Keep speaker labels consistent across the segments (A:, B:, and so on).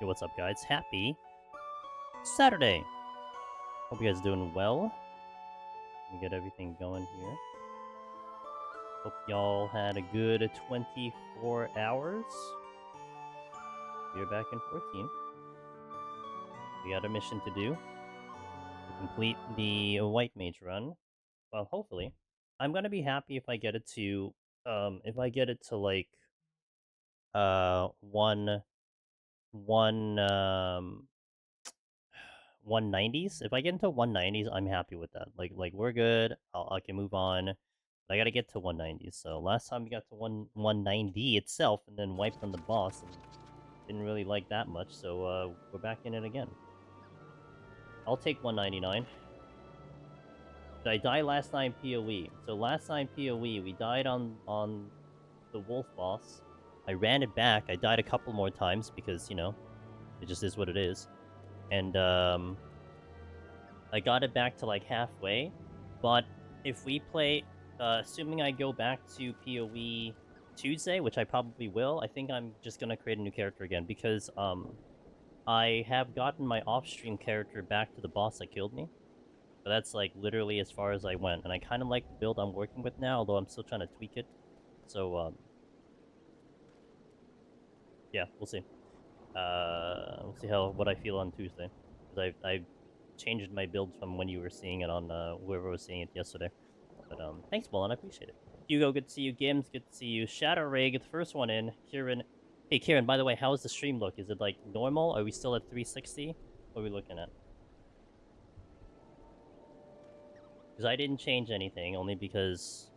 A: Yo, what's up, guys? Happy Saturday! Hope you guys are doing well. Let me get everything going here. Hope y'all had a good 24 hours. We're back in 14. We got a mission to do. To complete the White Mage run. Well, hopefully. I'm gonna be happy if I get it to, like, one, 190s. If I get into 190s, I'm happy with that. Like we're good. I can move on. But I gotta get to 190s. So last time we got to 190 itself, and then wiped on the boss, and didn't really like that much. So we're back in it again. I'll take 199. Did I die last time PoE? So last time PoE, we died on the wolf boss. I ran it back. I died a couple more times because it just is what it is. And I got it back to like halfway, but if we play, assuming I go back to PoE Tuesday, which I probably will, I think I'm just gonna create a new character again because I have gotten my off-stream character back to the boss that killed me. But that's like literally as far as I went, and I kind of like the build I'm working with now, although I'm still trying to tweak it. So yeah, we'll see. We'll see what I feel on Tuesday, because I changed my build from when you were seeing it on whoever was seeing it yesterday. But thanks, Mullen, I appreciate it. Hugo, good to see you. Gims, good to see you. Shadow Ray, get the first one in. Kieran, hey Kieran, by the way, how's the stream look? Is it like normal? Are we still at 360? What are we looking at? Because I didn't change anything, only because.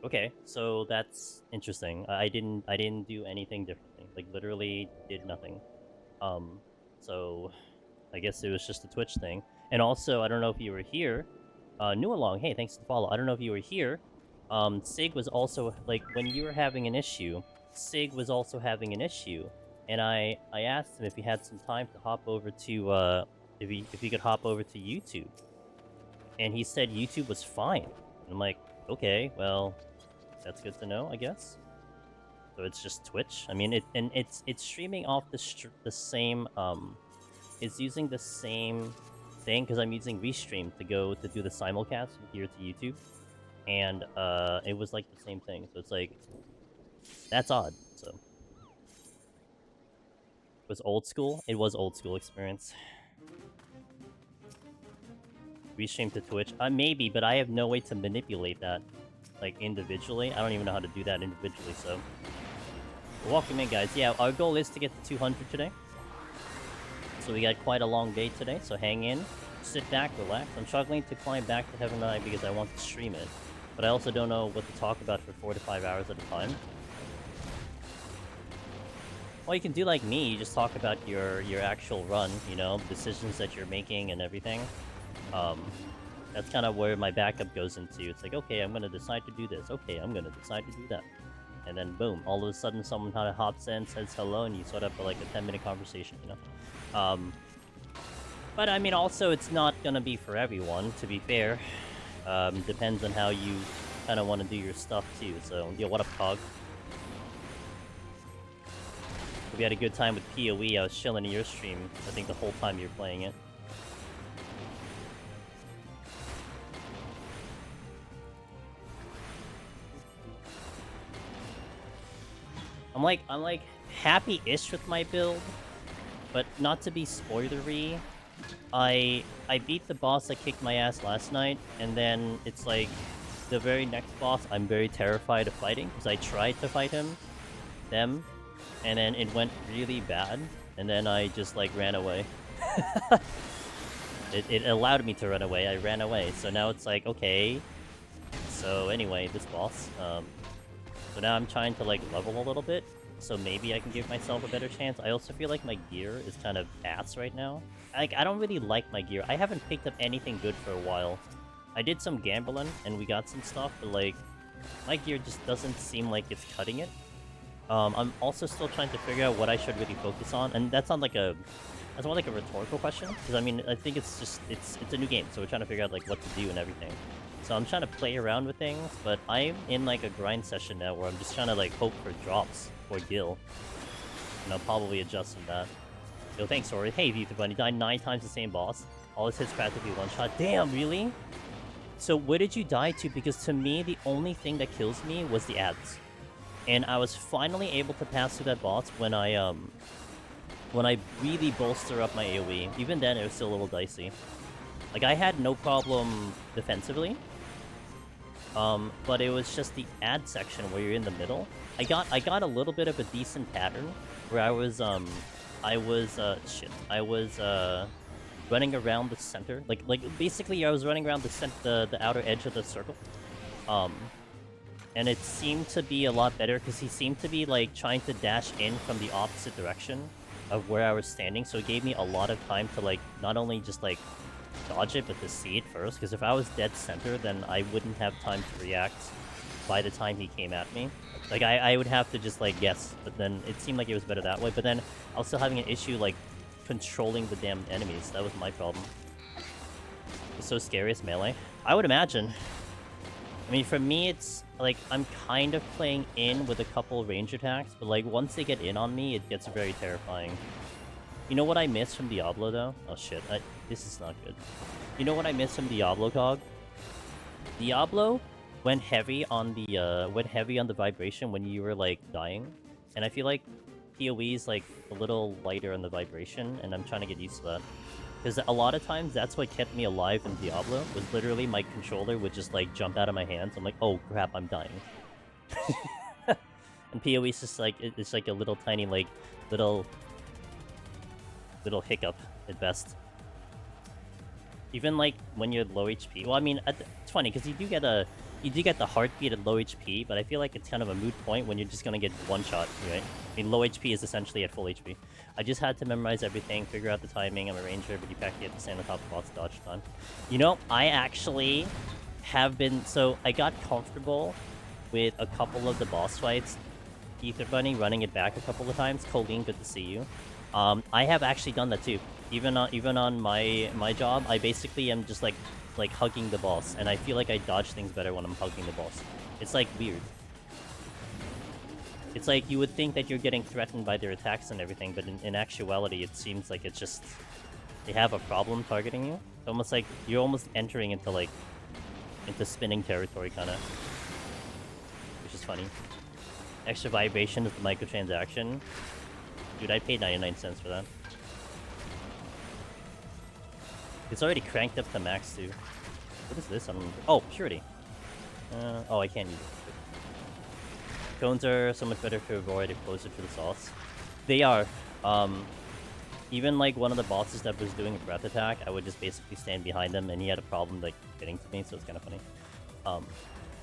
A: Okay, so that's interesting. I didn't do anything differently. Like literally did nothing. So I guess it was just a Twitch thing. And also, I don't know if you were here. New along, hey, thanks for the follow. I don't know if you were here. Sig was also like when you were having an issue. Sig was also having an issue, and I asked him if he had some time to hop over to if he could hop over to YouTube, and he said YouTube was fine. And I'm like, okay, well, that's good to know, I guess. So it's just Twitch. I mean, it's streaming off the same it's using the same thing because I'm using Restream to go to do the simulcast from here to YouTube, and it was like the same thing. So it's like that's odd. So it was old school. It was old school experience. Restream to Twitch, maybe, but I have no way to manipulate that like individually. I don't even know how to do that individually. So welcome in, guys. Yeah, our goal is to get to 200 today. So we got quite a long day today, so hang in, sit back, relax. I'm struggling to climb back to Heaven and I because I want to stream it, but I also don't know what to talk about for 4 to 5 hours at a time. Well, you can do like me, you just talk about your actual run, decisions that you're making and everything. That's kind of where my backup goes into. It's like, okay, I'm going to decide to do this. Okay, I'm going to decide to do that. And then boom, all of a sudden someone kind of hops in, says hello, and you sort of have like a 10-minute conversation, But I mean, also, it's not gonna be for everyone, to be fair. Depends on how you kind of want to do your stuff, too. So, yo, what up, Cog? We had a good time with PoE. I was chilling in your stream, I think, the whole time you were playing it. I'm like happy-ish with my build, but not to be spoilery. I beat the boss that kicked my ass last night, and then it's like the very next boss I'm very terrified of fighting because I tried to fight them, and then it went really bad, and then I just like ran away. it allowed me to run away. I ran away, so now it's like, okay. So anyway, this boss. So now I'm trying to like level a little bit, so maybe I can give myself a better chance. I also feel like my gear is kind of ass right now. Like, I don't really like my gear. I haven't picked up anything good for a while. I did some gambling, and we got some stuff, but like, my gear just doesn't seem like it's cutting it. I'm also still trying to figure out what I should really focus on, and that's more like a rhetorical question, because I mean, I think it's just, it's a new game, so we're trying to figure out like what to do and everything. So I'm trying to play around with things, but I'm in like a grind session now where I'm just trying to like hope for drops for Gil. and I'll probably adjust from that. Yo, thanks, Sorry. Hey, Ether Bunny, died 9 times the same boss. All his hits practically one shot. Damn, really? So what did you die to? Because to me, the only thing that kills me was the ads. And I was finally able to pass through that boss when I really bolster up my AoE. Even then, it was still a little dicey. Like, I had no problem defensively. But it was just the ad section where you're in the middle. I got a little bit of a decent pattern where I was running around the center. Like basically I was running around the outer edge of the circle. And it seemed to be a lot better because he seemed to be like trying to dash in from the opposite direction of where I was standing, so it gave me a lot of time to like not only just like dodge it but to see it first, because if I was dead center then I wouldn't have time to react by the time he came at me. Like I would have to just like guess, but then it seemed like it was better that way. But then I was still having an issue like controlling the damn enemies. That was my problem. It's so scary as melee, I would imagine. I mean, for me, it's like I'm kind of playing in with a couple range attacks, but like once they get in on me, it gets very terrifying. You know what I miss from Diablo though? Oh shit, this is not good. You know what I miss from Diablo, Cog? Diablo went heavy on the vibration when you were like dying, and I feel like PoE is like a little lighter on the vibration, and I'm trying to get used to that. Because a lot of times, that's what kept me alive in Diablo, was literally my controller would just, like, jump out of my hands. I'm like, oh, crap, I'm dying. And PoE is just, like, it's like a little tiny, like, little hiccup at best. Even, like, when you're low HP. Well, I mean, it's funny, because you do get the heartbeat at low HP, but I feel like it's kind of a moot point when you're just gonna get one shot, right? I mean, low HP is essentially at full HP. I just had to memorize everything, figure out the timing. I'm a ranger, but you practically have to stand on top of boss dodge time. You know, I actually have been... So, I got comfortable with a couple of the boss fights. Ether Bunny running it back a couple of times. Colleen, good to see you. I have actually done that too. Even on my job, I basically am just like hugging the boss, and I feel like I dodge things better when I'm hugging the boss. It's like weird. It's like you would think that you're getting threatened by their attacks and everything, but in actuality, it seems like it's just they have a problem targeting you. It's almost like you're almost entering into spinning territory, kind of, which is funny. Extra vibration is the microtransaction. Dude, I paid 99 cents for that. It's already cranked up to max too. What is this? Oh, purity. Oh, I can't use it. Cones are so much better to avoid if closer to the sauce. They are. Even like one of the bosses that was doing a breath attack, I would just basically stand behind him, and he had a problem like getting to me, so it's kind of funny.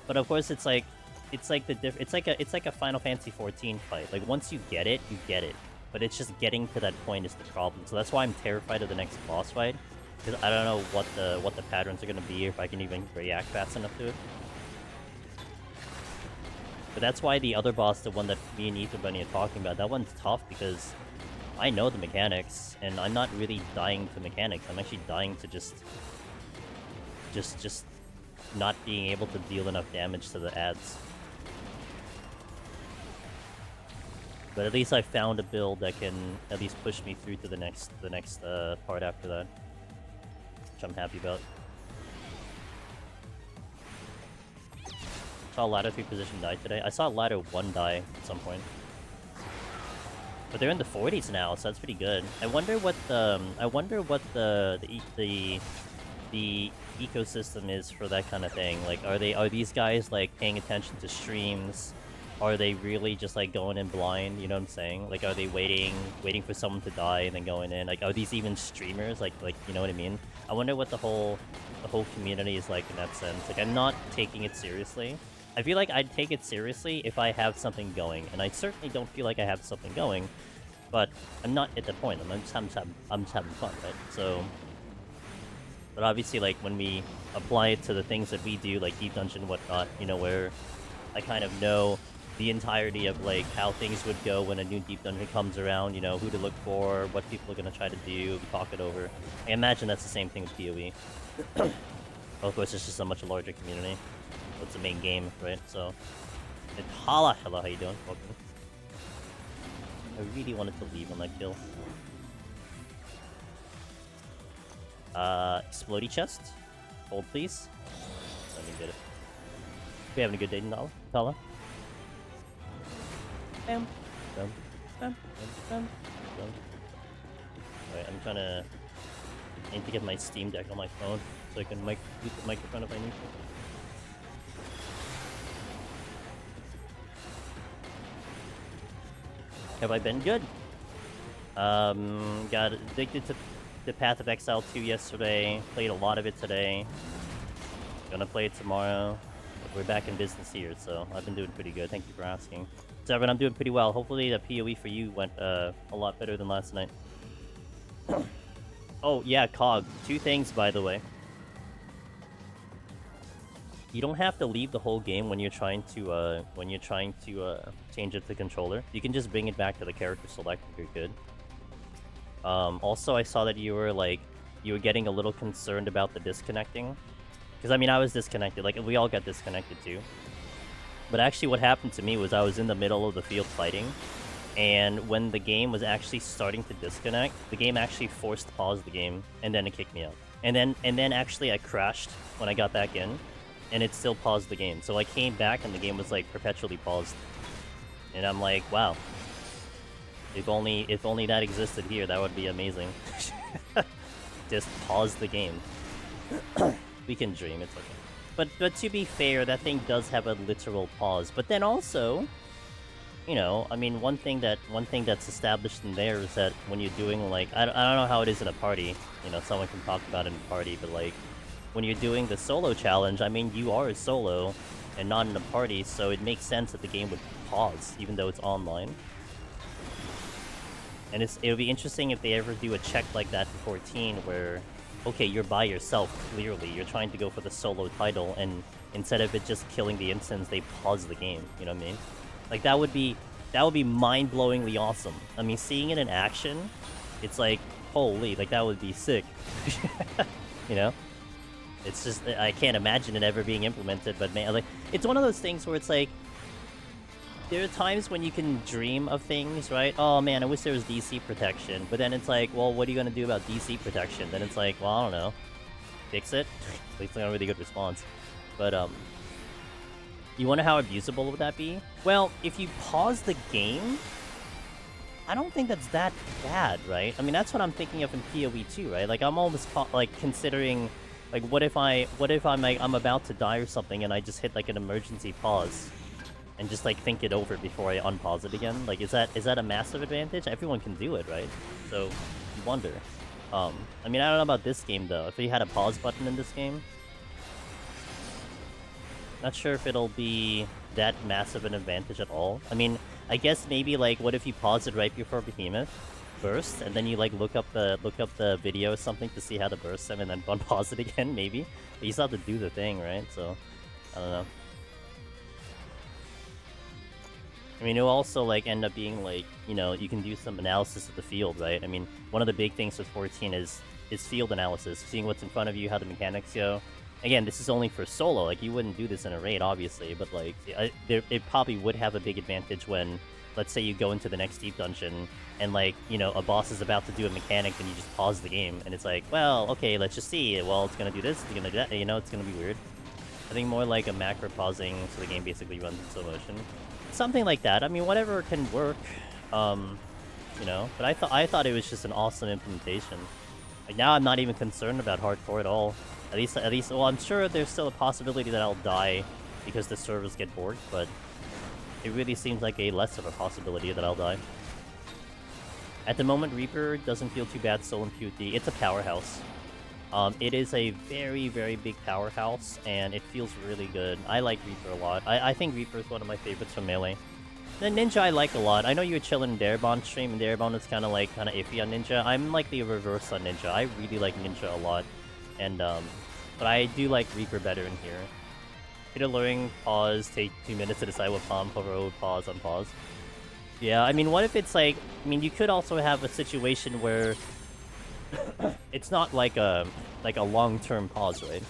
A: But of course, it's like a Final Fantasy 14 fight. Like once you get it, you get it. But it's just getting to that point is the problem. So that's why I'm terrified of the next boss fight, because I don't know what the patterns are gonna be, or if I can even react fast enough to it. But that's why the other boss, the one that me and Ether Bunny are talking about, that one's tough because I know the mechanics, and I'm not really dying to mechanics. I'm actually dying to just not being able to deal enough damage to the ads. But at least I found a build that can at least push me through to the next part after that, which I'm happy about. Saw ladder 3 position die today. I saw ladder 1 die at some point. But they're in the 40s now, so that's pretty good. I wonder what the ecosystem is for that kind of thing. Like, are these guys like paying attention to streams? Are they really just like going in blind? You know what I'm saying? Like, are they waiting for someone to die and then going in? Like, are these even streamers? Like you know what I mean? I wonder what the whole community is like in that sense. Like, I'm not taking it seriously. I feel like I'd take it seriously if I have something going, and I certainly don't feel like I have something going. But I'm not at the point. I'm just having fun, right? So, but obviously, like when we apply it to the things that we do, like Deep Dungeon and whatnot, you know, where I kind of know the entirety of like how things would go when a new Deep Dungeon comes around, you know, who to look for, what people are going to try to do, we talk it over. I imagine that's the same thing with PoE. Well, of course, it's just a much larger community. It's the main game, right? So, hello, how you doing? Welcome. I really wanted to leave on that kill. Explodey chest. Hold, please. Let me get it. We having a good day, Tala? Bam. Bam. Bam. Bam. Bam. Alright, I'm trying to... I need to get my Steam Deck on my phone so I can use the microphone if I need to. Have I been good? Got addicted to Path of Exile 2 yesterday. Played a lot of it today. Gonna play it tomorrow. We're back in business here, so I've been doing pretty good. Thank you for asking. So everyone, I'm doing pretty well. Hopefully the PoE for you went a lot better than last night. Oh yeah, Cog. 2 things, by the way. You don't have to leave the whole game when you're trying to change it to controller. You can just bring it back to the character select if you're good. Also, I saw that you were getting a little concerned about the disconnecting. Because, I mean, I was disconnected. Like, we all got disconnected, too. But actually, what happened to me was I was in the middle of the field fighting. And when the game was actually starting to disconnect, the game actually forced pause the game. And then it kicked me out. And then actually, I crashed when I got back in. And it still paused the game. So I came back, and the game was, like, perpetually paused. And I'm like, wow. If only that existed here, that would be amazing. Just pause the game. We can dream, it's okay. But to be fair, that thing does have a literal pause. But then also, you know, I mean, one thing that's established in there is that when you're doing, like, I don't know how it is in a party. You know, someone can talk about it in a party, but like, when you're doing the solo challenge, I mean, you are a solo and not in a party, so it makes sense that the game would pause, even though it's online. And it would be interesting if they ever do a check like that in 14, where, okay, you're by yourself, clearly. You're trying to go for the solo title, and instead of it just killing the instance, they pause the game. You know what I mean? Like, that would be mind-blowingly awesome. I mean, seeing it in action, it's like, holy, like, that would be sick. You know? It's just, I can't imagine it ever being implemented, but man, like, it's one of those things where it's like, there are times when you can dream of things, right? Oh man, I wish there was DC protection. But then it's like, well, what are you going to do about DC protection? Then it's like, well, I don't know. Fix it? At least not a really good response. But, you wonder how abusable would that be? Well, if you pause the game, I don't think that's that bad, right? I mean, that's what I'm thinking of in PoE too, right? Like, I'm almost, like, considering, like, what if I'm, like, I'm about to die or something and I just hit, like, an emergency pause? And just, like, think it over before I unpause it again. Like, is that a massive advantage? Everyone can do it, right? So, you wonder. I mean, I don't know about this game, though. If we had a pause button in this game, not sure if it'll be that massive an advantage at all. I mean, I guess maybe, like, what if you pause it right before Behemoth burst, and then you, like, look up the video or something to see how to burst them, and then unpause it again, maybe? But you still have to do the thing, right? So, I don't know. I mean, it'll also, like, end up being, like, you know, you can do some analysis of the field, right? I mean, one of the big things with 14 is field analysis, seeing what's in front of you, how the mechanics go. Again, this is only for solo, like, you wouldn't do this in a raid, obviously, but, like, it probably would have a big advantage when, let's say you go into the next deep dungeon, and, like, you know, a boss is about to do a mechanic, and you just pause the game, and it's like, well, okay, let's just see, well, it's gonna do this, it's gonna do that, you know, it's gonna be weird. I think more like a macro pausing, so the game basically runs in slow motion. Something like that. I mean, whatever can work, you know. But I thought it was just an awesome implementation. Like, now I'm not even concerned about hardcore at all. At least. Well, I'm sure there's still a possibility that I'll die because the servers get bored, but it really seems like a less of a possibility that I'll die. At the moment, Reaper doesn't feel too bad still in PoTD. It's a powerhouse. It is a very, very big powerhouse, and it feels really good. I like Reaper a lot. I think Reaper is one of my favorites from Melee. The Ninja I like a lot. I know you were chilling in Darebon stream, and Darebon is kind of iffy on Ninja. I'm like the reverse on Ninja. I really like Ninja a lot, and but I do like Reaper better in here. Hit a luring, pause, take 2 minutes to decide what palm, hover, pause, unpause. Yeah, I mean, what if it's like... I mean, you could also have a situation where... it's not like a long-term pause, right?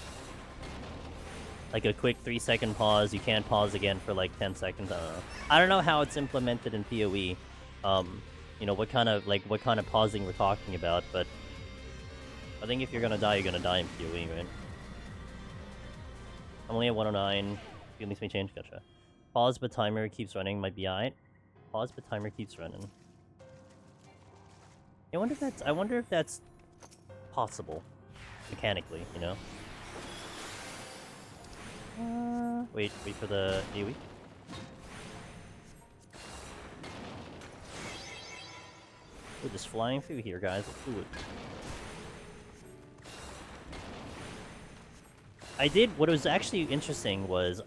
A: Like a quick 3-second pause, you can't pause again for like 10 seconds, I don't know. I don't know how it's implemented in PoE. you know, what kind of pausing we're talking about, but I think if you're gonna die in PoE, right? I'm only at 109. Feelings may change. Gotcha. Pause, but timer keeps running. Might be alright. Pause, but timer keeps running. I wonder if that's possible mechanically. You know. Wait for the AoE. We're just flying through here, guys. Let's do it. What was actually interesting was,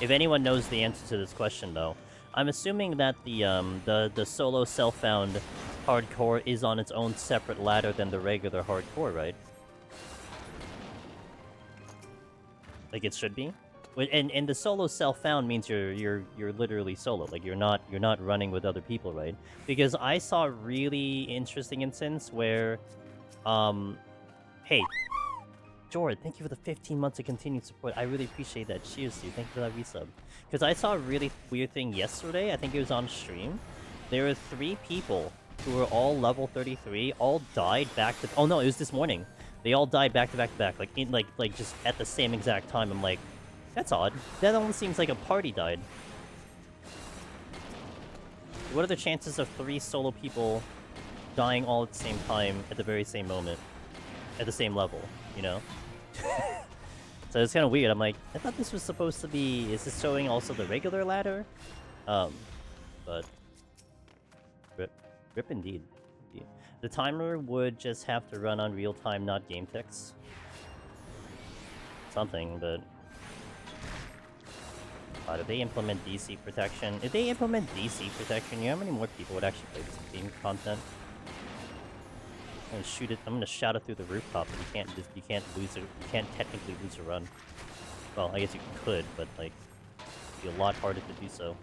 A: if anyone knows the answer to this question, though, I'm assuming that the solo self-found hardcore is on its own separate ladder than the regular hardcore, right? Like it should be. And the solo self-found means you're literally solo. Like you're not running with other people, right? Because I saw a really interesting instance where, hey, Jord, thank you for the 15 months of continued support. I really appreciate that. Cheers to you. Thank you for that resub. Because I saw a really weird thing yesterday. I think it was on stream. There were 3 people who were all level 33, all died back to... Oh no, it was this morning. They all died back to back to back, like just at the same exact time. I'm like, that's odd. That almost seems like a party died. What are the chances of 3 solo people dying all at the same time at the very same moment? At the same level, you know? So it's kind of weird. I'm like, I thought this was supposed to be... Is this showing also the regular ladder? But... Rip indeed. The timer would just have to run on real time, not game ticks. Something, but... if they implement DC protection... If they implement DC protection, you know how many more people would actually play this game content? I'm gonna shoot it. I'm gonna shout it through the rooftop, but you can't lose it. You can't technically lose a run. Well, I guess you could, but like, it'd be a lot harder to do so.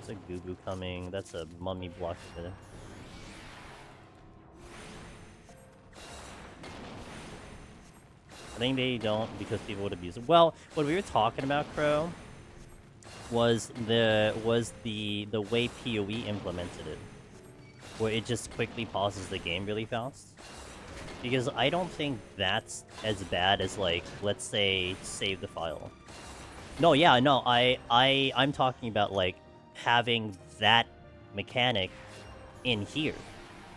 A: There's a Goo coming. That's a mummy block there. I think they don't because people would abuse it. Well, what we were talking about, Crow, was the way PoE implemented it, where it just quickly pauses the game really fast. Because I don't think that's as bad as, like, let's say, save the file. No, yeah, no, I'm talking about, like, having that mechanic in here,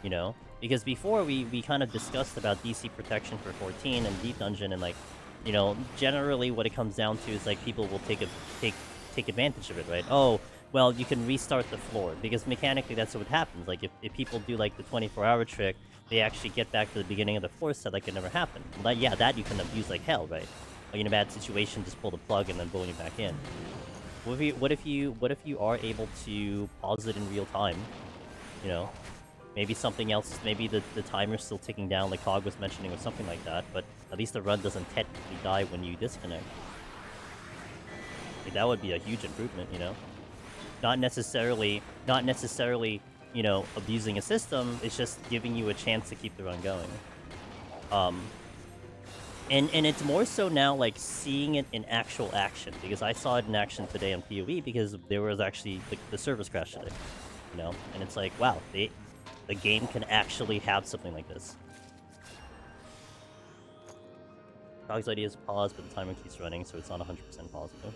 A: you know? Because before, we kind of discussed about DC protection for 14 and Deep Dungeon, and, like, you know, generally what it comes down to is, like, people will take advantage of it, right? Oh, well, you can restart the floor, because mechanically that's what happens. Like, if people do, like, the 24-hour trick, they actually get back to the beginning of the floor set like it never happened. Well, that you can abuse like hell, right? Like, in a bad situation, just pull the plug and then boom, you back in. What if you are able to pause it in real time? You know? Maybe something else, maybe the timer's still ticking down like Cog was mentioning or something like that, but at least the run doesn't technically die when you disconnect. Like, that would be a huge improvement, you know? Not necessarily, you know, abusing a system, it's just giving you a chance to keep the run going. And it's more so now, like, seeing it in actual action, because I saw it in action today on PoE, because there was actually, the servers crashed today, you know? And it's like, wow, the game can actually have something like this. Cog's idea is pause, but the timer keeps running, so it's not 100% positive.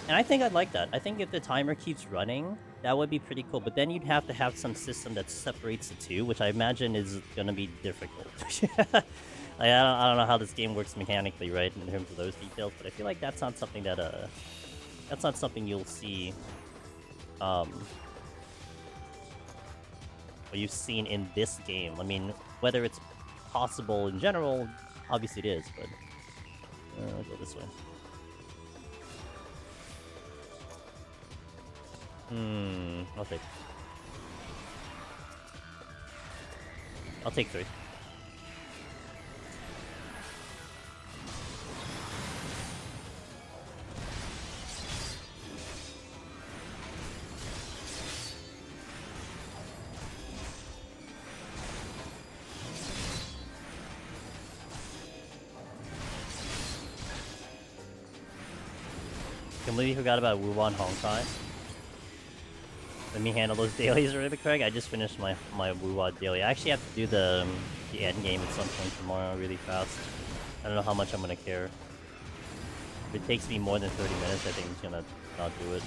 A: And I think I'd like that. I think if the timer keeps running, that would be pretty cool. But then you'd have to have some system that separates the two, which I imagine is going to be difficult. I don't know how this game works mechanically, right, in terms of those details. But I feel like that's not something that that's not something you'll see. What you've seen in this game. I mean, whether it's possible in general, obviously it is. But I'll go this way. I'll take 3. Completely forgot about Wuhan Honkai. Let me handle those dailies really quick. I just finished my Wuwa daily. I actually have to do the end game at some point tomorrow really fast. I don't know how much I'm gonna care. If it takes me more than 30 minutes, I think I'm just gonna not do it.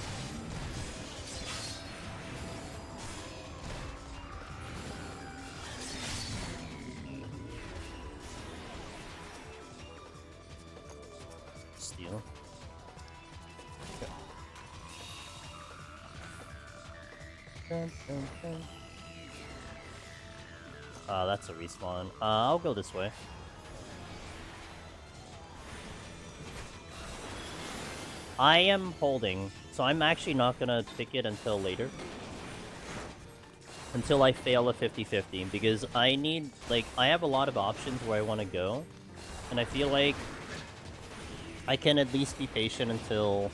A: Steal. That's a respawn. I'll go this way. I am holding, so I'm actually not gonna pick it until later. Until I fail a 50-50, because I need, like, I have a lot of options where I want to go, and I feel like I can at least be patient until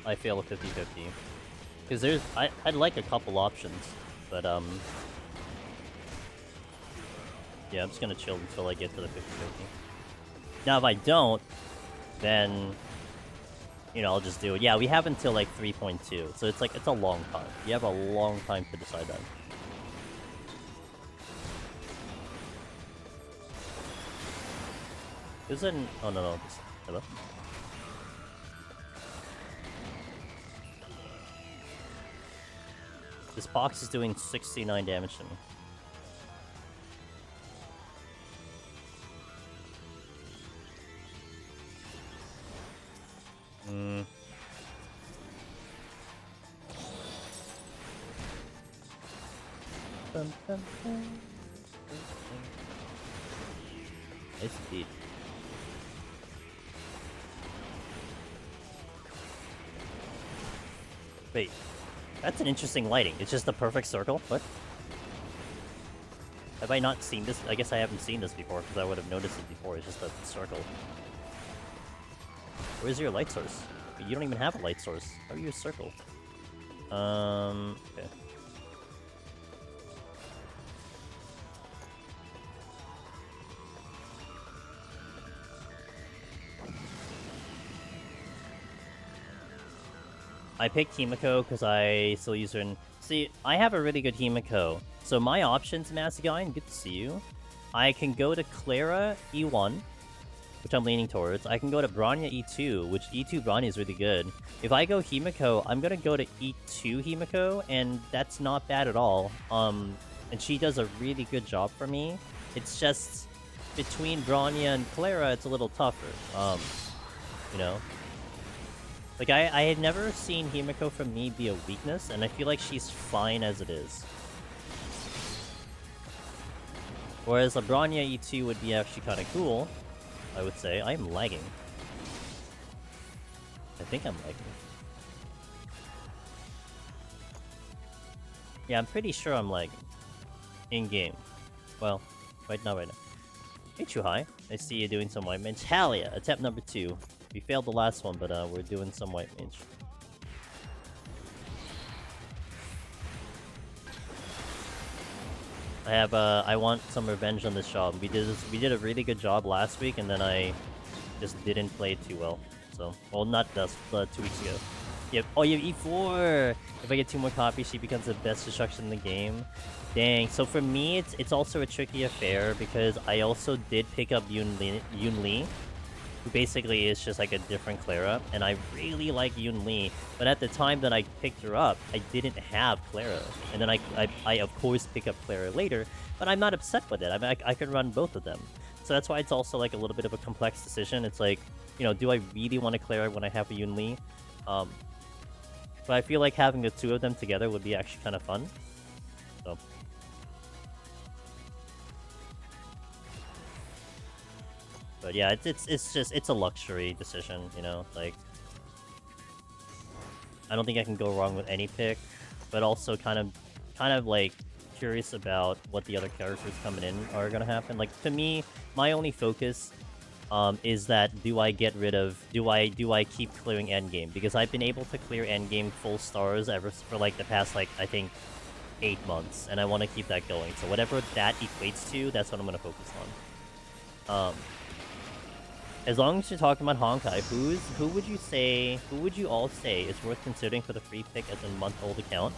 A: I fail a 50-50. Because I'd like a couple options, but, yeah, I'm just gonna chill until I get to the 50-50. Now, if I don't, then, you know, I'll just do it. Yeah, we have until, like, 3.2, so it's, like, it's a long time. You have a long time to decide that. Isn't... Oh, no. Hello? This box is doing 69 damage to me. Nice indeed. Wait, that's an interesting lighting. It's just the perfect circle? What? Have I not seen this? I guess I haven't seen this before, because I would have noticed it before. It's just a circle. Where's your light source? You don't even have a light source. How are you a circle? Okay. I picked Himiko because I still use her in... See, I have a really good Himiko. So my options, Mazagon, good to see you. I can go to Clara E1, which I'm leaning towards. I can go to Bronya E2, which E2 Bronya is really good. If I go Himiko, I'm gonna go to E2 Himiko, and that's not bad at all. And she does a really good job for me. It's just between Bronya and Clara, it's a little tougher. You know? Like, I had never seen Himiko from me be a weakness, and I feel like she's fine as it is. Whereas a Bronya E2 would be actually kind of cool, I would say. I'm lagging. I think I'm lagging. Yeah, I'm pretty sure I'm lagging. In-game. Well, not right now. Hey, Chuhai. I see you doing some white mage. Hell yeah! Attempt number 2. We failed the last one, but we're doing some white mage. I want some revenge on this job. We did a really good job last week, and then I just didn't play it too well. So, well, not this, 2 weeks ago. Yep. Oh, you have E4! If I get 2 more copies, she becomes the best destruction in the game. Dang. So for me, it's also a tricky affair, because I also did pick up Yun Li, who basically is just like a different Clara, and I really like Yun Li, but at the time that I picked her up, I didn't have Clara, and then I of course pick up Clara later, but I'm not upset with it. I mean, I could run both of them, so that's why it's also like a little bit of a complex decision. It's like, you know, do I really want a Clara when I have a Yun Li? But I feel like having the 2 of them together would be actually kind of fun, so... But yeah, it's a luxury decision, you know, like, I don't think I can go wrong with any pick, but also kind of like curious about what the other characters coming in are gonna happen. Like, to me, my only focus is that do I keep clearing endgame, because I've been able to clear endgame full stars for like the past, like, I think 8 months, and I want to keep that going. So whatever that equates to, that's what I'm gonna focus on. As long as you're talking about Honkai, who would you all say is worth considering for the free pick as a month-old account?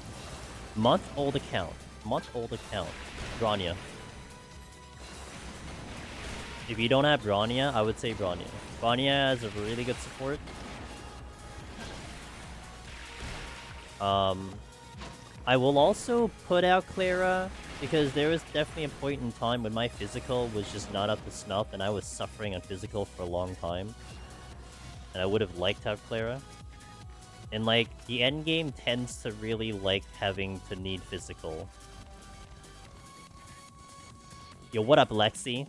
A: Month-old account. Month-old account. Bronya. If you don't have Bronya, I would say Bronya. Bronya is a really good support. I will also put out Clara, because there was definitely a point in time when my physical was just not up to snuff, and I was suffering on physical for a long time. And I would have liked to have Clara. And, like, the endgame tends to really like having to need physical. Yo, what up, Lexi?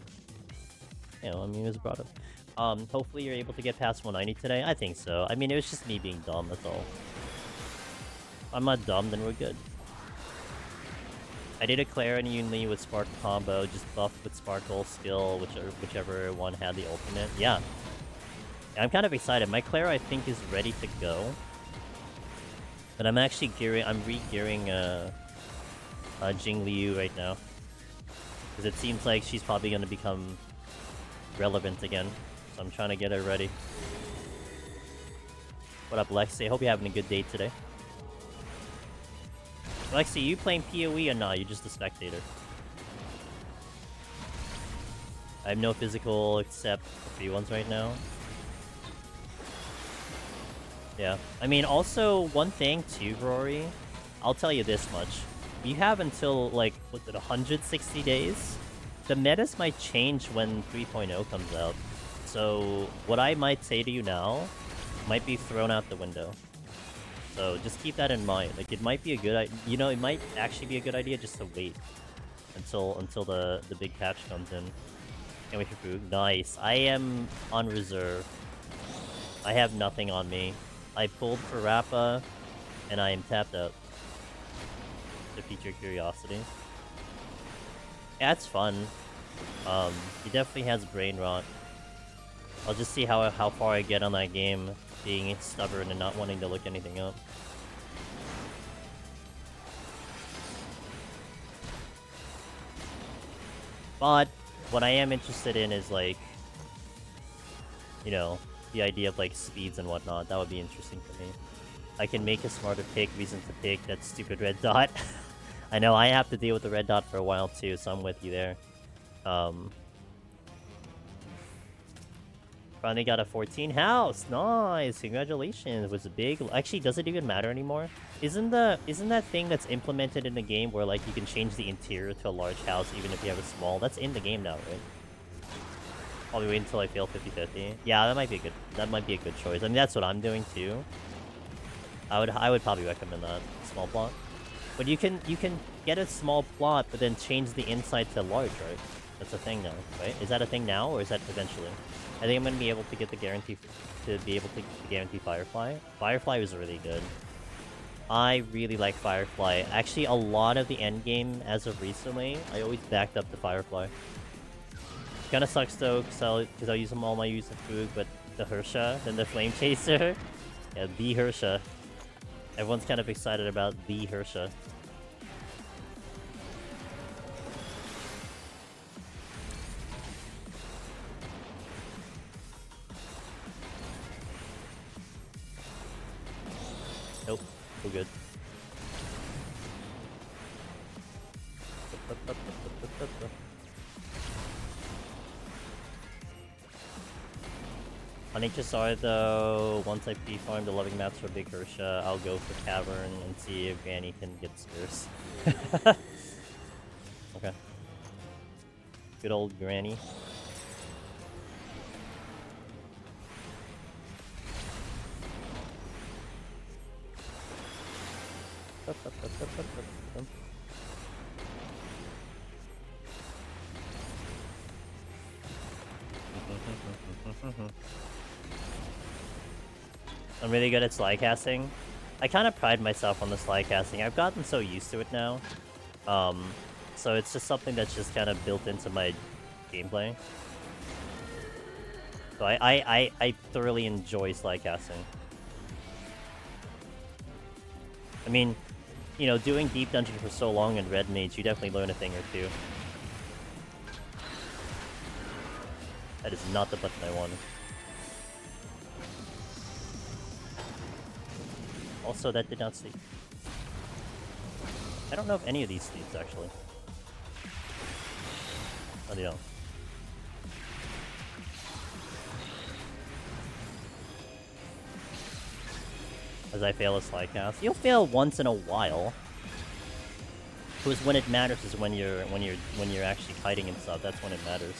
A: You know, I mean, it was brought up. Hopefully you're able to get past 190 today. I think so. I mean, it was just me being dumb, that's all. If I'm not dumb, then we're good. I did a Clara and Yulunggu with Sparkle combo, just buffed with Sparkle skill, whichever one had the ultimate. Yeah. I'm kind of excited. My Clara, I think, is ready to go. But I'm actually re-gearing Jingliu right now. Because it seems like she's probably going to become relevant again. So I'm trying to get her ready. What up, Lexi? I hope you're having a good day today. Lexi, you playing PoE or not? You're just a spectator. I have no physical except free ones right now. Yeah. I mean, also, one thing too, Rory. I'll tell you this much. You have until, like, what's it, 160 days? The metas might change when 3.0 comes out. So, what I might say to you now might be thrown out the window. So, just keep that in mind. Like, it might be a good you know, it might actually be a good idea just to wait until the big patch comes in. Can't wait for food. Nice. I am on reserve. I have nothing on me. I pulled for Rappa, and I am tapped out. To feature curiosity. Yeah, it's fun. He definitely has brain rot. I'll just see how far I get on that game, being stubborn and not wanting to look anything up. But what I am interested in is, like, you know, the idea of, like, speeds and whatnot. That would be interesting for me. I can make a smarter pick, reason to pick that stupid red dot. I know I have to deal with the red dot for a while too, so I'm with you there. Finally got a 14 house. Nice, congratulations. Was it big? Actually, does it even matter anymore? Isn't that thing that's implemented in the game where, like, you can change the interior to a large house even if you have a small? That's in the game now, right? Probably wait until I fail 50-50. Yeah, that might be a good choice. I mean, that's what I'm doing too. I would probably recommend that small plot. But you can get a small plot, but then change the inside to large, right? That's a thing now, right? Is that a thing now, or is that eventually? I think I'm gonna be able to get the guarantee guarantee Firefly. Firefly was really good. I really like Firefly. Actually, a lot of the end game as of recently, I always backed up the Firefly. Kind of sucks though, because I'll use them all my use of food, but the Hersha, then the Flame Chaser, yeah, the Hersha. Everyone's kind of excited about the Hersha. Nope, we're good. On HSR though, once I pre-farm the loving maps for Big Hersha, I'll go for Cavern and see if Granny can get Spears. Okay. Good old Granny. I'm really good at slide casting. I kind of pride myself on the slide casting. I've gotten so used to it now. So it's just something that's just kind of built into my gameplay. So I thoroughly enjoy slide casting. I mean, you know, doing Deep Dungeon for so long in Red Mage, you definitely learn a thing or two. That is not the button I wanted. Also, that did not sleep. I don't know if any of these steeds actually. Oh, they don't. As I fail a slide cast. You'll fail once in a while. Because when it matters is when you're actually kiting and stuff. That's when it matters.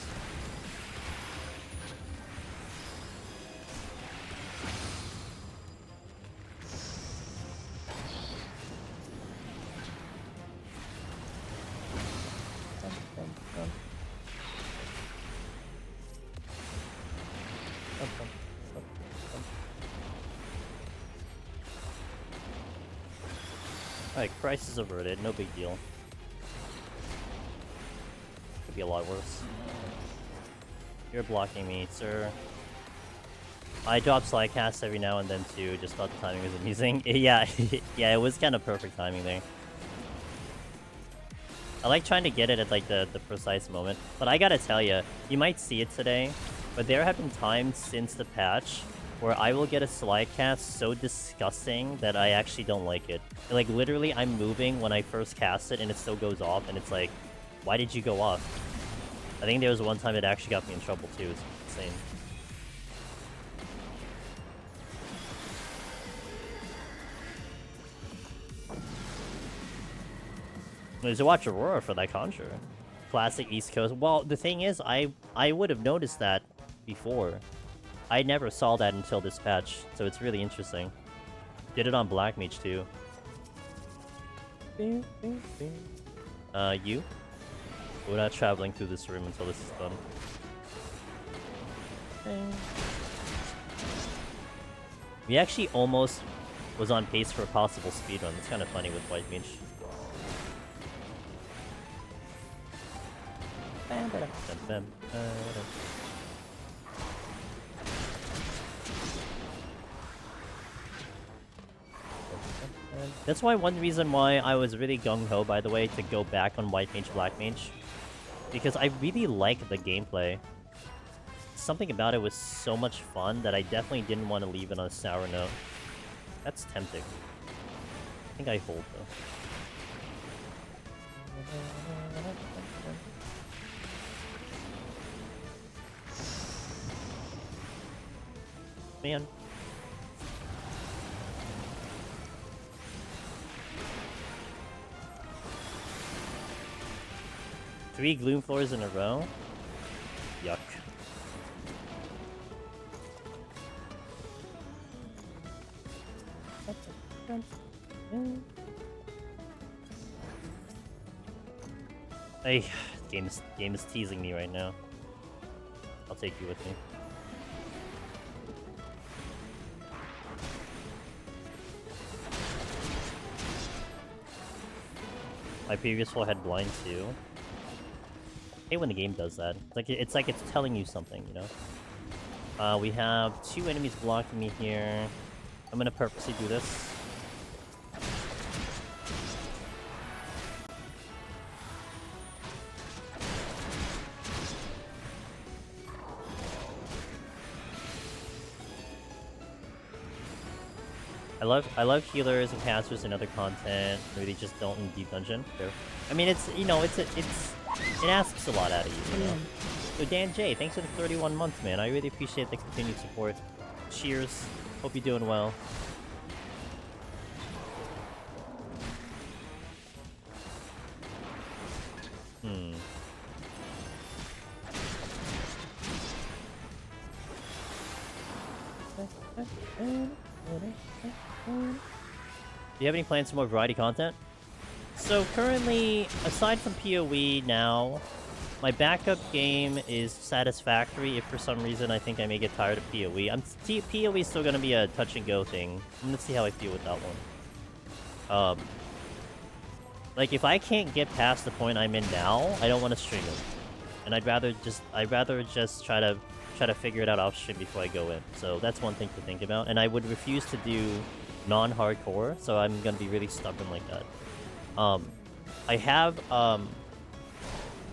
A: Alright, crisis averted, no big deal. Could be a lot worse. You're blocking me, sir. I drop slide casts every now and then too, just thought the timing was amusing. Yeah, yeah, it was kind of perfect timing there. I like trying to get it at like the precise moment. But I gotta tell you, you might see it today, but there have been times since the patch where I will get a slide cast so disgusting that I actually don't like it. Like, literally, I'm moving when I first cast it and it still goes off, and it's like, why did you go off? I think there was one time it actually got me in trouble too. It's insane. There's to watch Aurora for that conjure. Classic East Coast. Well, the thing is, I would have noticed that before. I never saw that until this patch, so it's really interesting. Did it on Black Mage too. You? We're not traveling through this room until this is done. We actually almost was on pace for a possible speedrun. It's kind of funny with White Mage. That's why one reason why I was really gung-ho, by the way, to go back on White Mage, Black Mage. Because I really like the gameplay. Something about it was so much fun that I definitely didn't want to leave it on a sour note. That's tempting. I think I hold, though. Man. Three Gloom Floors in a row? Yuck. Hey, game is teasing me right now. I'll take you with me. My previous floor had blind too. I hate when the game does that. It's like it's telling you something, you know? We have two enemies blocking me here. I'm gonna purposely do this. I love healers and casters and other content. Really, just don't in deep dungeon. I mean, it's, you know, it asks a lot out of you, you know. So Dan J, thanks for the 31 months, man. I really appreciate the continued support. Cheers. Hope you're doing well. Do you have any plans for more variety content? So currently, aside from PoE now, my backup game is Satisfactory. If for some reason I think I may get tired of PoE. PoE is still going to be a touch and go thing. Let's see how I feel with that one. Like if I can't get past the point I'm in now, I don't want to stream it. And I'd rather just try to figure it out off stream before I go in. So that's one thing to think about. And I would refuse to do non-hardcore, so I'm gonna be really stubborn like that.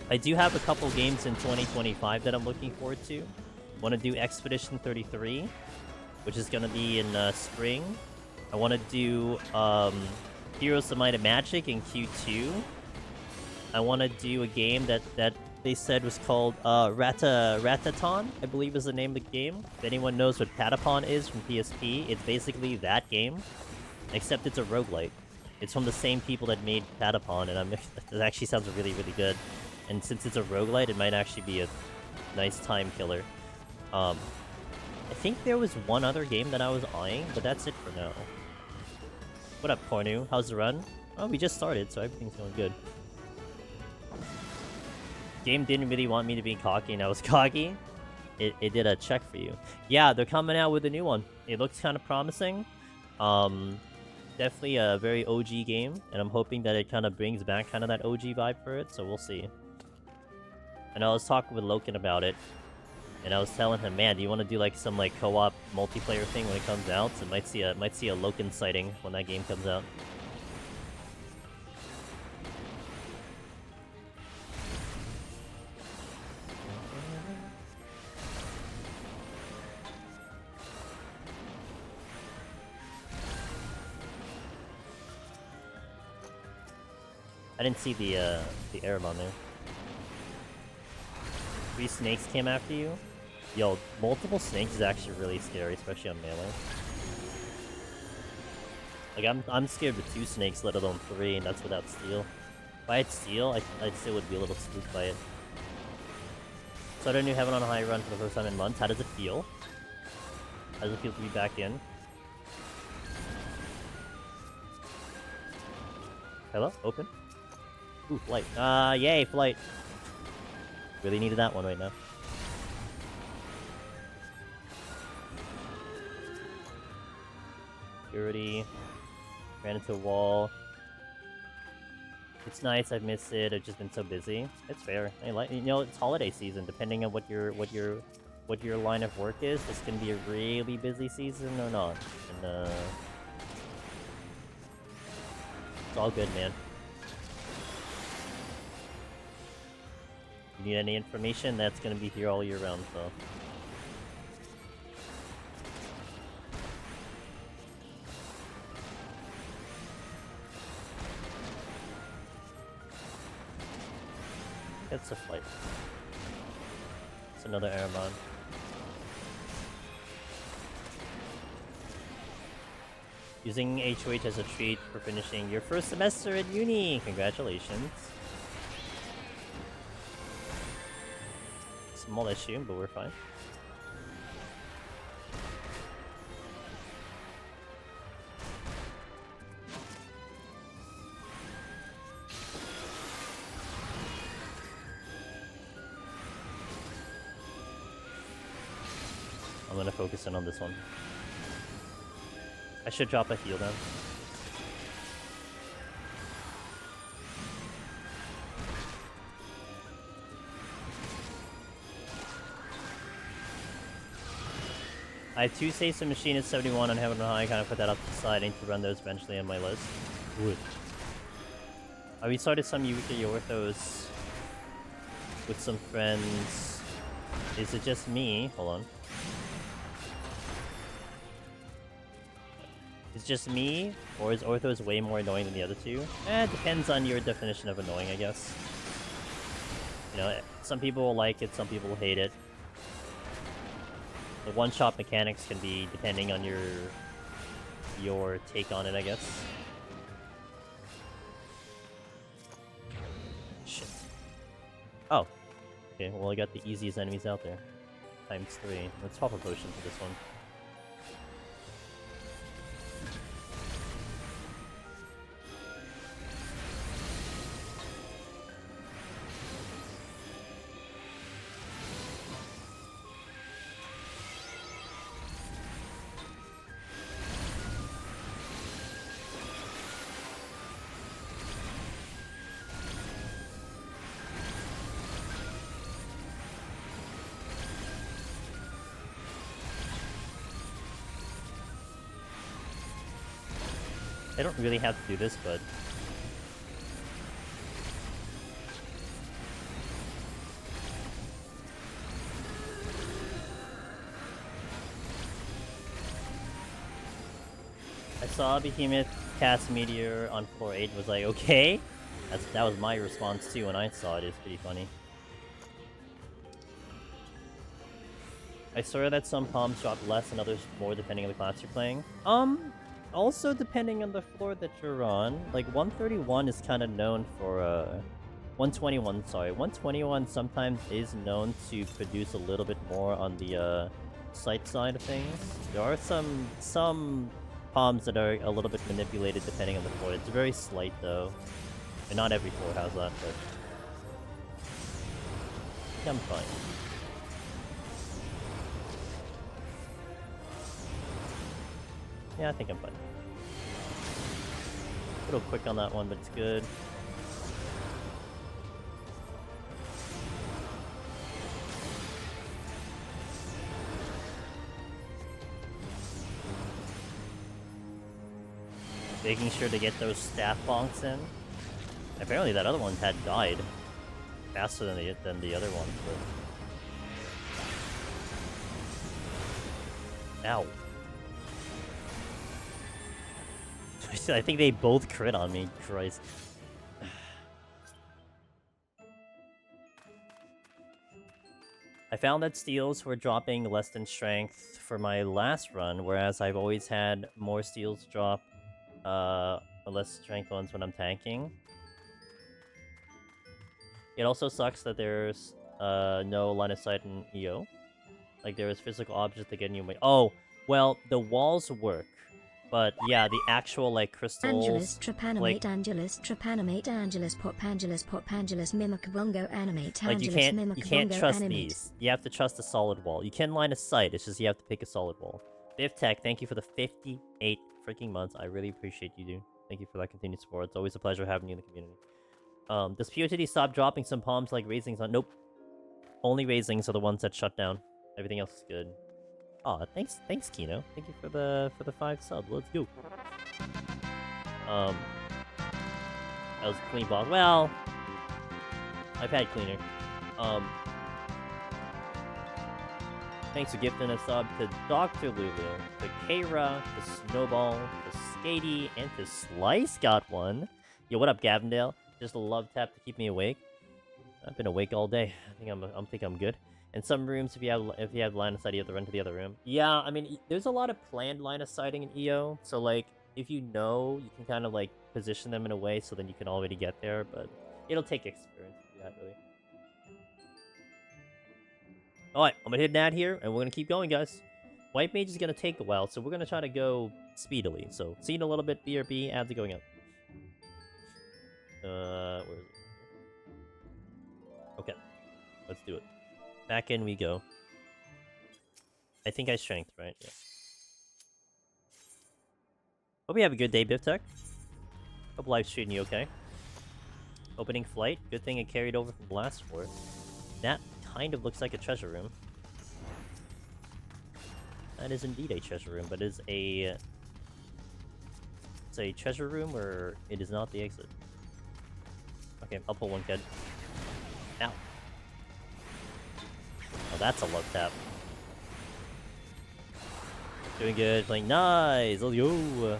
A: I do have a couple games in 2025 that I'm looking forward to. Want to do Expedition 33, which is gonna be in spring. I want to do Heroes of Might and Magic in Q2. I want to do a game that they said was called Rataton, I believe is the name of the game. If anyone knows what Patapon is from PSP, it's basically that game, except it's a roguelite. It's from the same people that made Patapon, and it actually sounds really, really good. And since it's a roguelite, it might actually be a nice time killer. I think there was one other game that I was eyeing, but that's it for now. What up, Cornu? How's the run? Oh, we just started, so everything's going good. Game didn't really want me to be cocky, and I was cocky. It did a check for you. Yeah, they're coming out with a new one. It looks kind of promising. Definitely a very OG game, and I'm hoping that it kind of brings back kind of that OG vibe for it, so we'll see. And I was talking with Loken about it, and I was telling him, man, do you want to do like some like co-op multiplayer thing when it comes out? So might see a Loken sighting when that game comes out. I didn't see the Arab on there. 3 snakes came after you? Yo, multiple snakes is actually really scary, especially on melee. Like, I'm scared of 2 snakes, let alone 3, and that's without steel. If I had steel, I still would be a little spooked by it. So I new Heaven on a High run for the first time in months. How does it feel? How does it feel to be back in? Hello? Open? Ooh, flight. Yay, flight. Really needed that one right now. Security. Ran into a wall. It's nice, I've missed it, I've just been so busy. It's fair. I like, you know, it's holiday season, depending on what your line of work is, this can be a really busy season or not. And it's all good, man. You need any information, that's gonna be here all year round, so. It's a flight. It's another Aramon. Using HOH as a treat for finishing your first semester at uni. Congratulations. Small issue, but we're fine. I'm gonna focus in on this one. I should drop a heal down. I have 2 saves and machine at 71 on Heaven and High. Kind of put that up to the side. I need to run those eventually on my list. Wood. We started some Yuki Orthos with some friends. Is it just me? Hold on. Is it just me, or is Orthos way more annoying than the other 2? It depends on your definition of annoying, I guess. You know, some people will like it, some people will hate it. The one-shot mechanics can be depending on your take on it, I guess. Shit. Oh. Okay, well I got the easiest enemies out there. Times 3. Let's pop a potion for this one. I don't really have to do this, but... I saw Behemoth cast Meteor on floor 8 was like, okay? That was my response too when I saw it. It's pretty funny. I swear that some palms drop less and others more depending on the class you're playing. Also depending on the floor that you're on. Like 131 is kind of known for 121, sorry. 121 sometimes is known to produce a little bit more on the sight side of things. There are some palms that are a little bit manipulated depending on the floor. It's very slight though. And not every floor has that, but I'm fine. Yeah, I think I'm fine. A little quick on that one, but it's good. Making sure to get those staff bonks in. Apparently that other one had died faster than the other one. But... Ow. I think they both crit on me. Christ. I found that steals were dropping less than strength for my last run, whereas I've always had more steals drop less strength ones when I'm tanking. It also sucks that there's no line of sight in EO. Like there is physical objects that get in your way. Oh, well, the walls work. But yeah, the actual like crystals.
B: Angelus, trepanimate, Angelus, trepanimate, Angelus, pop, mimic, bongo, animate,
A: like
B: Angelus,
A: you can't trust these. You have to trust a solid wall. You can line of sight. It's just you have to pick a solid wall. Biv Tech, thank you for the 58 freaking months. I really appreciate you, dude. Thank you for that continued support. It's always a pleasure having you in the community. Does PoTD stop dropping some palms like raisings on? Nope. Only raisings are the ones that shut down. Everything else is good. Aw, thanks Kino. Thank you for the 5 subs. Let's go. That was a clean boss. Well, I've had cleaner. Thanks for gifting a sub to Dr. Lulu, to Kara, to Snowball, to Skatey, and to Slice got one. Yo, what up, Gavindale? Just a love tap to keep me awake. I've been awake all day. I think I'm good. In some rooms, if you have line of sight, you have to run to the other room. Yeah, I mean, there's a lot of planned line of sighting in EO. So like, if you know, you can kind of like position them in a way so then you can already get there. But it'll take experience to do that, really. Alright, I'm gonna hit an ad here, and we're gonna keep going, guys. White Mage is gonna take a while, so we're gonna try to go speedily. So, see you in a little bit, BRB, ads are going up. Where is it? Okay, let's do it. Back in we go. I think I strength, right? Yeah. Hope you have a good day, Biv Tech. Hope life's treating you okay. Opening flight. Good thing it carried over from last floor. That kind of looks like a treasure room. That is indeed a treasure room, but it's a treasure room where it is not the exit. Okay, I'll pull one kid. Ow. Oh, that's a love tap. Doing good, playing nice. Let's go.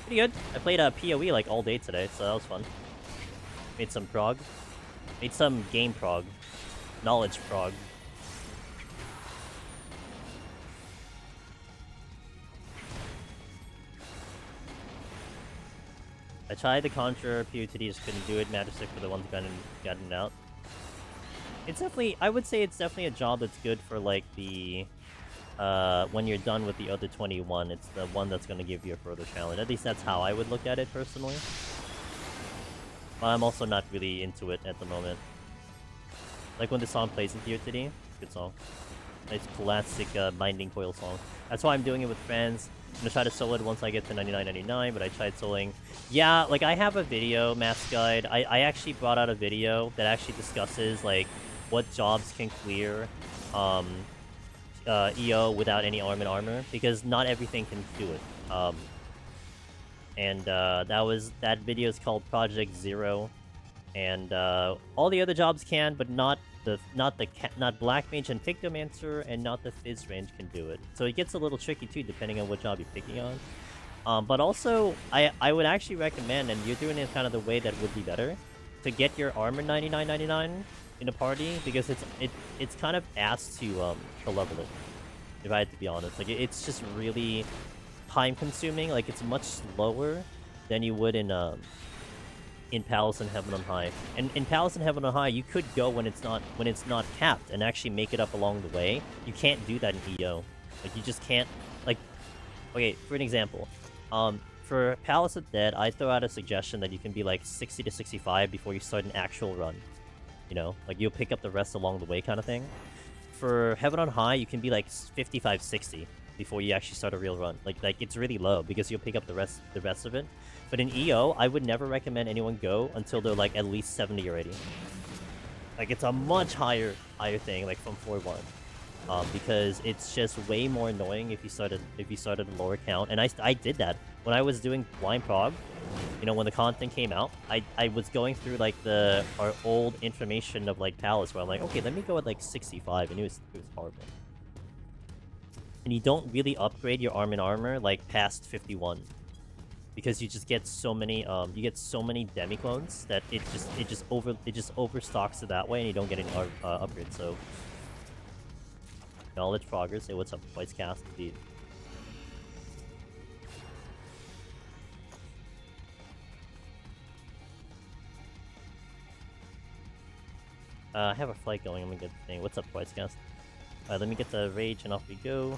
A: Pretty good. I played PoE like all day today, so that was fun. Made some prog. Made some game prog. Knowledge prog. I tried to conjure PoTD, just couldn't do it. Magic for the ones gotten out. It's definitely, I would say it's definitely a job that's good for like the, when you're done with the other 21, it's the one that's going to give you a further challenge. At least that's how I would look at it personally. But I'm also not really into it at the moment. Like when the song plays in PoTD, it's a good song. Nice classic Binding Coil song. That's why I'm doing it with friends. I'm gonna try to solo it once I get to 99.99, but I tried soloing. Yeah, like I have a video, Mask Guide. I actually brought out a video that actually discusses like what jobs can clear EO without any armor, because not everything can do it. That video is called Project Zero, and all the other jobs can, but not not Black Mage and Pictomancer, and not the Fizz range can do it. So it gets a little tricky too, depending on what job you're picking on. But also, I would actually recommend, and you're doing it kind of the way that would be better, to get your armor 99.99 in a party, because it's kind of ass to level it. If I had to be honest, like it's just really time consuming. Like it's much slower than you would in Palace and Heaven on High. And in Palace and Heaven on High, you could go when it's not capped and actually make it up along the way. You can't do that in EO. Like you just can't. Like, okay, for an example, for Palace of Dead, I throw out a suggestion that you can be like 60 to 65 before you start an actual run. You know, like you'll pick up the rest along the way, kind of thing. For Heaven on High, you can be like 55, 60 before you actually start a real run. Like it's really low because you'll pick up the rest of it. But in EO, I would never recommend anyone go until they're like at least 70 already. Like it's a much higher thing, like from 4-1. Because it's just way more annoying if you started a lower count. And I did that when I was doing blind prog. You know, when the content came out, I was going through like our old information of like Palace, where I'm like, okay, let me go at like 65, and it was horrible. And you don't really upgrade your armor like past 51, because you just get so many demi clones that it just overstocks it that way, and you don't get any upgrades. So knowledge progress. Hey, what's up, Twice Cast? Indeed. I have a flight going. I'm gonna get the thing. What's up, Twice Cast? Alright, let me get the rage and off we go.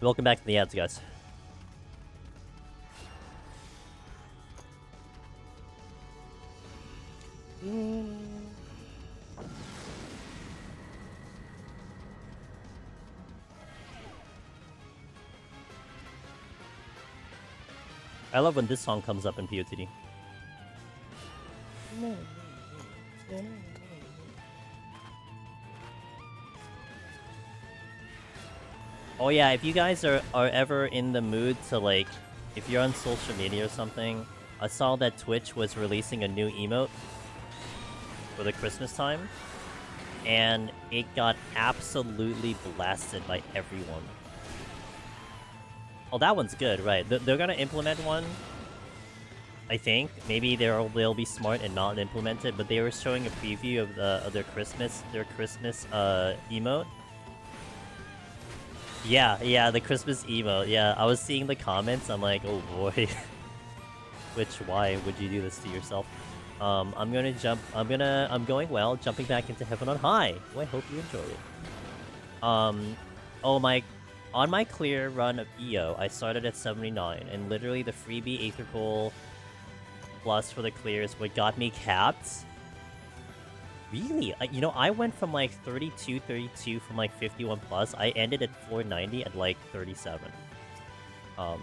A: Welcome back to the ads, guys. I love when this song comes up in PoTD. Oh yeah, if you guys are ever in the mood to like, if you're on social media or something, I saw that Twitch was releasing a new emote for the Christmas time, and it got absolutely blasted by everyone. Oh, that one's good, right? They're gonna implement one, I think. Maybe they'll be smart and not implement it, but they were showing a preview of their Christmas emote. Yeah, the Christmas emote. Yeah, I was seeing the comments. I'm like, oh boy. Why would you do this to yourself? I'm going well, jumping back into Heaven on High. Well, I hope you enjoy it. On my clear run of EO, I started at 79, and literally the freebie Aetherpool plus for the clears what got me capped. Really? You know, I went from like 32 from like 51 plus. I ended at 490 at like 37. And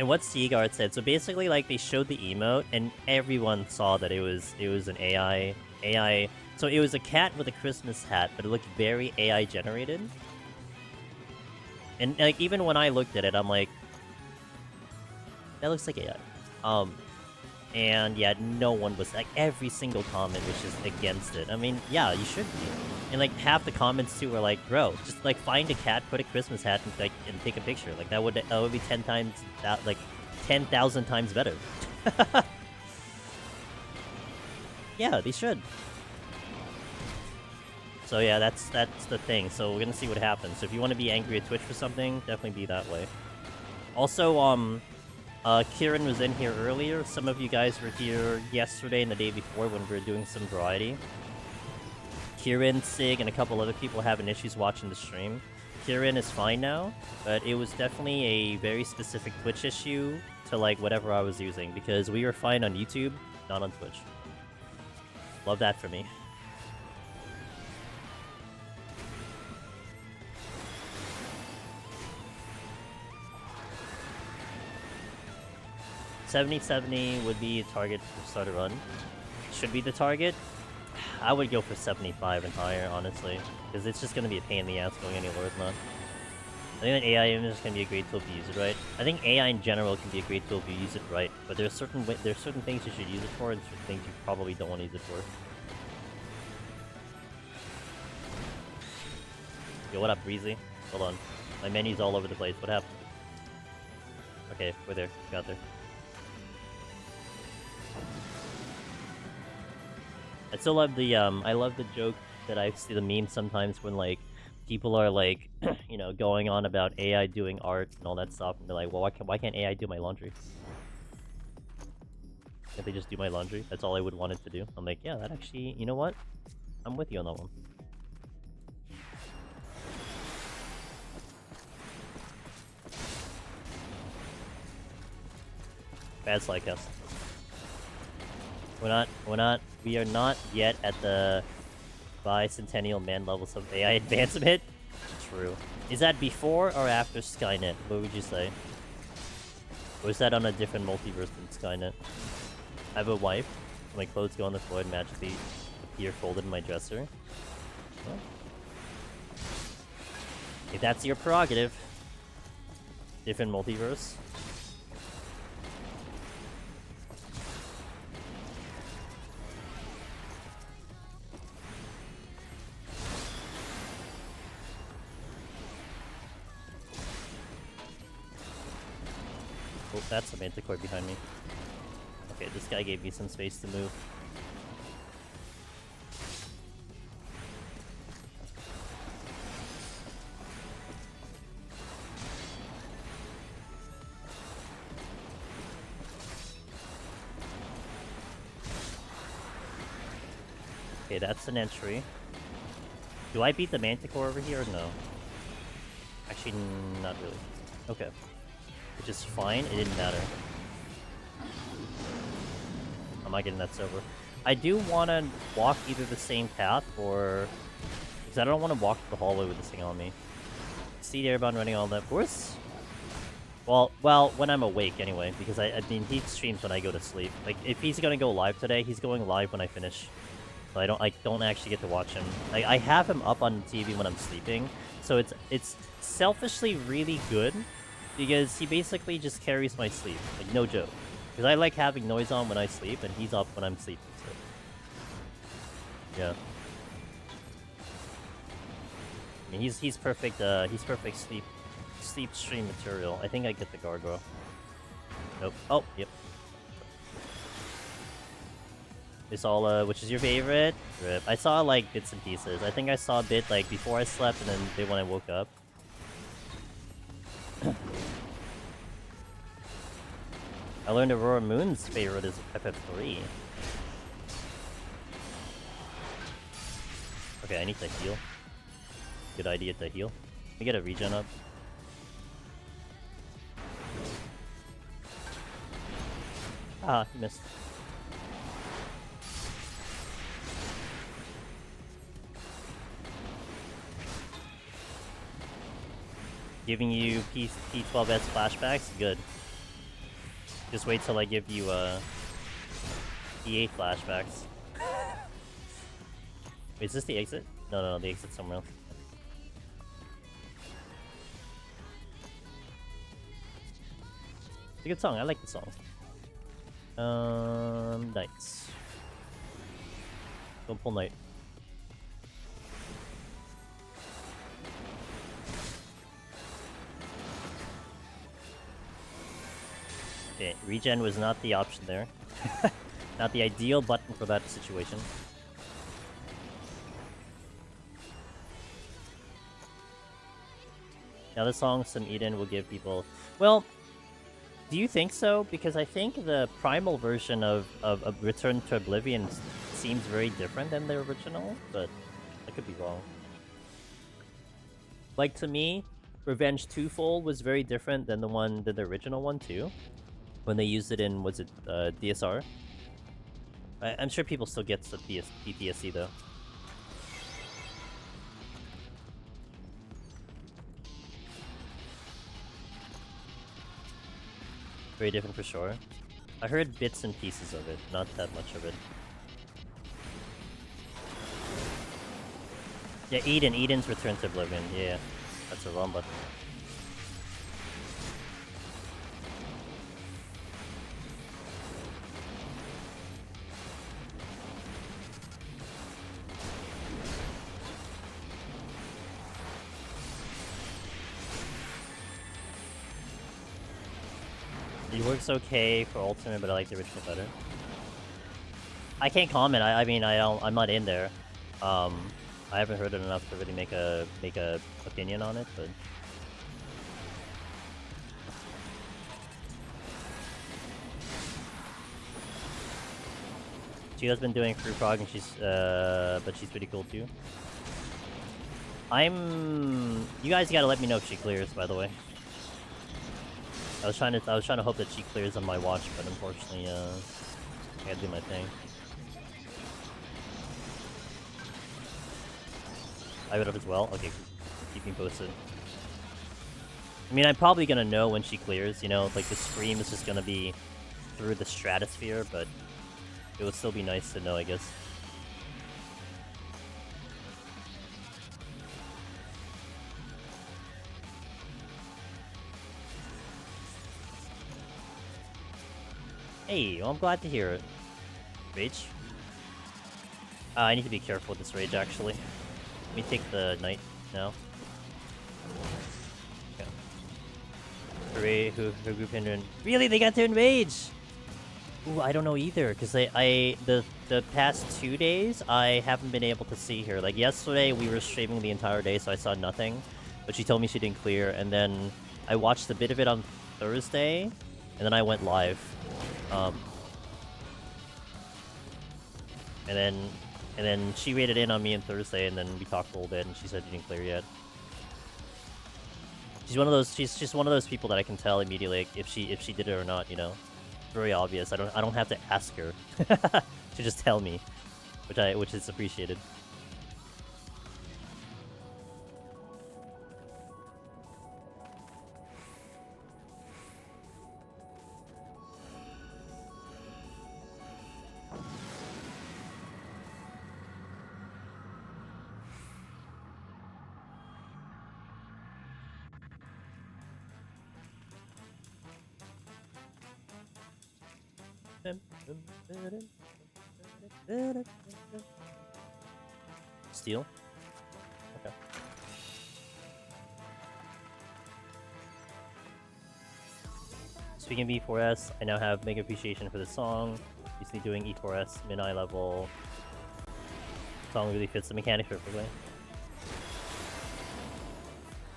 A: what Seagard said, so basically like they showed the emote and everyone saw that it was an AI. So it was a cat with a Christmas hat, but it looked very AI generated. And like even when I looked at it, I'm like, that looks like AI. And yeah, no one was like, every single comment was just against it. I mean, yeah, you should be. And like half the comments too were like, bro, just like find a cat, put a Christmas hat, and like and take a picture. Like that would be 10 times that, like 10,000 times better. Yeah, they should. So yeah, that's the thing. So we're gonna see what happens. So if you want to be angry at Twitch for something, definitely be that way. Also, Kieran was in here earlier. Some of you guys were here yesterday and the day before when we were doing some variety. Kieran, Sig, and a couple other people having issues watching the stream. Kieran is fine now, but it was definitely a very specific Twitch issue to like whatever I was using, because we were fine on YouTube, not on Twitch. Love that for me. $70 would be a target to start a run. Should be the target. I would go for 75 and higher, honestly, because it's just going to be a pain in the ass going any lower than that. I think that AI images can be a great tool if you use it right. I think AI in general can be a great tool if you use it right, but there's certain things you should use it for, and certain things you probably don't want to use it for. Yo, what up, Breezy? Hold on. My menu's all over the place. What happened? Okay, we're there. Got there. I still love the I love the joke that I see the meme sometimes when like people are like, you know, going on about AI doing art and all that stuff, and they're like, well, why can't AI do my laundry? Can't they just do my laundry? That's all I would want it to do. I'm like, yeah, that actually, you know what? I'm with you on that one. Bad slide cast. We are not yet at the bicentennial man levels of AI advancement. True. Is that before or after Skynet? What would you say? Or is that on a different multiverse than Skynet? I have a wife. My clothes go on the floor and magically appear folded in my dresser. Well, if that's your prerogative. Different multiverse. Oh, that's a manticore behind me. Okay, this guy gave me some space to move. Okay, that's an entry. Do I beat the manticore over here or no? Actually, not really. Okay. Which is fine, it didn't matter. I'm not getting that silver. I do want to walk either the same path or... Because I don't want to walk the hallway with this thing on me. See the airbound running all that. Of course. Well, when I'm awake anyway, because I mean, he streams when I go to sleep. Like, if he's gonna go live today, he's going live when I finish. So I don't actually get to watch him. I have him up on TV when I'm sleeping, so it's selfishly really good. Because he basically just carries my sleep, like no joke. Because I like having noise on when I sleep, and he's up when I'm sleeping. So. Yeah. I mean, he's perfect. He's perfect sleep stream material. I think I get the gargoyle. Nope. Oh, yep. It's all which is your favorite? Rip. I saw like bits and pieces. I think I saw a bit like before I slept, and then a bit when I woke up. I learned Aurora Moon's favorite is FF3. Okay, I need to heal. Good idea to heal. Let me get a regen up. Ah, missed. Giving you P12S flashbacks? Good. Just wait till I give you P8 flashbacks. Wait, is this the exit? No, the exit's somewhere else. It's a good song, I like the song. Knights. Don't pull knight. Okay, regen was not the option there. Not the ideal button for that situation. Now the song Some Eden will give people... Well, do you think so? Because I think the primal version of Return to Oblivion seems very different than the original, but I could be wrong. Like, to me, Revenge Twofold was very different than the original one, too. When they used it in, was it DSR? I'm sure people still get the PTSD though. Very different for sure. I heard bits and pieces of it, not that much of it. Yeah, Eden's Return to Oblivion, yeah. That's a wrong button. It works okay for Ultimate, but I like the original better. I can't comment. I mean, I'm not in there. I haven't heard it enough to really make a opinion on it, but. She has been doing Fruit Frog, and but she's pretty cool too. You guys gotta let me know if she clears, by the way. I was trying to hope that she clears on my watch, but unfortunately, I gotta do my thing. I would have as well. Okay, keep me posted. I mean, I'm probably gonna know when she clears. You know, like the scream is just gonna be through the stratosphere, but it would still be nice to know, I guess. Hey, well, I'm glad to hear it. Rage? I need to be careful with this rage, actually. Let me take the knight now. Okay. Hooray, who group hindering? Really? They got to enrage! Ooh, I don't know either, because the past 2 days, I haven't been able to see her. Like, yesterday, we were streaming the entire day, so I saw nothing. But she told me she didn't clear, and then I watched a bit of it on Thursday, and then I went live. And then she rated in on me on Thursday, and then we talked a little bit, and she said she didn't clear yet. She's just one of those people that I can tell immediately, like, if she did it or not, you know. Very obvious. I don't have to ask her to just tell me, which is appreciated. Steal? Okay. Speaking of E4S, I now have mega appreciation for this song. Recently doing E4S mid-eye level. Song really fits the mechanic perfectly.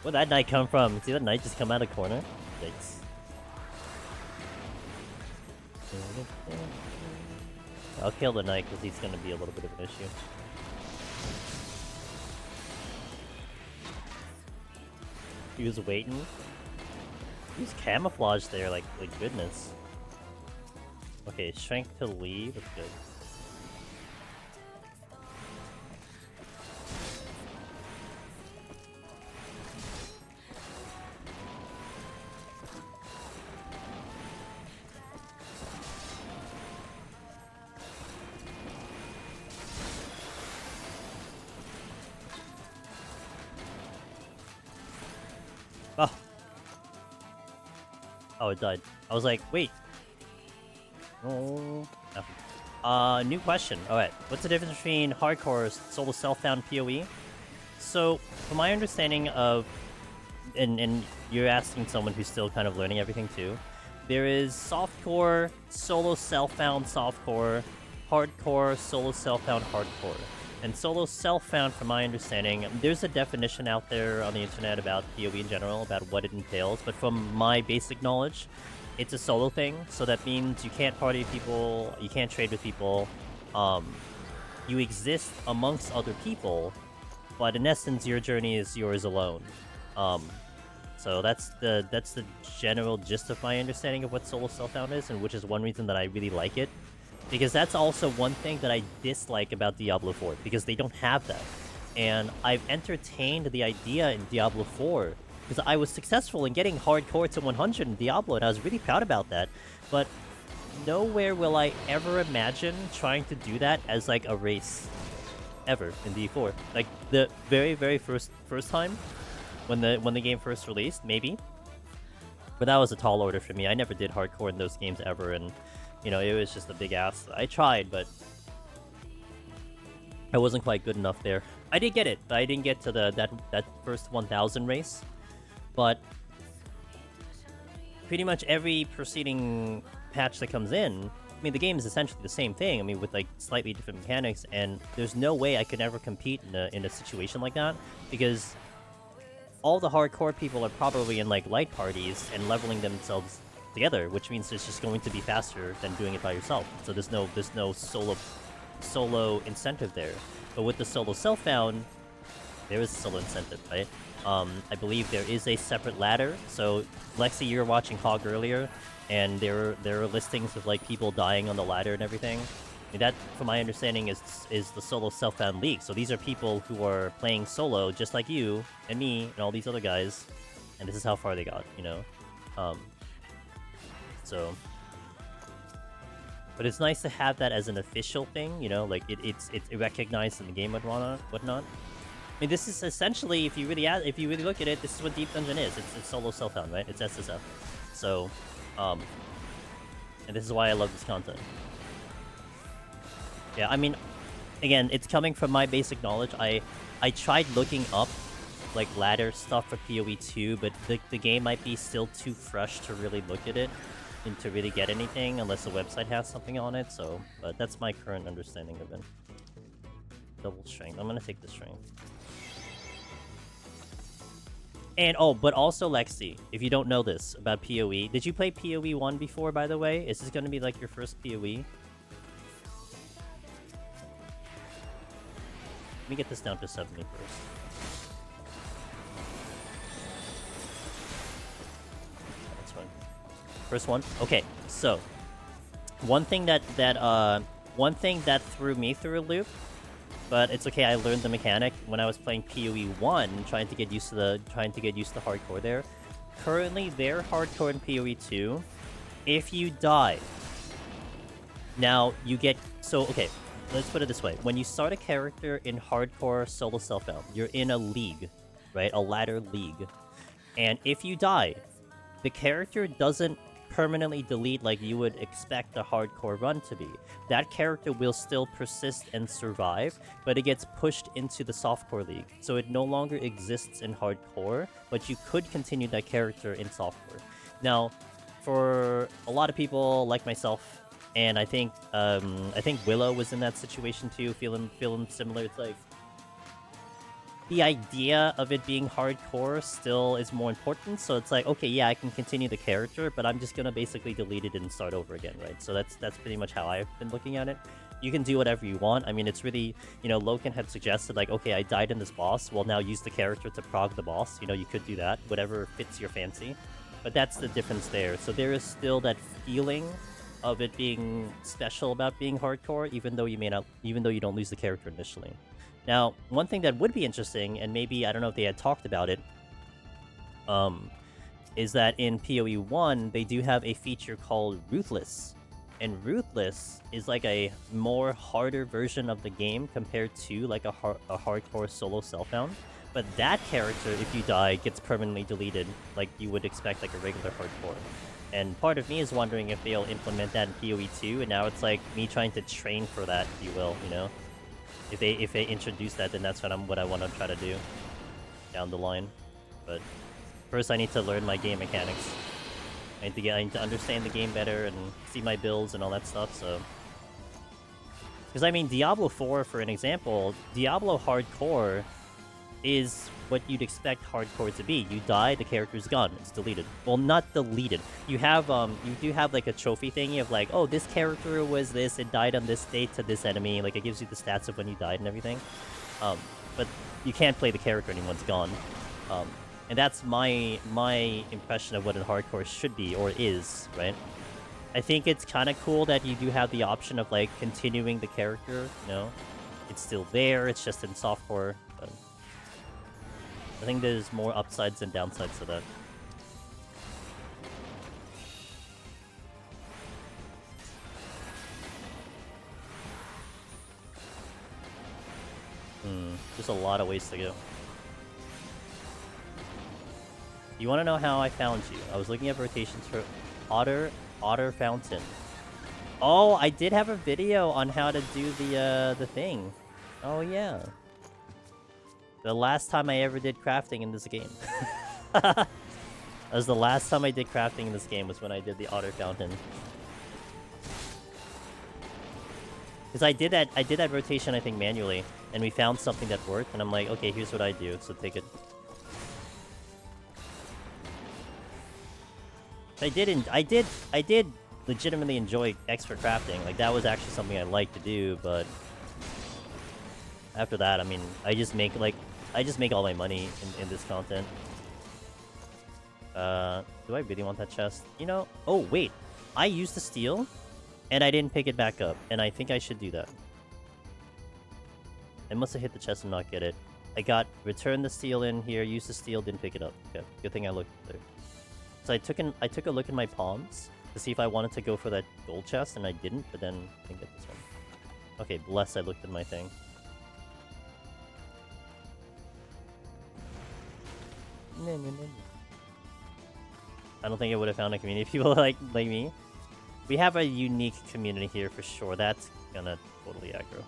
A: Where'd that knight come from? See that knight just come out of the corner? Yikes. I'll kill the knight because he's going to be a little bit of an issue. He was waiting. He was camouflaged there, like goodness. Okay, strength to leave. That's good. Oh, it died. I was like, wait. Oh, nothing. New question. Alright, what's the difference between hardcore solo self-found PoE? So, from my understanding of, and you're asking someone who's still kind of learning everything too, there is softcore, solo self-found softcore, hardcore, solo self-found hardcore. And solo self-found, from my understanding, there's a definition out there on the internet about PoE in general, about what it entails, but from my basic knowledge, it's a solo thing, so that means you can't party with people, you can't trade with people, you exist amongst other people, but in essence, your journey is yours alone. So that's the general gist of my understanding of what solo self-found is, and which is one reason that I really like it. Because that's also one thing that I dislike about Diablo 4, because they don't have that. And I've entertained the idea in Diablo 4, because I was successful in getting hardcore to 100 in Diablo, and I was really proud about that. But nowhere will I ever imagine trying to do that as, like, a race. Ever in D4. Like, the very, very first time, when the game first released, maybe. But that was a tall order for me. I never did hardcore in those games ever, and you know, it was just a big ass. I tried, but I wasn't quite good enough there. I did get it, but I didn't get to that first 1000 race. But pretty much every preceding patch that comes in, I mean, the game is essentially the same thing. I mean, with like slightly different mechanics, and there's no way I could ever compete in a situation like that, because all the hardcore people are probably in like light parties and leveling themselves together, which means it's just going to be faster than doing it by yourself. So there's no solo incentive there. But with the solo self-found, there is a solo incentive, right? I believe there is a separate ladder. So Lexi, you were watching Hog earlier, and there are listings of like people dying on the ladder and everything. I mean, that, from my understanding, is the solo self-found league. So these are people who are playing solo, just like you and me and all these other guys, and this is how far they got, you know. So, but it's nice to have that as an official thing, you know, like it's recognized in the game and whatnot. I mean, this is essentially, if you really look at it, this is what Deep Dungeon is. It's solo self-found, right? It's SSF. So, and this is why I love this content. Yeah, I mean, again, it's coming from my basic knowledge. I tried looking up like ladder stuff for PoE 2, but the game might be still too fresh to really look at it and to really get anything unless the website has something on it. So, but that's my current understanding of it. Double strength. I'm gonna take the strength. And oh, but also Lexi, if you don't know this about PoE, did you play PoE 1 before, by the way? Is this gonna be like your first PoE? Let me get this down to 70 first. That's fine. First one. Okay, so one thing that threw me through a loop, but it's okay. I learned the mechanic when I was playing PoE 1, trying to get used to the hardcore there. Currently, they're hardcore in PoE 2. If you die, now you get okay. Let's put it this way. When you start a character in hardcore solo self-found, you're in a league, right? A ladder league. And if you die, the character doesn't permanently delete like you would expect a hardcore run to be. That character will still persist and survive, but it gets pushed into the softcore league. So it no longer exists in hardcore, but you could continue that character in softcore. Now, for a lot of people like myself, and I think Willow was in that situation too, feeling similar. It's like the idea of it being hardcore still is more important. So it's like, okay, yeah, I can continue the character, but I'm just gonna basically delete it and start over again, right? So that's pretty much how I've been looking at it. You can do whatever you want. I mean, it's really, you know, Loken had suggested like, okay, I died in this boss. Well, now use the character to prog the boss. You know, you could do that, whatever fits your fancy. But that's the difference there. So there is still that feeling of it being special about being hardcore, even though you don't lose the character initially. Now, one thing that would be interesting, and maybe I don't know if they had talked about it, is that in PoE 1 they do have a feature called Ruthless, and Ruthless is like a more harder version of the game compared to like a hardcore solo self-found. But that character, if you die, gets permanently deleted, like you would expect like a regular hardcore. And part of me is wondering if they'll implement that in PoE 2, and now it's like me trying to train for that, if you will, you know? If they introduce that, then that's what I want to try to do down the line. But first I need to learn my game mechanics. I need to understand the game better and see my builds and all that stuff, so... Because I mean, Diablo 4, for an example, Diablo Hardcore is what you'd expect hardcore to be. You die, the character's gone. It's deleted. Well, not deleted. You have you do have like a trophy thingy of like, oh, this character was this, it died on this date to this enemy. Like it gives you the stats of when you died and everything. But you can't play the character anymore. It's gone. And that's my impression of what a hardcore should be or is, right? I think it's kind of cool that you do have the option of like continuing the character. You know, it's still there. It's just in softcore. But I think there's more upsides than downsides to that. There's a lot of ways to go. You want to know how I found you? I was looking at rotations for Otter Fountain. Oh, I did have a video on how to do the thing. Oh yeah. The last time I ever did crafting in this game. That was the last time I did crafting in this game, was when I did the otter fountain. Because I did that rotation, I think, manually, and we found something that worked, and I'm like, okay, here's what I do, so take it. I did legitimately enjoy expert crafting. Like, that was actually something I liked to do, but after that, I mean, I just make all my money in this content. Do I really want that chest? You know, oh wait, I used the steel, and I didn't pick it back up, and I think I should do that. I must have hit the chest and not get it. I got returned the steel in here, used the steel, didn't pick it up. Okay, good thing I looked there. So I took a look in my palms to see if I wanted to go for that gold chest, and I didn't, but then I didn't get this one. Okay, bless, I looked at my thing. I don't think I would have found a community of people like me. We have a unique community here for sure. That's gonna totally aggro.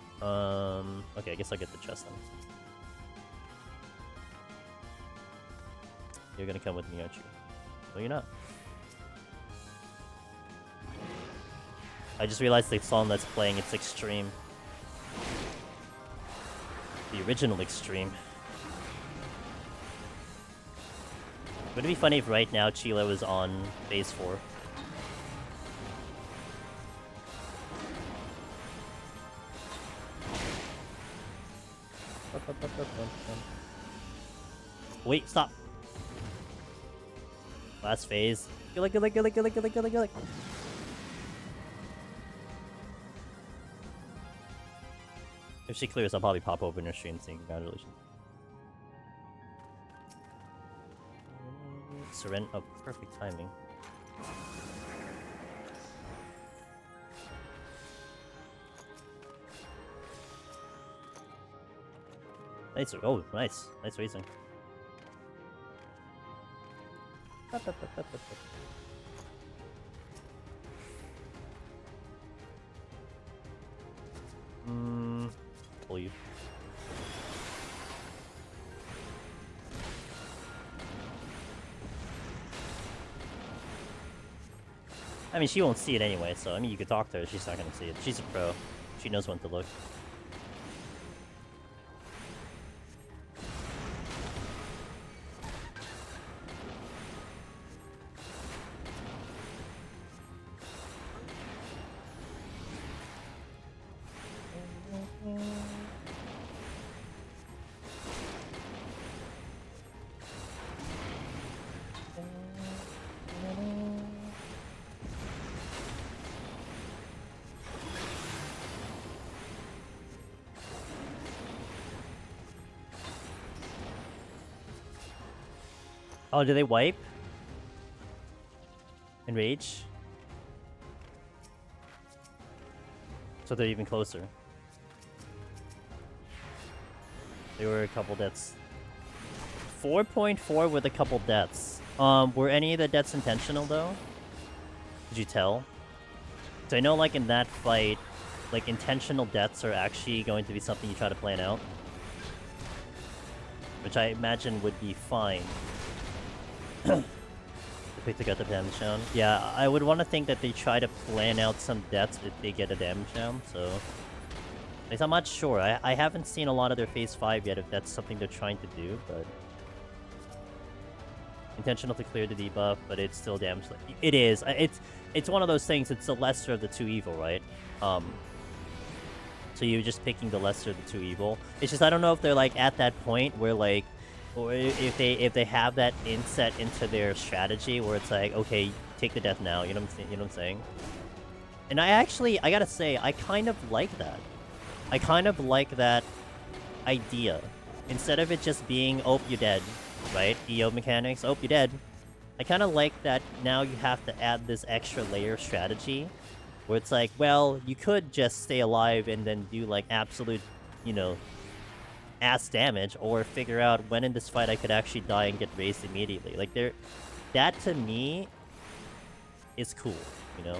A: Okay, I guess I'll get the chest then. You're gonna come with me, aren't you? No, you're not. I just realized the song that's playing, it's Extreme. The original Extreme. Would it be funny if right now Chila was on phase 4? Wait, stop! Last phase. Gillick. If she clears, I'll probably pop open her stream saying congratulations. Surrender. Oh, perfect timing. Nice. Oh, nice. Nice racing. Pull you. I mean, she won't see it anyway, so I mean, you could talk to her. She's not gonna see it. She's a pro. She knows when to look. Oh, do they wipe? Enrage? So they're even closer. They were a couple deaths. 4.4 with a couple deaths. Were any of the deaths intentional though? Did you tell? So I know like in that fight, like intentional deaths are actually going to be something you try to plan out. Which I imagine would be fine. Quick to get the damage down. Yeah, I would want to think that they try to plan out some deaths if they get a damage down, so... Like, I'm not sure. I haven't seen a lot of their phase 5 yet if that's something they're trying to do, but... Intentional to clear the debuff, but it's still damage. It is. It's one of those things, it's the lesser of the two evil, right? So you're just picking the lesser of the two evil. It's just, I don't know if they're like at that point where like... Or if they have that inset into their strategy where it's like, okay, take the death now, you know what I'm saying? And I gotta say, I kind of like that. I kind of like that idea. Instead of it just being, oh, you're dead, right? EO mechanics, oh, you're dead. I kind of like that now you have to add this extra layer of strategy where it's like, well, you could just stay alive and then do like absolute, you know, ass damage, or figure out when in this fight I could actually die and get raised immediately. Like that to me is cool, you know.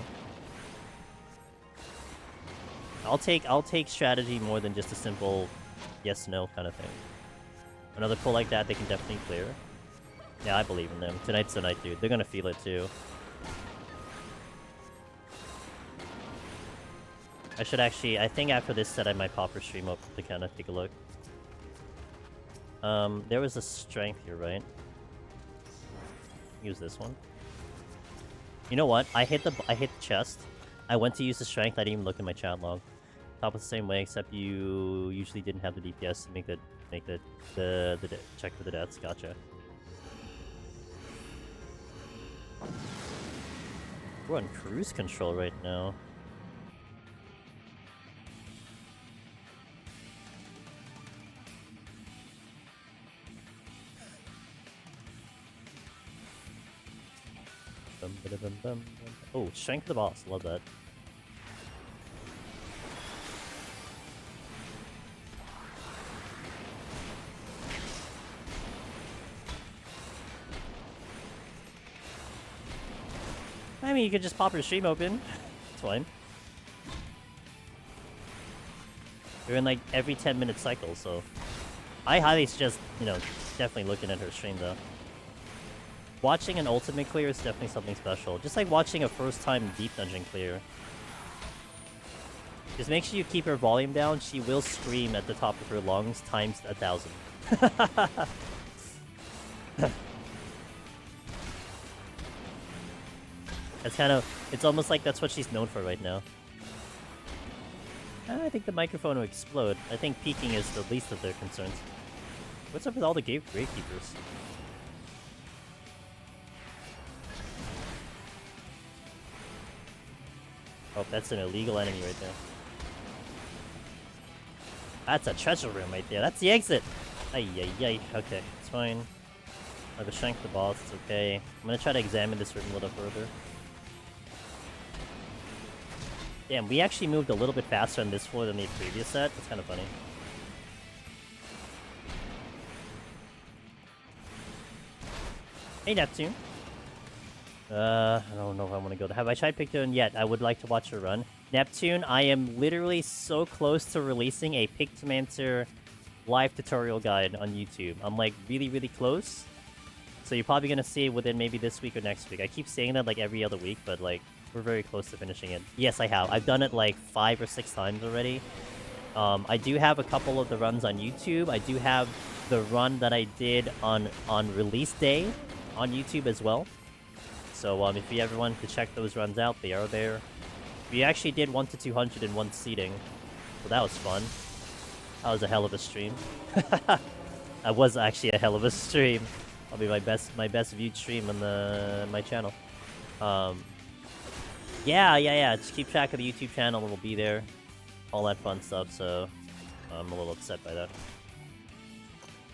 A: I'll take strategy more than just a simple yes no kind of thing. Another pull like that they can definitely clear. Yeah, I believe in them. Tonight's the night, dude. They're gonna feel it too. I should actually... I think after this set I might pop her stream up to kind of take a look. There was a strength here, right? Use this one. You know what? I hit the chest. I went to use the strength. I didn't even look in my chat log. Top was the same way, except you usually didn't have the DPS to make the check for the deaths. Gotcha. We're on cruise control right now. Oh, strength of the boss. Love that. I mean, you could just pop your stream open. It's fine. You're in like every 10-minute cycle, so I highly suggest, you know, definitely looking at her stream though. Watching an ultimate clear is definitely something special. Just like watching a first-time deep dungeon clear. Just make sure you keep her volume down. She will scream at the top of her lungs times 1,000. That's kind of... It's almost like that's what she's known for right now. I think the microphone will explode. I think peaking is the least of their concerns. What's up with all the gravekeepers? Oh, that's an illegal enemy right there. That's a treasure room right there. That's the exit! Ay, ay, ay. Okay, it's fine. I've shanked the boss. It's okay. I'm gonna try to examine this room a little further. Damn, we actually moved a little bit faster on this floor than the previous set. It's kind of funny. Hey, Neptune. I don't know if I want to go there. Have I tried Pictoon yet? I would like to watch her run. Neptune, I am literally so close to releasing a Pictomancer live tutorial guide on YouTube. I'm like really, really close. So you're probably going to see it within maybe this week or next week. I keep saying that like every other week, but like we're very close to finishing it. Yes, I have. I've done it like 5 or 6 times already. I do have a couple of the runs on YouTube. I do have the run that I did on release day on YouTube as well. So if you ever want to check those runs out, they are there. We actually did 1 to 200 in one seating, so that was fun. That was a hell of a stream. That was actually a hell of a stream. Probably my best viewed stream on my channel. Yeah. Just keep track of the YouTube channel. It'll be there. All that fun stuff. So I'm a little upset by that.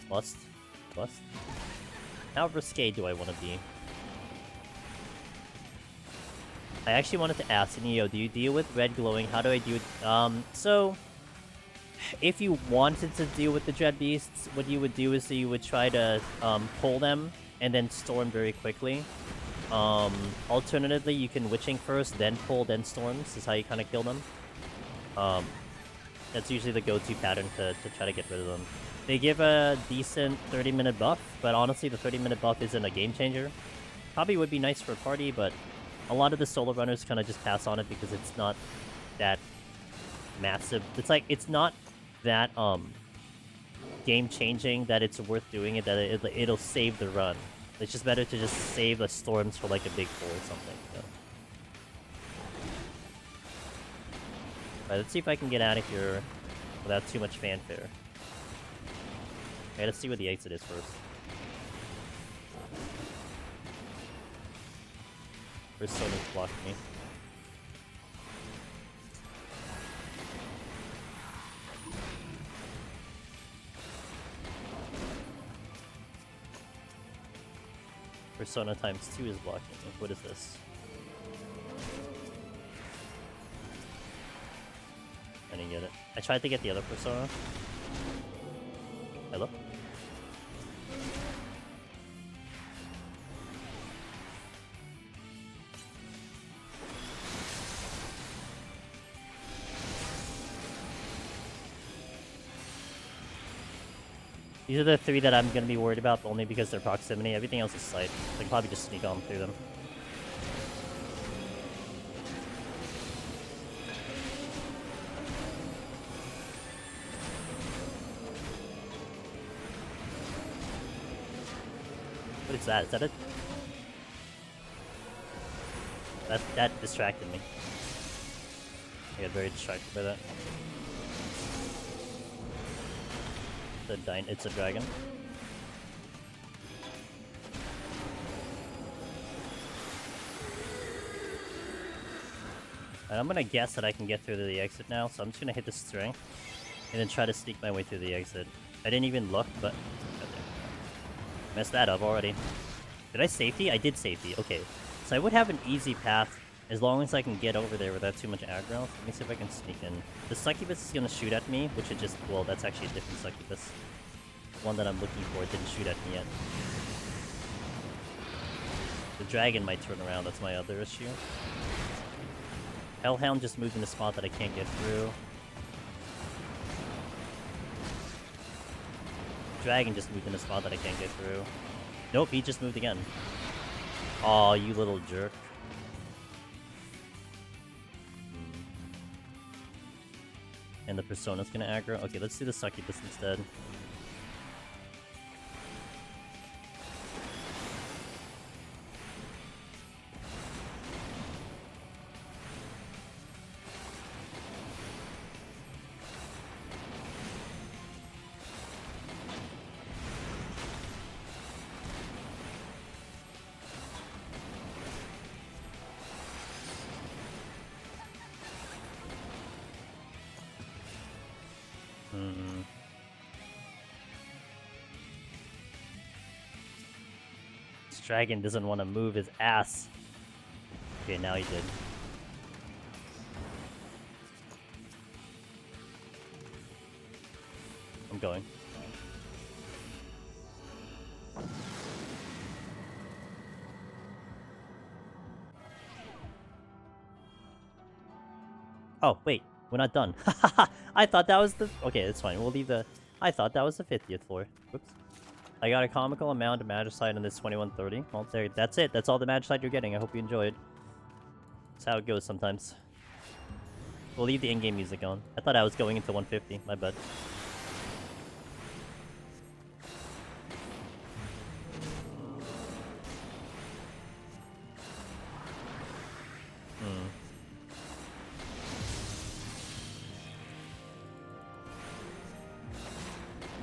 A: Bust. How risque do I want to be? I actually wanted to ask, Neo, do you deal with red glowing? How do I do it? So, if you wanted to deal with the dread beasts, what you would do is you would try to pull them and then storm very quickly. Alternatively, you can witching first, then pull, then storms. Is how you kind of kill them. That's usually the go-to pattern to try to get rid of them. They give a decent 30-minute buff, but honestly, the 30-minute buff isn't a game changer. Probably would be nice for a party, but a lot of the solo runners kind of just pass on it because it's not that massive. It's like, it's not that game-changing that it's worth doing it, that it'll save the run. It's just better to just save the storms for like a big pull or something. So. Alright, let's see if I can get out of here without too much fanfare. Okay, let's see where the exit is first. Persona's blocking me. Persona times 2 is blocking me. What is this? I didn't get it. I tried to get the other persona. Hello? These are the 3 that I'm gonna be worried about only because their proximity. Everything else is sight. I can probably just sneak on through them. What is that? Is that it? That distracted me. I got very distracted by that. It's a dragon. And I'm gonna guess that I can get through to the exit now, so I'm just gonna hit the string and then try to sneak my way through the exit. I didn't even look, but messed that up already. Did I safety? I did safety. Okay, so I would have an easy path as long as I can get over there without too much aggro. Let me see if I can sneak in. The succubus is gonna shoot at me, which it just, well, that's actually a different succubus. One that I'm looking for didn't shoot at me yet. The dragon might turn around, that's my other issue. Hellhound just moved in a spot that I can't get through. Dragon just moved in a spot that I can't get through. Nope, he just moved again. Aw, you little jerk. And the persona's gonna aggro. Okay, let's do the succubus instead. This dragon doesn't want to move his ass. Okay, now he did. I'm going. Oh, wait. We're not done. I thought that was the... Okay, that's fine. We'll leave the... I thought that was the 50th floor. Whoops. I got a comical amount of Magicite on this 2130. Well, there, that's it. That's all the Magicite you're getting. I hope you enjoyed. That's how it goes sometimes. We'll leave the in-game music on. I thought I was going into 150. My bad.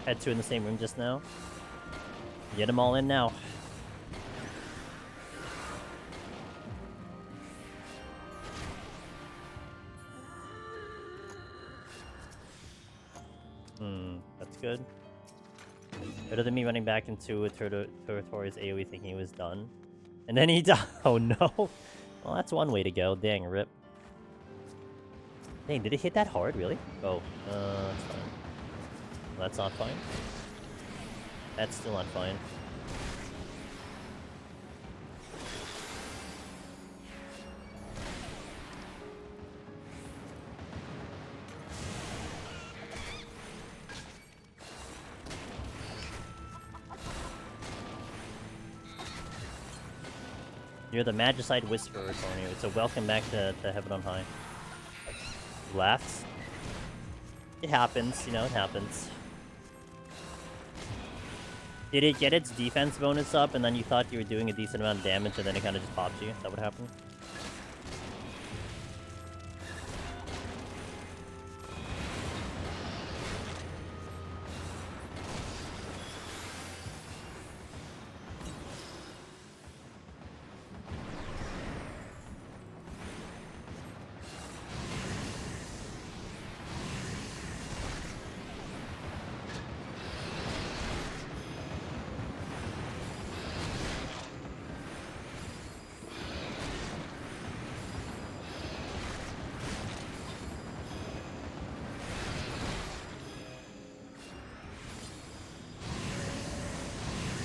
A: Had 2 in the same room just now. Get them all in now. That's good. Better than me running back into a territory's AoE thinking he was done. And then he died. Oh no! Well, that's one way to go. Dang, rip. Dang, did it hit that hard, really? Oh, that's fine. Well, that's not fine. That's still not fine. You're the Magicite Whisperer, Tony. It's a welcome back to Heaven on High. Laughs. It happens, you know, it happens. Did it get its defense bonus up and then you thought you were doing a decent amount of damage and then it kind of just popped you? Is that what happened?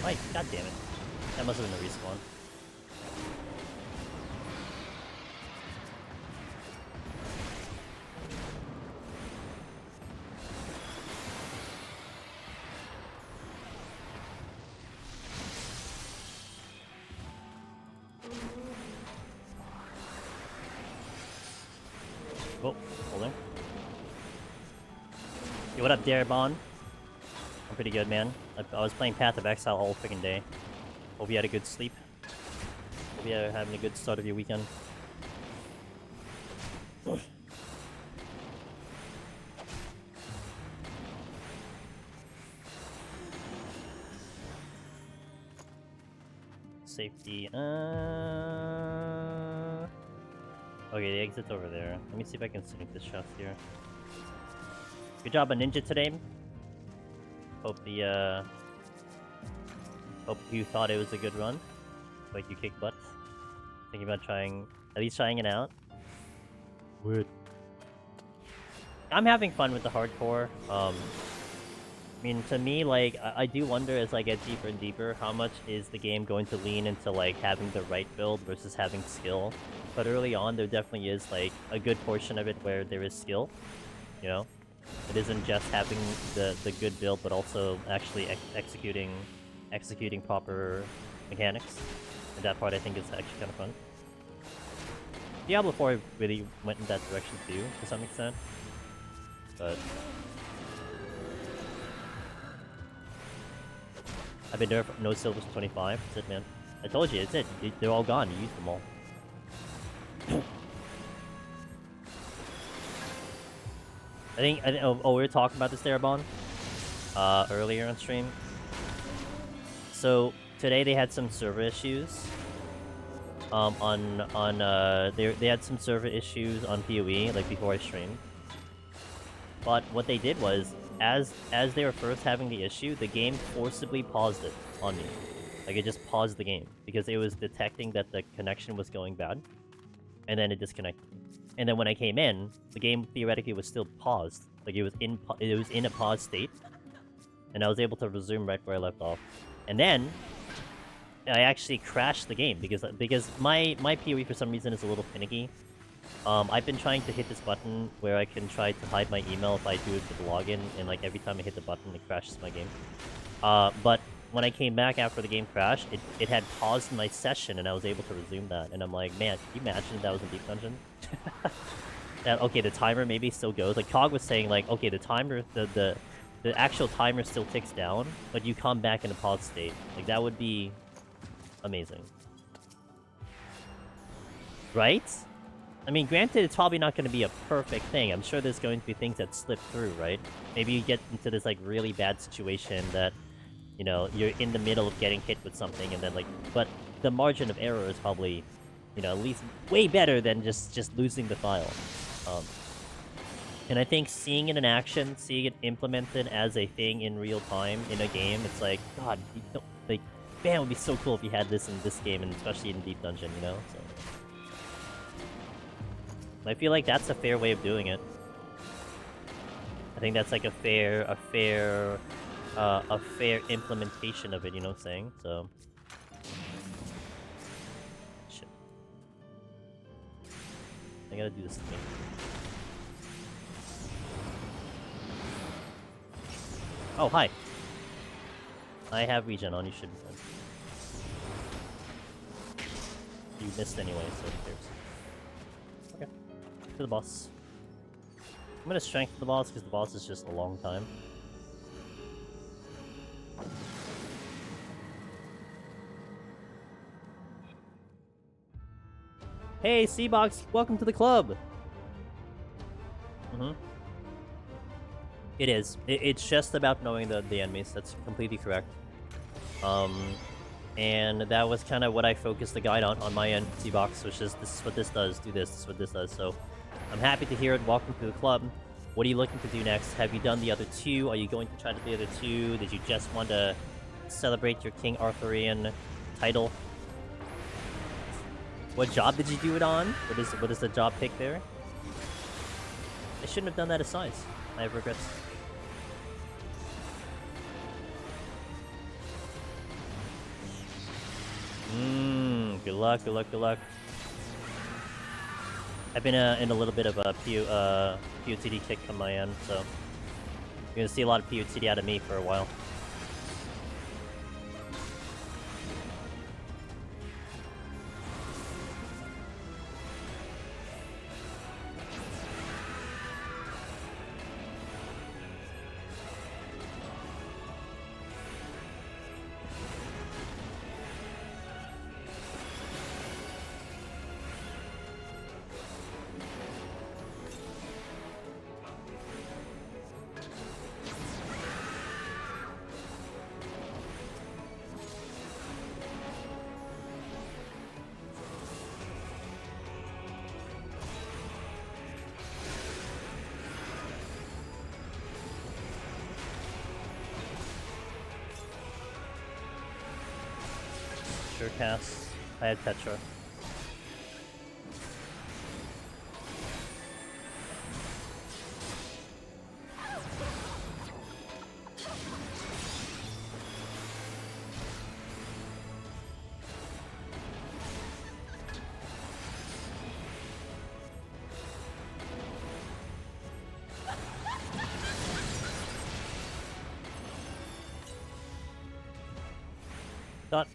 A: Wait, god damn it. That must have been the respawn. Oh, holding. Yo, what up, Darabon? I'm pretty good, man. I was playing Path of Exile all freaking day. Hope you had a good sleep. Hope you are having a good start of your weekend. Safety. Okay, the exit's over there. Let me see if I can sneak this shot here. Good job on Ninja today. Hope you thought it was a good run. Like you kicked butt. Thinking about at least trying it out. Weird. I'm having fun with the hardcore. I mean, to me, like, I do wonder as I get deeper and deeper, how much is the game going to lean into, like, having the right build versus having skill. But early on, there definitely is, like, a good portion of it where there is skill, you know? It isn't just having the good build, but also actually executing proper mechanics. And that part, I think, is actually kind of fun. Diablo 4 really went in that direction, too, to some extent. But I've been there for no silvers 25. That's it, man. I told you, it's it. They're all gone. You used them all. I think oh, we were talking about this there, Bon, earlier on stream. So today they had some server issues. They had some server issues on PoE, like before I streamed. But what they did was, as they were first having the issue, the game forcibly paused it on me. Like, it just paused the game because it was detecting that the connection was going bad, and then it disconnected. And then when I came in, the game theoretically was still paused. Like, it was in a pause state, and I was able to resume right where I left off. And then I actually crashed the game because my PoE for some reason is a little finicky. I've been trying to hit this button where I can try to hide my email if I do it for the login, and like every time I hit the button, it crashes my game. But when I came back after the game crashed, it had paused my session, and I was able to resume that. And I'm like, man, can you imagine if that was in Deep Dungeon? That, okay, the timer maybe still goes. Like Cog was saying, like, okay, the timer, the actual timer still ticks down, but you come back in a pause state. Like, that would be amazing. Right? I mean, granted, it's probably not going to be a perfect thing. I'm sure there's going to be things that slip through, right? Maybe you get into this, like, really bad situation that, you know, you're in the middle of getting hit with something, and then, like... But the margin of error is probably, you know, at least way better than just losing the file. And I think seeing it in action, seeing it implemented as a thing in real time in a game, it's like, God, you don't... Like, man, it would be so cool if you had this in this game, and especially in Deep Dungeon, you know? So... I feel like that's a fair way of doing it. I think that's like a fair implementation of it, you know what I'm saying? So... Shit. I gotta do this thing. Oh, hi. I have regen on, you should be fine. You missed anyway, so who cares? Okay. To the boss. I'm gonna strengthen the boss because the boss is just a long time. Hey, C-Box, welcome to the club! It is. It's just about knowing the enemies. That's completely correct. And that was kind of what I focused the guide on my end, C-Box, which is, this is what this does, do this is what this does. So, I'm happy to hear it. Welcome to the club. What are you looking to do next? Have you done the other two? Are you going to try to do the other two? Did you just want to celebrate your King Arthurian title? What job did you do it on? What is the job pick there? I shouldn't have done that as size. I have regrets. Good luck, good luck, good luck. I've been in a little bit of a PoTD kick on my end, so you're gonna see a lot of PoTD out of me for a while. future casts. I had Tetra. Dot.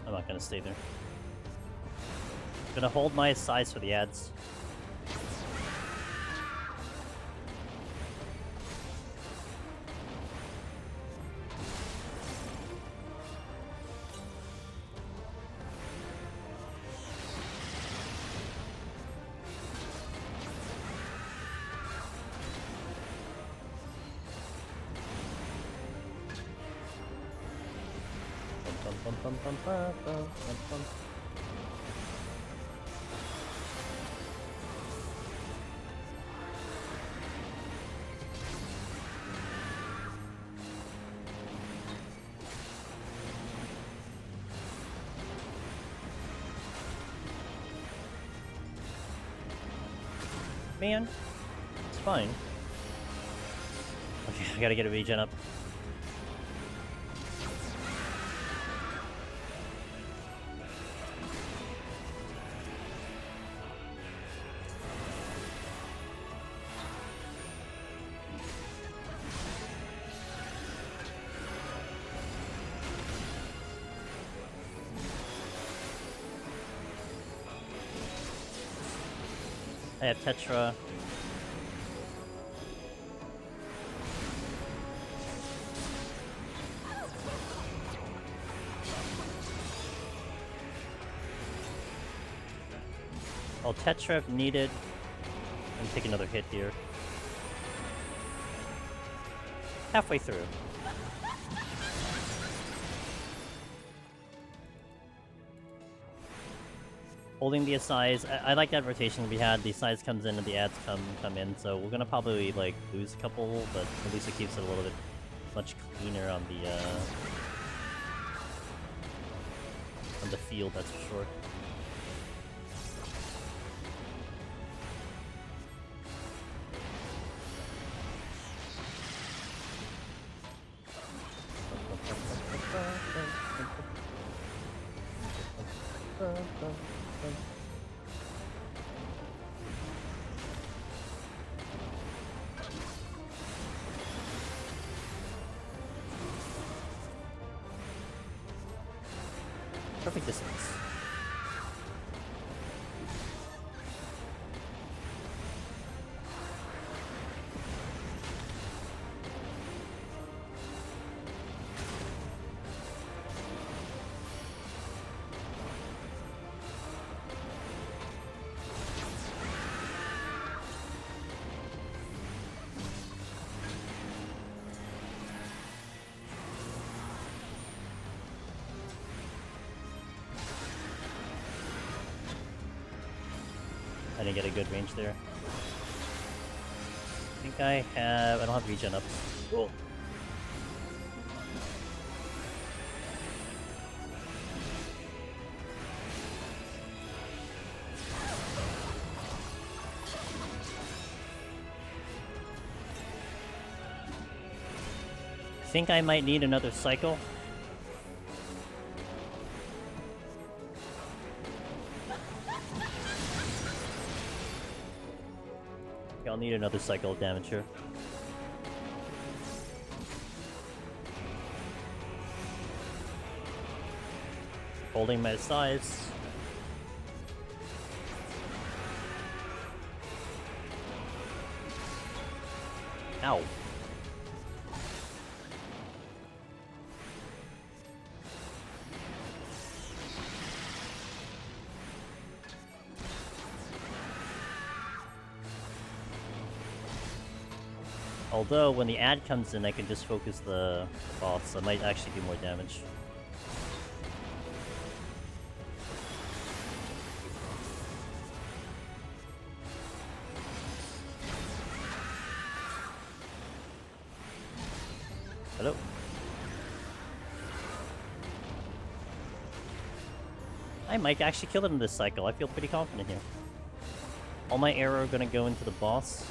A: I'm not gonna stay there. Gonna hold my size for the ads. Man, it's fine. Okay, I gotta get a regen up. I have Tetra. I'll Tetra if needed, and take another hit here. Halfway through. Holding the size. I like that rotation we had. The size comes in and the ads come in, so we're gonna probably like lose a couple, but at least it keeps it a little bit much cleaner on the field, that's for sure. Perfect distance. I didn't get a good range there. I think I don't have regen up. Cool. I think I might need another cycle. I'll need another cycle of damage here. Holding my size. Ow. Although, when the ad comes in, I can just focus the boss, so it might actually do more damage. Hello? I might actually kill him this cycle. I feel pretty confident here. All my arrow are gonna go into the boss.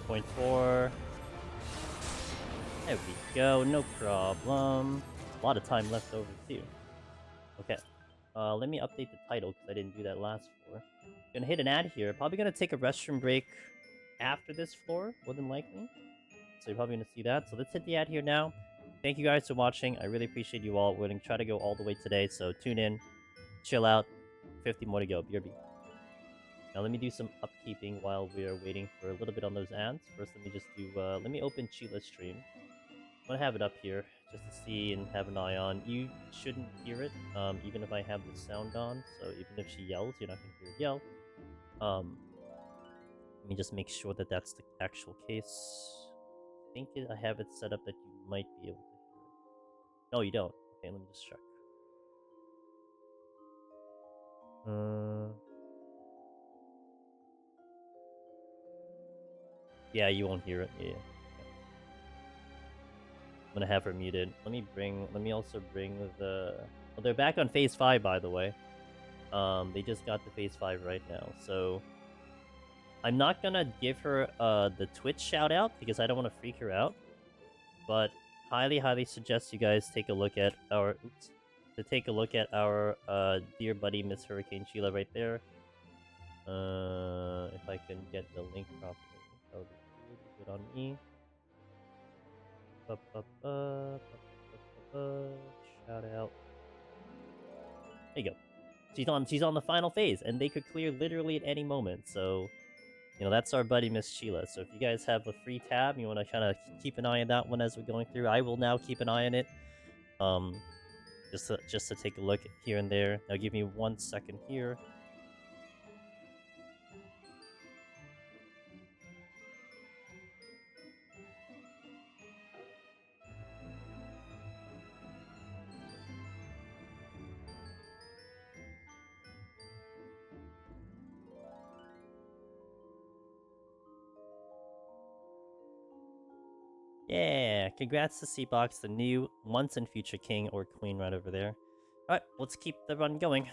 A: Point 4. There we go, no problem. A lot of time left over too. Okay, let me update the title because I didn't do that last floor. Gonna hit an ad here. Probably gonna take a restroom break after this floor, more than likely. So you're probably gonna see that. So let's hit the ad here now. Thank you guys for watching. I really appreciate you all. We're gonna try to go all the way today, so tune in, chill out. 50 more to go. BRB. Now let me do some upkeeping while we're waiting for a little bit on those ads. First, let me just do, let me open Chila's stream. I'm gonna have it up here just to see and have an eye on. You shouldn't hear it, even if I have the sound on. So even if she yells, you're not gonna hear her yell. Let me just make sure that that's the actual case. I think I have it set up that you might be able to hear it. No, you don't. Okay, let me just check. Yeah, you won't hear it. Yeah. Okay. I'm gonna have her muted. Let me also bring the... Well, they're back on phase 5, by the way. They just got to phase 5 right now, so... I'm not gonna give her, the Twitch shout-out, because I don't want to freak her out. But, highly suggest you guys take a look at our... Oops. To take a look at our, dear buddy, Miss Hurricane Sheila, right there. If I can get the link properly. That would be good on me. Shout out. There you go. She's on the final phase, and they could clear literally at any moment, so... You know, that's our buddy Miss Sheila. So if you guys have a free tab, you want to kind of keep an eye on that one as we're going through, I will now keep an eye on it. Just to take a look here and there. Now give me 1 second here. Yeah, congrats to C-Box, the new once and future king or queen right over there. Alright, let's keep the run going.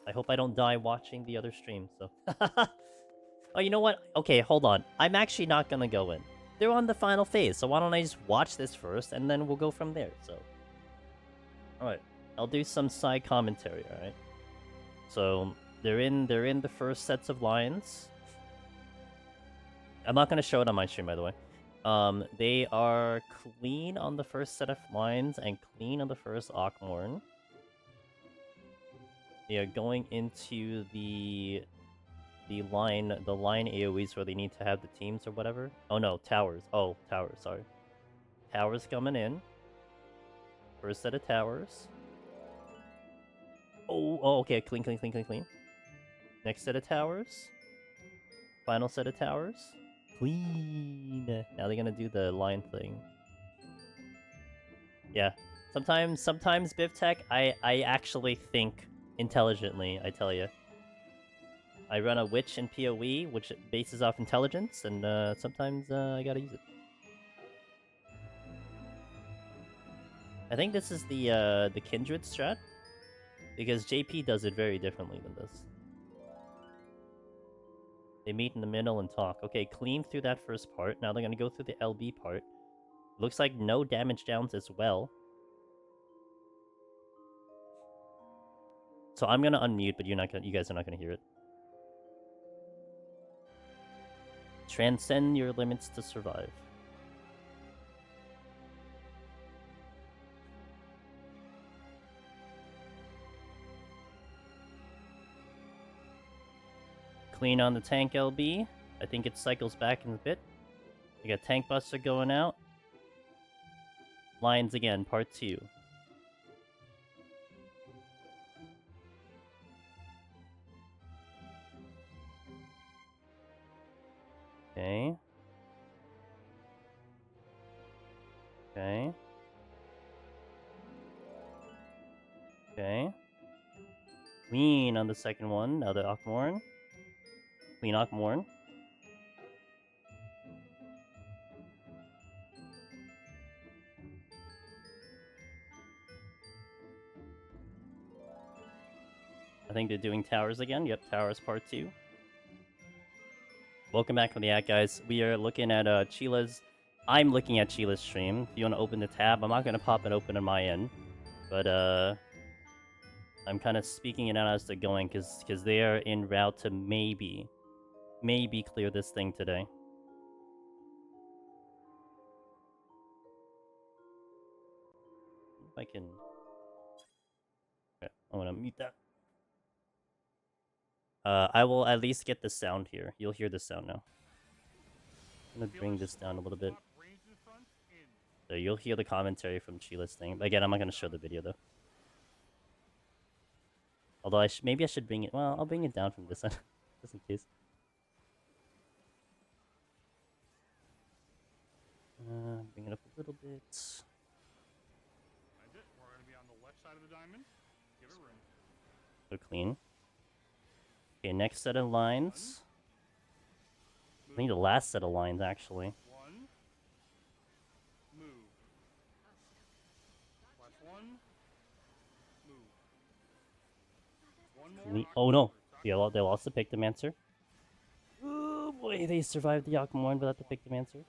A: I hope I don't die watching the other stream, so... Oh, you know what? Okay, hold on. I'm actually not gonna go in. They're on the final phase, so why don't I just watch this first, and then we'll go from there, so... Alright, I'll do some side commentary, alright? So, they're in the first sets of lines. I'm not gonna show it on my stream, by the way. They are clean on the first set of lines and clean on the first Ockmorn. They are going into the line AoEs where they need to have the teams or whatever. Oh no, towers. Oh, towers, sorry. Towers coming in. First set of towers. Oh, okay, clean. Next set of towers. Final set of towers. Clean. Now they're gonna do the line thing. Yeah. Sometimes BivTech, I actually think intelligently, I tell you. I run a witch in PoE, which bases off intelligence, and sometimes I gotta use it. I think this is the Kindred strat, because JP does it very differently than this. They meet in the middle and talk. Okay, clean through that first part. Now they're gonna go through the LB part. Looks like no damage downs as well. So I'm gonna unmute, but you guys are not gonna hear it. Transcend your limits to survive. Clean on the tank LB. I think it cycles back in a bit. We got Tank Buster going out. Lions again, part 2. Okay. Queen on the second one. Now the Akmorn. Queen Akmorn. I think they're doing towers again. Yep, towers part 2. Welcome back from the act, guys. We are looking at Chila's. I'm looking at Chila's stream. If you want to open the tab, I'm not going to pop it open on my end. But I'm kind of speaking it out as they're going because they are en route to maybe clear this thing today. If I can... Okay, I'm going to mute that. I will at least get the sound here. You'll hear the sound now. I'm gonna bring this down a little bit. So you'll hear the commentary from Chila's thing. Again, I'm not gonna show the video though. Although maybe I should bring it. Well, I'll bring it down from this end, just in case. Bring it up a little bit.
C: That's it. We're gonna be on the left side of the diamond. Give it room.
A: So clean. Okay, next set of lines. I think the last set of lines, actually.
C: One. Move. Last one. Move. One more.
A: Oh no! They lost the Pictomancer. Oh boy, they survived the Akmorn without the Pictomancer.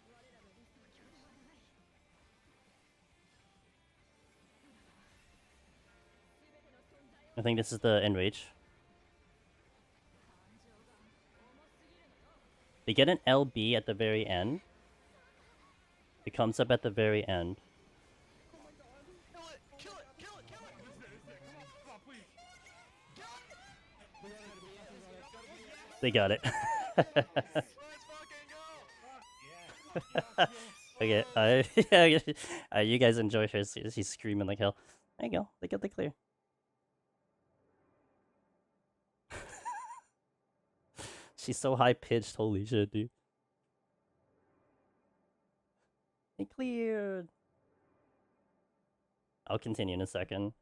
A: I think this is the Enrage. They get an LB at the very end. It comes up at the very end.
C: Kill it! Kill it! Kill it! This is it! Come on, please!
A: They got it.
C: Let's fucking go!
A: Okay, you guys enjoy her. She's screaming like hell. There you go. They got the clear. She's so high pitched. Holy shit, dude. They cleared. I'll continue in a second.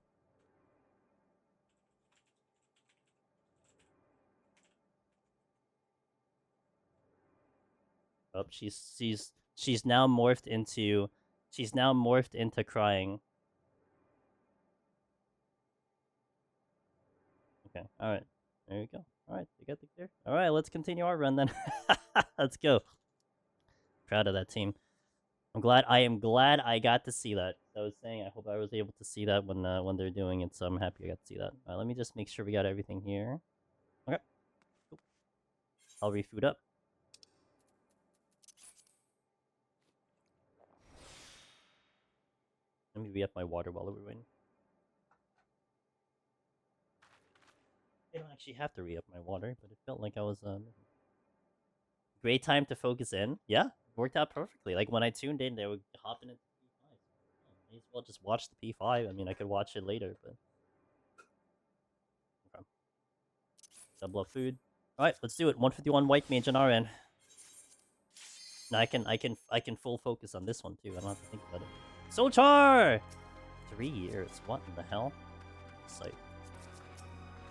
A: Oh, she's now morphed into crying. Okay, all right. There you go. All right, they got the clear. All right, let's continue our run then. Let's go. Proud of that team. I am glad I got to see that. I was saying I hope I was able to see that when they're doing it, so I'm happy I got to see that. Let me just make sure we got everything here. Okay. Cool. I'll refood up. Let me re-up my water while we're waiting. I don't actually have to re-up my water, but it felt like I was great time to focus in. Yeah, worked out perfectly. Like when I tuned in, they were hopping into P5. May as well just watch the P5. I mean, I could watch it later, but okay. Double up food. All right, let's do it. 151 white mage on our end. Now I can full focus on this one too. I don't have to think about it. Solchar! 3 years. What in the hell? Sight.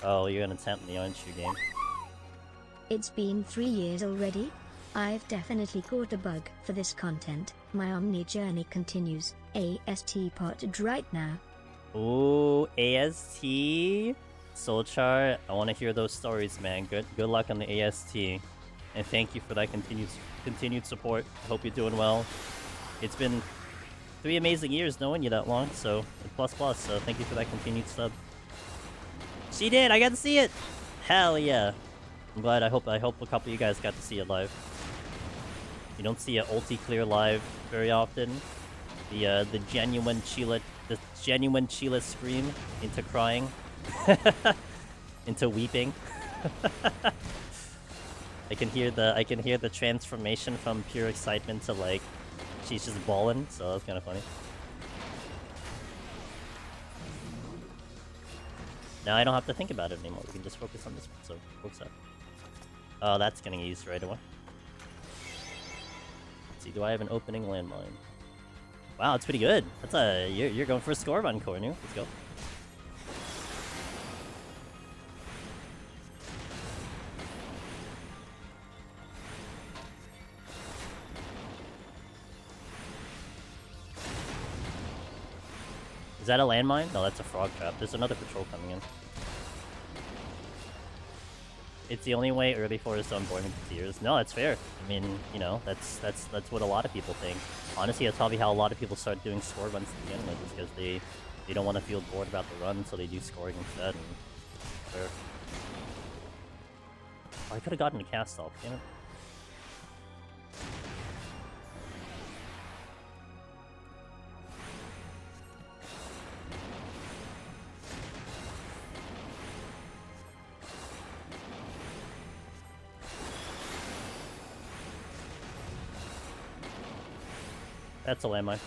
A: Oh, you're gonna tempt me, aren't you, game?
B: It's been 3 years already. I've definitely caught a bug for this content. My Omni journey continues. AST potted right now.
A: Ooh, AST. Solchar, I want to hear those stories, man. Good luck on the AST. And thank you for that continued support. I hope you're doing well. It's been 3 amazing years knowing you that long, so plus. So thank you for that continued sub. She did. I got to see it. Hell yeah. I'm glad. I hope a couple of you guys got to see it live. You don't see a ulti clear live very often. The genuine Chila scream into crying, into weeping. I can hear the transformation from pure excitement to like she's just bawling. So that's kind of funny. Now I don't have to think about it anymore. We can just focus on this one. So focus up. Oh, that's getting used right away. Let's see, do I have an opening landmine? Wow, it's pretty good. That's you're going for a score run, Cornu. Let's go. Is that a landmine? No, that's a frog trap. There's another patrol coming in. It's the only way early forest on boarding to tiers. No, it's fair. I mean, you know, that's what a lot of people think. Honestly, that's probably how a lot of people start doing score runs to begin with, is because they don't want to feel bored about the run, so they do scoring instead. And fair. Oh, I could have gotten a cast off, damn it. That's a landmine.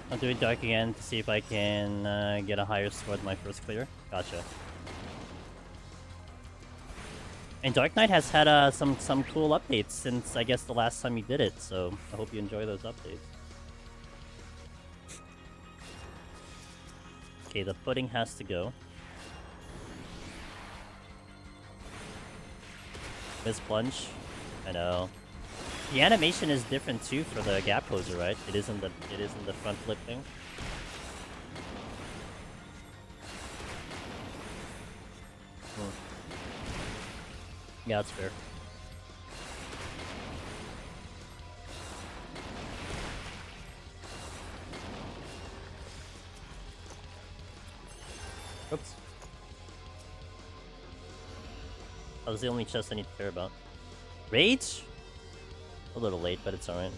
A: I'll do it dark again to see if I can get a higher score than my first clear. Gotcha. And Dark Knight has had some cool updates since, I guess, the last time you did it, so I hope you enjoy those updates. Okay, the pudding has to go. Miss plunge. I know. The animation is different too for the gap closer, right? It isn't the front flip thing. Yeah, that's fair. Oops. That was the only chest I need to care about. Rage? A little late, but it's alright.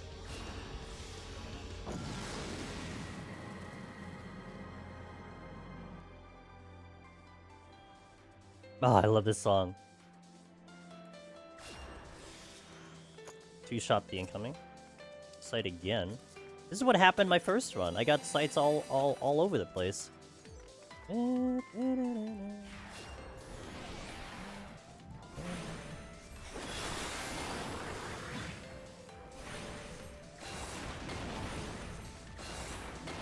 A: Oh, I love this song. Two-shot the incoming. Sight again. This is what happened my first run. I got sights all over the place.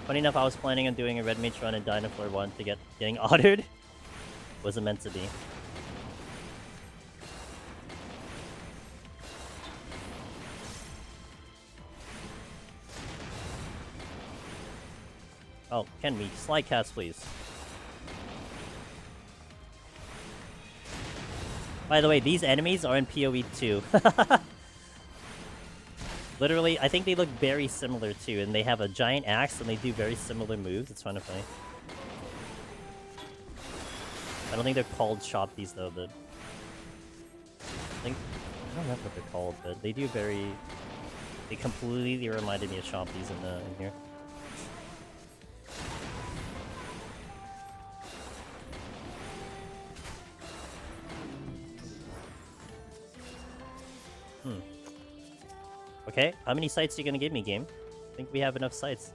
A: Funny enough, I was planning on doing a red mage run in Dynaflare 1 to getting autoed. Wasn't meant to be. Oh, can we slide cast, please? By the way, these enemies are in PoE too. Literally, I think they look very similar too, and they have a giant axe and they do very similar moves. It's kind of funny. I don't think they're called Shoppies though, but I don't know what they're called, but they do very. They completely reminded me of Shoppies in here. Okay, how many sights are you gonna give me, game? I think we have enough sights.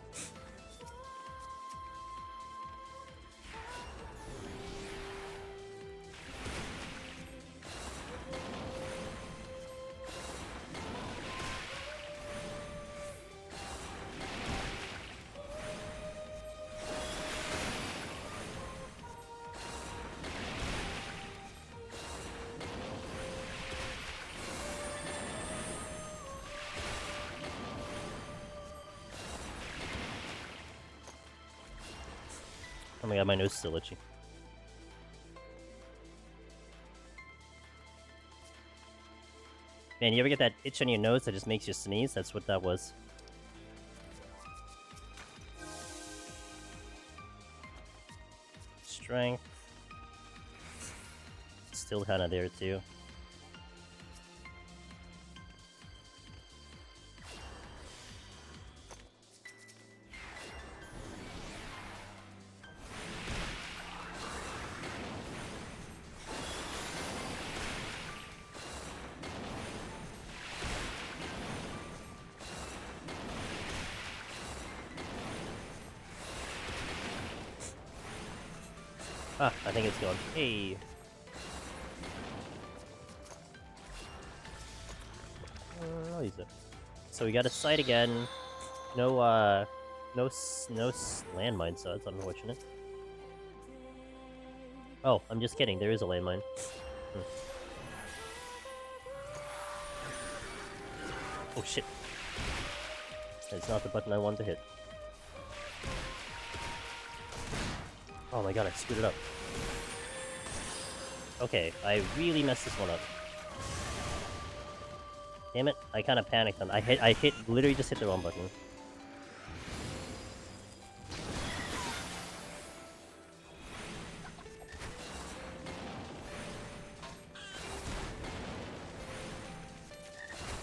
A: Oh my god, my nose is still itchy. Man, you ever get that itch on your nose that just makes you sneeze? That's what that was. Strength. Still kinda there too. Ah, I think it's gone. Hey. I'll use it. So we got a site again. No landmine, so that's unfortunate. Oh, I'm just kidding. There is a landmine. Oh shit. That's not the button I wanted to hit. Oh my god, I screwed it up. Okay, I really messed this one up. Damn it, I kind of panicked on. Literally just hit the wrong button.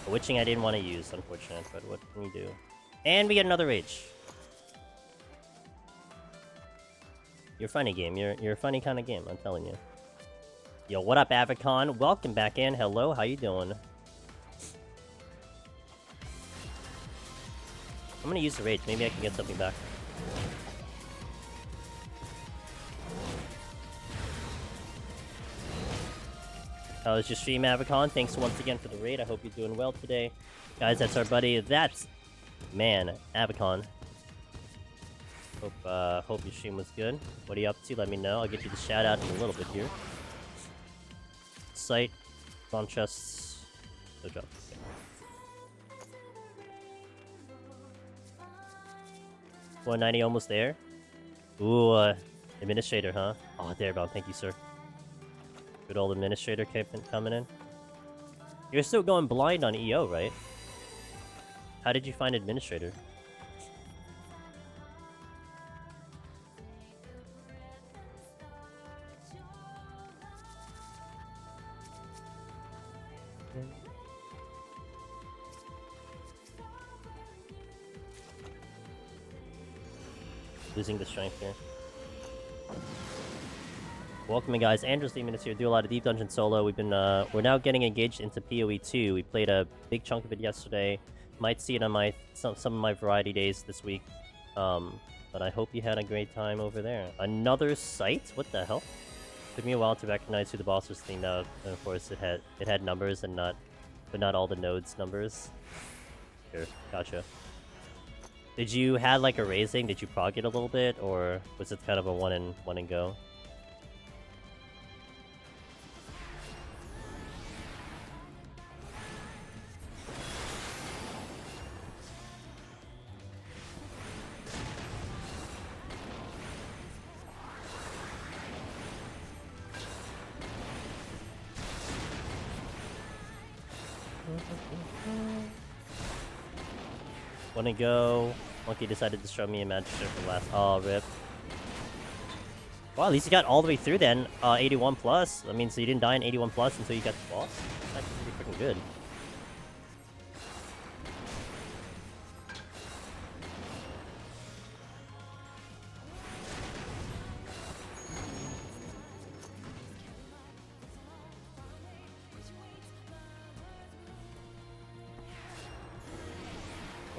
A: The witching I didn't want to use, unfortunate, but what can we do? And we get another rage. You're a funny game. You're a funny kind of game, I'm telling you. Yo, what up, Avicon? Welcome back in. Hello, how you doing? I'm gonna use the rage. Maybe I can get something back. How was your stream, Avicon? Thanks once again for the raid. I hope you're doing well today. Guys, that's our buddy. That's... Man, Avicon. Hope your stream was good. What are you up to? Let me know. I'll get you the shout out in a little bit here. Site. On chests. No job. Okay. 190 almost there. Ooh, administrator, huh? Oh, there, Bound. Thank you, sir. Good old administrator coming in. You're still going blind on EO, right? How did you find administrator? Losing the strength here. Welcome in, guys. Andrew's Demon is here. Do a lot of Deep Dungeon solo. We've been we're now getting engaged into PoE 2. We played a big chunk of it yesterday. Might see it on my some of my variety days this week. But I hope you had a great time over there. Another site? What the hell? Took me a while to recognize who the boss was cleaned out. And of course, it had numbers and not all the nodes numbers. Sure, gotcha. Did you have like a raising? Did you prog it a little bit, or was it kind of a one and go? Wanna go? Monkey decided to show me a magic shirt for last. Oh, rip. Well, at least you got all the way through then. 81 plus. I mean, so you didn't die in 81 plus until you got the boss? That's pretty freaking good.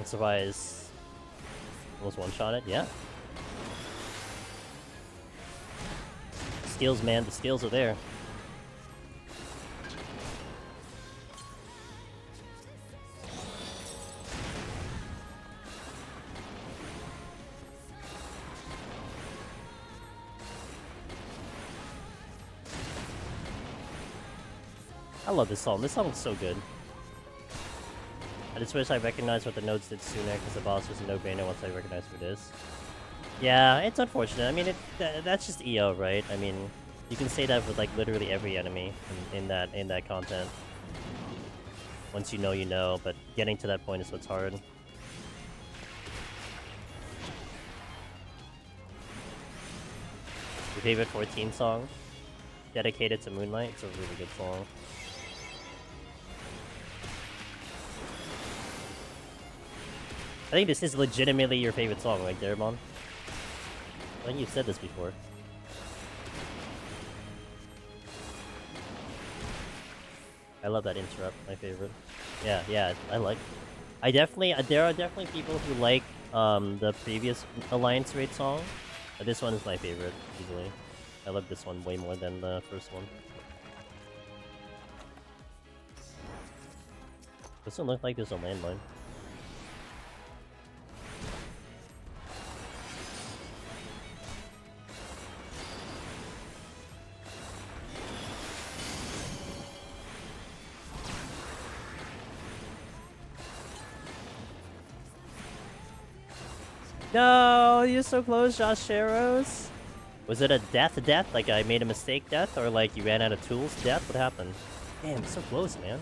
A: Surprise. Almost one-shot it, yeah. Skills, man, the skills are there. I love this song. This song is so good. I just wish I recognized what the nodes did sooner, because the boss was a no-brainer once I recognized what it is. Yeah, it's unfortunate. I mean, that's just EO, right? I mean, you can say that with like literally every enemy in that content. Once you know, you know. But getting to that point is what's hard. Your favorite 14 song? Dedicated to Moonlight. It's a really good song. I think this is legitimately your favorite song, right there, Mon? I think you've said this before. I love that interrupt, my favorite. Yeah, I like it. There are definitely people who like the previous Alliance Raid song, but this one is my favorite, easily. I love this one way more than the first one. Doesn't look like there's a landmine. No, you're so close, Josh Sharrows. Was it a death? Like I made a mistake death? Or like you ran out of tools death? What happened? Damn, so close, man.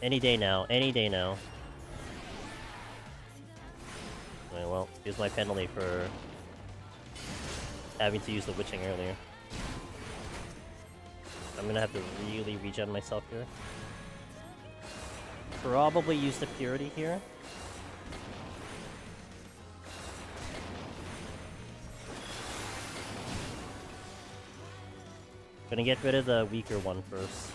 A: Any day now. Any day now. Okay, well, here's my penalty for having to use the witching earlier. I'm gonna have to really regen myself here. Probably use the purity here. Gonna get rid of the weaker one first.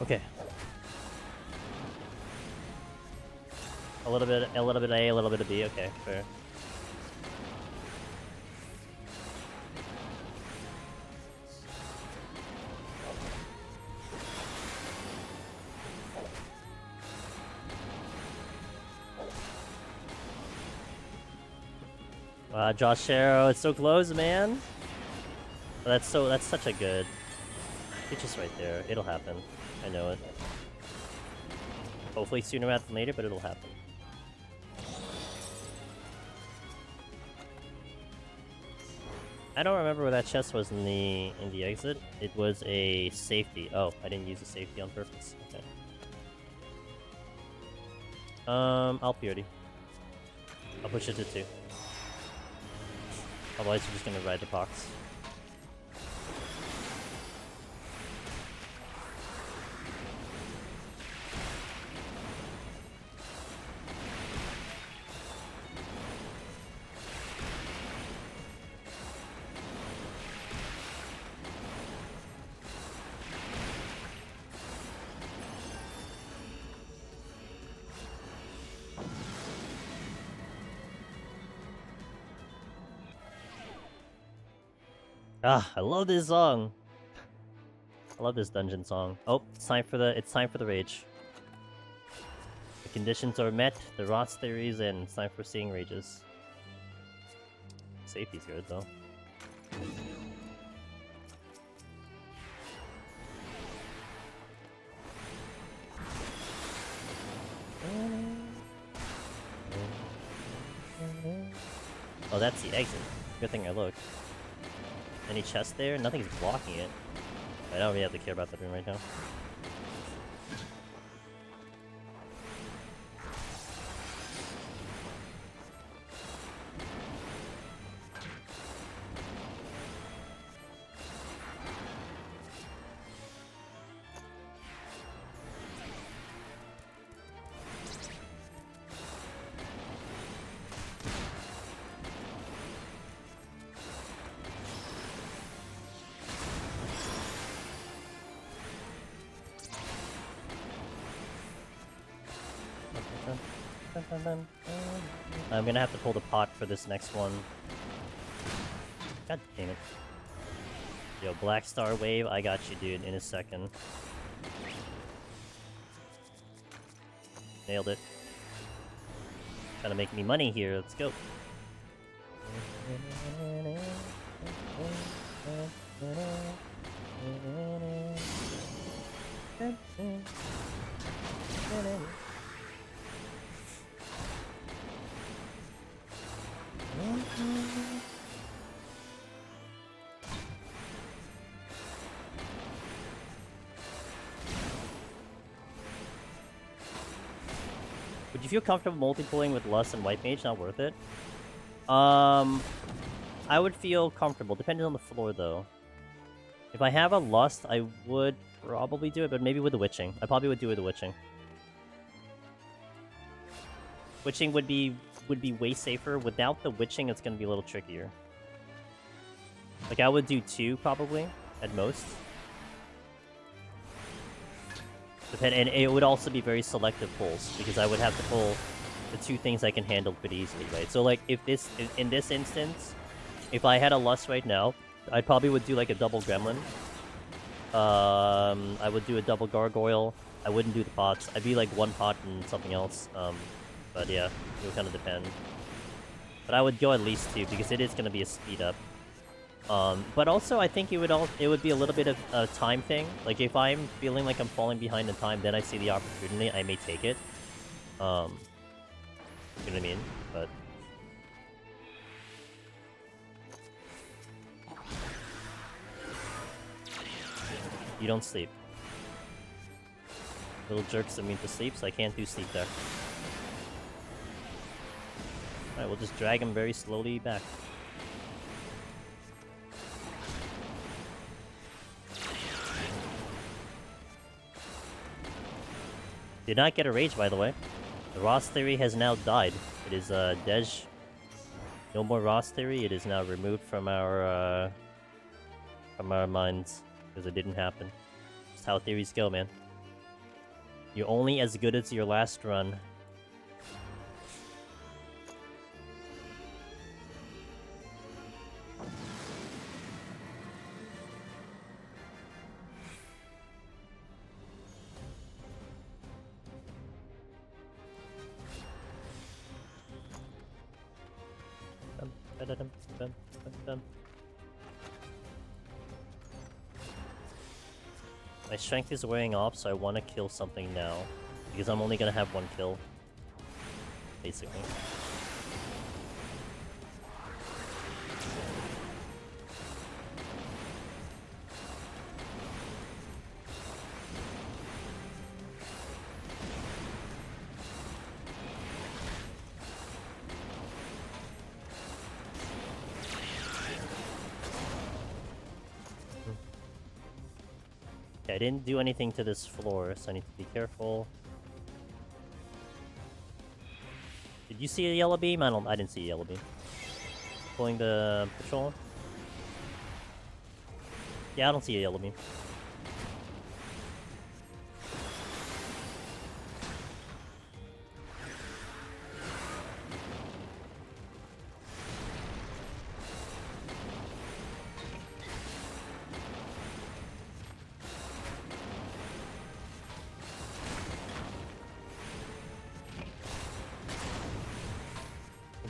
A: Okay. A little bit A, a little bit of B. Okay, fair. Josh Sharrow, it's so close, man. That's such a good. It's just right there. It'll happen. I know it. Hopefully sooner rather than later, but it'll happen. I don't remember where that chest was in the exit. It was a safety. Oh, I didn't use a safety on purpose. Okay. I'll purity. I'll push it to 2. Otherwise, we're just gonna ride the pox. Ah, I love this song. I love this dungeon song. Oh, it's time for the rage. The conditions are met, the Ross theory is in. It's time for seeing rages. Safety's good though. Oh, that's the exit. Good thing I looked. Any chest there? Nothing's blocking it. I don't really have to care about that room right now. I'm gonna have to pull the pot for this next one. God damn it. Yo, Black Star Wave, I got you, dude, in a second. Nailed it. Trying to make me money here, let's go. Would you feel comfortable multi-pulling with Lust and White Mage? Not worth it. I would feel comfortable, depending on the floor though. If I have a Lust, I would probably do it, but maybe with the Witching. I probably would do it with the Witching. Witching would be way safer. Without the witching, it's gonna be a little trickier. Like I would do 2 probably at most. And it would also be very selective pulls because I would have to pull the 2 things I can handle pretty easily, right? So like if in this instance, if I had a lust right now, I probably would do like a double gremlin. I would do a double gargoyle. I wouldn't do the pots. I'd be like 1 pot and something else. But yeah, it would kind of depend. But I would go at least 2 because it is going to be a speed up. But also I think it would be a little bit of a time thing. Like if I'm feeling like I'm falling behind in time, then I see the opportunity, I may take it. You know what I mean? But you don't sleep. Little jerks immune to sleep, so I can't do sleep there. Alright, we'll just drag him very slowly back. Did not get a rage, by the way. The Ross theory has now died. It is, Dej. No more Ross theory. It is now removed from our minds. Because it didn't happen. That's how theories go, man. You're only as good as your last run. My strength is wearing off, so I want to kill something now. Because I'm only going to have 1 kill. Basically. I didn't do anything to this floor, so I need to be careful. Did you see a yellow beam? I didn't see a yellow beam. Pulling the patrol? Yeah, I don't see a yellow beam.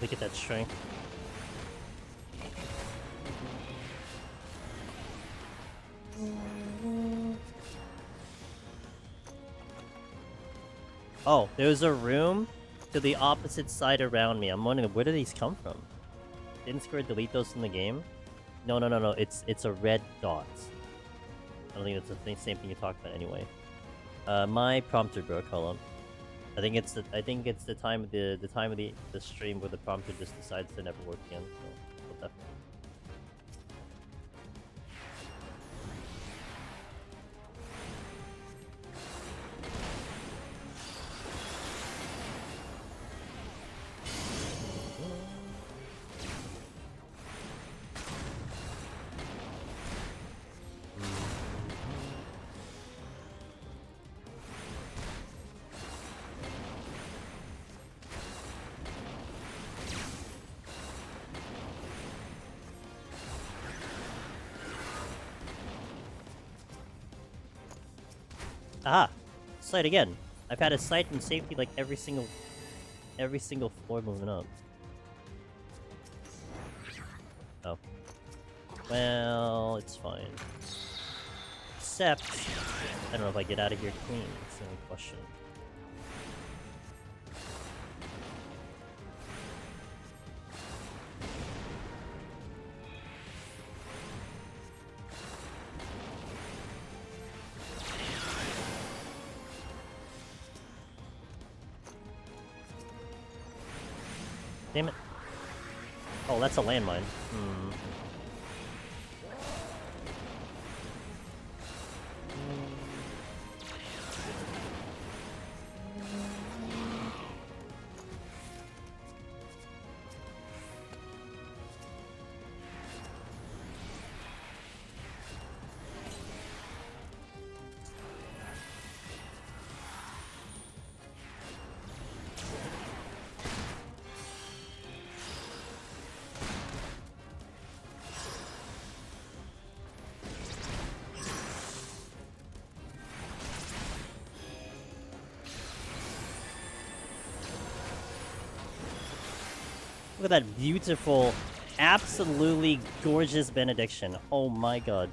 A: Look at that strength. Oh, there's a room to the opposite side around me. I'm wondering, where do these come from? Didn't Square delete those from the game? No. It's a red dot. I don't think it's the same thing you talked about anyway. My prompter broke. Hold on. I think it's the time of the stream where the prompter just decides to never work again. So we'll definitely. Aha! Sight again. I've had a sight and safety like every single floor moving up. Oh. Well, it's fine. Except, I don't know if I get out of here clean. That's the only question. Damn it. Oh, that's a landmine. Look at that beautiful, absolutely gorgeous benediction. Oh my god.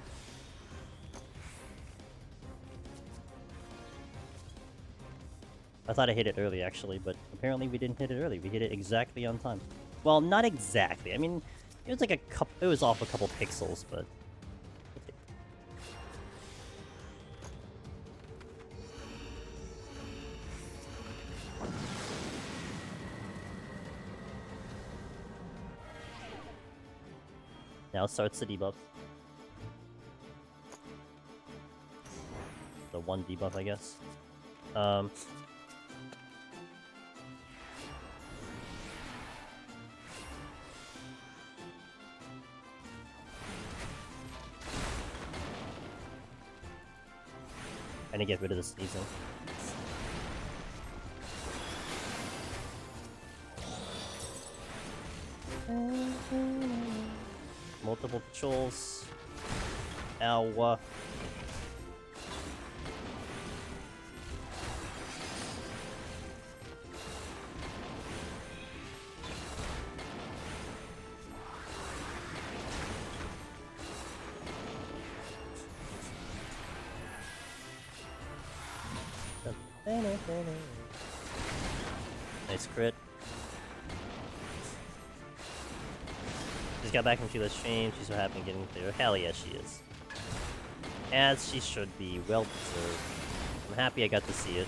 A: I thought I hit it early, actually, but apparently we didn't hit it early. We hit it exactly on time. Well, not exactly. I mean, it was like a couple. It was off a couple pixels, but. Now starts the debuff. The one debuff, I guess. Trying to get rid of the sneezing. Multiple patrols. Ow. Nice crit. She's got back from Sheila's stream. She's so happy getting clear. Hell yeah, she is. As she should be. Well deserved. I'm happy I got to see it.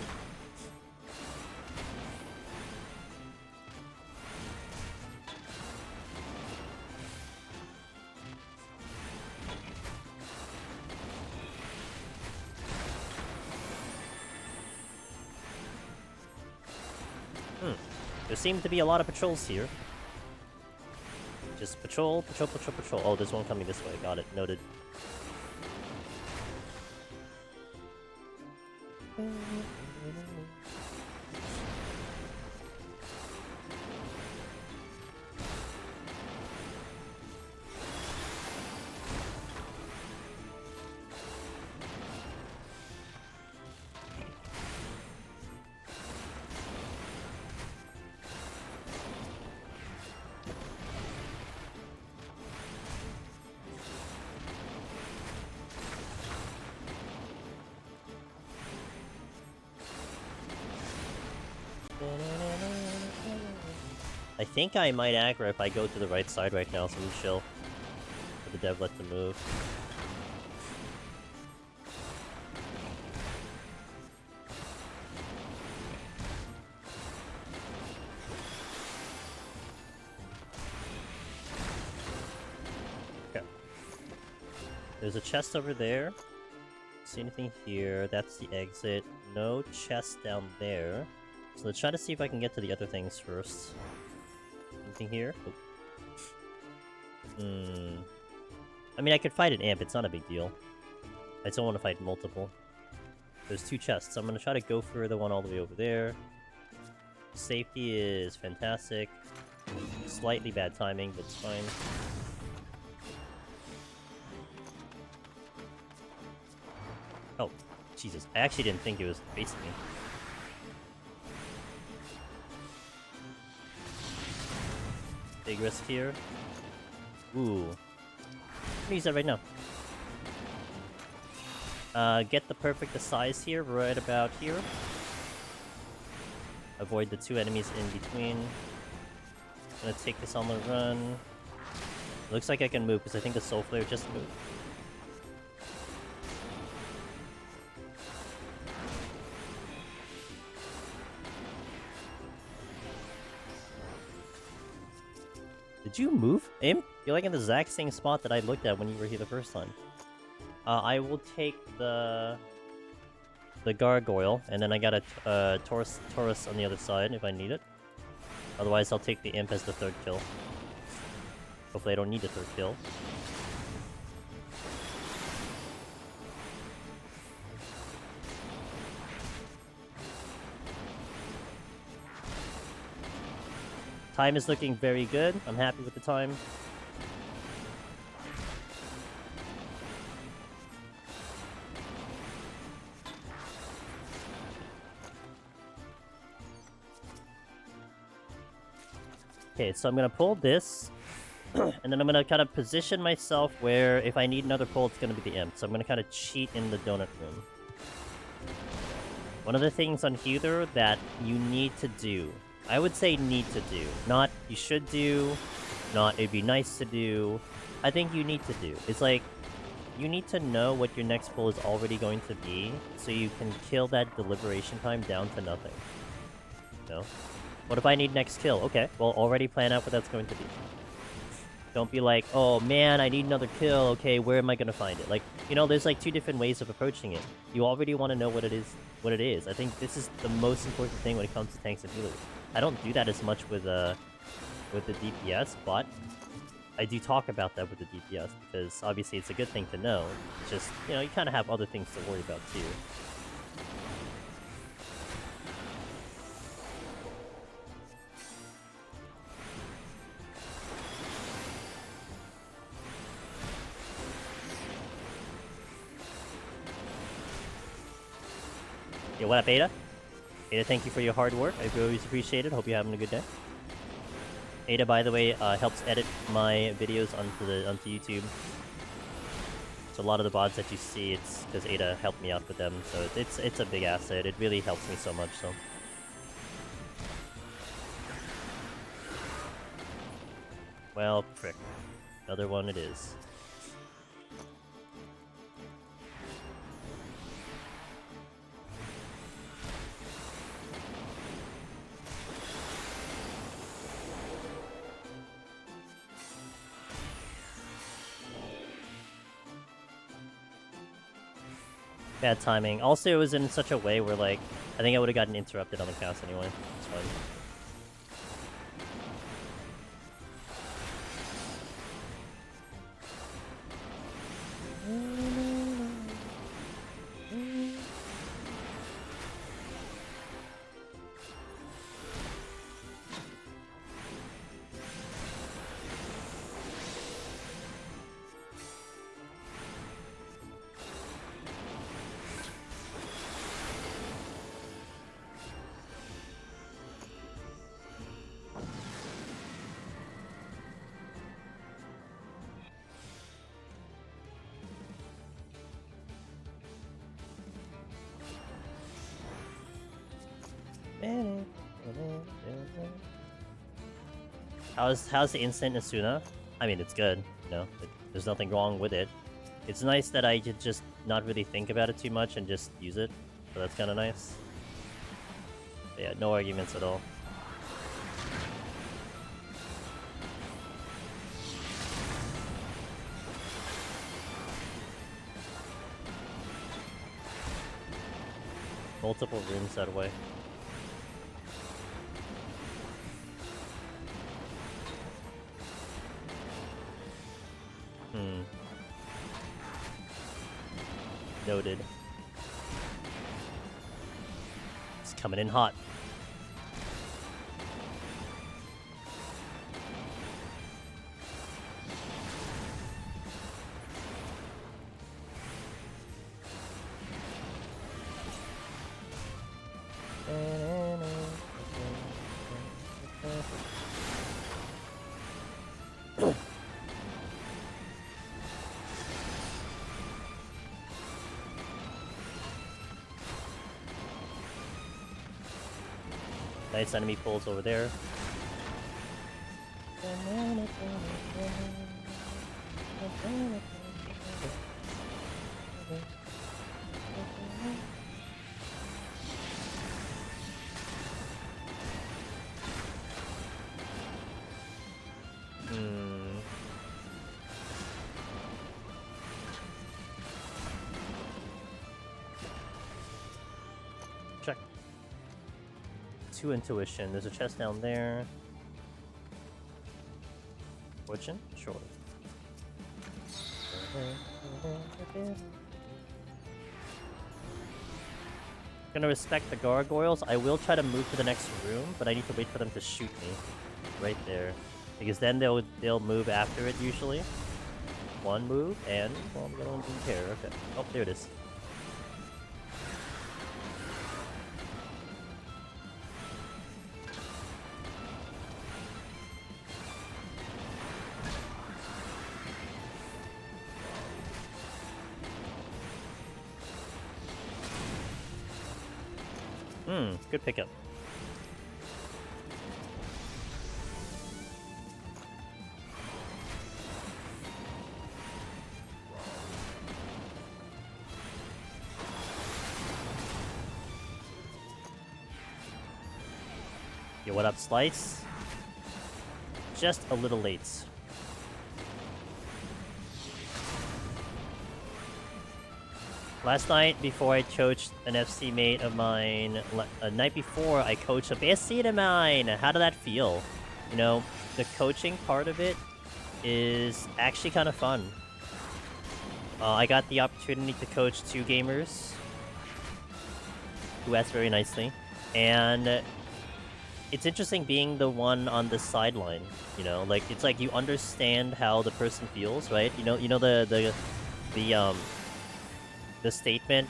A: There seem to be a lot of patrols here. Just patrol, patrol, patrol, patrol. Oh, there's one coming this way. Got it. Noted. I think I might aggro if I go to the right side right now, so we chill. For the dev let to move. Okay. There's a chest over there. See anything here? That's the exit. No chest down there. So let's try to see if I can get to the other things first. Anything here? Oh. I mean, I could fight an amp. It's not a big deal. I just don't want to fight multiple. There's two chests. I'm going to try to go for the one all the way over there. Safety is fantastic. Slightly bad timing, but it's fine. Oh, Jesus. I actually didn't think it was facing me. Big risk here. Ooh. I'm gonna use that right now. Get the perfect size here, right about here. Avoid the two enemies in between. Gonna take this on the run. Looks like I can move, because I think the Soul Flare just moved. Did you move, Imp? You're like in the exact same spot that I looked at when you were here the first time. I will take the gargoyle, and then I got a Taurus on the other side if I need it. Otherwise, I'll take the Imp as the third kill. Hopefully I don't need the third kill. Time is looking very good. I'm happy with the time. Okay, so I'm gonna pull this, and then I'm gonna kind of position myself where if I need another pull, it's gonna be the imp. So I'm gonna kind of cheat in the donut room. One of the things on Heather that you need to do, I would say need to do, not you should do, not it'd be nice to do. I think you need to do. It's like, you need to know what your next pull is already going to be, so you can kill that deliberation time down to nothing. You know? What if I need next kill? Okay, well, already plan out what that's going to be. Don't be like, oh man, I need another kill, okay, where am I gonna find it? Like, you know, there's like 2 different ways of approaching it. You already want to know what it is. I think this is the most important thing when it comes to tanks and healers. I don't do that as much with the DPS, but I do talk about that with the DPS, because obviously it's a good thing to know. It's just, you know, you kind of have other things to worry about too. Yeah, what up, Aida? Aida, thank you for your hard work. I always appreciate it. Hope you're having a good day. Aida, by the way, helps edit my videos onto YouTube. So a lot of the VODs that you see, it's because Aida helped me out with them. So it's a big asset. It really helps me so much. So. Well, frick. Another one it is. Bad timing. Also, it was in such a way where, like, I think I would have gotten interrupted on the cast anyway. It's fine. How's the instant Asuna? I mean, it's good. You know, there's nothing wrong with it. It's nice that I could just not really think about it too much and just use it. So that's kind of nice. But yeah, no arguments at all. Multiple rooms that way. Noted. It's coming in hot. Nice enemy pulls over there. Check. 2 intuition. There's a chest down there. Fortune? Sure. Gonna respect the gargoyles. I will try to move to the next room, but I need to wait for them to shoot me. Right there. Because then they'll move after it usually. One move, and well, I'm gonna do care. Okay. Oh, there it is. Good pickup. Yo, what up, Slice? Just a little late. Last night, before I coached an FC mate of mine, a night before I coached a best seed of mine. How did that feel? You know, the coaching part of it is actually kind of fun. I got the opportunity to coach 2 gamers who asked very nicely, and it's interesting being the one on the sideline. You know, like it's like you understand how the person feels, right? You know the statement,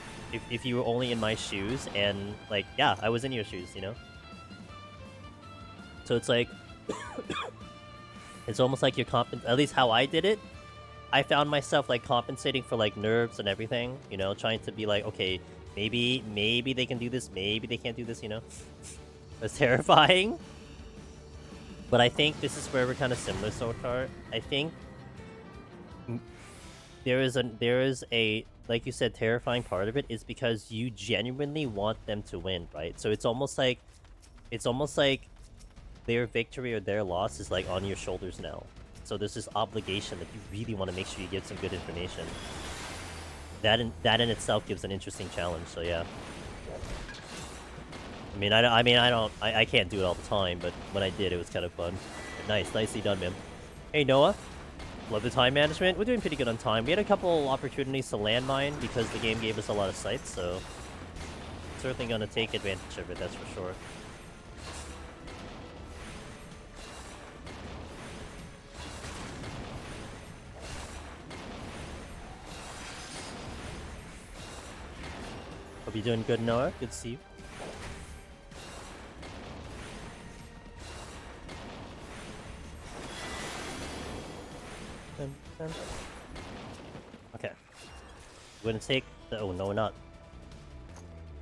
A: if you were only in my shoes, and like, yeah, I was in your shoes, you know? So it's like, it's almost like you're at least how I did it, I found myself like compensating for like nerves and everything, you know, trying to be like, okay, maybe they can do this, maybe they can't do this, you know? It's terrifying. But I think this is where we're kind of similar so far. I think there is a like you said, terrifying part of it is because you genuinely want them to win, right? So it's almost like their victory or their loss is like on your shoulders now. So there's this obligation that you really want to make sure you give some good information. That in itself gives an interesting challenge. So yeah. I can't do it all the time, but when I did, it was kind of fun. Nicely done, man. Hey Noah. Love the time management. We're doing pretty good on time. We had a couple opportunities to landmine because the game gave us a lot of sights, so certainly gonna take advantage of it, that's for sure. Hope you're doing good, Noah. Good to see you. Okay. We're gonna take the... Oh, no, we're not.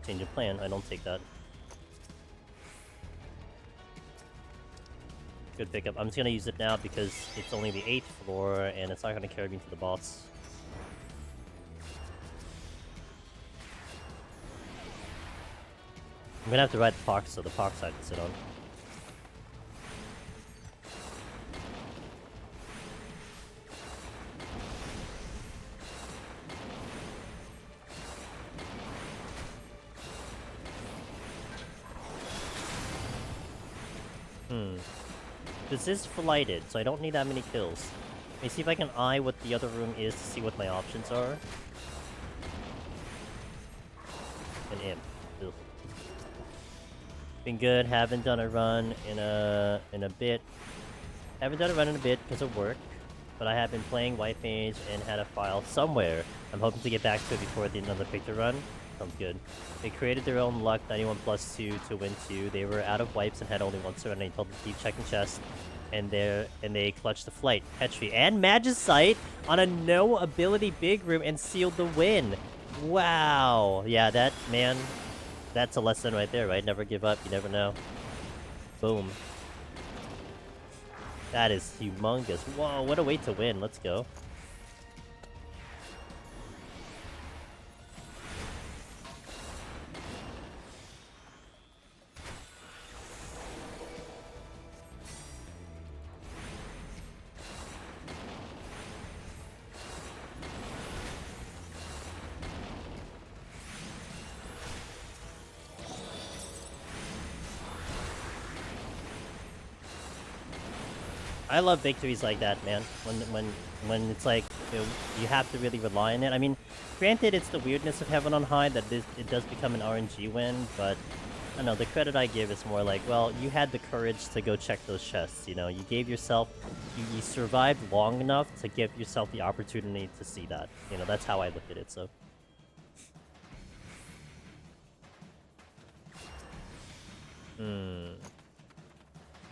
A: Change of plan. I don't take that. Good pickup. I'm just gonna use it now because it's only the 8th floor and it's not gonna carry me to the boss. I'm gonna have to ride the Pox, so the Pox I have to sit on. This is flighted, so I don't need that many kills. Let me see if I can eye what the other room is to see what my options are. An imp. Ugh. Been good. Haven't done a run in a bit. Haven't done a run in a bit because of work, but I have been playing White Mage and had a file somewhere. I'm hoping to get back to it before the end of the picture run. Sounds good. They created their own luck, 91+2 to win 2. They were out of wipes and had only 1 surrender. And I told them to keep checking chest, and they clutched the flight, Petri, and Magicite on a no ability big room and sealed the win. Wow. Yeah, that, man, that's a lesson right there, right? Never give up. You never know. Boom. That is humongous. Whoa, what a way to win. Let's go. I love victories like that, man. When it's like, you have to really rely on it. I mean, granted, it's the weirdness of Heaven on High that it does become an RNG win, but I don't know, the credit I give is more like, well, you had the courage to go check those chests, you know? You gave yourself, you survived long enough to give yourself the opportunity to see that. You know, that's how I look at it, so.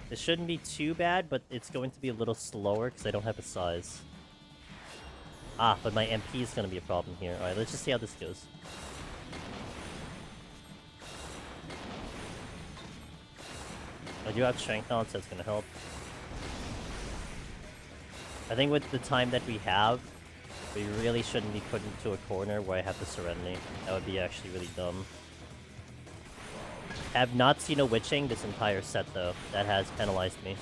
A: This shouldn't be too bad, but it's going to be a little slower because I don't have a size. Ah, but my MP is going to be a problem here. Alright, let's just see how this goes. do have strength on, so it's gonna help. I think with the time that we have, we really shouldn't be put into a corner where I have to Serenity. That would be actually really dumb. I have not seen a witching this entire set though. That has penalized me.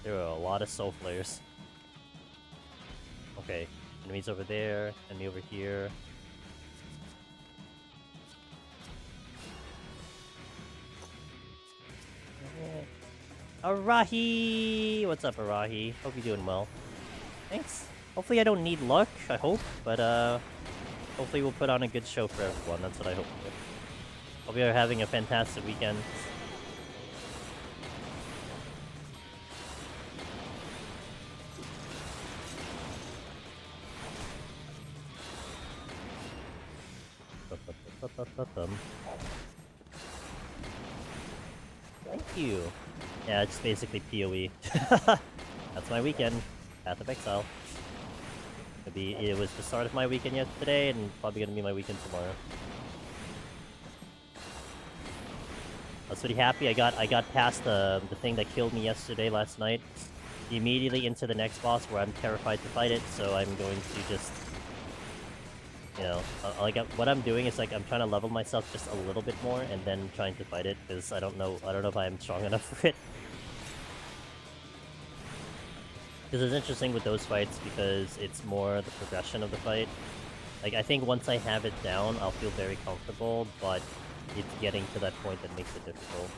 A: There are a lot of soul flares. Okay, enemies over there, enemy over here. Arahi! What's up, Arahi? Hope you're doing well. Thanks. Hopefully I don't need luck, I hope, but hopefully we'll put on a good show for everyone. That's what I hope for. Hope you're having a fantastic weekend. Thank you. Yeah, it's basically PoE. That's my weekend. Path of Exile. It was the start of my weekend yesterday, and probably gonna be my weekend tomorrow. I was pretty happy. I got past the thing that killed me last night. Immediately into the next boss where I'm terrified to fight it, so I'm going to just, you know, what I'm doing is like I'm trying to level myself just a little bit more and then trying to fight it, because I don't know if I'm strong enough for it. Because it's interesting with those fights because it's more the progression of the fight. Like, I think once I have it down, I'll feel very comfortable, but it's getting to that point that makes it difficult.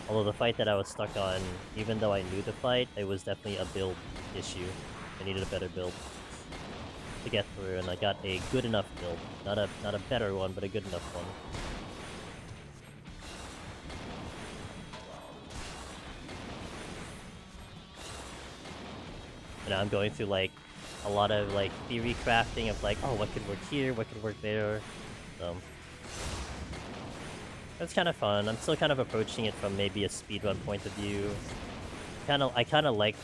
A: Although the fight that I was stuck on, even though I knew the fight, it was definitely a build issue. I needed a better build to get through, and I got a good enough build. Not a better one, but a good enough one. And I'm going through like a lot of like theory crafting of like, oh, what could work here, what could work there. So it's kind of fun. I'm still kind of approaching it from maybe a speedrun point of view. I kind of like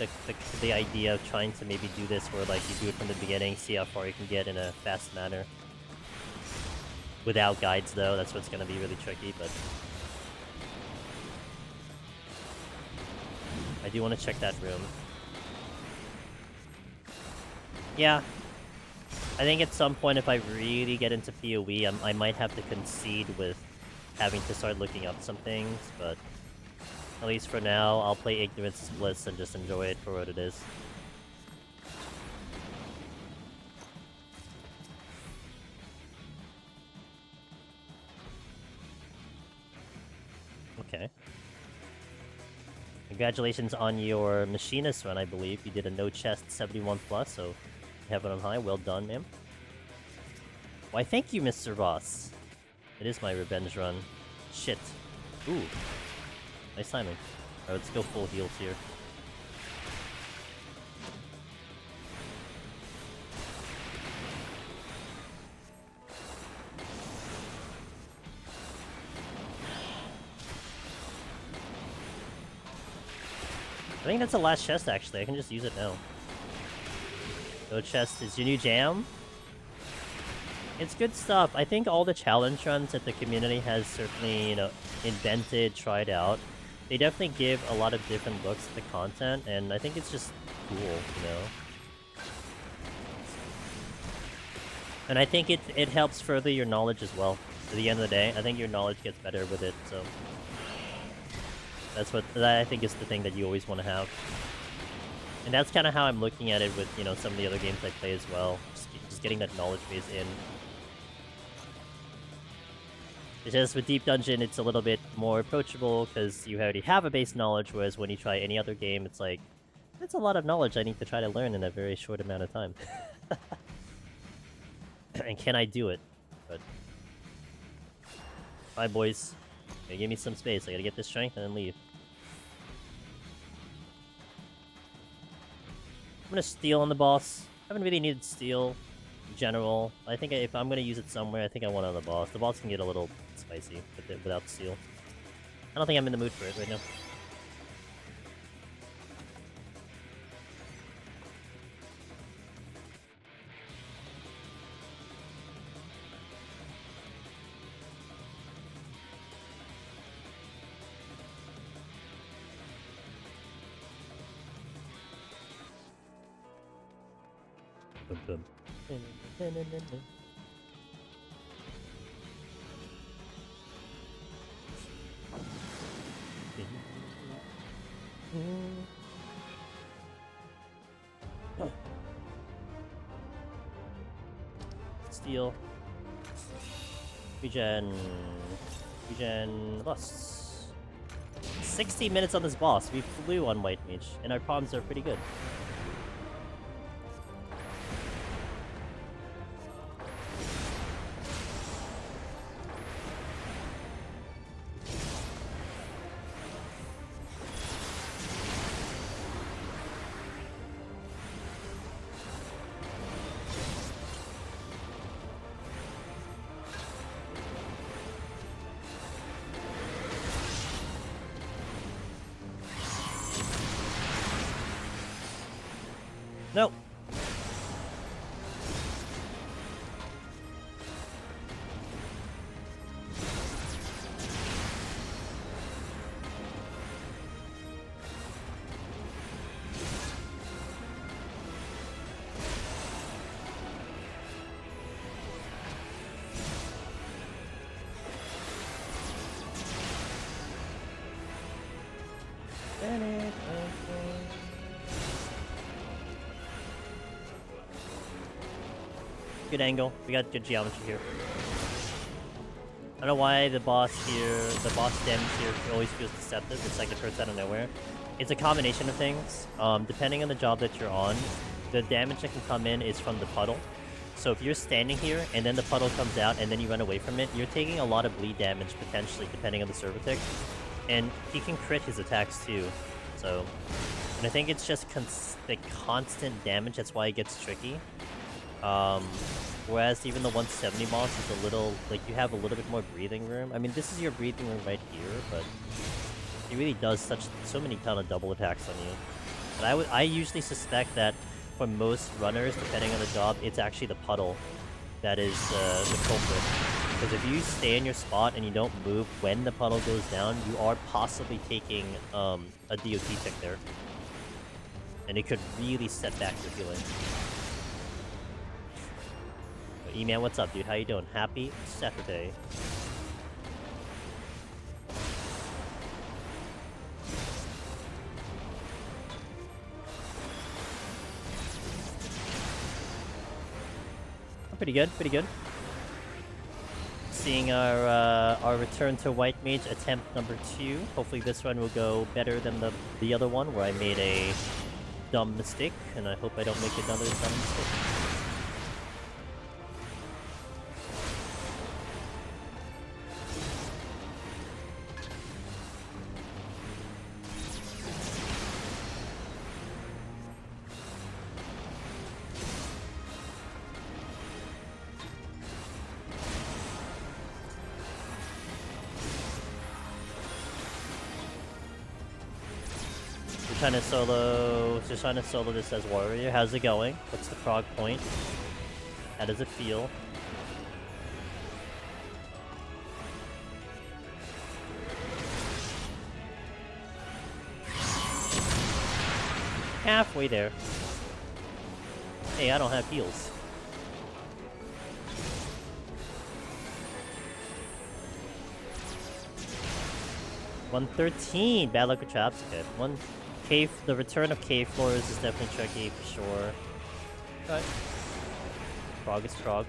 A: the idea of trying to maybe do this where like you do it from the beginning, see how far you can get in a fast manner. Without guides though, that's what's going to be really tricky, but I do want to check that room. Yeah, I think at some point if I really get into PoE, I might have to concede with having to start looking up some things, but at least for now, I'll play Ignorance Bliss and just enjoy it for what it is. Okay. Congratulations on your machinist run, I believe. You did a no chest 71+, so heaven on high. Well done, ma'am. Why, thank you, Mr. Ross. It is my revenge run. Shit. Ooh. Nice timing. Alright, let's go full heals here. I think that's the last chest, actually. I can just use it now. No chest is your new jam? It's good stuff. I think all the challenge runs that the community has certainly, you know, invented, tried out, they definitely give a lot of different looks to the content, and I think it's just cool, you know? And I think it helps further your knowledge as well. At the end of the day, I think your knowledge gets better with it, so that I think is the thing that you always want to have. And that's kind of how I'm looking at it with, you know, some of the other games I play as well. Just getting that knowledge base in. It's just with Deep Dungeon, it's a little bit more approachable because you already have a base knowledge, whereas when you try any other game, it's like, that's a lot of knowledge I need to try to learn in a very short amount of time. And can I do it? But bye, boys. Okay, give me some space. I gotta get this strength and then leave. I'm gonna steal on the boss. Haven't really needed steal. general. I think if I'm gonna use it somewhere, I think I want it on the boss. The boss can get a little spicy without the seal. I don't think I'm in the mood for it right now. Boom, boom. Steel. Regen. Busts. 60 minutes on this boss. We flew on White Mage, and our problems are pretty good. Nope. Good angle. We got good geometry here. I don't know why the boss damage here always feels deceptive. It's like it hurts out of nowhere. It's a combination of things. Depending on the job that you're on, the damage that can come in is from the puddle. So if you're standing here and then the puddle comes out and then you run away from it, you're taking a lot of bleed damage potentially, depending on the server tick. And he can crit his attacks too. So, and I think it's just the constant damage. That's why it gets tricky. Whereas even the 170 boss is a little, like, you have a little bit more breathing room. I mean, this is your breathing room right here, but he really does so many ton of double attacks on you. And I usually suspect that for most runners, depending on the job, it's actually the puddle that is the culprit. Because if you stay in your spot and you don't move when the puddle goes down, you are possibly taking a DOT tick there. And it could really set back your healing. E-Man, what's up, dude? How you doing? Happy Saturday. Oh, pretty good, pretty good. Seeing our return to White Mage attempt number 2. Hopefully this one will go better than the other one where I made a dumb mistake, and I hope I don't make another dumb mistake. Just trying to solo this as warrior. How's it going? What's the frog point? How does it feel? Halfway there. Hey, I don't have heals. $113. Bad luck with traps. Okay. The return of cave floors is definitely tricky for sure. But frog is frog.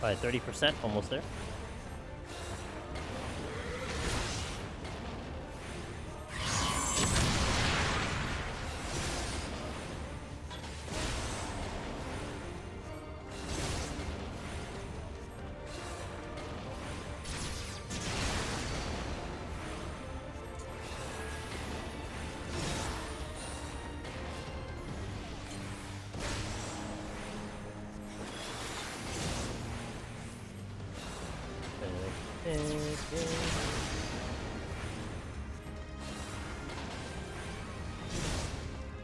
A: Alright, 30%, almost there.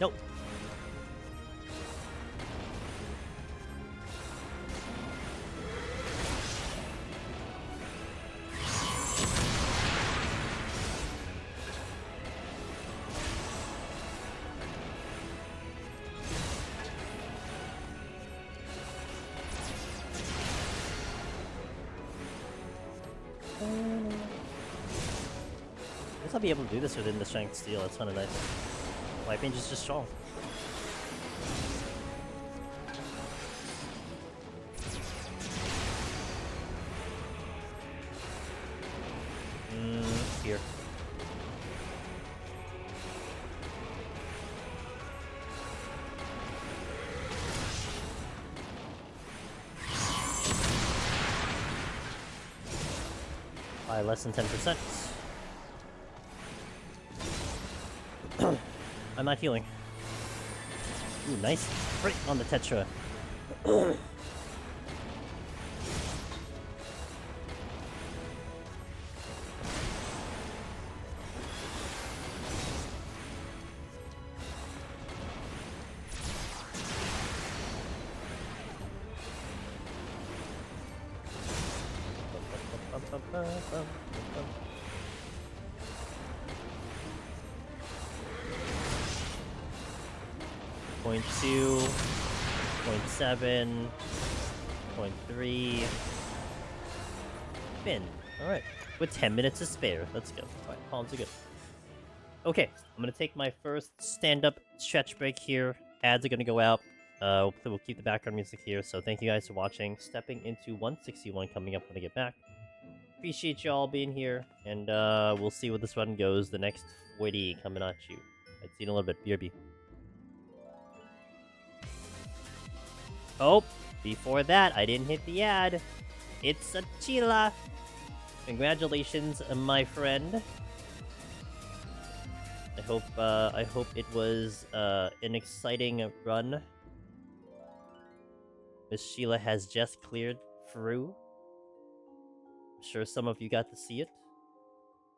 A: Nope. I guess I'll be able to do this within the strength steel. That's kind of nice. White Mage is just strong. Here. By less than 10%. I'm not healing. Ooh, nice. Right on the Tetra. Point 2, 0.7, 0.3. Spin. Alright. With 10 minutes to spare. Let's go. Alright, palms are good. Okay, I'm gonna take my first stand-up stretch break here. Ads are gonna go out. We'll keep the background music here. So thank you guys for watching. Stepping into 161 coming up when I get back. Appreciate y'all being here, and we'll see where this run goes. The next 40 coming at you. I'd see in a little bit. BRB. Oh, before that, I didn't hit the ad. It's a Chila. Congratulations, my friend. I hope it was an exciting run. Miss Sheila has just cleared through. I'm sure some of you got to see it.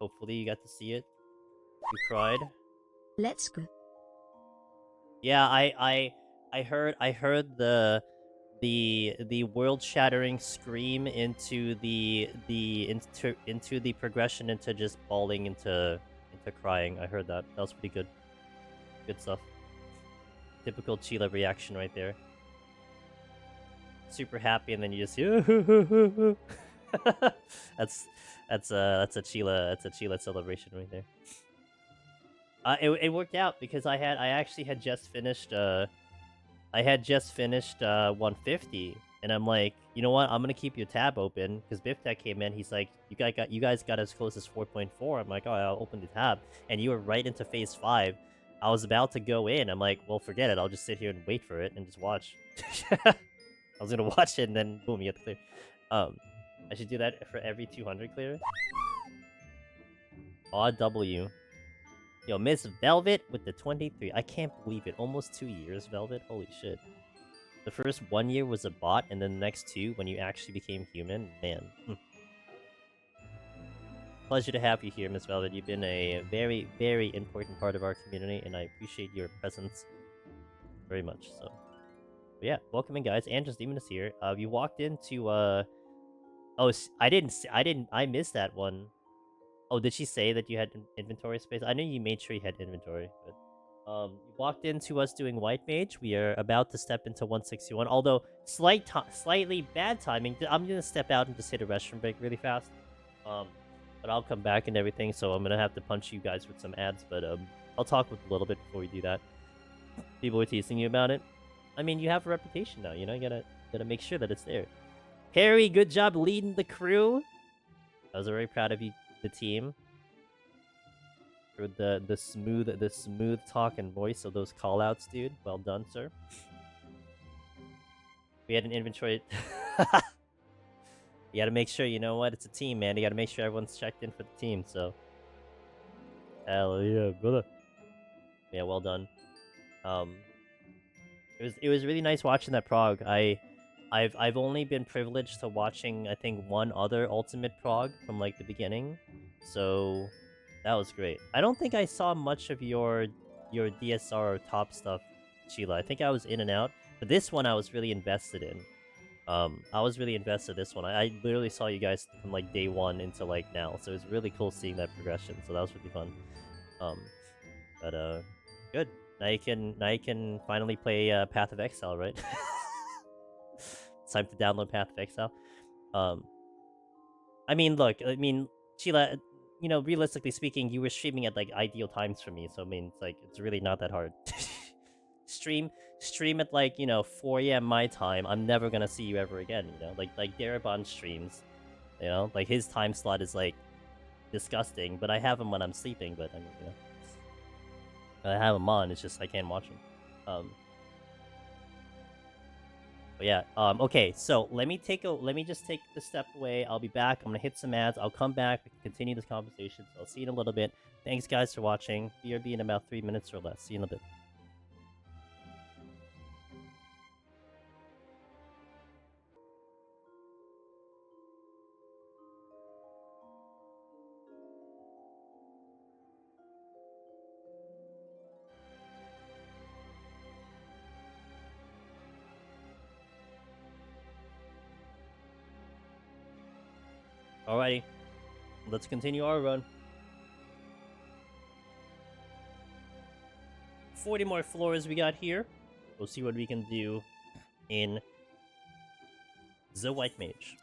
A: Hopefully you got to see it. You cried.
B: Let's go.
A: Yeah, I heard the world-shattering scream into the progression into just bawling into crying. I heard that. That was pretty good. Good stuff. Typical Chila reaction right there. Super happy, and then you just that's a Chila celebration right there. It worked out because I actually had just finished 150, and I'm like, you know what? I'm gonna keep your tab open because Biftech came in. He's like, you guys got as close as 4.4. I'm like, oh, I'll open the tab, and you were right into phase 5. I was about to go in. I'm like, well, forget it. I'll just sit here and wait for it and just watch. I was gonna watch it, and then boom, you get the clear. I should do that for every 200 clear. Odd W. Yo, Miss Velvet with the 23. I can't believe it. Almost 2 years, Velvet. Holy shit. The first 1 year was a bot, and then the next 2, when you actually became human, man. Pleasure to have you here, Miss Velvet. You've been a very, very important part of our community, and I appreciate your presence very much. So, but yeah, welcome in, guys. Andrew's Demon is here. You walked into oh, I missed that one. Oh, did she say that you had inventory space? I know you made sure you had inventory, but you walked into us doing White Mage. We are about to step into 161, although slightly bad timing. I'm gonna step out and just hit a restroom break really fast. But I'll come back and everything, so I'm gonna have to punch you guys with some ads, but I'll talk with a little bit before we do that. People were teasing you about it. I mean, you have a reputation now, you know. You gotta make sure that it's there. Harry, good job leading the crew. I was very proud of you, the team. For the smooth talk and voice of those callouts, dude. Well done, sir. We had an inventory. You gotta make sure, you know what? It's a team, man. You gotta make sure everyone's checked in for the team, so. Hell yeah, brother. Yeah, well done. It was really nice watching that prog. I've only been privileged to watching, I think, one other ultimate prog from like the beginning. So that was great. I don't think I saw much of your DSR or top stuff, Sheila. I think I was in and out. But this one I was really invested in. I was really invested in this one. I literally saw you guys from like day one into like now. So it was really cool seeing that progression. So that was really fun. Good. Now you can finally play Path of Exile, right? It's time to download Path of Exile. I mean, look, Sheila, you know, realistically speaking, you were streaming at like ideal times for me, so I mean, it's like it's really not that hard. stream at like, you know, 4 a.m. my time. I'm never gonna see you ever again, you know, like Darabon streams, you know, like his time slot is like disgusting, but I have him when I'm sleeping. But I mean, you know, I have him on. It's just I can't watch him. But yeah. Okay. So let me just take the step away. I'll be back. I'm gonna hit some ads. I'll come back. We can continue this conversation. So I'll see you in a little bit. Thanks, guys, for watching. BRB in about 3 minutes or less. See you in a bit. Alrighty, let's continue our run. 40 more floors we got here. We'll see what we can do in the White Mage.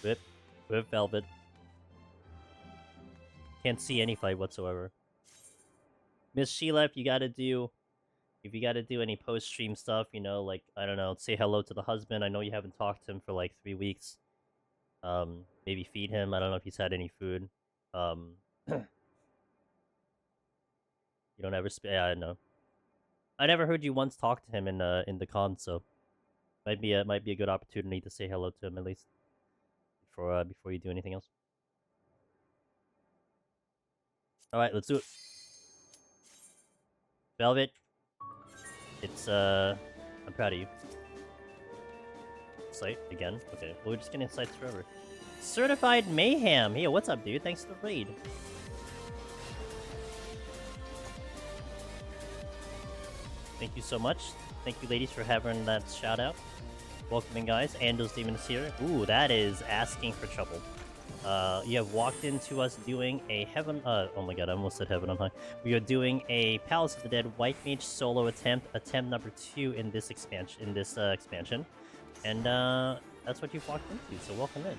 A: Whip Velvet. Can't see any fight whatsoever. Miss Sheila, if you gotta do any post-stream stuff, you know, like, I don't know, say hello to the husband. I know you haven't talked to him for like 3 weeks. Maybe feed him. I don't know if he's had any food. You don't ever yeah, I know. I never heard you once talk to him in the con, so might be a good opportunity to say hello to him at least before you do anything else. All right, let's do it. Velvet. It's, I'm proud of you. Sight, again? Okay, well, we're just getting sights forever. Certified Mayhem! Hey, what's up, dude? Thanks for the raid. Thank you so much. Thank you, ladies, for having that shout-out. Welcoming, guys. Ando's Demon is here. Ooh, that is asking for trouble. You have walked into us doing a heaven... oh my god, I almost said heaven on high. We are doing a Palace of the Dead White Mage solo attempt number 2 in this expansion. And, that's what you've walked into, so welcome in.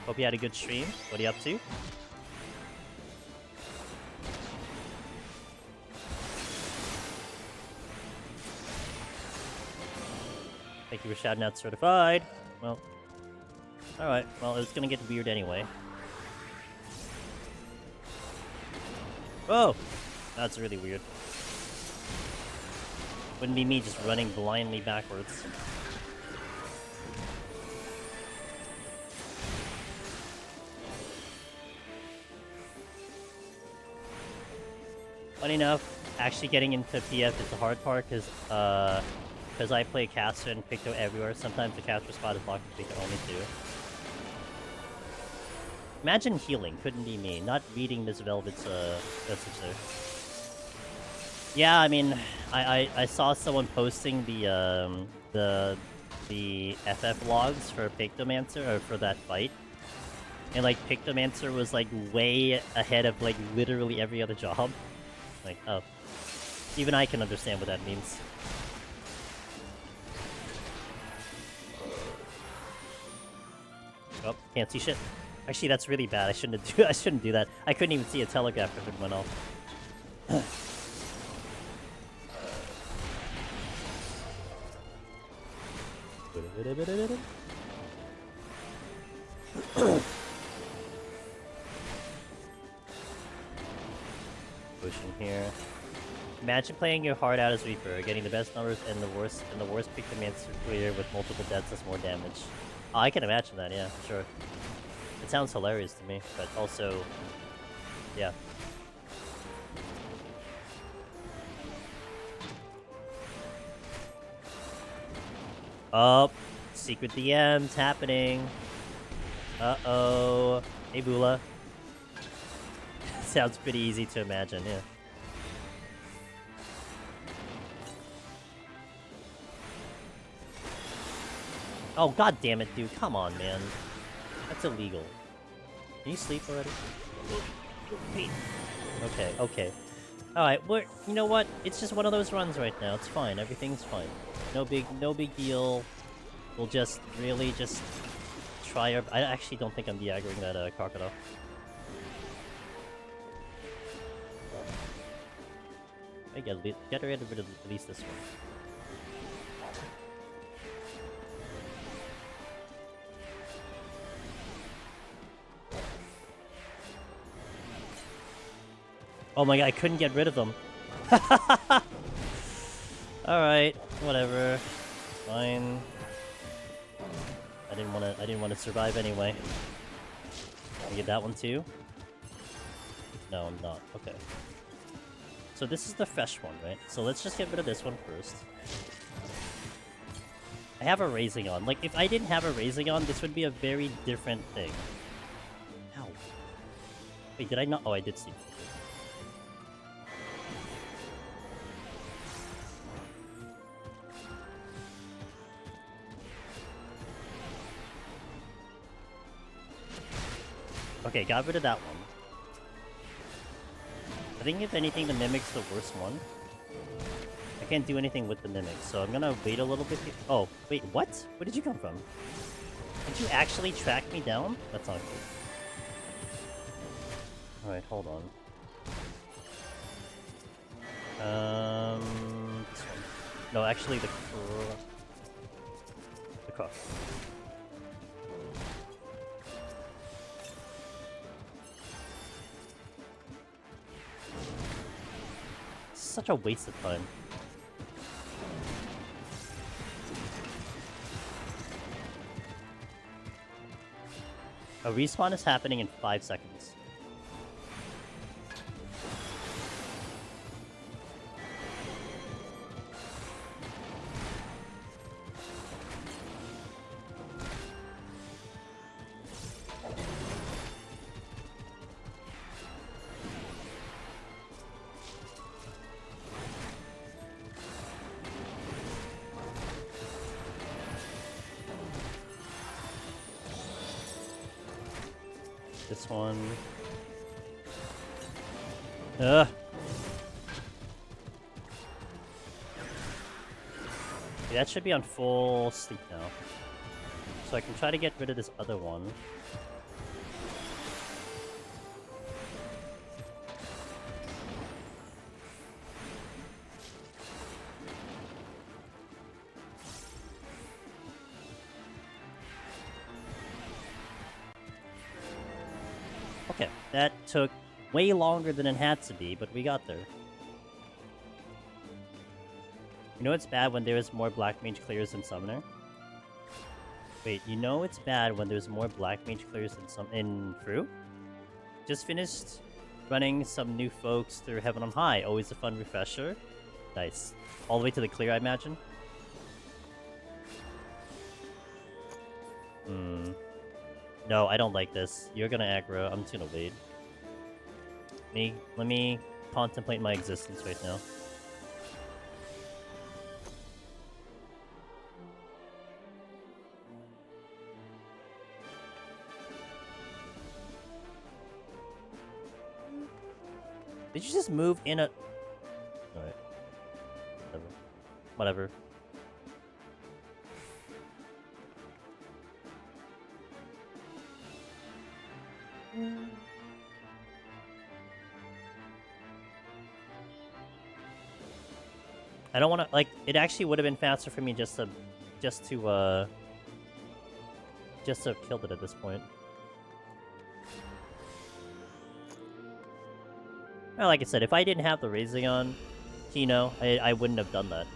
A: Hope you had a good stream. What are you up to? Thank you for shouting out Certified. Well... Alright, well, it's gonna get weird anyway. Whoa! That's really weird. Wouldn't be me just running blindly backwards. Funny enough, actually getting into PF is the hard part, because I play caster and Picto everywhere. Sometimes the caster spot is locked to Picto only too. Imagine healing, couldn't be me. Not reading Miss Velvet's message there. Yeah, I mean, I saw someone posting the FF logs for Pictomancer, or for that fight. And like Pictomancer was like way ahead of like literally every other job. Like, oh. Even I can understand what that means. Oh, can't see shit. Actually, that's really bad. I shouldn't do that. I couldn't even see a telegraph if it went off. Pushing here. Imagine playing your heart out as Reaper, getting the best numbers and the worst pick demands to clear with multiple deaths does more damage. Oh, I can imagine that, yeah, sure. It sounds hilarious to me, but also, yeah. Oh, secret DMs happening. Uh-oh. Hey, Bula. Sounds pretty easy to imagine, yeah. Oh, god damn it, dude. Come on, man. That's illegal. Can you sleep already? Okay, okay. Alright, you know what? It's just one of those runs right now. It's fine. Everything's fine. No big deal. We'll just really just try our... I actually don't think I'm de-aggroing that crocodile. I get rid of at least this one. Oh my god, I couldn't get rid of them. Alright, whatever. Fine. I didn't wanna survive anyway. Can I get that one too? No, I'm not. Okay. So this is the fresh one, right? So let's just get rid of this one first. I have a raising on. Like, if I didn't have a raising on, this would be a very different thing. Ow. Wait, did I not? Oh, I did see. Okay, got rid of that one. I think if anything, the Mimic's the worst one. I can't do anything with the Mimic, so I'm gonna wait a little bit here. Oh, wait, what? Where did you come from? Did you actually track me down? That's not good. Alright, hold on. This one. No, actually the cross. Such a waste of time. A respawn is happening in 5 seconds. This one. That should be on full sleep now. So I can try to get rid of this other one. Okay, that took way longer than it had to be, but we got there. You know it's bad when there's more Black Mage clears than Summoner? Wait, you know it's bad when there's more Black Mage clears than in Fruit? Just finished running some new folks through Heaven on High. Always a fun refresher. Nice. All the way to the clear, I imagine? No, I don't like this. You're gonna aggro. I'm just gonna wait. Let me contemplate my existence right now. Did you just move in a... Alright. Whatever. I don't want to, like, it actually would have been faster for me just to just to have killed it at this point. Well, like I said, if I didn't have the raising on Kino, I wouldn't have done that.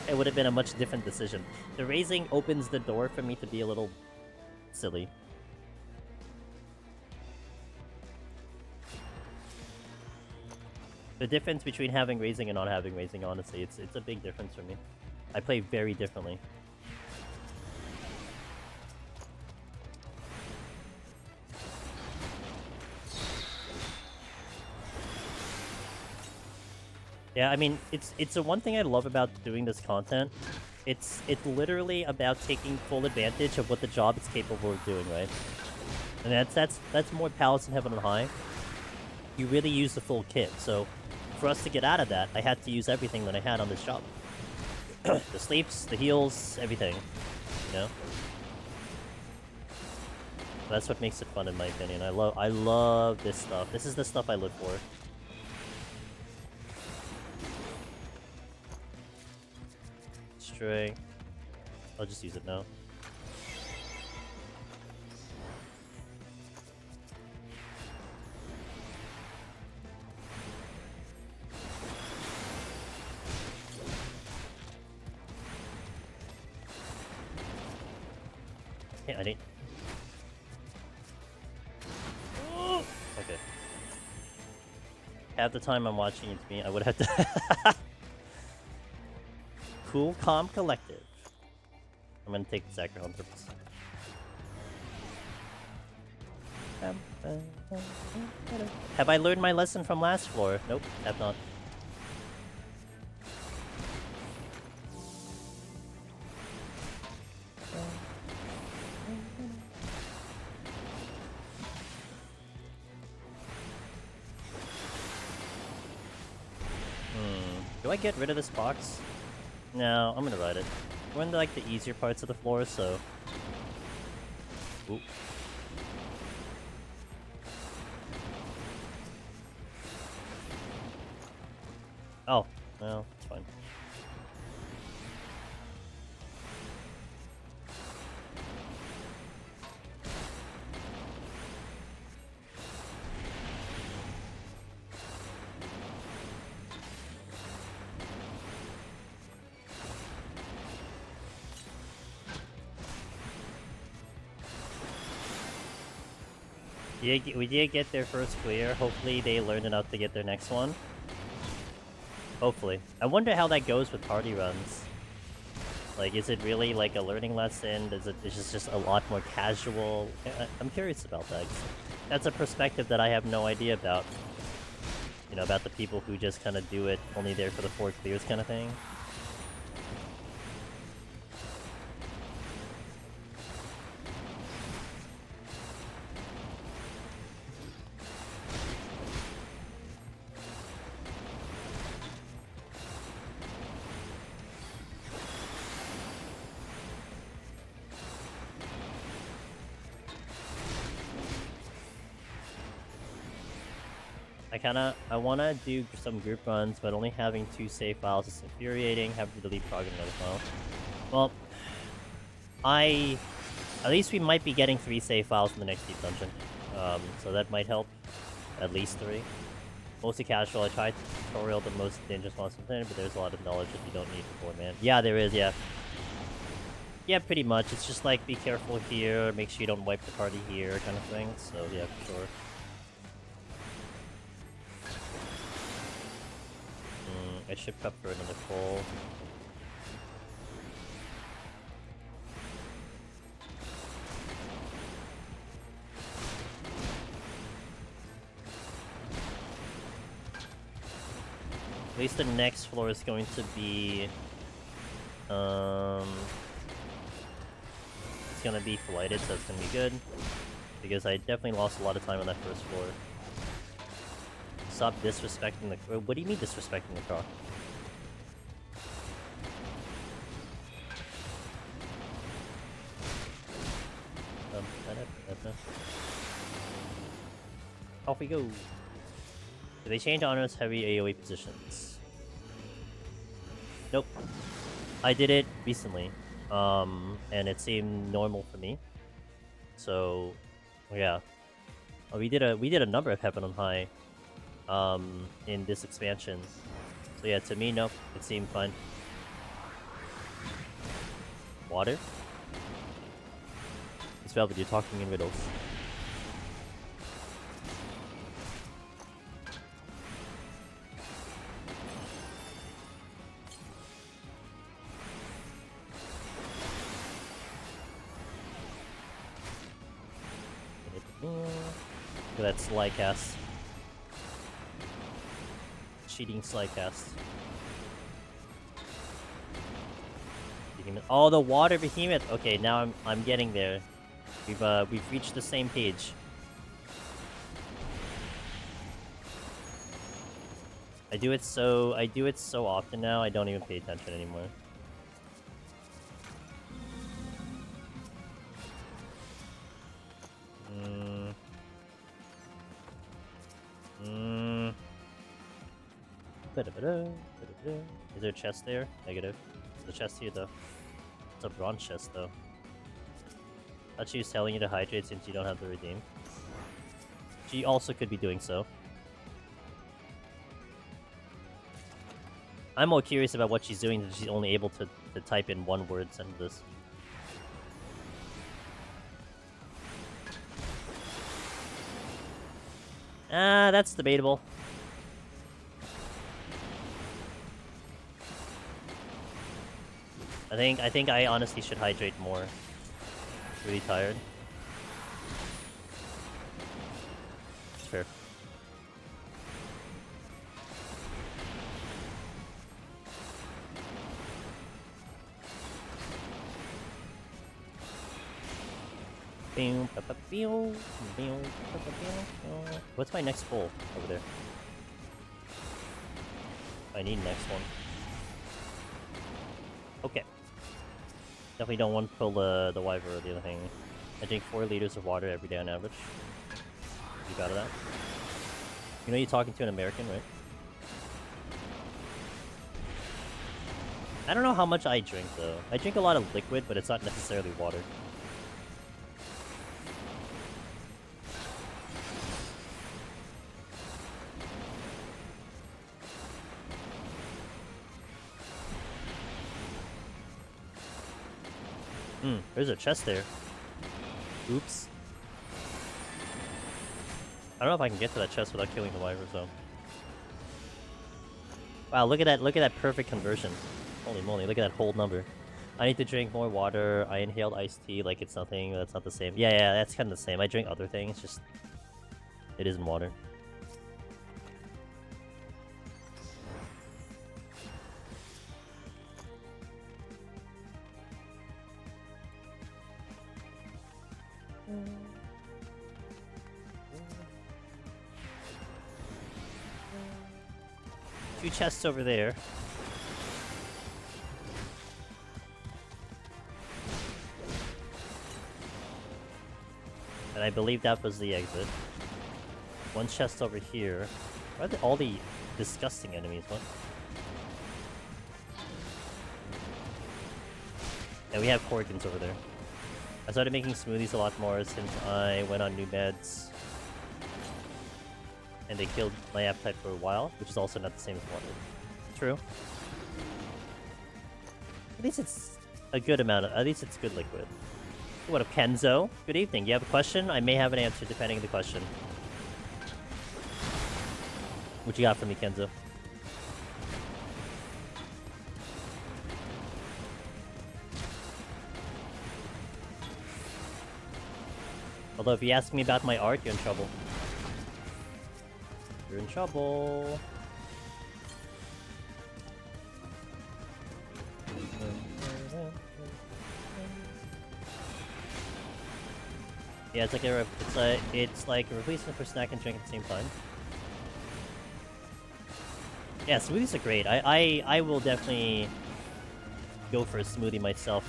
A: It would have been a much different decision. The raising opens the door for me to be a little silly. The difference between having raising and not having raising, honestly, it's a big difference for me. I play very differently. Yeah, I mean, it's the one thing I love about doing this content. It's literally about taking full advantage of what the job is capable of doing, right? And that's more Palace in Heaven and High. You really use the full kit, so for us to get out of that, I had to use everything that I had on this job. The sleeps, the heals, everything, you know? That's what makes it fun, in my opinion. I love this stuff. This is the stuff I live for. Stray. I'll just use it now. Yeah, I need. Okay. Half the time I'm watching it's me, I would have to. Cool, calm, collective. I'm gonna take the Sacred on purpose. Have I learned my lesson from last floor? Nope, have not. Do I get rid of this box? No, I'm gonna ride it. We're in like the easier parts of the floor, so. Ooh. Oh, well, it's fine. We did get their first clear. Hopefully they learn enough to get their next one. Hopefully. I wonder how that goes with party runs. Like, is it really like a learning lesson? Is it just a lot more casual? I'm curious about that. That's a perspective that I have no idea about. You know, about the people who just kind of do it only there for the 4 clears kind of thing. I wanna do some group runs, but only having 2 save files is infuriating. Having to delete prog another file. Well, at least we might be getting 3 save files in the next deep dungeon. So that might help. At least 3. Mostly casual. I tried to tutorial the most dangerous monster thing, but there's a lot of knowledge that you don't need before, man. Yeah, there is, yeah. Yeah, pretty much. It's just like, be careful here, make sure you don't wipe the party here, kind of thing. So, yeah, for sure. I should prep for another pull. At least the next floor is going to be... it's gonna be flighted, so it's gonna be good. Because I definitely lost a lot of time on that first floor. Stop disrespecting the... What do you mean disrespecting the car? Off we go. Do they change honors heavy AoE positions? Nope. I did it recently, and it seemed normal for me. So, yeah. We did a number of Heaven on High in this expansion. So yeah, to me, nope, it seemed fine. Water? It's Velvet, you're talking in riddles. Look at that Sly cast. Cheating Sly cast. Behemoth. Oh, the water behemoth. Okay, now I'm getting there. We've reached the same page. I do it so often now. I don't even pay attention anymore. Is there a chest there? Negative. There's a chest here though. It's a bronze chest though. Thought she was telling you to hydrate since you don't have the redeem. She also could be doing so. I'm more curious about what she's doing that she's only able to type in one word sentences. Ah, that's debatable. I think I honestly should hydrate more. Really tired. Fair. What's my next pull over there? I need next one. Okay. Definitely don't want to pull the Wyver or the other thing. I drink 4 liters of water every day on average. You got that? You know you're talking to an American, right? I don't know how much I drink though. I drink a lot of liquid, but it's not necessarily water. There's a chest there. Oops. I don't know if I can get to that chest without killing the Wyvers though. Wow, look at that perfect conversion. Holy moly, look at that whole number. I need to drink more water. I inhaled iced tea like it's nothing. That's not the same. Yeah, that's kind of the same. I drink other things, just it isn't water. Two chests over there. And I believe that was the exit. One chest over here. Why are there all the disgusting enemies? What? And we have Korrigans over there. I started making smoothies a lot more since I went on new meds. And they killed my appetite for a while, which is also not the same as water. True. At least it's a good amount of... At least it's good liquid. What up, Kenzo? Good evening. You have a question? I may have an answer depending on the question. What you got for me, Kenzo? Although if you ask me about my art, you're in trouble. You're in trouble. Yeah, it's like a replacement for snack and drink at the same time. Yeah, smoothies are great. I will definitely go for a smoothie myself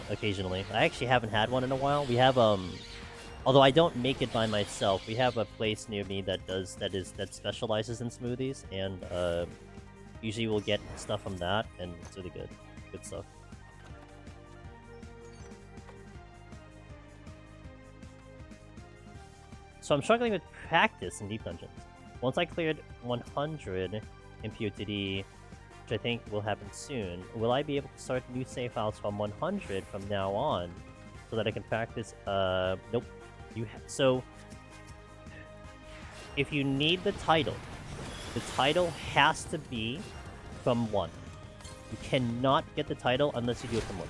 A: occasionally. I actually haven't had one in a while. We have although I don't make it by myself, we have a place near me that specializes in smoothies, and usually we'll get stuff from that, and it's really good. Good stuff. So I'm struggling with practice in Deep Dungeons. Once I cleared 100 in PoTD, which I think will happen soon, will I be able to start new save files from 100 from now on, so that I can practice? Nope. So if you need the title has to be from 1. You cannot get the title unless you do it from 1.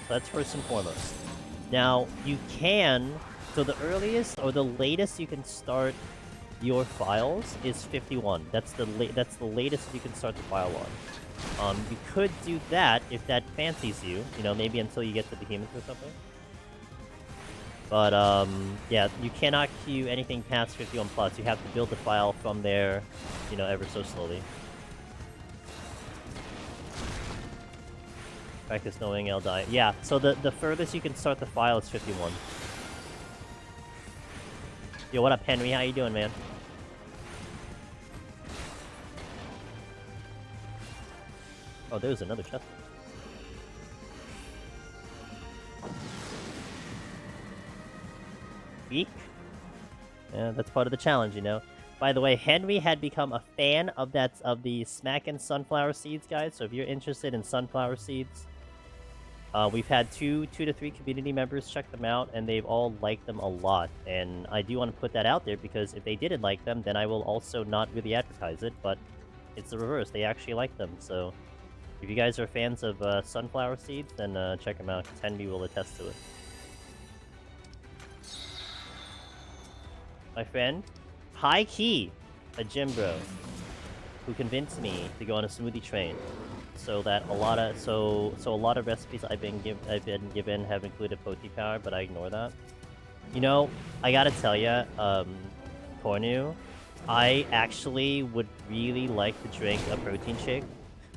A: So that's first and foremost. Now, you can... So the earliest or the latest you can start your files is 51. That's the latest you can start the file on. You could do that if that fancies you. You know, maybe until you get to Behemoth or something. But yeah, you cannot queue anything past 51 plus. You have to build the file from there, you know, ever so slowly. Practice knowing I'll die. Yeah, so the furthest you can start the file is 51. Yo, what up, Henry? How you doing, man? Oh, there's another chest. Weak? Yeah, that's part of the challenge, you know. By the way, Henry had become a fan of the Smackin' Sunflower Seeds, guys. So if you're interested in sunflower seeds, we've had two to three community members check them out, and they've all liked them a lot. And I do want to put that out there, because if they didn't like them, then I will also not really advertise it. But it's the reverse. They actually like them. So if you guys are fans of sunflower seeds, then check them out. Henry will attest to it. My friend, high key, a gym bro, who convinced me to go on a smoothie train. So that a lot of recipes I've been given have included Poti power, but I ignore that. You know, I gotta tell ya, Cornu, I actually would really like to drink a protein shake.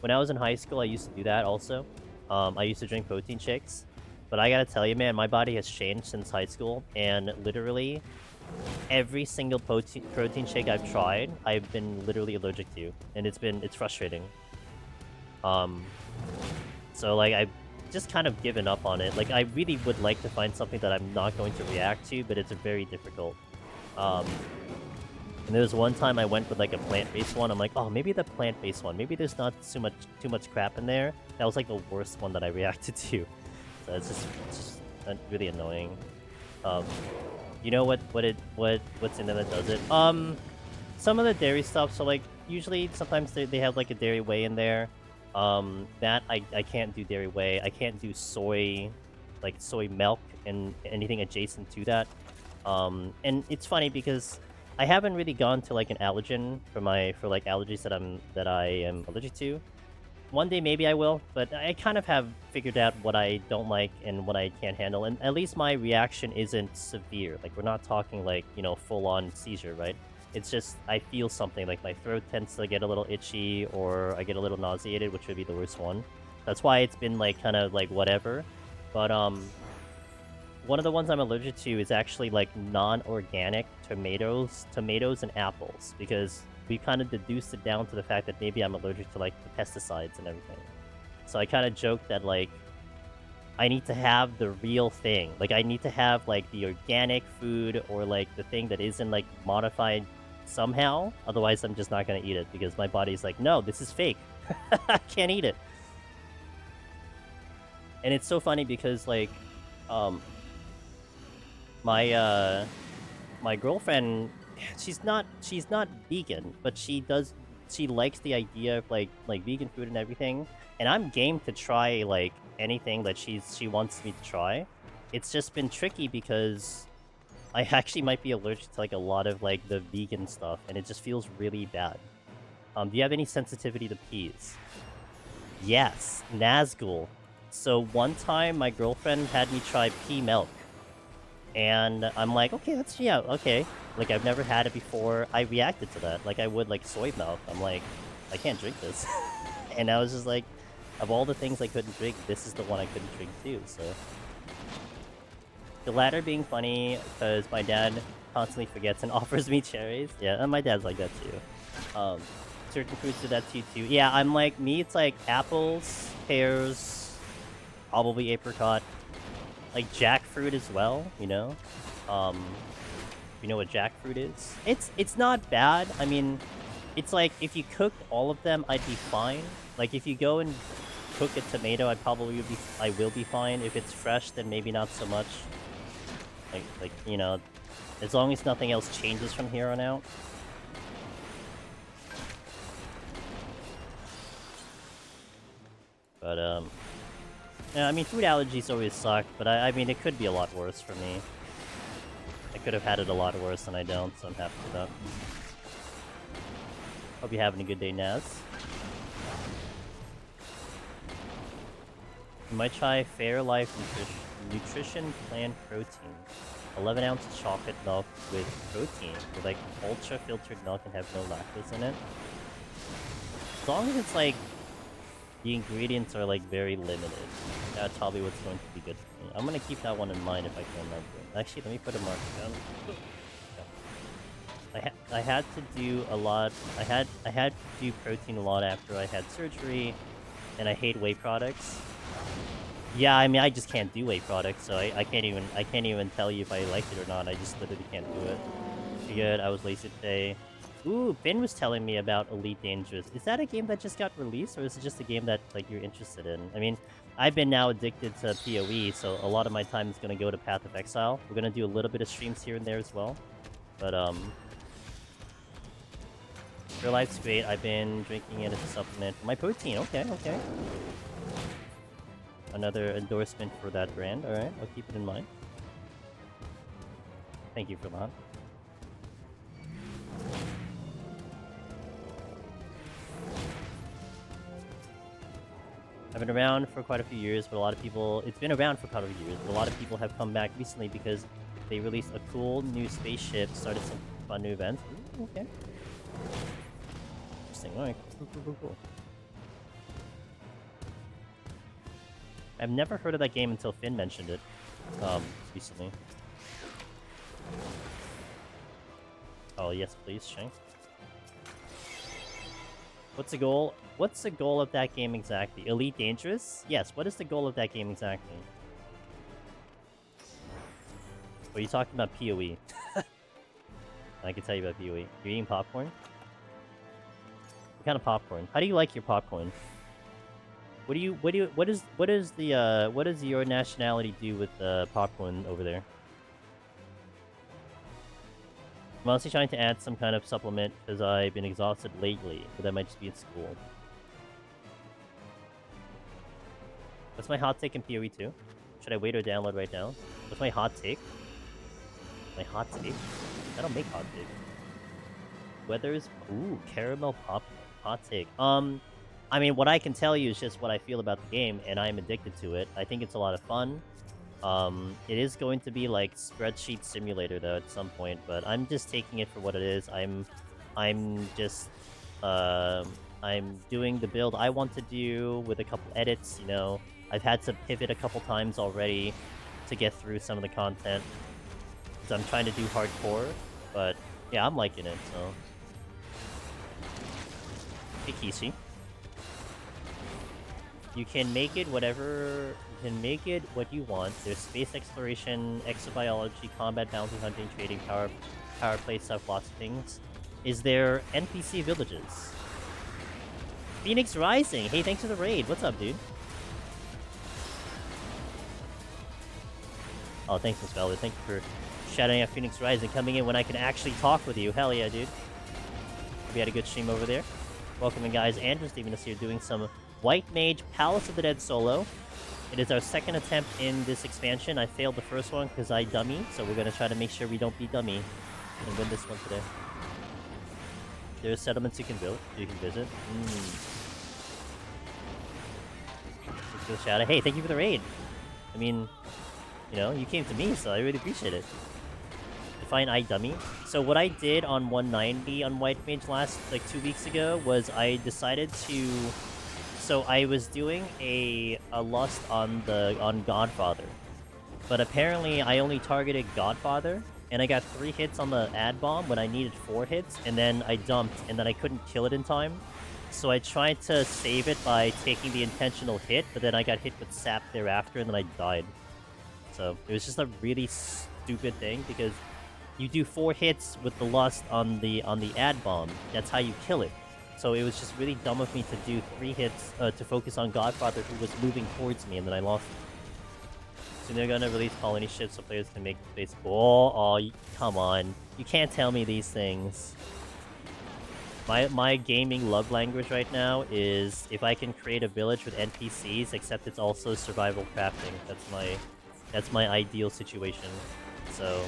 A: When I was in high school, I used to do that also. I used to drink protein shakes, but I gotta tell you, man, my body has changed since high school, and literally every single protein shake I've tried, I've been literally allergic to, and it's frustrating. So like I've just kind of given up on it. Like I really would like to find something that I'm not going to react to, but it's very difficult. And there was one time I went with like a plant-based one. I'm like, oh, maybe the plant-based one. Maybe there's not too much crap in there. That was like the worst one that I reacted to. So it's just really annoying. You know what's in there that does it? Some of the dairy stuff. So like usually sometimes they have like a dairy whey in there. That I can't do dairy whey. I can't do soy, like soy milk and anything adjacent to that. And it's funny because I haven't really gone to like an allergen for like allergies that I am allergic to. One day maybe I will, but I kind of have figured out what I don't like and what I can't handle, and at least my reaction isn't severe. Like we're not talking like, you know, full-on seizure, right? It's just I feel something, like my throat tends to get a little itchy, or I get a little nauseated, which would be the worst one. That's why it's been like kind of like whatever. But one of the ones I'm allergic to is actually like non-organic tomatoes and apples, because we kind of deduced it down to the fact that maybe I'm allergic to like the pesticides and everything. So I kind of joked that like I need to have the real thing. Like I need to have like the organic food, or like the thing that isn't like modified somehow. Otherwise I'm just not gonna eat it, because my body's like, no, this is fake. I can't eat it. And it's so funny because like my girlfriend, she's not vegan, but she likes the idea of like vegan food and everything, and I'm game to try like anything that she wants me to try. It's just been tricky because I actually might be allergic to like a lot of like the vegan stuff, and it just feels really bad. Do you have any sensitivity to peas? Yes, Nazgul. So one time my girlfriend had me try pea milk, and I'm like, okay, okay. Like I've never had it before. I reacted to that like I would like soy milk. I'm like, I can't drink this. And I was just like, of all the things I couldn't drink, this is the one I couldn't drink too. So the latter being funny because my dad constantly forgets and offers me cherries. Yeah, and my dad's like that too. Certain fruits do that to you too. Yeah, I'm like, me, it's like apples, pears, probably apricot, like jackfruit as well, you know? You know what jackfruit is? It's not bad. I mean, it's like if you cooked all of them, I'd be fine. Like if you go and cook a tomato, I will be fine. If it's fresh, then maybe not so much. Like you know, as long as nothing else changes from here on out. But yeah, I mean, food allergies always suck. But I mean, it could be a lot worse for me. I could have had it a lot worse, and I don't, so I'm happy with that. Hope you're having a good day, Naz. You might try Fairlife Nutrition Plant Protein. 11 ounces chocolate milk with protein, with like ultra filtered milk and have no lactose in it. As long as it's like the ingredients are like very limited, that's probably what's going to be good for me. I'm gonna keep that one in mind if I can remember. Actually, let me put a mark down. I had to do a lot. I had to do protein a lot after I had surgery, and I hate whey products. Yeah, I mean, I just can't do whey products, so I can't even tell you if I like it or not. I just literally can't do it. Good, I was lazy today. Ooh, Finn was telling me about Elite Dangerous. Is that a game that just got released, or is it just a game that like you're interested in? I mean, I've been now addicted to PoE, so a lot of my time is gonna go to Path of Exile. We're gonna do a little bit of streams here and there as well, but your life's great. I've been drinking it as a supplement for my protein. Okay. Another endorsement for that brand. Alright, I'll keep it in mind. Thank you for that. I've been around for quite a few years, but a lot of people... It's been around for quite a few years, but a lot of people have come back recently because they released a cool new spaceship, started some fun new events. Ooh, okay. Interesting. Alright, cool. I've never heard of that game until Finn mentioned it, recently. Oh, yes, please, Shank. What's the goal? What's the goal of that game exactly? Elite Dangerous? Yes, what is the goal of that game exactly? What are you talking about? PoE. I can tell you about PoE. You're eating popcorn? What kind of popcorn? How do you like your popcorn? What does your nationality do with popcorn over there? I'm honestly trying to add some kind of supplement because I've been exhausted lately, but that might just be at school. What's my hot take in PoE 2? Should I wait or download right now? What's my hot take? My hot take? I don't make hot take. Weathers? Ooh, caramel pop hot take. I mean, what I can tell you is just what I feel about the game, and I'm addicted to it. I think it's a lot of fun. It is going to be like spreadsheet simulator though at some point, but I'm just taking it for what it is. I'm doing the build I want to do with a couple edits, you know. I've had to pivot a couple times already to get through some of the content because I'm trying to do hardcore, but yeah, I'm liking it, so. Hey, Kishi. You can make it whatever... You can make it what you want. There's space exploration, exobiology, combat, bounty hunting, trading, power play stuff, lots of things. Is there NPC villages? Phoenix Rising! Hey, thanks for the raid. What's up, dude? Oh, thanks, Miss Valor. Thank you for shouting out Phoenix Rising, coming in when I can actually talk with you. Hell yeah, dude. Hope you had a good stream over there. Welcome in, guys. Andrew's leaving us here doing some White Mage Palace of the Dead solo. It is our second attempt in this expansion. I failed the first one because I dummy, so we're going to try to make sure we don't be dummy and win this one today. There's settlements you can build, you can visit. Let's go shout out. Hey, thank you for the raid. I mean, you know, you came to me, so I really appreciate it. Define iDummy. So what I did on 190 on White Mage last, like 2 weeks ago, was I decided to... So I was doing a lust on Godfather, but apparently I only targeted Godfather, and I got 3 hits on the ad bomb when I needed 4 hits, and then I dumped, and then I couldn't kill it in time. So I tried to save it by taking the intentional hit, but then I got hit with sap thereafter, and then I died. So it was just a really stupid thing because you do 4 hits with the lust on the ad bomb. That's how you kill it. So it was just really dumb of me to do 3 hits to focus on Godfather, who was moving towards me, and then I lost him. So they're gonna release colony ships so players can make space. Oh, come on. You can't tell me these things. My gaming love language right now is if I can create a village with NPCs, except it's also survival crafting. That's my ideal situation. So,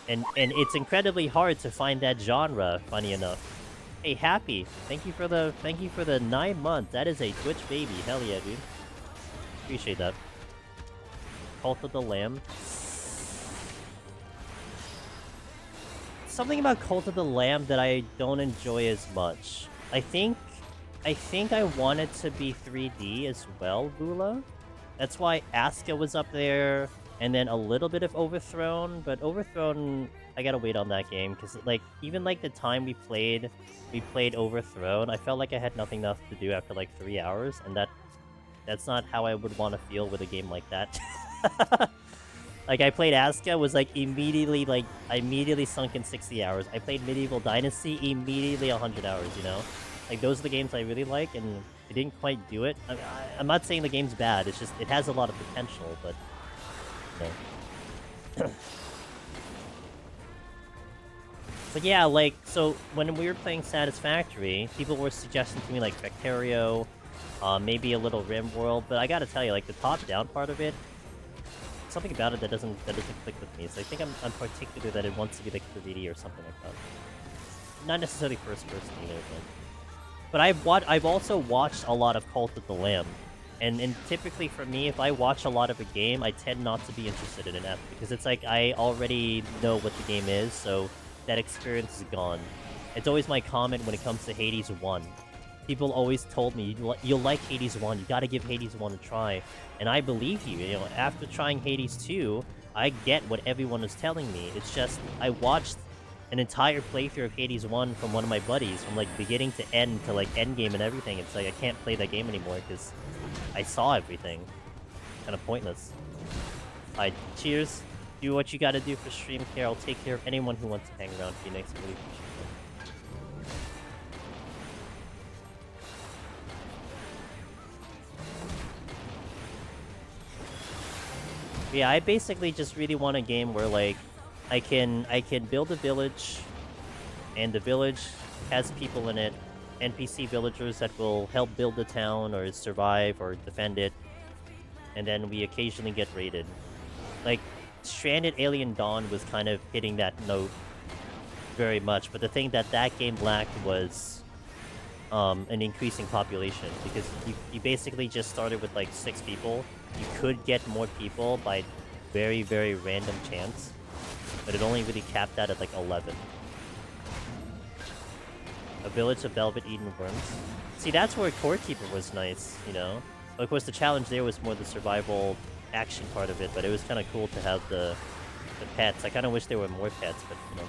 A: and it's incredibly hard to find that genre. Funny enough. Hey, Happy, thank you for the 9 months. That is a Twitch baby. Hell yeah, dude. Appreciate that. Cult of the Lamb. Something about Cult of the Lamb that I don't enjoy as much. I think I want it to be 3D as well, Vula. That's why Aska was up there, and then a little bit of Overthrown, but Overthrown, I gotta wait on that game, because like even like the time we played Overthrown, I felt like I had nothing else to do after like 3 hours, and that's not how I would want to feel with a game like that. Like, I played Aska, was like, I immediately sunk in 60 hours. I played Medieval Dynasty, immediately 100 hours, you know? Like, those are the games I really like, and it didn't quite do it. I'm not saying the game's bad, it's just, it has a lot of potential, but, you know. But yeah, like, so, when we were playing Satisfactory, people were suggesting to me, like, Factorio, maybe a little RimWorld, but I gotta tell you, like, the top-down part of it, something about it that doesn't click with me. So I think I'm particular that it wants to be like 3D or something like that. Not necessarily first person either, but I've also watched a lot of Cult of the Lamb, and typically for me, if I watch a lot of a game, I tend not to be interested in it after, because it's like I already know what the game is, so that experience is gone. It's always my comment when it comes to Hades 1. People always told me, you'll like Hades 1, you gotta give Hades 1 a try. And I believe you, you know, after trying Hades 2, I get what everyone is telling me. It's just, I watched an entire playthrough of Hades 1 from one of my buddies, from like beginning to end to like endgame and everything. It's like, I can't play that game anymore, because I saw everything. Kind of pointless. Alright, cheers. Do what you gotta do for stream care. I'll take care of anyone who wants to hang around Phoenix. I really appreciate it. Yeah, I basically just really want a game where like I can build a village, and the village has people in it, NPC villagers that will help build the town or survive or defend it, and then we occasionally get raided. Like, Stranded Alien Dawn was kind of hitting that note very much, but the thing that game lacked was an increasing population, because you basically just started with like 6 people. You could get more people by very, very random chance, but it only really capped that at like 11. A village of Velvet Eden Worms. See, that's where Core Keeper was nice, you know? But of course, the challenge there was more the survival action part of it, but it was kind of cool to have the pets. I kind of wish there were more pets, but you know.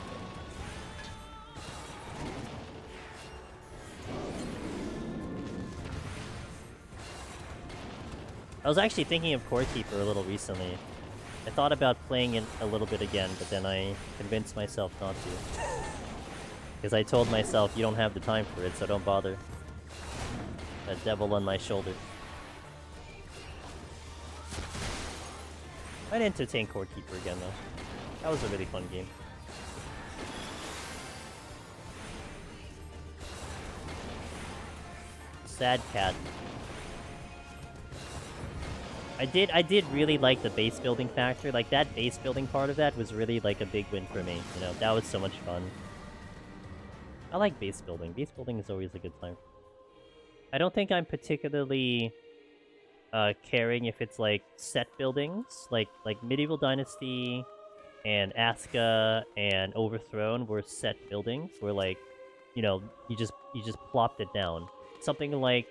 A: I was actually thinking of Core Keeper a little recently. I thought about playing it a little bit again, but then I convinced myself not to. Because I told myself, you don't have the time for it, so don't bother. That devil on my shoulder. I'd entertain Core Keeper again, though. That was a really fun game. Sad cat. I did really like the base building factor. Like, that base building part of that was really like a big win for me. You know, that was so much fun. I like base building. Base building is always a good time. I don't think I'm particularly caring if it's like set buildings. Like Medieval Dynasty and Aska and Overthrown were set buildings where, like, you know, you just plopped it down. Something like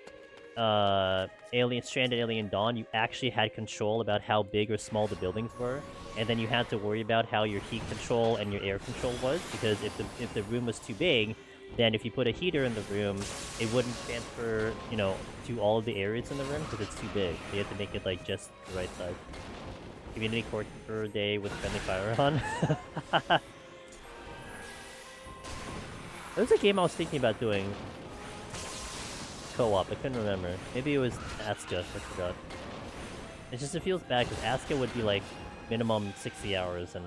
A: Stranded Alien Dawn, you actually had control about how big or small the buildings were, and then you had to worry about how your heat control and your air control was, because if the room was too big, then if you put a heater in the room, it wouldn't transfer, you know, to all of the areas in the room because it's too big. So you have to make it like just the right size. Community Court Day with friendly fire on. There was a game I was thinking about doing co-op. I couldn't remember. Maybe it was Asuka. I forgot. It feels bad because Asuka would be like minimum 60 hours, and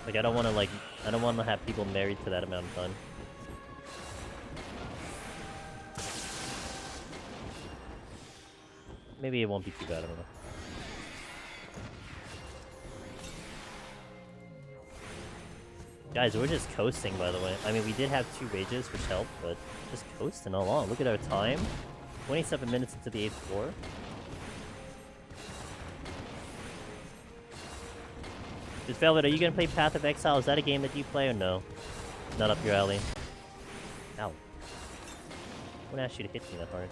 A: like I don't want to have people married to that amount of time. Maybe it won't be too bad. I don't know. Guys, we're just coasting, by the way. I mean, we did have 2 rages, which helped, but just coasting along. Look at our time. 27 minutes into the 8th floor. Just Velvet, are you gonna play Path of Exile? Is that a game that you play or no? Not up your alley. Ow. I wouldn't ask you to hit me that hard.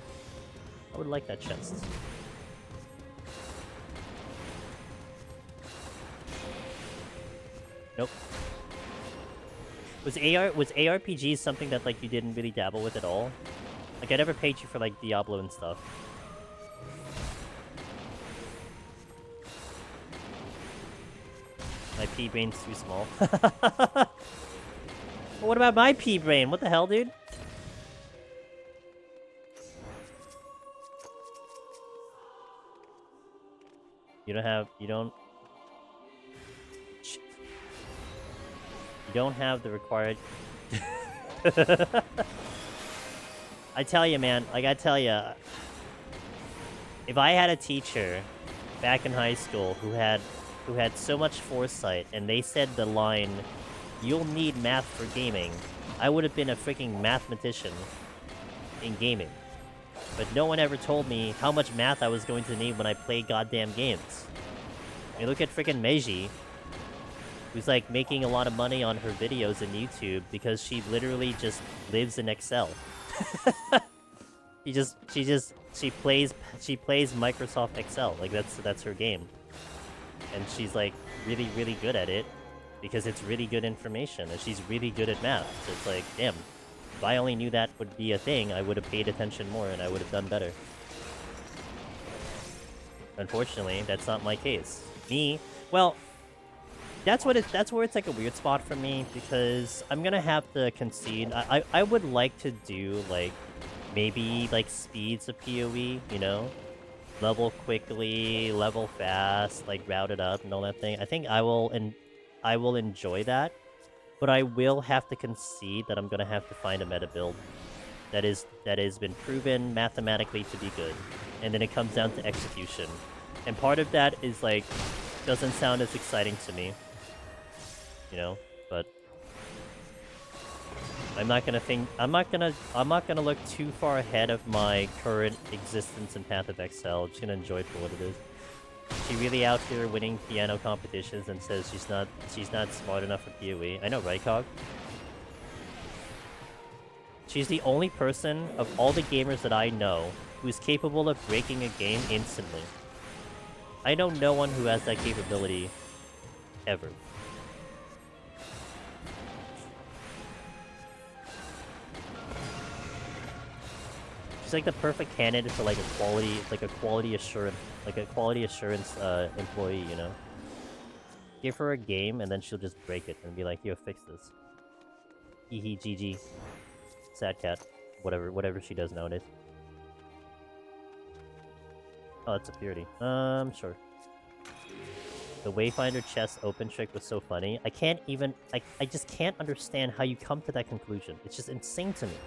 A: I would like that chest. Nope. Was ARPGs something that like you didn't really dabble with at all? Like I never paid you for like Diablo and stuff. My pea brain's too small. Well, what about my pea brain? What the hell, dude? You don't have the required... I tell you, man, like I tell you, if I had a teacher back in high school who had so much foresight and they said the line, "You'll need math for gaming," I would have been a freaking mathematician in gaming. But no one ever told me how much math I was going to need when I play goddamn games. I mean, look at freaking Mage, who's like making a lot of money on her videos in YouTube because she literally just lives in Excel. she plays Microsoft Excel. Like that's her game. And she's like really, really good at it because it's really good information and she's really good at math. So it's like, damn, if I only knew that would be a thing, I would have paid attention more and I would have done better. Unfortunately, that's not my case. Well, that's where it's like a weird spot for me because I'm gonna have to concede. I would like to do like maybe like speeds of PoE, you know? Level quickly, level fast, like route it up and all that thing. I think I will enjoy that, but I will have to concede that I'm gonna have to find a meta build that has been proven mathematically to be good, and then it comes down to execution. And part of that is like doesn't sound as exciting to me, you know, but I'm not gonna look too far ahead of my current existence in Path of Exile. I'm just gonna enjoy it for what it is. She really out here winning piano competitions and says she's not smart enough for PoE. I know, right, Cog? She's the only person of all the gamers that I know who's capable of breaking a game instantly. I know no one who has that capability ever. She's like the perfect candidate for like a quality assurance employee, you know. Give her a game and then she'll just break it and be like, "Yo, fix this." Hee GG. Sad cat. Whatever she does nowadays. Oh, that's a purity. Sure. The Wayfinder chest open trick was so funny. I just can't understand how you come to that conclusion. It's just insane to me.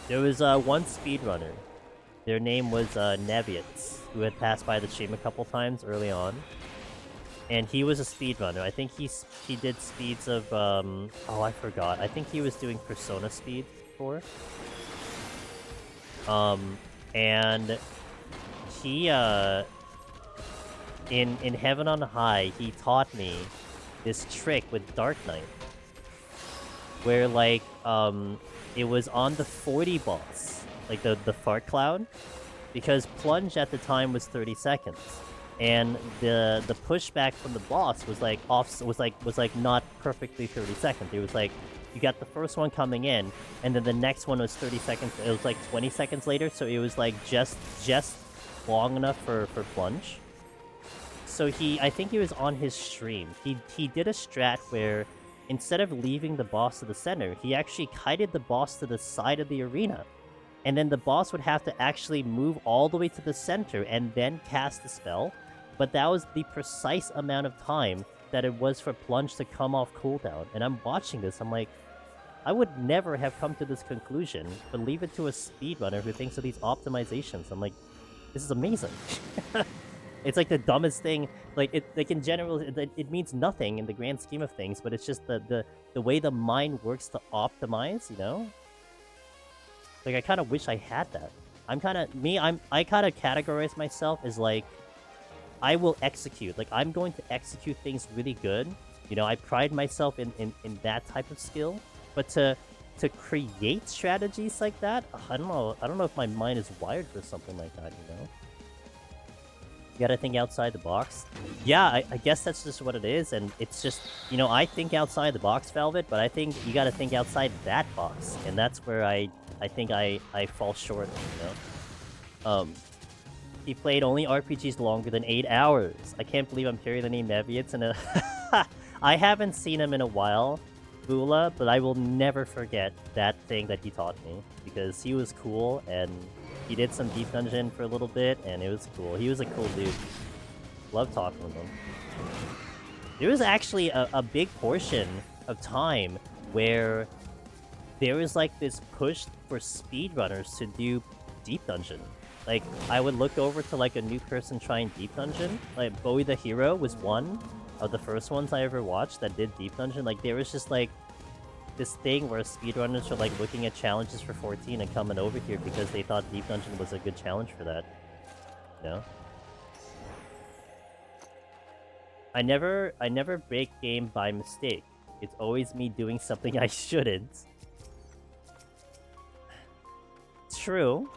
A: There was one speedrunner. Their name was Neviets, who had passed by the stream a couple times early on. And he was a speedrunner. I think he did speeds of oh, I forgot. I think he was doing Persona speed before. And he in Heaven on High, he taught me this trick with Dark Knight, where like it was on the 40 boss, like the fart cloud, because plunge at the time was 30 seconds, and the pushback from the boss was like not perfectly 30 seconds. It was like you got the first one coming in, and then the next one was 30 seconds. It was like 20 seconds later, so it was like just long enough for plunge. So I think he was on his stream. He did a strat where instead of leaving the boss to the center, he actually kited the boss to the side of the arena. And then the boss would have to actually move all the way to the center and then cast the spell. But that was the precise amount of time that it was for plunge to come off cooldown. And I'm watching this, I'm like, I would never have come to this conclusion, but leave it to a speedrunner who thinks of these optimizations. I'm like, this is amazing. It's like the dumbest thing. Like in general, it means nothing in the grand scheme of things, but it's just the way the mind works to optimize, you know? Like, I kind of wish I had that. I kind of categorize myself as like, I will execute. Like, I'm going to execute things really good. You know, I pride myself in that type of skill. But to create strategies like that, I don't know. I don't know if my mind is wired for something like that, you know? You gotta think outside the box. Yeah, I guess that's just what it is, and it's just, you know, I think outside the box, Velvet, but I think you gotta think outside that box, and that's where I think I fall short, you know? He played only RPGs longer than 8 hours. I can't believe I'm carrying the name Neviets in a... I haven't seen him in a while, Bula, but I will never forget that thing that he taught me, because he was cool, and he did some deep dungeon for a little bit, and it was cool. He was a cool dude. Love talking with him. There was actually a big portion of time where there was like this push for speedrunners to do deep dungeon. Like, I would look over to like a new person trying deep dungeon. Like, Bowie the Hero was one of the first ones I ever watched that did deep dungeon. Like, there was just like this thing where speedrunners are like looking at challenges for 14 and coming over here because they thought deep dungeon was a good challenge for that. You know? I never break game by mistake. It's always me doing something I shouldn't. True.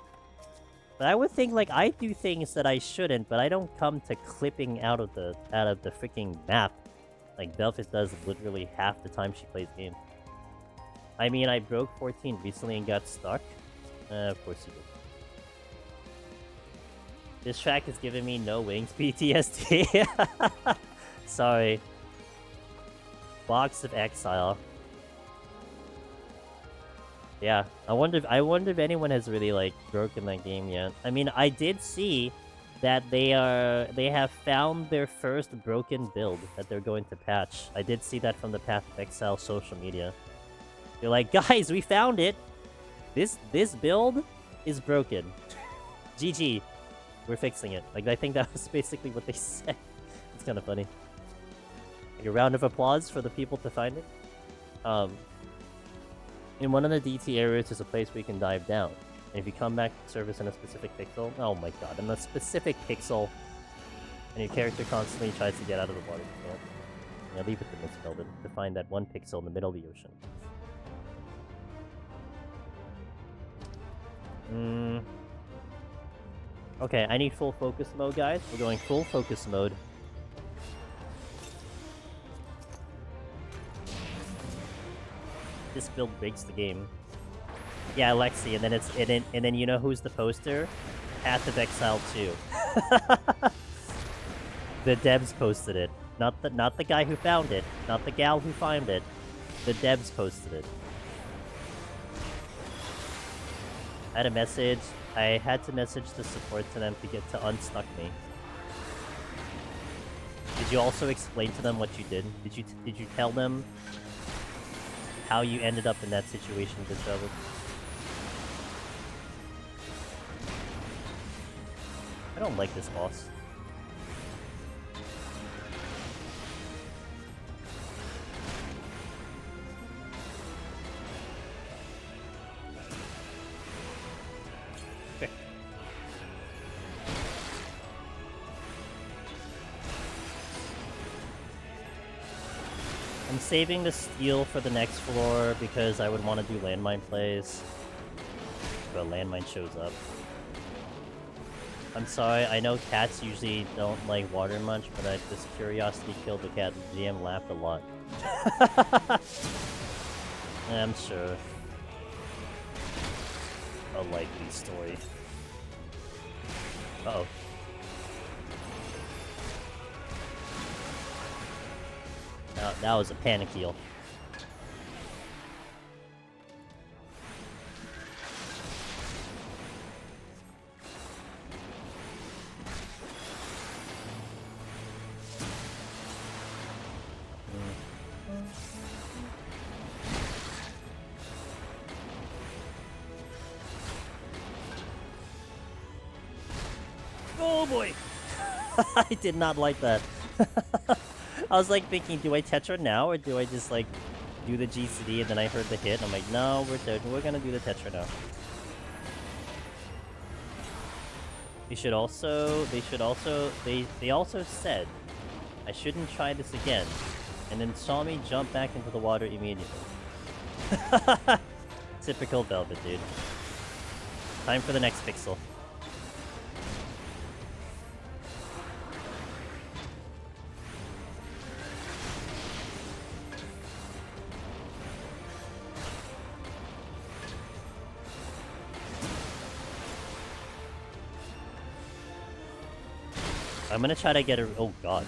A: But I would think like I do things that I shouldn't, but I don't come to clipping out of the freaking map like Velvet does literally half the time she plays games. I mean, I broke 14 recently and got stuck. Of course you did. This track is giving me no wings PTSD. Sorry. Box of Exile. Yeah, I wonder if anyone has really like broken that game yet. I mean, I did see that they have found their first broken build that they're going to patch. I did see that from the Path of Exile social media. They're like, guys, we found it. This build is broken. GG. We're fixing it. Like, I think that was basically what they said. It's kind of funny. Like a round of applause for the people to find it. In one of the DT areas, there's a place where you can dive down. And if you come back to service in a specific pixel, oh my god, in a specific pixel, and your character constantly tries to get out of the water, you can't. Yeah, leave it to Miss Velvet to find that one pixel in the middle of the ocean. Okay, I need full focus mode, guys. We're going full focus mode. This build breaks the game. Yeah, Lexi, and then you know who's the poster? Path of Exile 2. The devs posted it. Not the guy who found it. Not the gal who found it. The devs posted it. I had to message the support to them to get to unstuck me. Did you also explain to them what you did? Did you tell them how you ended up in that situation, Good Velvet? I don't like this boss. Okay. I'm saving the steel for the next floor because I would want to do landmine plays. But a landmine shows up. I'm sorry, I know cats usually don't like water much, but this curiosity killed the cat. The GM laughed a lot. I'm sure. A likely story. Uh-oh. That was a panic heal. Oh boy! I did not like that. I was like thinking, do I Tetra now or do I just like do the GCD? And then I heard the hit and I'm like, no, we're gonna do the Tetra now. They also said I shouldn't try this again, and then saw me jump back into the water immediately. Typical Velvet, dude. Time for the next pixel. I'm gonna try to get a... Oh god.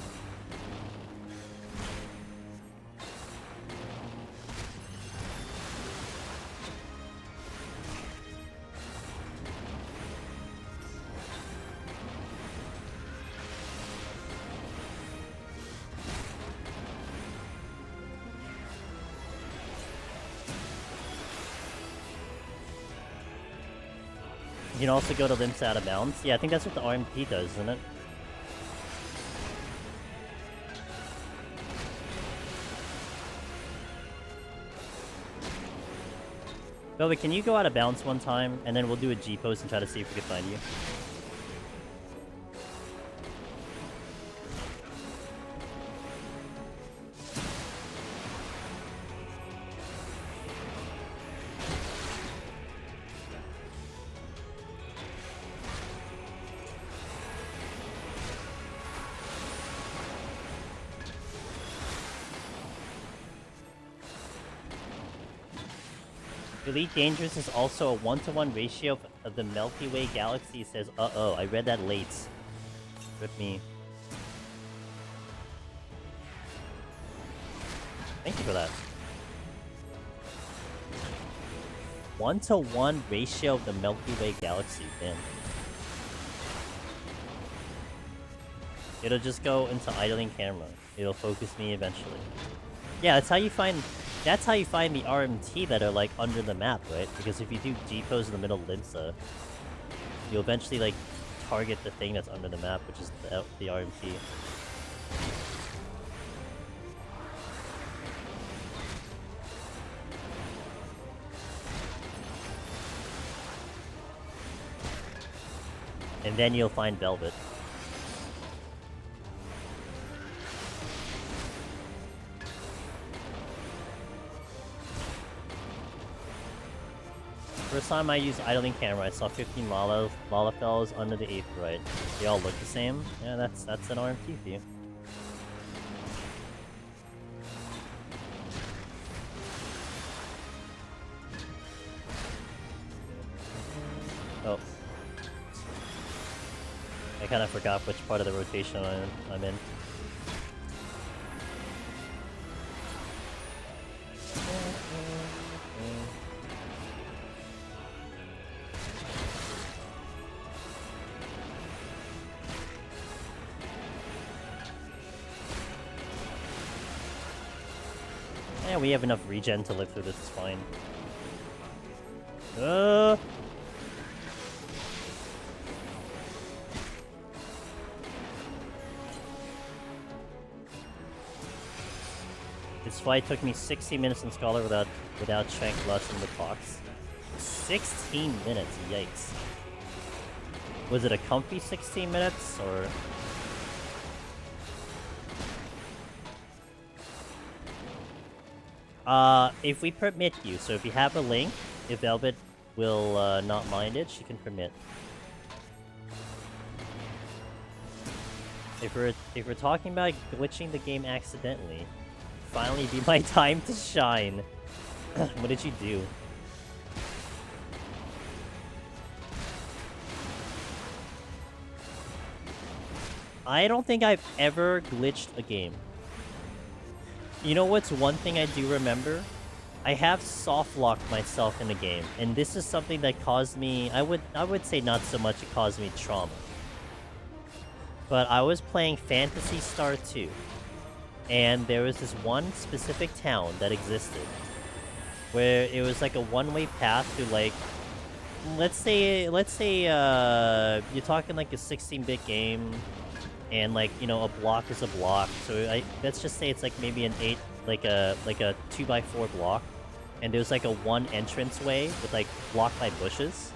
A: You can also go to limps out of bounds. Yeah, I think that's what the RMT does, isn't it? Velvet, can you go out of bounds one time, and then we'll do a G-post and try to see if we can find you? Elite Dangerous is also a 1-to-1 ratio of the Milky Way galaxy, says, uh-oh, I read that late. Rip me. Thank you for that. 1-to-1 ratio of the Milky Way galaxy, damn. It'll just go into idling camera. It'll focus me eventually. Yeah, that's how you find the RMT that are like under the map, right? Because if you do G-pose in the middle of Limsa, you'll eventually like target the thing that's under the map, which is the RMT. And then you'll find Velvet. First time I used idling camera, I saw 15 Lalafells under the 8th right. They all look the same. Yeah, that's an RMT for you. Oh. I kind of forgot which part of the rotation I'm in. Yeah, we have enough regen to live through this, it's fine. This fight took me 60 minutes in Scholar without strength less than the box. 16 minutes, yikes. Was it a comfy 16 minutes, or...? If we permit you, so if you have a link, if Velvet will not mind it, she can permit. If we're talking about glitching the game accidentally, finally be my time to shine. What did you do? I don't think I've ever glitched a game. You know what's one thing I do remember? I have soft locked myself in a game, and this is something that caused me, I would say not so much it caused me trauma. But I was playing Phantasy Star 2, and there was this one specific town that existed where it was like a one-way path to like, let's say you're talking like a 16-bit game, and like, you know, a block is a block. So let's just say it's like maybe an 8, like a 2x4 block, and there's like a one entrance way with like blocked by bushes,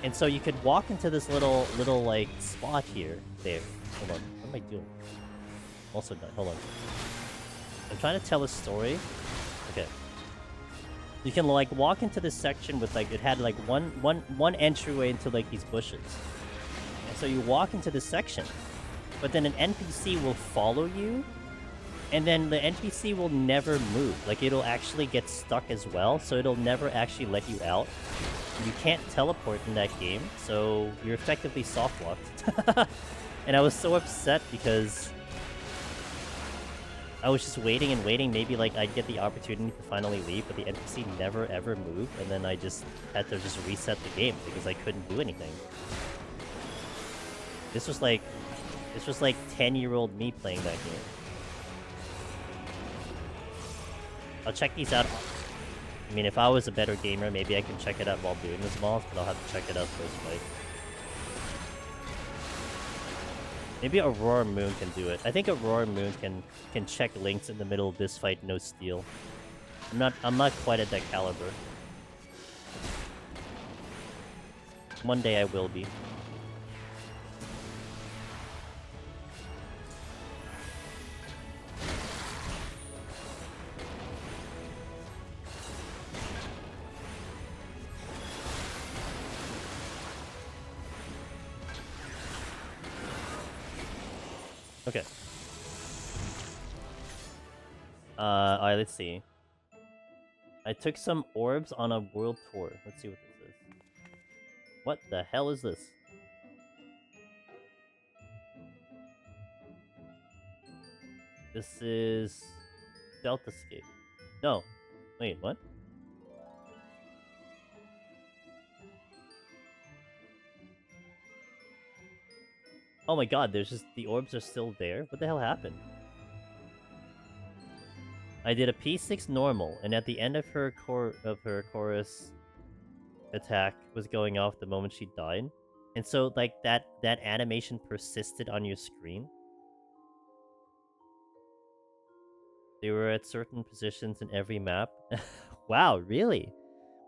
A: and so you could walk into this little like spot here. There, hold on, what am I doing? Also done. Hold on. I'm trying to tell a story. Okay. You can like walk into this section with like, it had like one entryway into like these bushes, and so you walk into this section, but then an NPC will follow you, and then the NPC will never move. Like, it'll actually get stuck as well, so it'll never actually let you out. You can't teleport in that game, so you're effectively soft locked. And I was so upset because I was just waiting and waiting. Maybe like I'd get the opportunity to finally leave, but the NPC never ever moved, and then I just had to just reset the game because I couldn't do anything. This was like 10-year-old me playing that game. I'll check these out. I mean, if I was a better gamer, maybe I can check it out while doing this boss, but I'll have to check it out first fight. Maybe Aurora Moon can do it. I think Aurora Moon can check links in the middle of this fight, no steal. I'm not quite at that caliber. One day I will be. Okay. Alright, let's see. I took some orbs on a world tour. Let's see what this is. What the hell is this? This is... Stealth Escape. No. Wait, what? Oh my god, there's just... The orbs are still there? What the hell happened? I did a P6 normal, and at the end of her chorus attack was going off the moment she died. And so, like, that animation persisted on your screen. They were at certain positions in every map. Wow, really?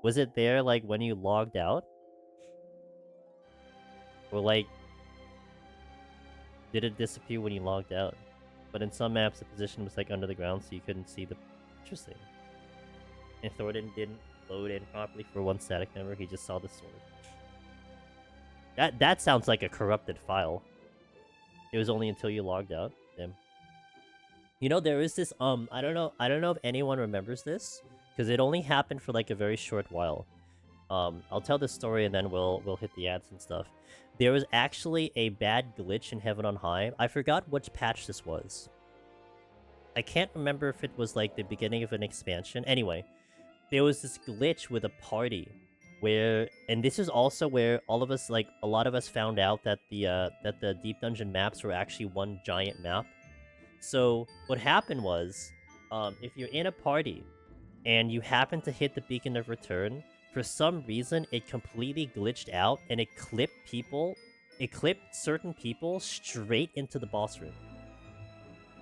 A: Was it there, like, when you logged out? Or, like... Did it disappear when you logged out? But in some maps, the position was like under the ground, so you couldn't see the... Interesting. And Thornton didn't load in properly for one static number, he just saw the sword. That sounds like a corrupted file. It was only until you logged out. Damn. You know, there is this, I don't know if anyone remembers this, because it only happened for like a very short while. I'll tell this story and then we'll hit the ads and stuff. There was actually a bad glitch in Heaven on High. I forgot which patch this was. I can't remember if it was like the beginning of an expansion. Anyway, there was this glitch with a party where, and this is also where all of us, like a lot of us, found out that the Deep Dungeon maps were actually one giant map. So what happened was, if you're in a party and you happen to hit the Beacon of Return, for some reason, it completely glitched out, and it clipped certain people straight into the boss room.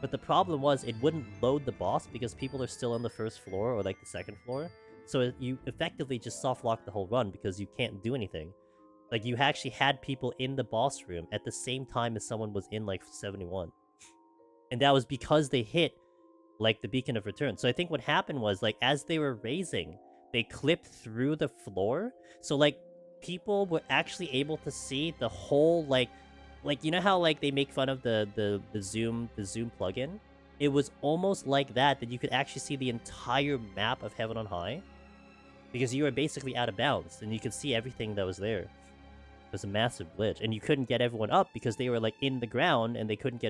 A: But the problem was, it wouldn't load the boss because people are still on the first floor or like the second floor. So you effectively just soft lock the whole run because you can't do anything. Like, you actually had people in the boss room at the same time as someone was in like 71. And that was because they hit like the Beacon of Return. So I think what happened was, like, as they were raising, they clipped through the floor, so like people were actually able to see the whole like you know how like they make fun of the zoom plugin? It was almost like that you could actually see the entire map of Heaven on High, because you were basically out of bounds and you could see everything that was there. It was a massive glitch, and you couldn't get everyone up because they were like in the ground and they couldn't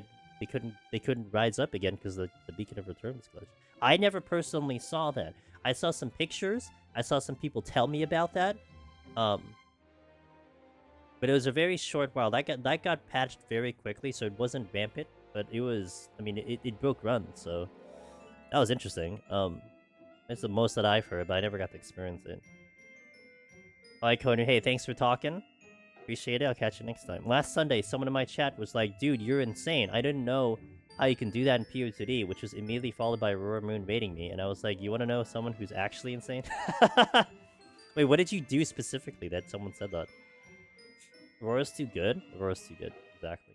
A: rise up again because the beacon of return was glitched. I never personally saw that. I saw some pictures. I saw some people tell me about that. But it was a very short while. That got patched very quickly, so it wasn't rampant. But it was. I mean, it broke runs, so that was interesting. It's the most that I've heard, but I never got to experience it. Alright, Cody. Hey, thanks for talking. Appreciate it. I'll catch you next time. Last Sunday, someone in my chat was like, "Dude, you're insane. I didn't know how you can do that in PoTD," which was immediately followed by Aurora Moon rating me, and I was like, "You want to know someone who's actually insane?" Wait, what did you do specifically that someone said that? Aurora's too good? Aurora's too good. Exactly.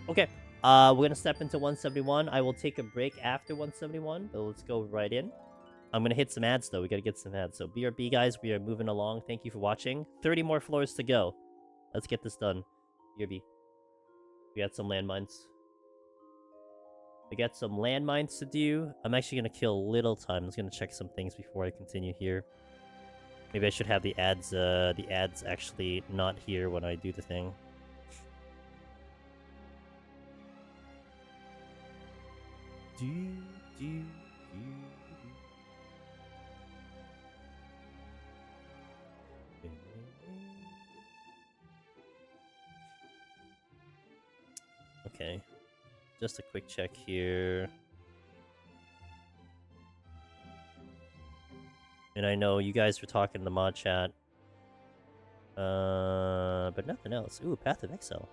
A: Okay. We're gonna step into 171. I will take a break after 171, but let's go right in. I'm gonna hit some ads though. We gotta get some ads. So BRB guys, we are moving along. Thank you for watching. 30 more floors to go. Let's get this done. BRB. We got some landmines. We got some landmines to do. I'm actually gonna kill a little time. I'm just gonna check some things before I continue here. Maybe I should have the ads actually not here when I do the thing. Okay, just a quick check here. And I know you guys were talking in the mod chat. But nothing else. Ooh, Path of Exile.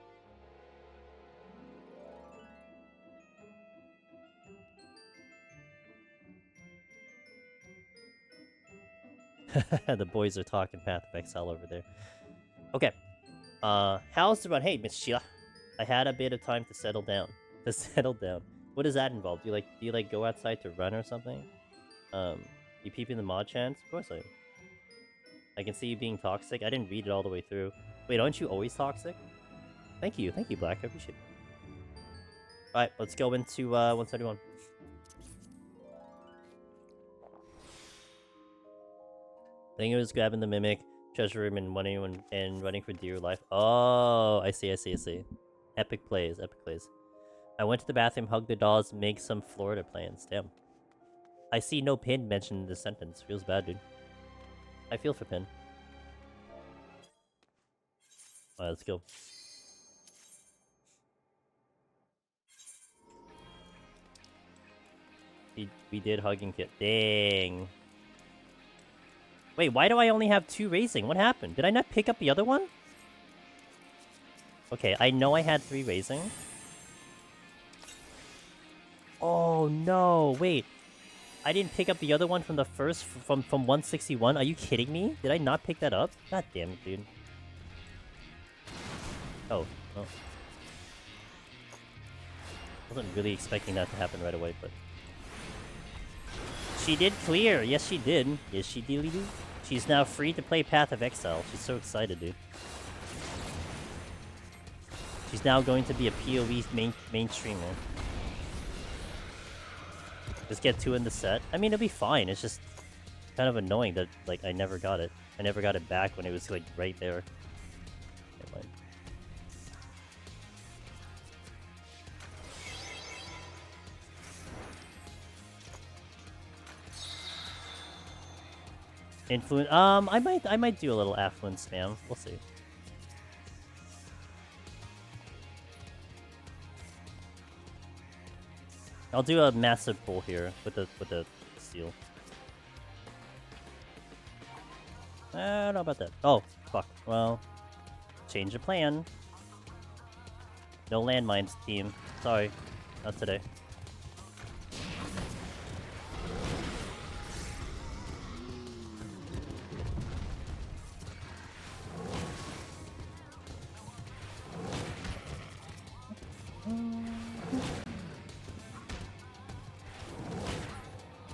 A: The boys are talking Path of Exile over there. Okay. How's the run? Hey, Miss Sheila. I had a bit of time to settle down. What does that involve? Do you like go outside to run or something? You peeping the mod chants? Of course I am. I can see you being toxic. I didn't read it all the way through. Wait, aren't you always toxic? Thank you, Black. I appreciate it. Alright, let's go into 171. I think it was grabbing the mimic, treasure room, and running for dear life. Oh, I see. Epic plays. I went to the bathroom, hugged the dolls, make some Florida plans. Damn. I see no Pin mentioned in this sentence. Feels bad, dude. I feel for Pin. Alright, let's go. We did hugging kit. Dang. Wait, why do I only have 2 raising? What happened? Did I not pick up the other one? Okay, I know I had 3 raising. Oh no, wait. I didn't pick up the other one from the first, from 161? Are you kidding me? Did I not pick that up? God damn it, dude. Oh. Wasn't really expecting that to happen right away, but... She did clear! Yes, she did. Yes, she did. She's now free to play Path of Exile. She's so excited, dude. She's now going to be a PoE main streamer. Just get 2 in the set. I mean, it'll be fine. It's just kind of annoying that, like, I never got it. I never got it back when it was, like, right there. Never mind. Influence. I might do a little affluent spam. We'll see. I'll do a massive pull here with the steel. I don't know about that. Oh, fuck. Well, change of plan. No landmines, team. Sorry, not today.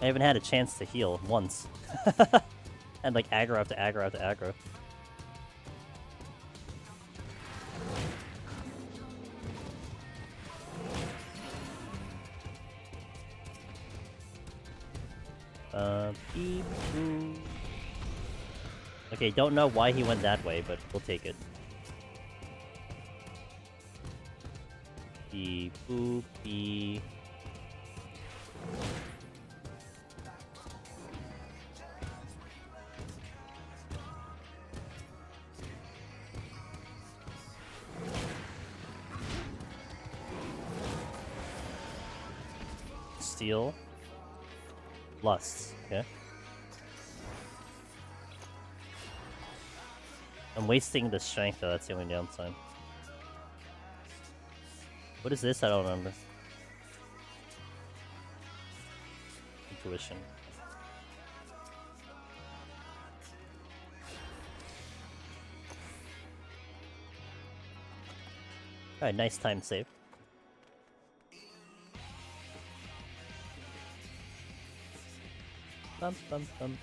A: I haven't had a chance to heal once. And like aggro after aggro after aggro. Beep, boop. Okay, don't know why he went that way, but we'll take it. Beep, boop, beep. Steal. Lusts, okay. I'm wasting the strength though, that's the only downside. What is this? I don't remember. Intuition. Alright, nice time save. Bum, bum, bum.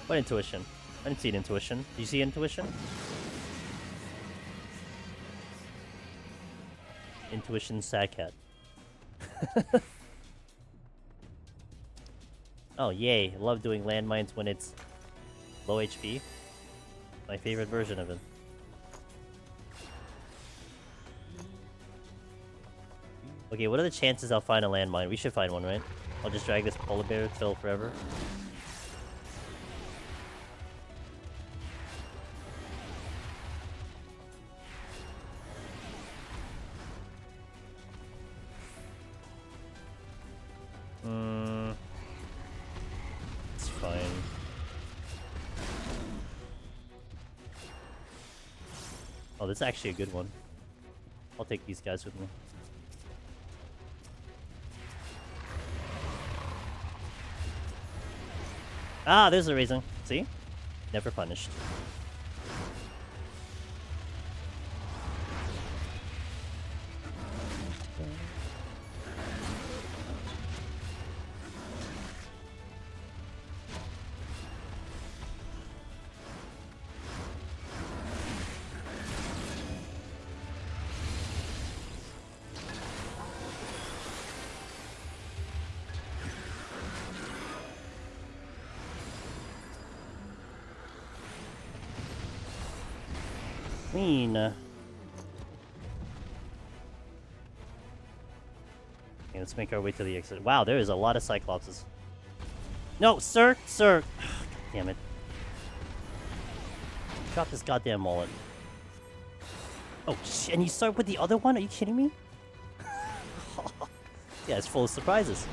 A: What intuition? I didn't see an intuition. Did you see intuition? Intuition sad cat. Oh yay, I love doing landmines when it's low HP. My favorite version of it. Okay, what are the chances I'll find a landmine? We should find one, right? I'll just drag this polar bear till forever. It's fine. Oh, this is actually a good one. I'll take these guys with me. Ah, there's a reason. See? Never punished. Clean. Okay, let's make our way to the exit. Wow, there is a lot of Cyclopses. No, sir! Sir! Damn it. Drop this goddamn mullet. Oh, shit, and you start with the other one? Are you kidding me? Yeah, it's full of surprises.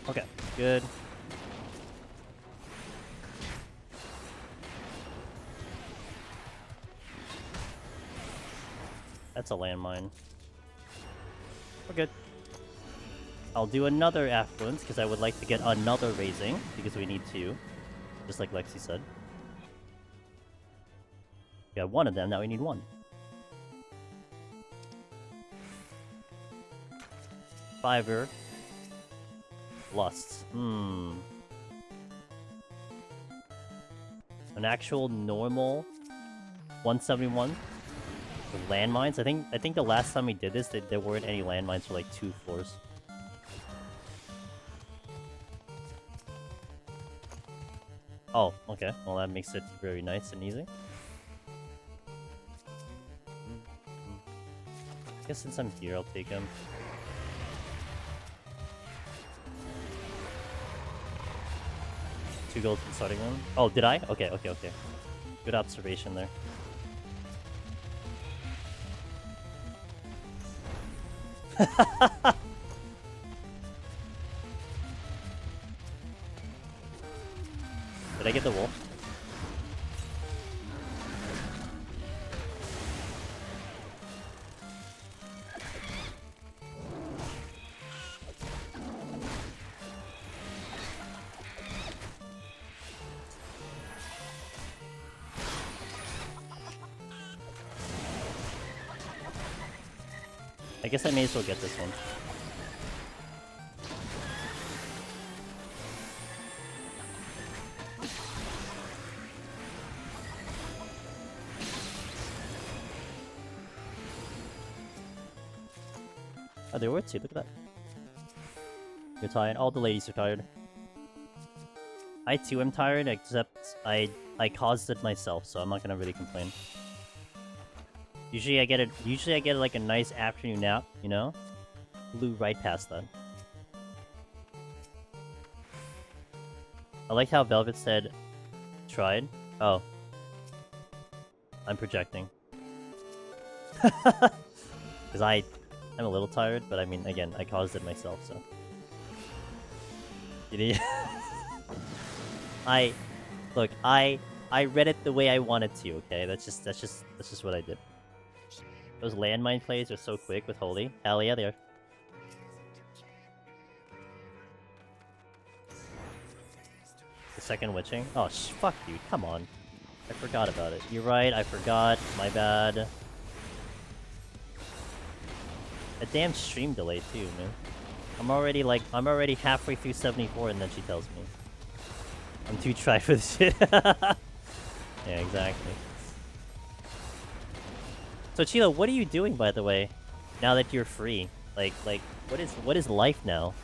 A: Okay, good. That's a landmine. We're good. I'll do another affluence because I would like to get another raising because we need two, just like Lexi said. We got one of them, now we need one. Fiver. Lusts. An actual normal 171. With landmines? I think the last time we did this, there weren't any landmines for like 2 floors. Oh, okay. Well, that makes it very nice and easy. I guess since I'm here, I'll take him. Two gold from starting one. Oh, did I? Okay. Good observation there. Did I get the wolf? I guess I may as well get this one. Oh, there were 2. Look at that. You're tired. All the ladies are tired. I too am tired, except I caused it myself, so I'm not gonna really complain. Usually I get like a nice afternoon nap, you know? Blew right past that. I like how Velvet said tried. Oh. I'm projecting. Cause I'm a little tired, but I mean again, I caused it myself, so. Look, I read it the way I wanted to, okay? That's just what I did. Those landmine plays are so quick with Holy. Hell yeah, they are. The second witching? Oh, fuck you. Come on. I forgot about it. You're right, I forgot. My bad. A damn stream delay too, man. I'm already halfway through 74 and then she tells me. I'm too try for this shit. Yeah, exactly. So Chilo, what are you doing, by the way, now that you're free? Like, what is life now?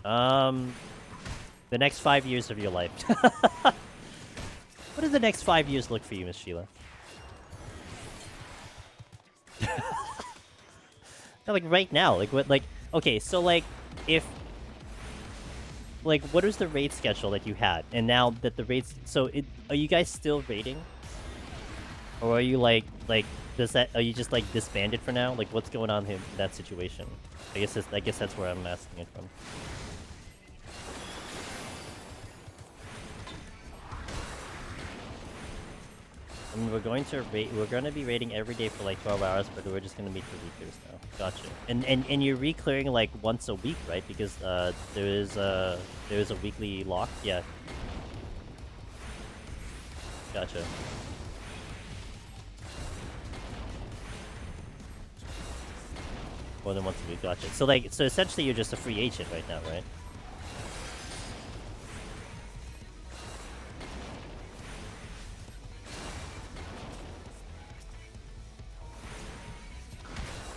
A: The next 5 years of your life. What does the next 5 years look for you, Miss Sheila? No, like right now, like what, like okay, so like if. Like, what is the raid schedule that you had? And now that the raids... So, are you guys still raiding? Or are you, are you just, like, disbanded for now? Like, what's going on in that situation? I guess that's where I'm asking it from. I mean, we're going to be raiding every day for like 12 hours, but we're just going to meet for weekers now. Gotcha. And you're re-clearing like once a week, right? Because there is a weekly lock. Yeah. Gotcha. More than once a week. Gotcha. So essentially you're just a free agent right now, right?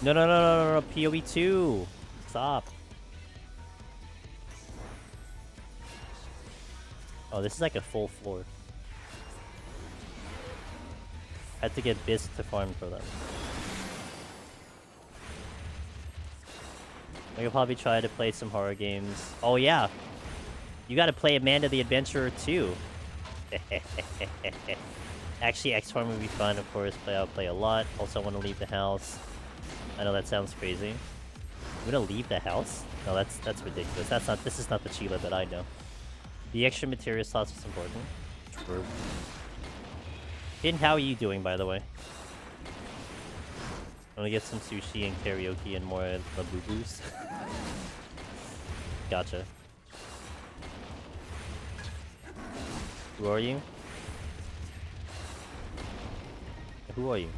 A: No, PoE 2! Stop. Oh, this is like a full floor. Had to get Biz to farm for them. I could probably try to play some horror games. Oh yeah! You gotta play Amanda the Adventurer too! Actually, X-Farm would be fun, of course. I'll play a lot. Also, I want to leave the house. I know that sounds crazy. I'm gonna leave the house? No, that's ridiculous. This is not the Chila that I know. The extra material slots is important. True. Finn, how are you doing, by the way? I wanna get some sushi and karaoke and more labubus. Gotcha. Who are you? Who are you?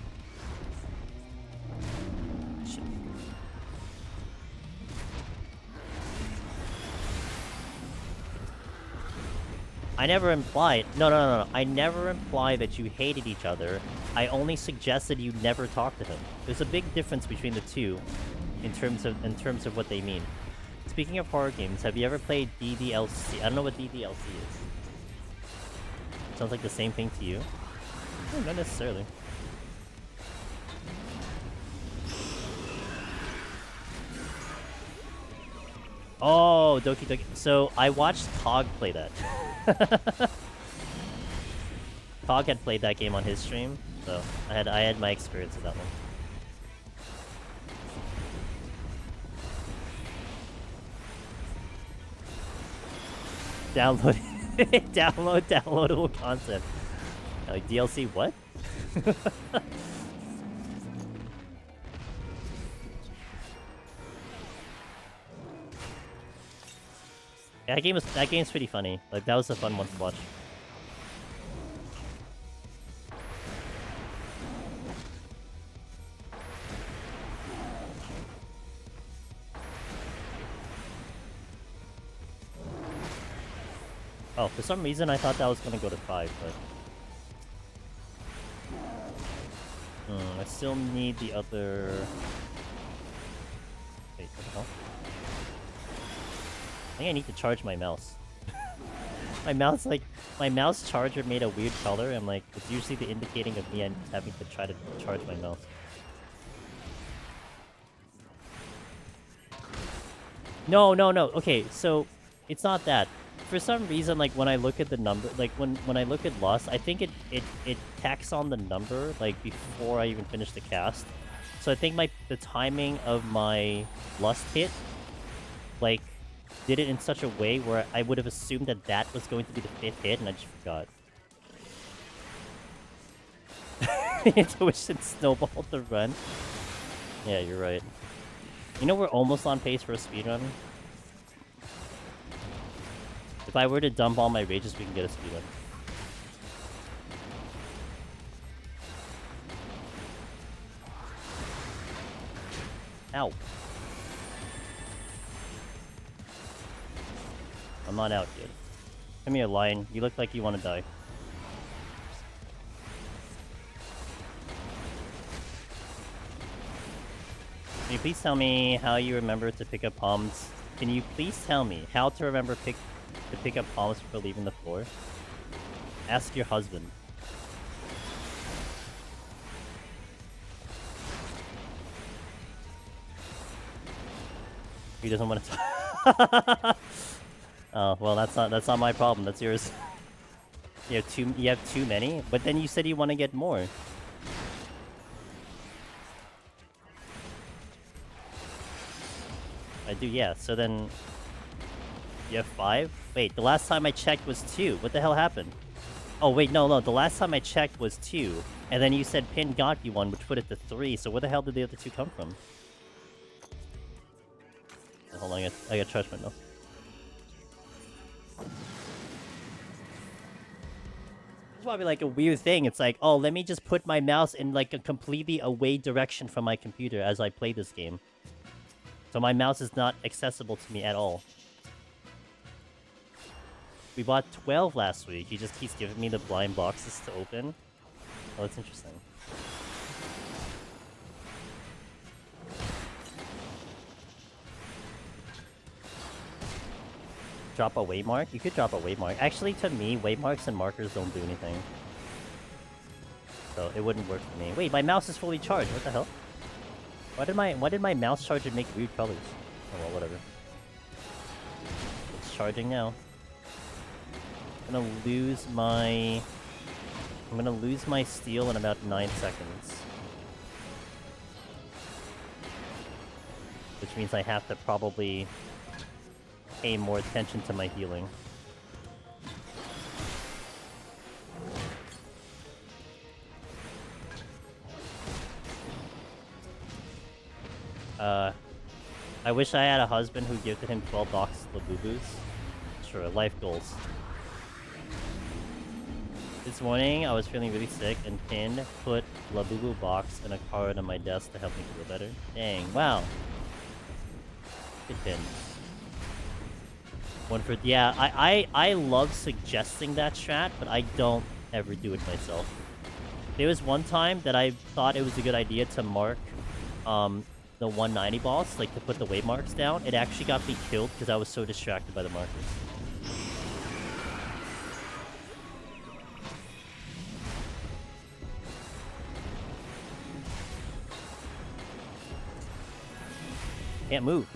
A: Shit. I never implied. No. I never implied that you hated each other. I only suggested you never talk to him. There's a big difference between the two, in terms of what they mean. Speaking of horror games, have you ever played DDLC? I don't know what DDLC is. Sounds like the same thing to you. Oh, not necessarily. Oh, Doki Doki. So I watched Cog play that. Cog had played that game on his stream, so I had my experience with that one. Download downloadable content. Like DLC what? Yeah, that game's pretty funny. Like that was a fun one to watch. Oh, for some reason I thought that was gonna go to 5, but I still need the other. Wait, what the hell? I think I need to charge my mouse. My mouse charger made a weird color. I'm like, it's usually the indicating of me having to try to charge my mouse. No. Okay, so it's not that. For some reason, like when I look at the number, like when I look at Lost, I think it tacks on the number like before I even finish the cast. So I think the timing of my Lust hit, like, did it in such a way where I would have assumed that was going to be the 5th hit, and I just forgot. Intuition snowballed the run. Yeah, you're right. You know we're almost on pace for a speedrun. If I were to dump all my rages, we can get a speedrun. Ow. I'm not out yet. Come here, lion. You look like you want to die. Can you please tell me how you remember to pick up palms? Can you please tell me how to remember to pick up palms before leaving the floor? Ask your husband. He doesn't want to talk. Oh, well, that's not my problem. That's yours. You have too many, but then you said you want to get more. I do, yeah. So then you have 5? Wait, the last time I checked was 2. What the hell happened? Oh, wait, no. The last time I checked was 2. And then you said Pin got you 1, which put it to 3. So where the hell did the other 2 come from? Hold on, I gotta charge my milk. It's probably like a weird thing. It's like, oh, let me just put my mouse in like a completely away direction from my computer as I play this game. So my mouse is not accessible to me at all. We bought 12 last week. He just keeps giving me the blind boxes to open. Oh, that's interesting. Drop a waymark? You could drop a waymark. Actually, to me, waymarks and markers don't do anything. So it wouldn't work for me. Wait, my mouse is fully charged. What the hell? Why did my mouse charger make weird colors? Oh well, whatever. It's charging now. I'm gonna lose my steel in about 9 seconds. Which means I have to probably pay more attention to my healing. I wish I had a husband who gifted him 12 boxes of Labubus. Sure, life goals. This morning, I was feeling really sick, and Pin put Labubu box in a card on my desk to help me feel better. Dang, wow. Good Pin. One for yeah. I love suggesting that strat, but I don't ever do it myself. There was one time that I thought it was a good idea to mark the 190 boss, like to put the wave marks down. It actually got me killed because I was so distracted by the markers. Can't move.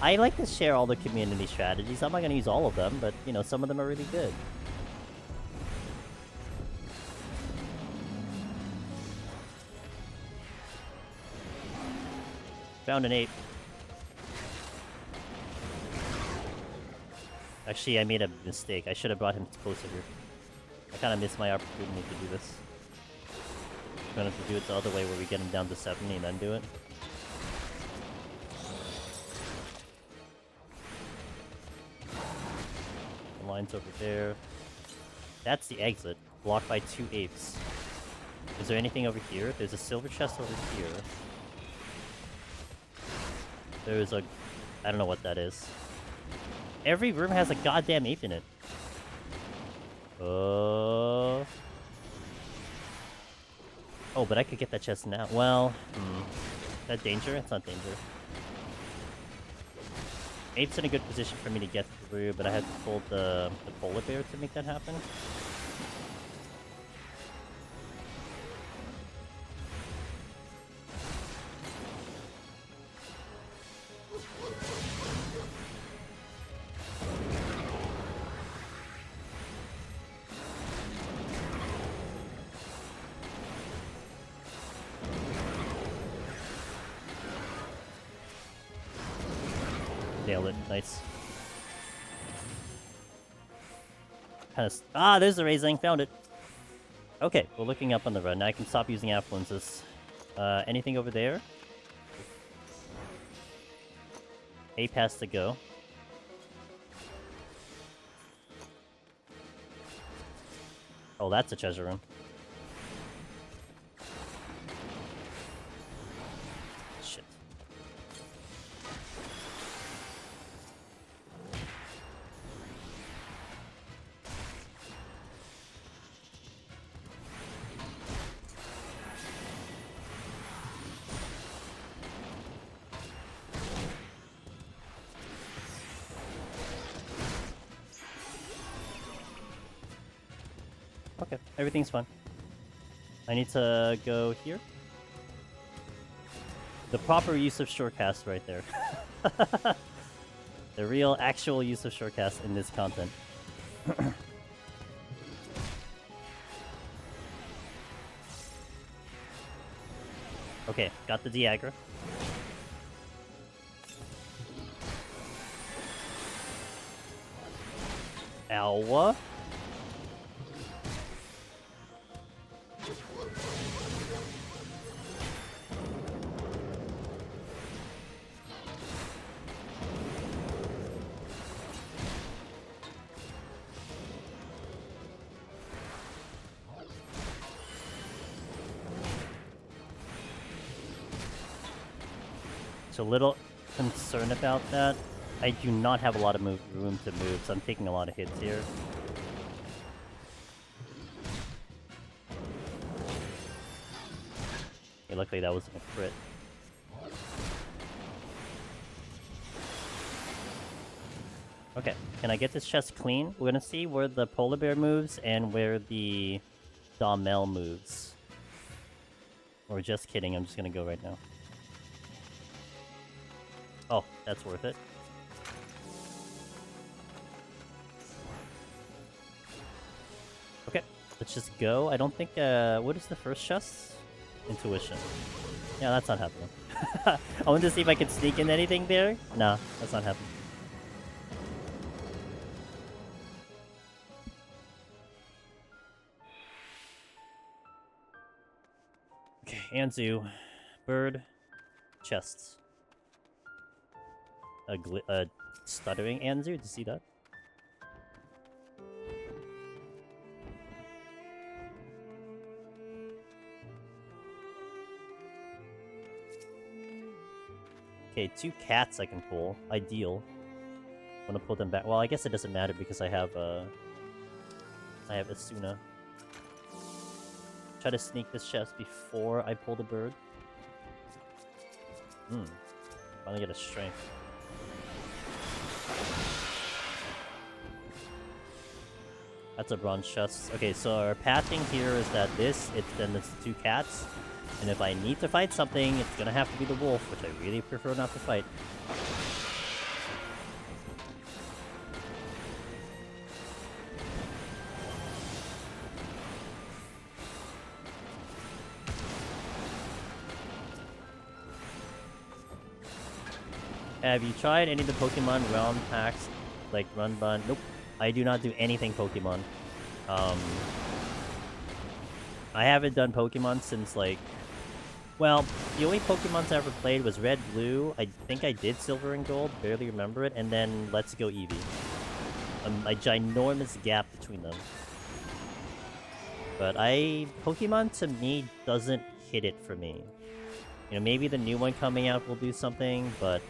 A: I like to share all the community strategies. I'm not gonna use all of them, but you know, some of them are really good. Found an ape. Actually, I made a mistake. I should have brought him closer here. I kind of missed my opportunity to do this. I'm gonna have to do it the other way where we get him down to 70 and then do it. The line's over there. That's the exit, blocked by 2 apes. Is there anything over here? There's a silver chest over here. There's a... I don't know what that is. Every room has a goddamn ape in it. Oh, but I could get that chest now. Well, is that danger? It's not danger. Ape's in a good position for me to get through, but I had to pull the polar bear to make that happen. Nailed it. Nice. There's the raising. Found it. Okay, we're looking up on the run. Now I can stop using affluences. Anything over there? Ape has to go. Oh, that's a treasure room. Shit. Okay, everything's fine. I need to go here. The proper use of shortcast right there. The real, actual use of shortcast in this content. Okay, got the Diagra. Alwa. So a little concerned about that. I do not have a lot of room to move, so I'm taking a lot of hits here. Okay, luckily that wasn't a crit. Okay, can I get this chest clean? We're gonna see where the polar bear moves and where the Dawntrail moves. Or just kidding, I'm just gonna go right now. Oh, that's worth it. Okay, let's just go. I don't think, what is the first chest? Intuition. Yeah, that's not happening. I wanted to see if I could sneak in anything there. Nah, that's not happening. Okay, Anzu. Bird. Chests. A stuttering Anzu, did you see that? Okay, 2 cats I can pull. Ideal. I'm gonna pull them back. Well, I guess it doesn't matter because I have Asuna. Try to sneak this chest before I pull the bird. Finally get a strength. That's a bronze chest. Okay, so our pathing here is that it's the 2 cats. And if I need to fight something, it's gonna have to be the wolf, which I really prefer not to fight. Have you tried any of the Pokemon realm packs, like Run Bun? Nope. I do not do anything Pokemon. I haven't done Pokemon since, like... Well, the only Pokemons I ever played was Red, Blue. I think I did Silver and Gold, barely remember it, and then Let's Go Eevee. A ginormous gap between them. But Pokemon to me doesn't hit it for me. You know, maybe the new one coming out will do something, but...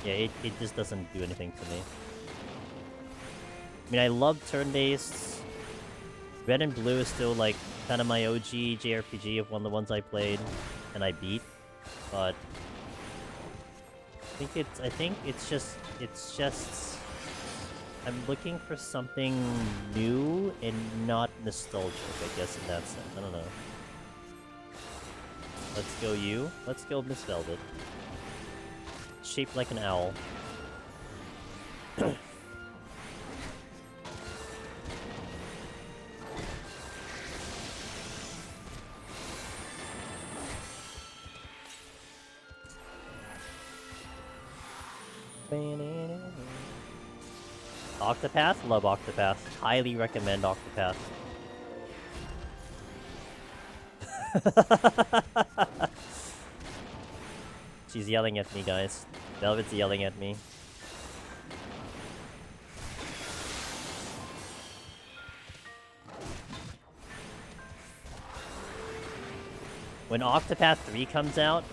A: Yeah, it just doesn't do anything to me. I mean, I love turn-based. Red and Blue is still, like, kind of my OG JRPG of one of the ones I played and I beat. But... I think it's just... I'm looking for something new and not nostalgic, I guess, in that sense. I don't know. Let's go you. Let's go Miss Velvet. Shaped like an owl. Octopath? Love Octopath. Highly recommend Octopath. She's yelling at me, guys. Velvet's yelling at me. When Octopath 3 comes out,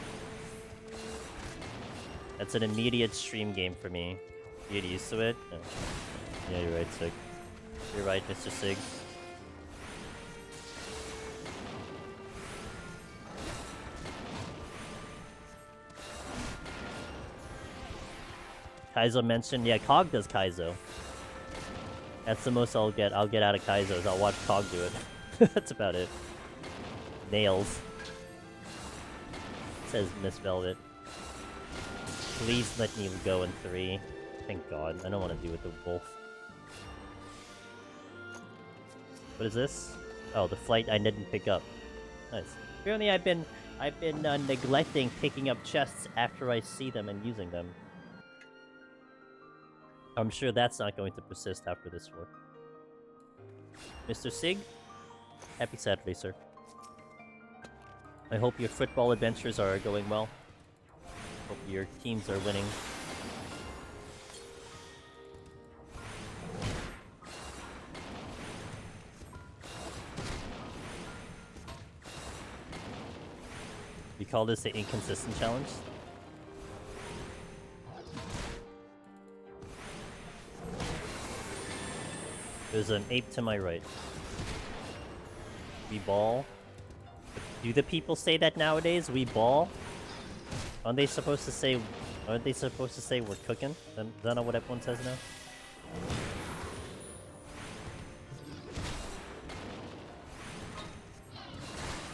A: that's an immediate stream game for me. You get used to it? Oh. Yeah, you're right, Sig. You're right, Mr. Sig. Kaizo mentioned, yeah, Cog does Kaizo. That's the most I'll get out of Kaizo, is I'll watch Cog do it. That's about it. Nails. Says Miss Velvet. Please let me go in 3. Thank God. I don't want to do with the wolf. What is this? Oh, the flight I didn't pick up. Nice. Apparently I've been neglecting picking up chests after I see them and using them. I'm sure that's not going to persist after this war. Mr. Sig? Happy Saturday, sir. I hope your football adventures are going well. Hope your teams are winning. We call this the inconsistent challenge. There's an ape to my right. We ball. Do the people say that nowadays? We ball? Aren't they supposed to say we're cooking? Is that not what everyone says now?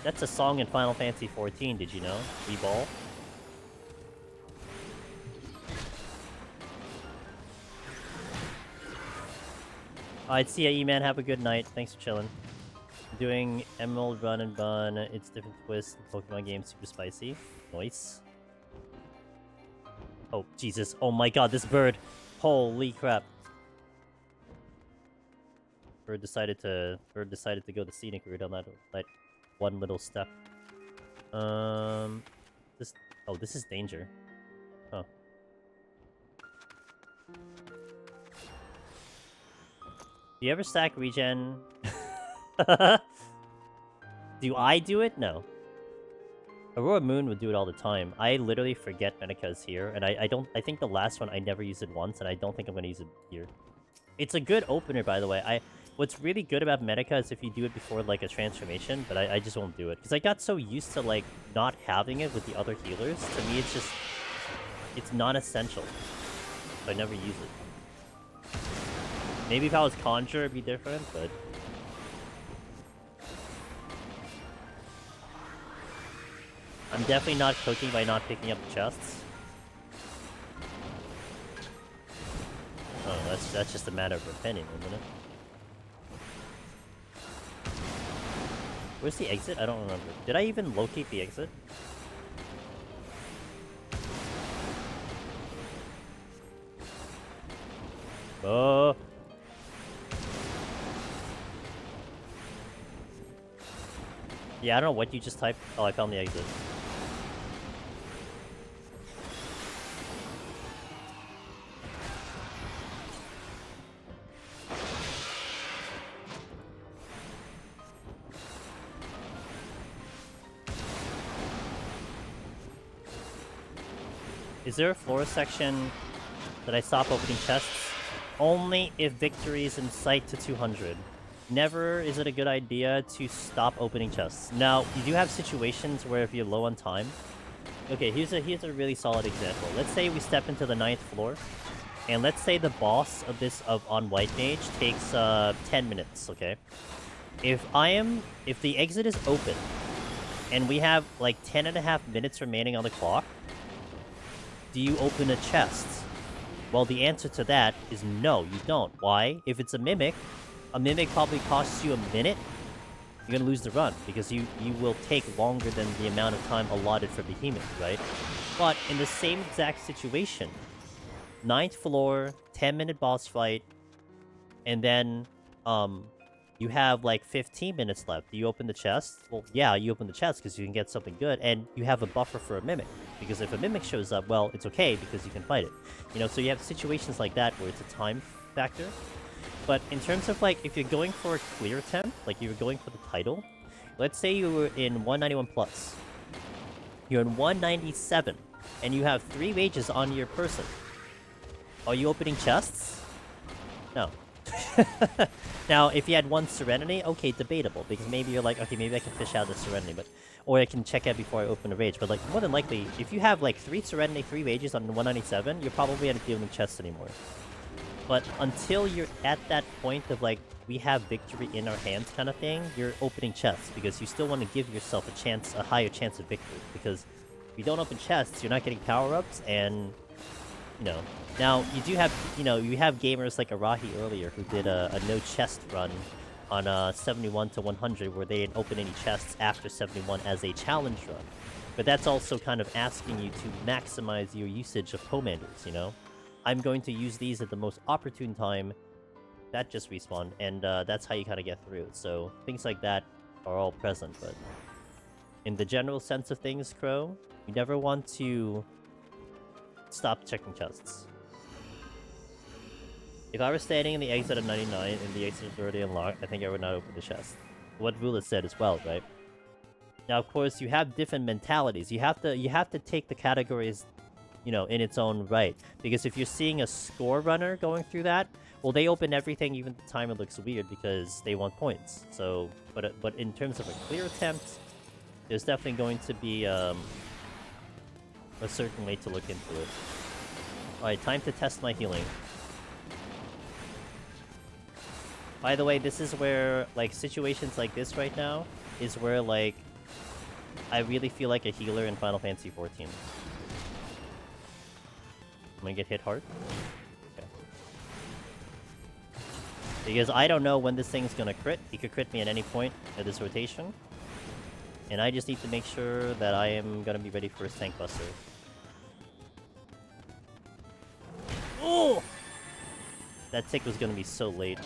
A: That's a song in Final Fantasy XIV, did you know? We ball? Alright, see ya, E-Man. Have a good night. Thanks for chilling. Doing Emerald Run and Bun. It's different twist. Pokemon game, super spicy. Nice. Oh, Jesus. Oh my god, this bird. Holy crap. Bird decided to go the scenic route on that one little step. This is danger. Huh. Do you ever stack regen? Do I do it? No. Aurora Moon would do it all the time. I literally forget Medica is here, and I think the last one I never used it once, and I don't think I'm gonna use it here. It's a good opener, by the way. What's really good about Medica is if you do it before, like, a transformation, but I just won't do it. Because I got so used to, like, not having it with the other healers. To me, it's just... It's non-essential. So I never use it. Maybe if I was Conjure, it'd be different, but... I'm definitely not cooking by not picking up the chests. Oh, that's just a matter of opinion, isn't it? Where's the exit? I don't remember. Did I even locate the exit? Oh. Yeah, I don't know what you just typed. Oh, I found the exit. Is there a floor section that I stop opening chests? Only if victory is in sight to 200. Never is it a good idea to stop opening chests. Now, you do have situations where if you're low on time... Okay, here's a really solid example. Let's say we step into the 9th floor, and let's say the boss of on White Mage takes 10 minutes, okay? If the exit is open, and we have like 10.5 minutes remaining on the clock, do you open a chest? Well, the answer to that is no, you don't. Why? If it's a mimic probably costs you a minute. You're gonna lose the run, because you will take longer than the amount of time allotted for Behemoth, right? But in the same exact situation, 9th floor, 10-minute boss fight, and then, you have like 15 minutes left. Do you open the chest? Well, yeah, you open the chest because you can get something good, and you have a buffer for a mimic. Because if a mimic shows up, well, it's okay because you can fight it. You know, so you have situations like that where it's a time factor. But in terms of, like, if you're going for a clear attempt, like you're going for the title, let's say you were in 191 plus. You're in 197, and you have 3 mages on your person. Are you opening chests? No. Now, if you had 1 Serenity, okay, debatable, because maybe you're like, okay, maybe I can fish out the Serenity, but... Or I can check out before I open a Rage, but, like, more than likely, if you have, like, 3 Serenity, 3 Rages on 197, you're probably not giving chests anymore. But until you're at that point of, like, we have victory in our hands kind of thing, you're opening chests, because you still want to give yourself a higher chance of victory, because if you don't open chests, you're not getting power-ups, and, you know... Now, you do have, you know, you have gamers like Arahi earlier who did a no-chest run on 71 to 100 where they didn't open any chests after 71 as a challenge run. But that's also kind of asking you to maximize your usage of commanders, you know? I'm going to use these at the most opportune time. That just respawned, and that's how you kind of get through. So, things like that are all present, but... In the general sense of things, Crow, you never want to stop checking chests. If I were standing in the exit at 99 and the exit is already unlocked, I think I would not open the chest. What Rula said as well, right? Now, of course, you have different mentalities. You have to take the categories, you know, in its own right. Because if you're seeing a score runner going through that, well, they open everything even at the time it looks weird because they want points. So, but in terms of a clear attempt, there's definitely going to be a certain way to look into it. Alright, time to test my healing. By the way, this is where, like, situations like this right now is where, like, I really feel like a healer in Final Fantasy XIV. I'm gonna get hit hard. Okay. Because I don't know when this thing's gonna crit. He could crit me at any point of this rotation. And I just need to make sure that I am gonna be ready for his tank buster. Oh! That tick was gonna be so late.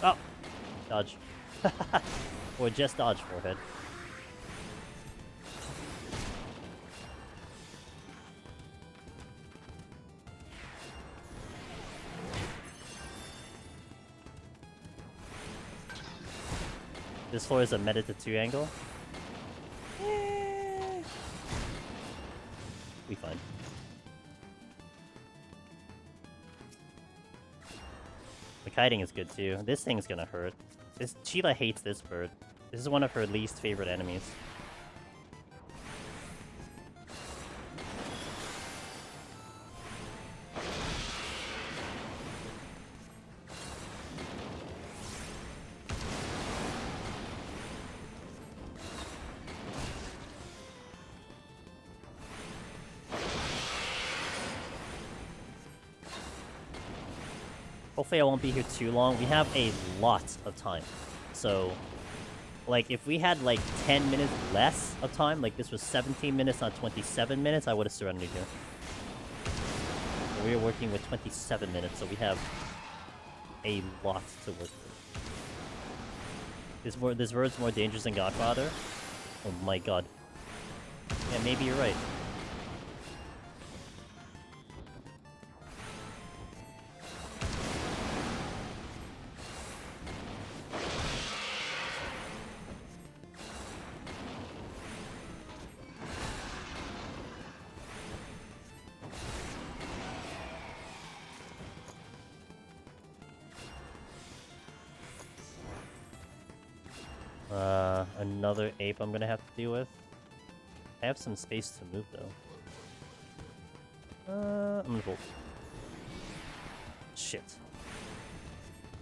A: Oh! Dodge. Or just dodge, forehead. This floor is a meta to 2 angle. We fine. The kiting is good too. This thing's gonna hurt. This Sheila hates this bird. This is one of her least favorite enemies. Hopefully I won't be here too long. We have a lot of time. So, like, if we had, like, 10 minutes less of time, like this was 17 minutes, not 27 minutes, I would have surrendered here. But we are working with 27 minutes, so we have a lot to work with. This bird's more dangerous than Godfather? Oh my god. Yeah, maybe you're right. Another ape I'm gonna have to deal with. I have some space to move though. I'm gonna bolt. Shit.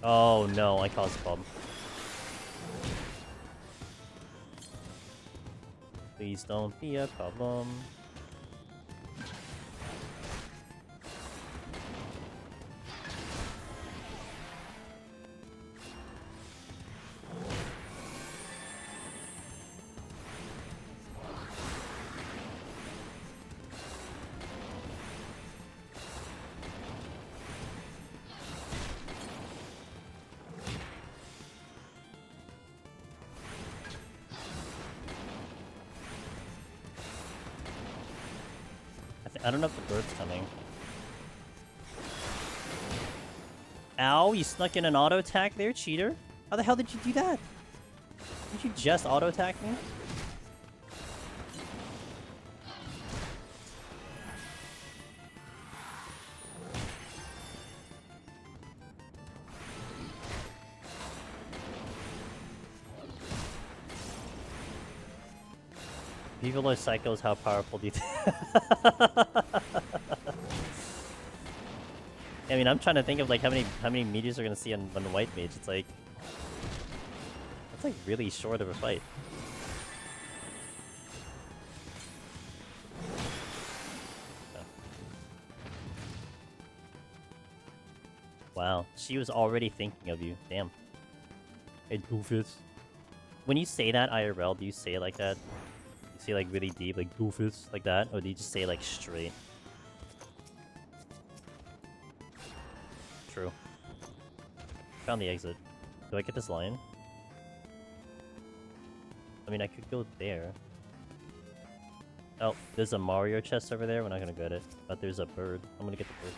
A: Oh no, I caused a problem. Please don't be a problem. I don't know if the bird's coming. Ow, you snuck in an auto attack there, cheater. How the hell did you do that? Did you just auto attack me? People are psychos, how powerful do you think? I mean, I'm trying to think of like how many meteors are gonna see on White Mage. It's like that's like really short of a fight. Oh. Wow, she was already thinking of you. Damn. Hey, doofus. When you say that IRL, do you say it like that? You say like really deep, like doofus, like that, or do you just say like straight? True. Found the exit. Do I get this lion? I mean, I could go there. Oh, there's a Mario chest over there. We're not gonna get it. But there's a bird. I'm gonna get the bird.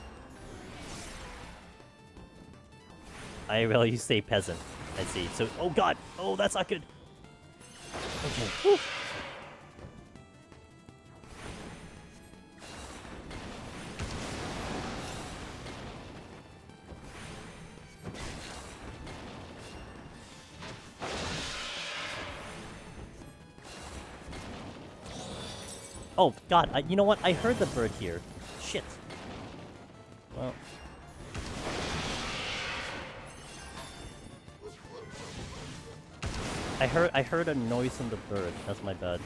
A: IRL, you say peasant. I see. So, oh god! Oh, that's not good! Okay. Whew. Oh, God, you know what? I heard the bird here. Shit. Well. I heard a noise from the bird. That's my bad.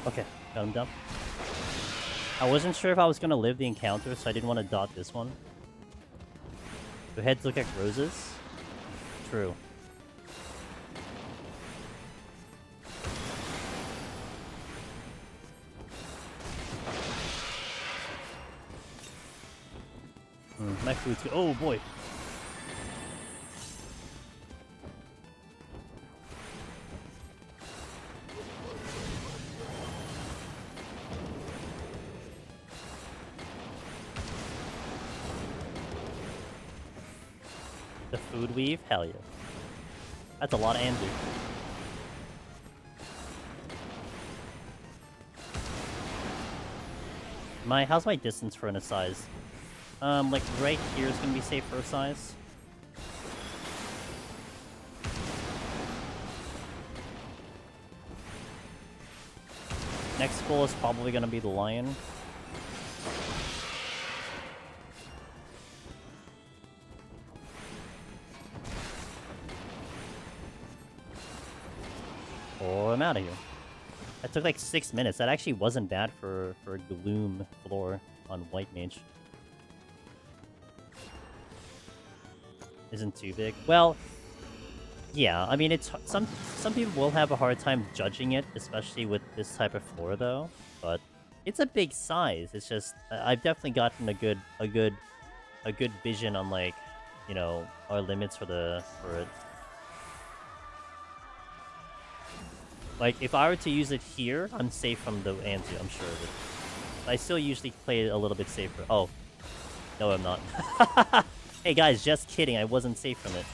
A: Okay, got him down. I wasn't sure if I was gonna live the encounter, so I didn't want to dot this one. Do heads look like roses? True. My food's good. Oh boy. The food weave? Hell yeah. That's a lot of Andrew. How's my distance for an Asai's? Like right here is gonna be safe for Asai's. Next goal is probably gonna be the lion. Oh, I'm out of here. That took like 6 minutes. That actually wasn't bad for a gloom floor on White Mage. Isn't too big. Well, yeah. I mean, it's some people will have a hard time judging it, especially with this type of floor, though. But it's a big size. It's just I've definitely gotten a good vision on, like, you know, our limits for it. Like, if I were to use it here, I'm safe from the Anzu, I'm sure of it. I still usually play it a little bit safer. Oh. No, I'm not. Hey guys, just kidding. I wasn't safe from it.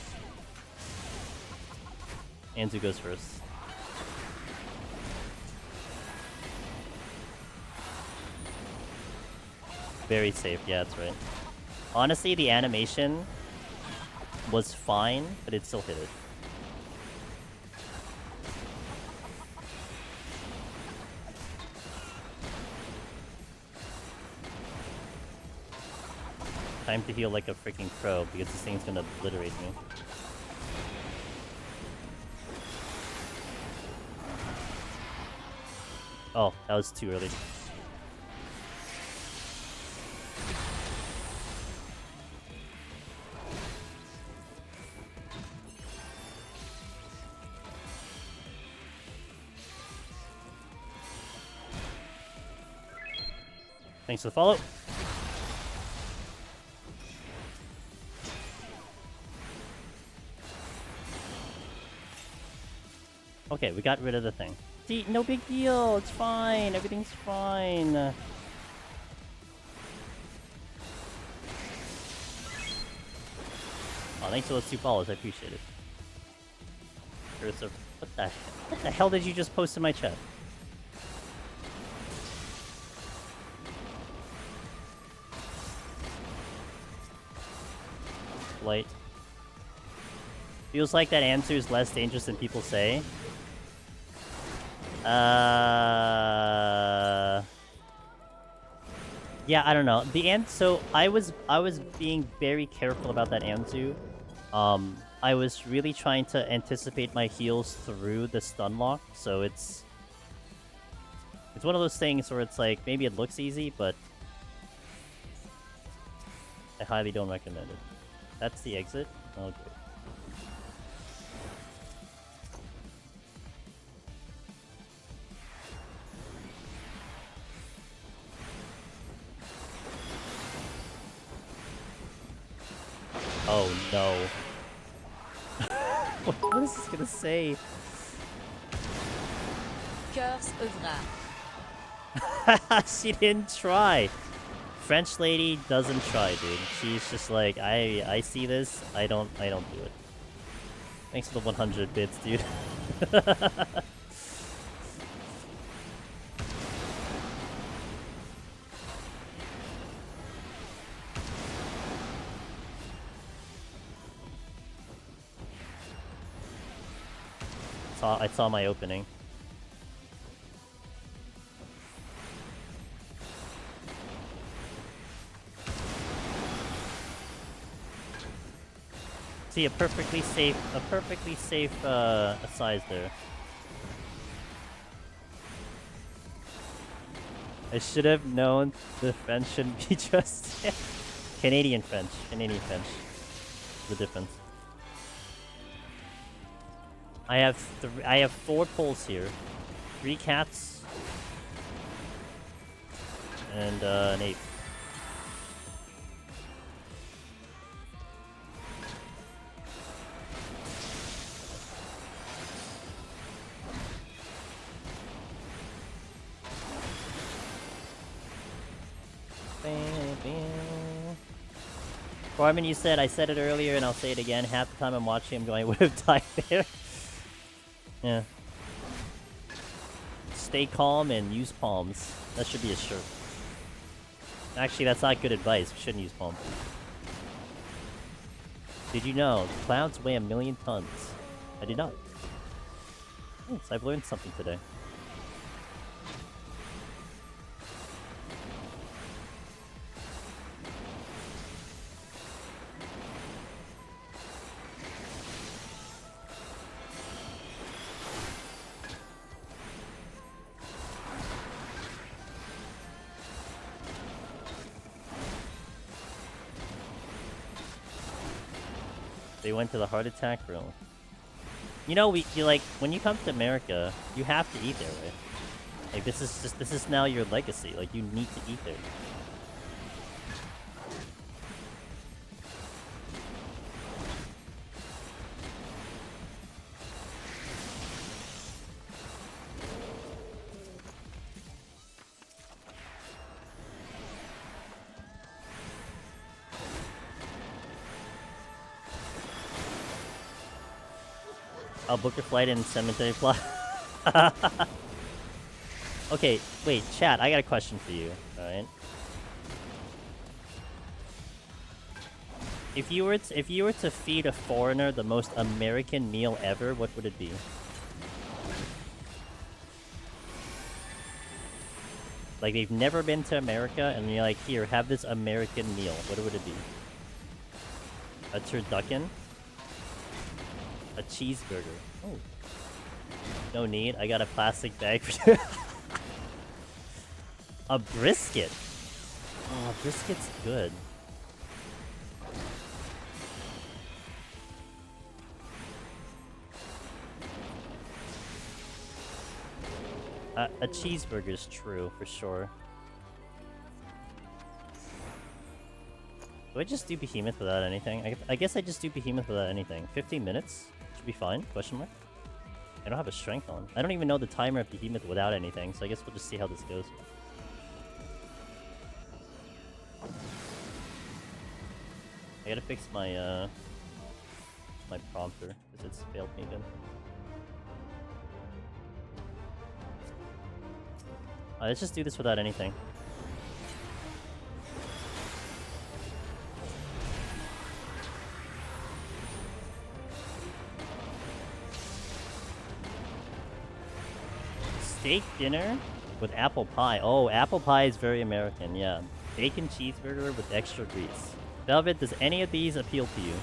A: Anzu goes first. Very safe, yeah, that's right. Honestly, the animation was fine, but it still hit it. Time to heal like a freaking pro, because this thing's gonna obliterate me. Oh, that was too early. Thanks for the follow. Okay, we got rid of the thing. See, no big deal. It's fine. Everything's fine. Oh, thanks for those 2 follows. I appreciate it. What the hell did you just post in my chat? Light. Feels like that answer is less dangerous than people say. Yeah, I don't know. So I was being very careful about that Anzu. I was really trying to anticipate my heals through the stun lock, so it's one of those things where it's like maybe it looks easy, but I highly don't recommend it. That's the exit. Oh, great. Oh no. What is this gonna say?
D: Curse œuvra.
A: She didn't try. French lady doesn't try, dude. She's just like, I see this, I don't do it. Thanks for the 100 bits, dude. I saw my opening. See, a perfectly safe size there. I should have known the French shouldn't be trusted. Canadian French. Canadian French. The difference. I have 4 poles here. 3 cats. And an ape. Farman, you said, I said it earlier and I'll say it again, half the time I'm watching I'm going, I would have died there. Yeah. Stay calm and use palms. That should be a shirt. Actually, that's not good advice. We shouldn't use palms. Did you know clouds weigh 1,000,000 tons? I did not. Thanks, I've learned something today. They went to the heart attack room. You know, you like when you come to America, you have to eat there, right? Like this is now your legacy. Like you need to eat there. I'll book a flight in cemetery plot. Okay, wait, chat, I got a question for you, alright? If you were to feed a foreigner the most American meal ever, what would it be? Like they've never been to America and you're like, here, have this American meal. What would it be? A turducken? A cheeseburger. Oh. No need. I got a plastic bag for you. A brisket. Oh, brisket's good. A cheeseburger's true, for sure. Do I just do Behemoth without anything? I guess I just do Behemoth without anything. 15 minutes? Should be fine? Question mark? I don't have a strength on. I don't even know the timer of Behemoth without anything, so I guess we'll just see how this goes. I gotta fix my, my prompter, because it's failed me again. Let's just do this without anything. Steak dinner with apple pie. Oh, apple pie is very American, yeah. Bacon cheeseburger with extra grease. Velvet, does any of these appeal to you?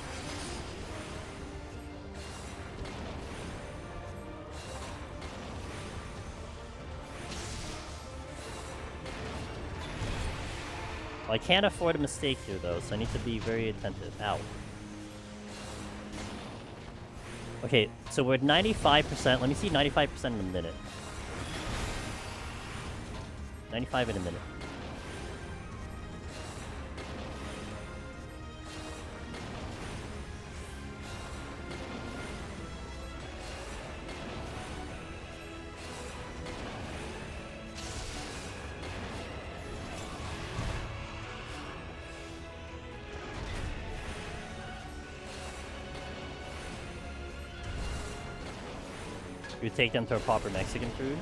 A: Well, I can't afford a mistake here, though, so I need to be very attentive. Ow. Okay, so we're at 95%. Let me see 95% in a minute. 95 in a minute. You take them to a proper Mexican food.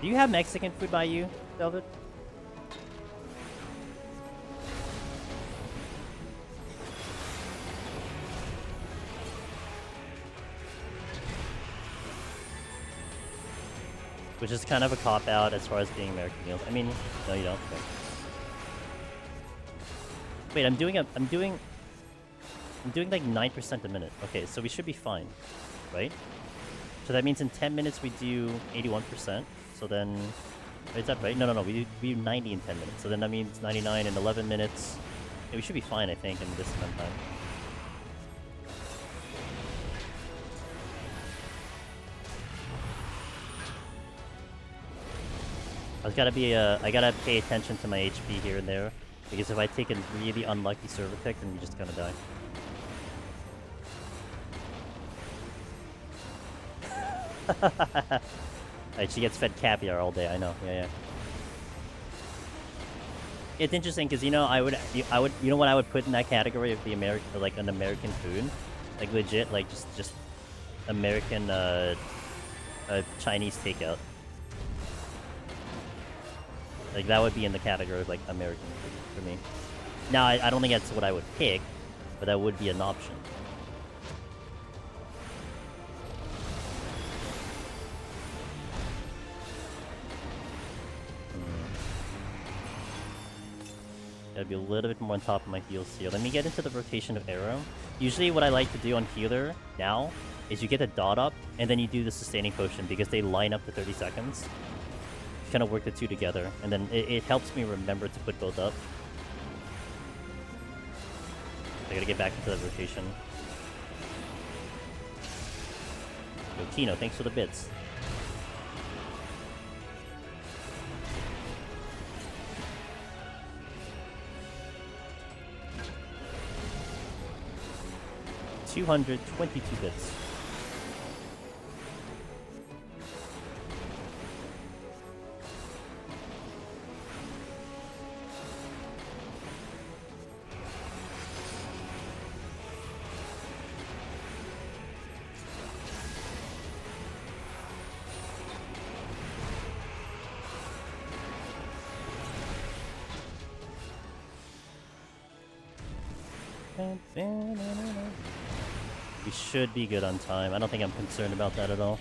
A: Do you have Mexican food by you, Velvet? Which is kind of a cop-out as far as being American meals. I mean, no you don't. Okay. Wait, I'm doing like 9% a minute. Okay, so we should be fine, right? So that means in 10 minutes we do 81%. So then, is that right? No, we do 90 in 10 minutes. So then that means 99 in 11 minutes. Yeah, we should be fine, I think, in this amount of time. I gotta pay attention to my HP here and there, because if I take a really unlucky server pick, then we just gonna die. Alright, she gets fed caviar all day. I know. Yeah. It's interesting because, you know, I would, you know what I would put in that category of the American, like an American food, like legit, like just American Chinese takeout. Like that would be in the category of like American food for me. Now I don't think that's what I would pick, but that would be an option. Gotta be a little bit more on top of my heals here. Let me get into the rotation of arrow. Usually what I like to do on healer now is you get the dot up and then you do the sustaining potion because they line up to 30 seconds. You kind of work the two together and then it helps me remember to put both up. I gotta get back into the rotation. Yo, Tino, thanks for the bits. $222 bits. We should be good on time. I don't think I'm concerned about that at all.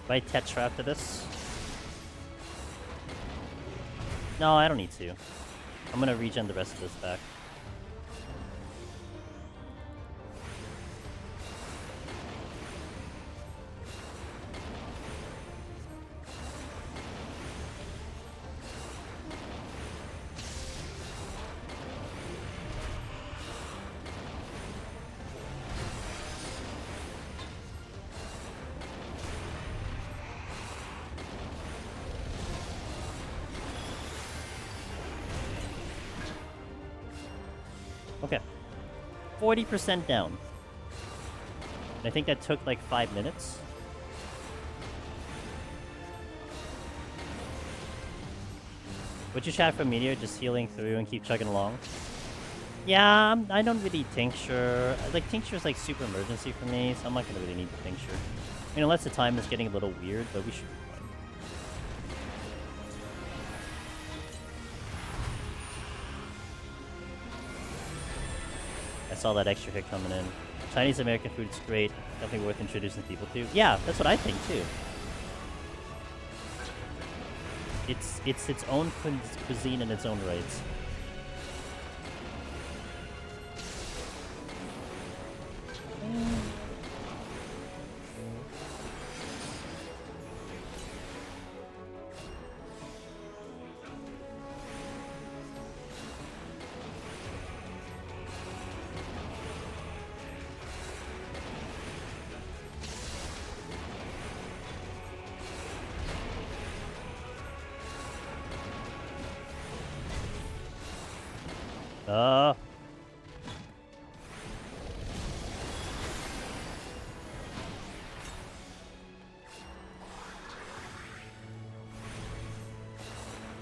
A: Do I Tetra after this? No, I don't need to. I'm gonna regen the rest of this back. Okay. 40% down. And I think that took like 5 minutes. Would you chat from Meteor, just healing through and keep chugging along? Yeah, I don't really tincture. Like, tincture is like super emergency for me, so I'm not gonna really need the tincture. I mean, unless the time is getting a little weird, but we should be fine. I saw that extra hit coming in. Chinese American food is great. Definitely worth introducing people to. Yeah, that's what I think too. It's its own cuisine in its own rights.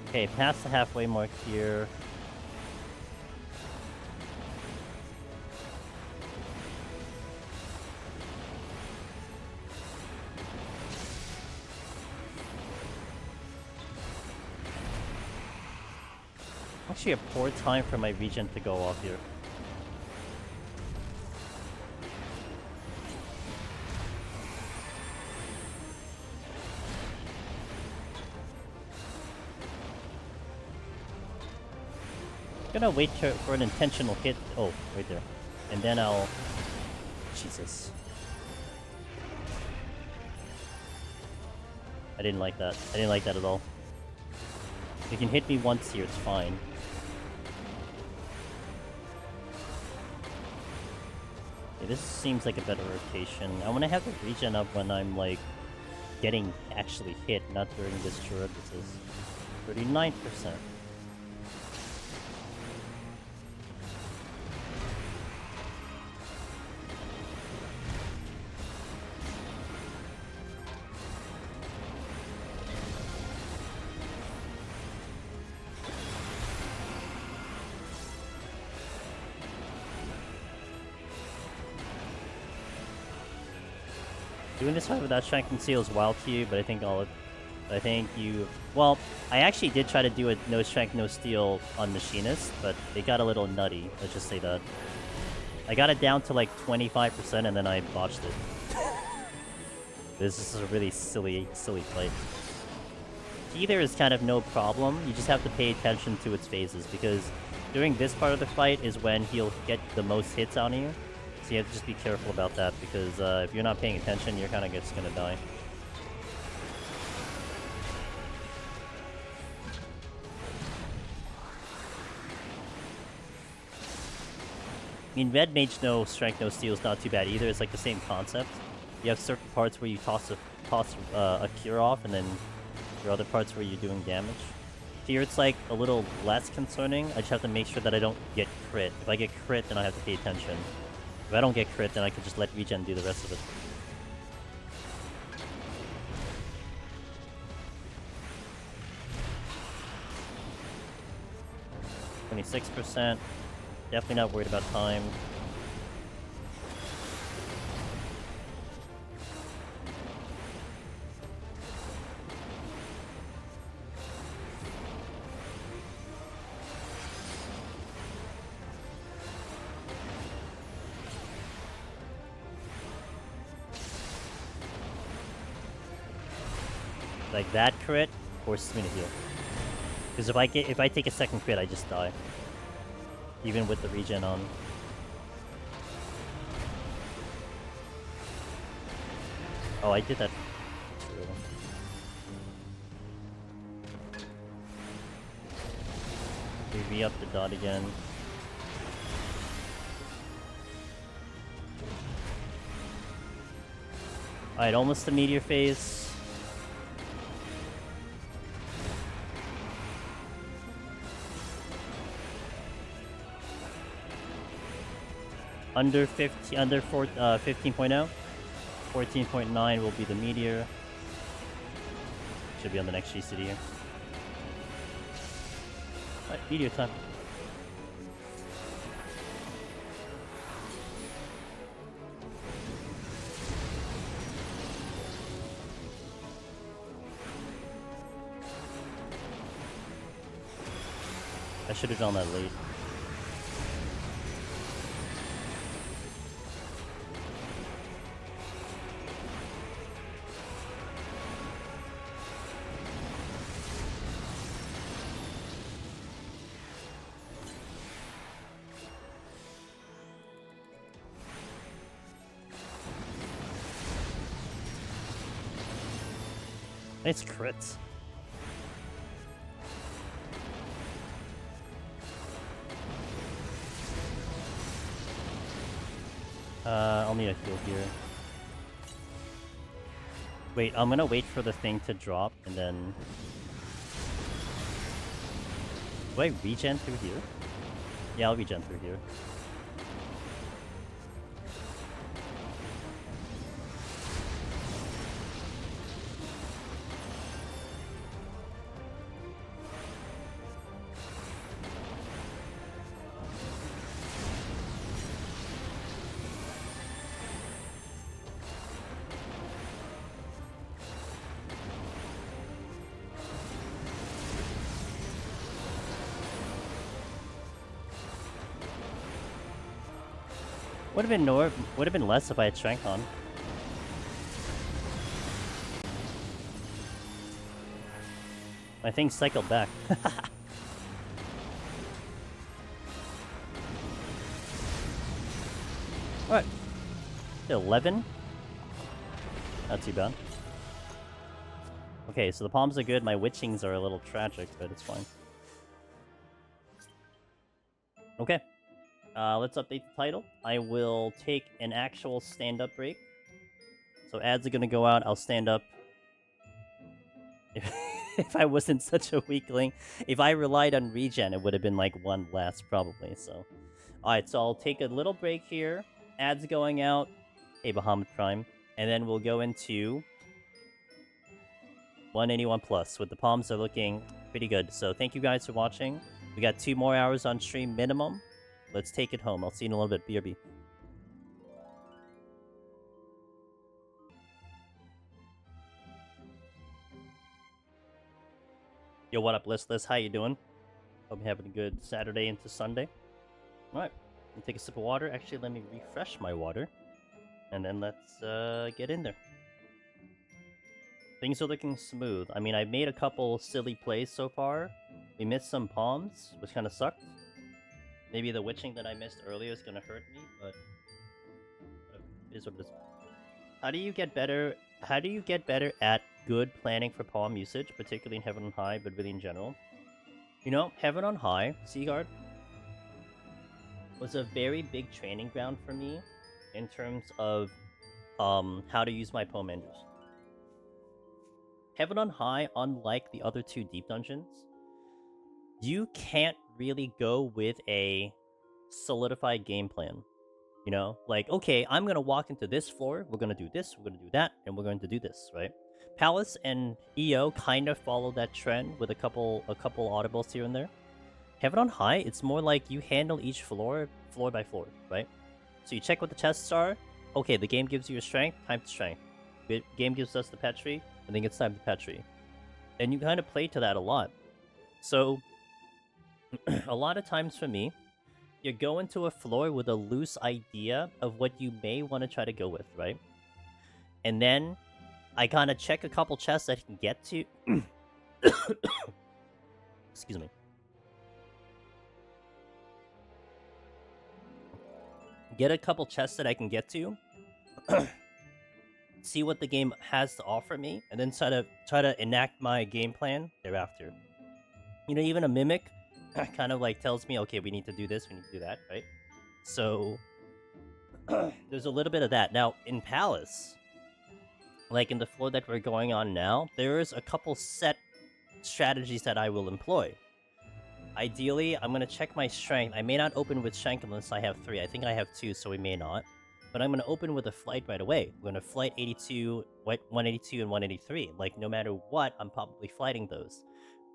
A: Okay, past the halfway mark here. Actually a poor time for my regen to go off here. gonna wait for an intentional hit. Oh, right there. And then I'll... Jesus. I didn't like that. I didn't like that at all. You can hit me once here, it's fine. Okay, this seems like a better rotation. I want to have the regen up when I'm, like, getting actually hit, not during this turret. This is 39%. Doing this fight without Strength and Seal is wild to you, but I think you... Well, I actually did try to do a no Strength, no Steel on Machinist, but it got a little nutty, let's just say that. I got it down to like 25% and then I botched it. This is a really silly fight. Either is kind of no problem, you just have to pay attention to its phases, because during this part of the fight is when he'll get the most hits on you. So you have to just be careful about that, because if you're not paying attention, you're kind of just gonna die. I mean, Red Mage no Strength, no Steel is not too bad either. It's like the same concept. You have certain parts where you toss a cure off, and then there are other parts where you're doing damage. Here it's like a little less concerning. I just have to make sure that I don't get crit. If I get crit, then I have to pay attention. If I don't get crit, then I can just let regen do the rest of it. %. Definitely not worried about time. Like that crit forces me to heal. Because if I take a second crit, I just die. Even with the regen on. Oh, I did that. True. We re-up the dot again. Alright, almost the meteor phase. Under 15.0. 14.9 will be the meteor. Should be on the next GCD here. Alright, meteor time. I should have done that late. Nice crits. I'll need a heal here. Wait, I'm gonna wait for the thing to drop and then... Do I regen through here? Yeah, I'll regen through here. Would have been less if I had strength on. My thing cycled back. 11. Not too bad. Okay, so the palms are good. My witchings are a little tragic, but it's fine. Okay. Let's update the title. I will take an actual stand-up break. So ads are gonna go out. I'll stand up. If I wasn't such a weakling. If I relied on regen, it would have been like one less, probably, so. Alright, so I'll take a little break here. Ads going out. Hey, Bahamut Prime. And then we'll go into 181 plus, with the palms are looking pretty good. So thank you guys for watching. We got 2 more hours on stream minimum. Let's take it home. I'll see you in a little bit. BRB. Yo, what up, Listless? How you doing? Hope you're having a good Saturday into Sunday. Alright, let me take a sip of water. Actually, let me refresh my water. And then let's get in there. Things are looking smooth. I mean, I've made a couple silly plays so far. We missed some palms, which kind of sucked. Maybe the witching that I missed earlier is going to hurt me, but it is what it is. How do you get better? How do you get better at good planning for palm usage, particularly in Heaven on High, but really in general? You know, Heaven on High, Seaguard, was a very big training ground for me in terms of how to use my Pomanders. Heaven on High, unlike the other 2 deep dungeons, you can't really go with a solidified game plan. You know, like, okay, I'm gonna walk into this floor, we're gonna do this, we're gonna do that, and we're going to do this, right? Palace and EO kind of follow that trend with a couple audibles here and there. Heaven on High, it's more like you handle each floor by floor, right? So you check what the chests are. Okay, the game gives you a strength, time to strength. The game gives us the Petri, I think it's time to Petri. And you kind of play to that a lot. So, a lot of times for me, you go into a floor with a loose idea of what you may want to try to go with, right? And then I kind of check a couple chests that I can get to. Excuse me. Get a couple chests that I can get to. See what the game has to offer me, and then try to enact my game plan thereafter. You know, even a mimic kind of like tells me, okay, we need to do this, we need to do that, right? So there's a little bit of that. Now, in Palace, like in the floor that we're going on now, there's a couple set strategies that I will employ. Ideally, I'm going to check my strength. I may not open with strength unless I have 3. I think I have 2, so we may not. But I'm going to open with a flight right away. We're going to flight 82, 182, and 183. Like, no matter what, I'm probably flighting those.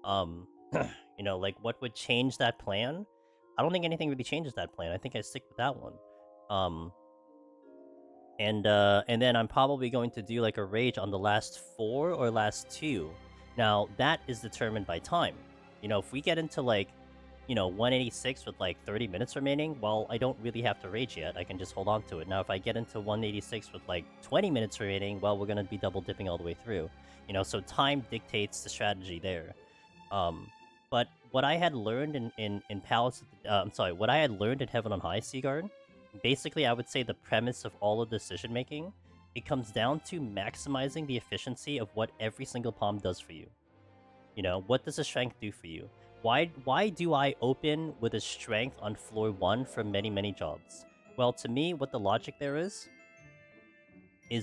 A: You know, like, what would change that plan? I don't think anything really changes that plan. I think I stick with that one. And then I'm probably going to do, like, a rage on the last 4 or last 2. Now, that is determined by time. You know, if we get into, like, you know, 186 with, like, 30 minutes remaining, well, I don't really have to rage yet. I can just hold on to it. Now, if I get into 186 with, like, 20 minutes remaining, well, we're going to be double dipping all the way through. You know, so time dictates the strategy there. But what I had learned in Palace... what I had learned in Heaven on High, Seaguard, basically, I would say the premise of all of decision-making, it comes down to maximizing the efficiency of what every single palm does for you. You know, what does a strength do for you? Why do I open with a strength on floor 1 for many, many jobs? Well, to me, what the logic there is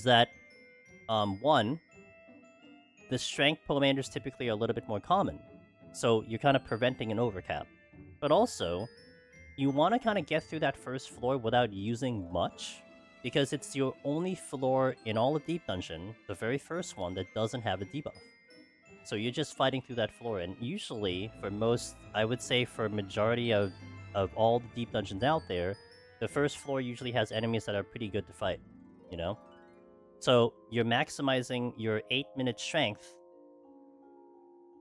A: that, 1, the strength Pomanders typically are a little bit more common. So you're kind of preventing an overcap. But also, you want to kind of get through that first floor without using much, because it's your only floor in all of Deep Dungeon, the very first one, that doesn't have a debuff. So you're just fighting through that floor, and usually, for most, I would say for majority of all the Deep Dungeons out there, the first floor usually has enemies that are pretty good to fight, you know? So you're maximizing your 8-minute strength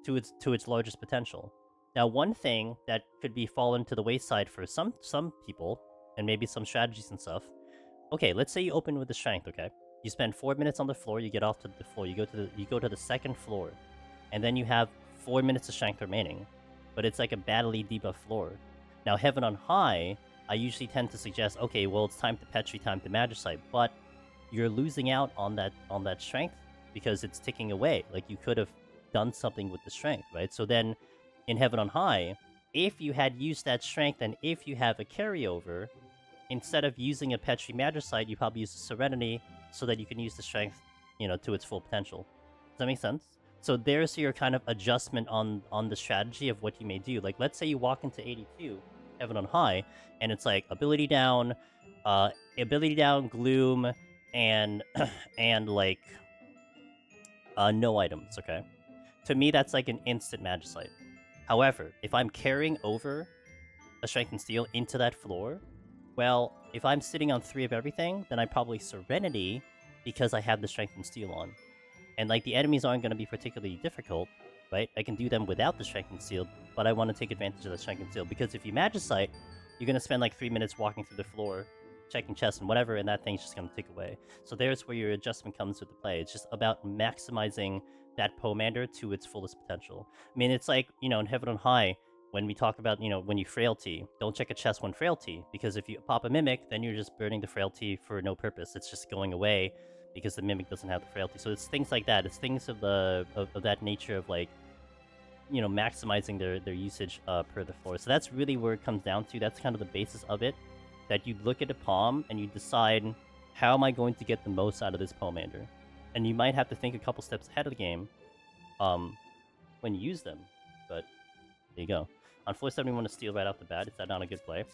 A: to its largest potential. Now, one thing that could be fallen to the wayside for some people, and maybe some strategies and stuff, okay, let's say you open with the strength, okay? You spend 4 minutes on the floor, you get off to the floor, you go to the second floor, and then you have 4 minutes of strength remaining. But it's like a badly debuff floor. Now, Heaven on High, I usually tend to suggest, okay, well, it's time to Petri, time to Magicite, but you're losing out on that strength because it's ticking away. Like, you could have done something with the strength, right? So then, in Heaven on High, if you had used that strength and if you have a carryover, instead of using a Petri Magicite, you probably use a Serenity so that you can use the strength, to its full potential. Does that make sense? So there's your kind of adjustment on the strategy of what you may do. Like, let's say you walk into 82, Heaven on High, and it's like ability down, gloom, and and like no items. Okay, to me that's like an instant Magicite. However, if I'm carrying over a Strength and Steel into that floor, well, if I'm sitting on 3 of everything, then I probably Serenity because I have the Strength and Steel on. And, like, the enemies aren't going to be particularly difficult, right? I can do them without the Strength and Steel, but I want to take advantage of the Strength and Steel, because if you Magicite, you're going to spend, like, 3 minutes walking through the floor, checking chests and whatever, and that thing's just going to tick away. So there's where your adjustment comes with the play. It's just about maximizing that Pomander to its fullest potential. I mean, it's like, in Heaven on High, when we talk about, when you Frailty, don't check a chest when Frailty, because if you pop a Mimic, then you're just burning the Frailty for no purpose. It's just going away because the Mimic doesn't have the Frailty. So it's things like that. It's things of that nature of, like, maximizing their usage per the floor. So that's really where it comes down to. That's kind of the basis of it, that you look at a Pom and you decide, how am I going to get the most out of this Pomander? And you might have to think a couple steps ahead of the game when you use them. But there you go. On floor 7, you want to steal right off the bat. Is that not a good play?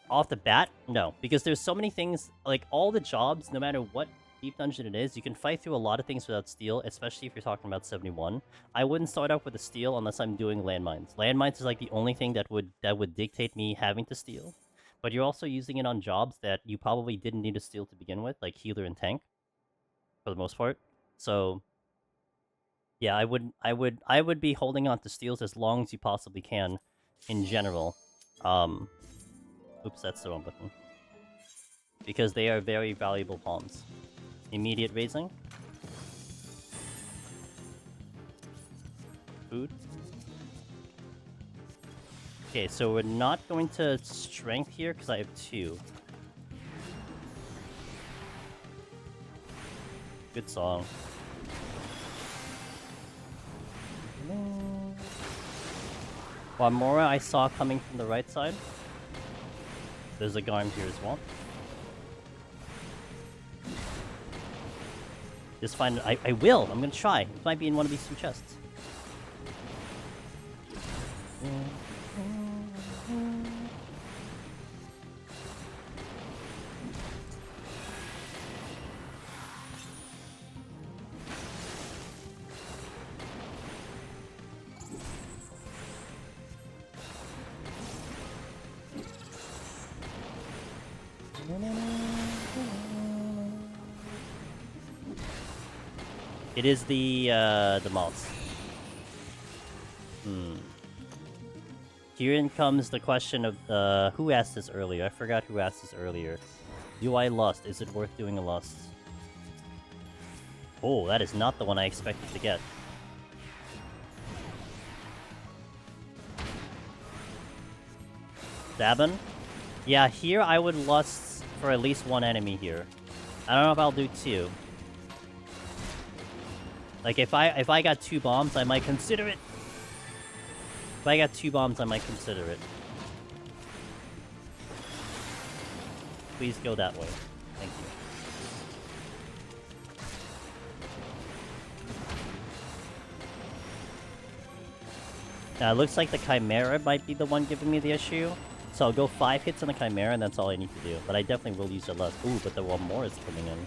A: Off the bat? No. Because there's so many things, like, all the jobs, no matter what deep dungeon it is, you can fight through a lot of things without steel, especially if you're talking about 71. I wouldn't start out with a steel unless I'm doing landmines. Landmines is, like, the only thing that would dictate me having to steal. But you're also using it on jobs that you probably didn't need to steal to begin with, like healer and tank, for the most part. So yeah, I would be holding on to steals as long as you possibly can, in general. Oops, that's the wrong button. Because they are very valuable pawns. Immediate raising. Food. Okay, so we're not going to strength here because I have 2. Good song. Wamora I saw coming from the right side. There's a Garm here as well. Just find it. I will. I'm gonna try. It might be in one of these 2 chests. It is the moths. Herein comes the question of, who asked this earlier? I forgot who asked this earlier. Do I lust? Is it worth doing a lust? Oh, that is not the one I expected to get. Sabin? Yeah, here I would lust for at least 1 enemy here. I don't know if I'll do 2. Like, if I got 2 bombs, I might consider it. If I got 2 bombs, I might consider it. Please go that way. Thank you. Now, it looks like the Chimera might be the one giving me the issue. So I'll go 5 hits on the Chimera, and that's all I need to do. But I definitely will use it less. Ooh, but the one more is coming in.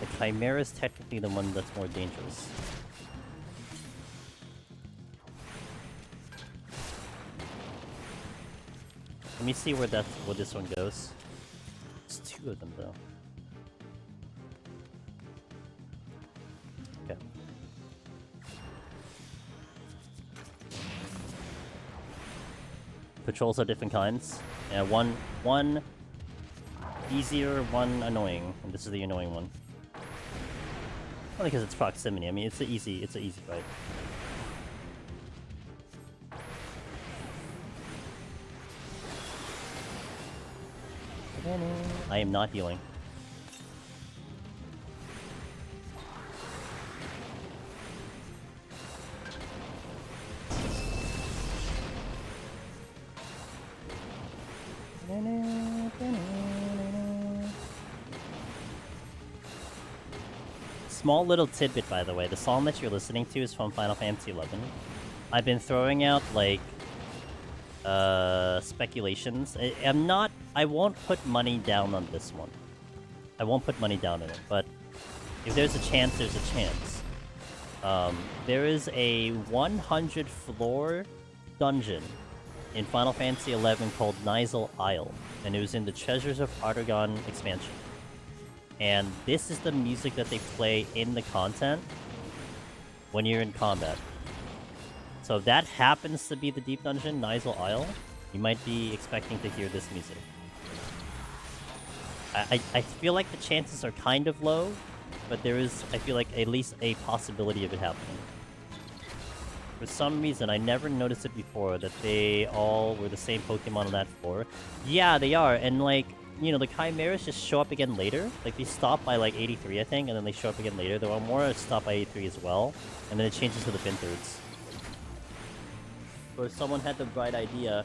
A: The Chimera is technically the one that's more dangerous. Let me see where this one goes. There's 2 of them, though. Okay. Patrols are different kinds. Yeah, one easier, one annoying, and this is the annoying one. Only because it's proximity. I mean, it's an easy fight. I am not healing. Small little tidbit, by the way. The song that you're listening to is from Final Fantasy XI. I've been throwing out, like, speculations. I won't put money down on this one. I won't put money down on it, but if there's a chance, there's a chance. There is a 100 floor dungeon in Final Fantasy XI called Nizal Isle, and it was in the Treasures of Artagon expansion. And this is the music that they play in the content when you're in combat. So if that happens to be the deep dungeon, Nizal Isle, you might be expecting to hear this music. I feel like the chances are kind of low, but there is, I feel like, at least a possibility of it happening. For some reason, I never noticed it before, that they all were the same Pokemon on that floor. Yeah, they are, and like, you know, the Chimeras just show up again later. Like, they stop by like 83, I think, and then they show up again later. There are more stop by 83 as well, and then it changes to the Binthirds. Or someone had the bright idea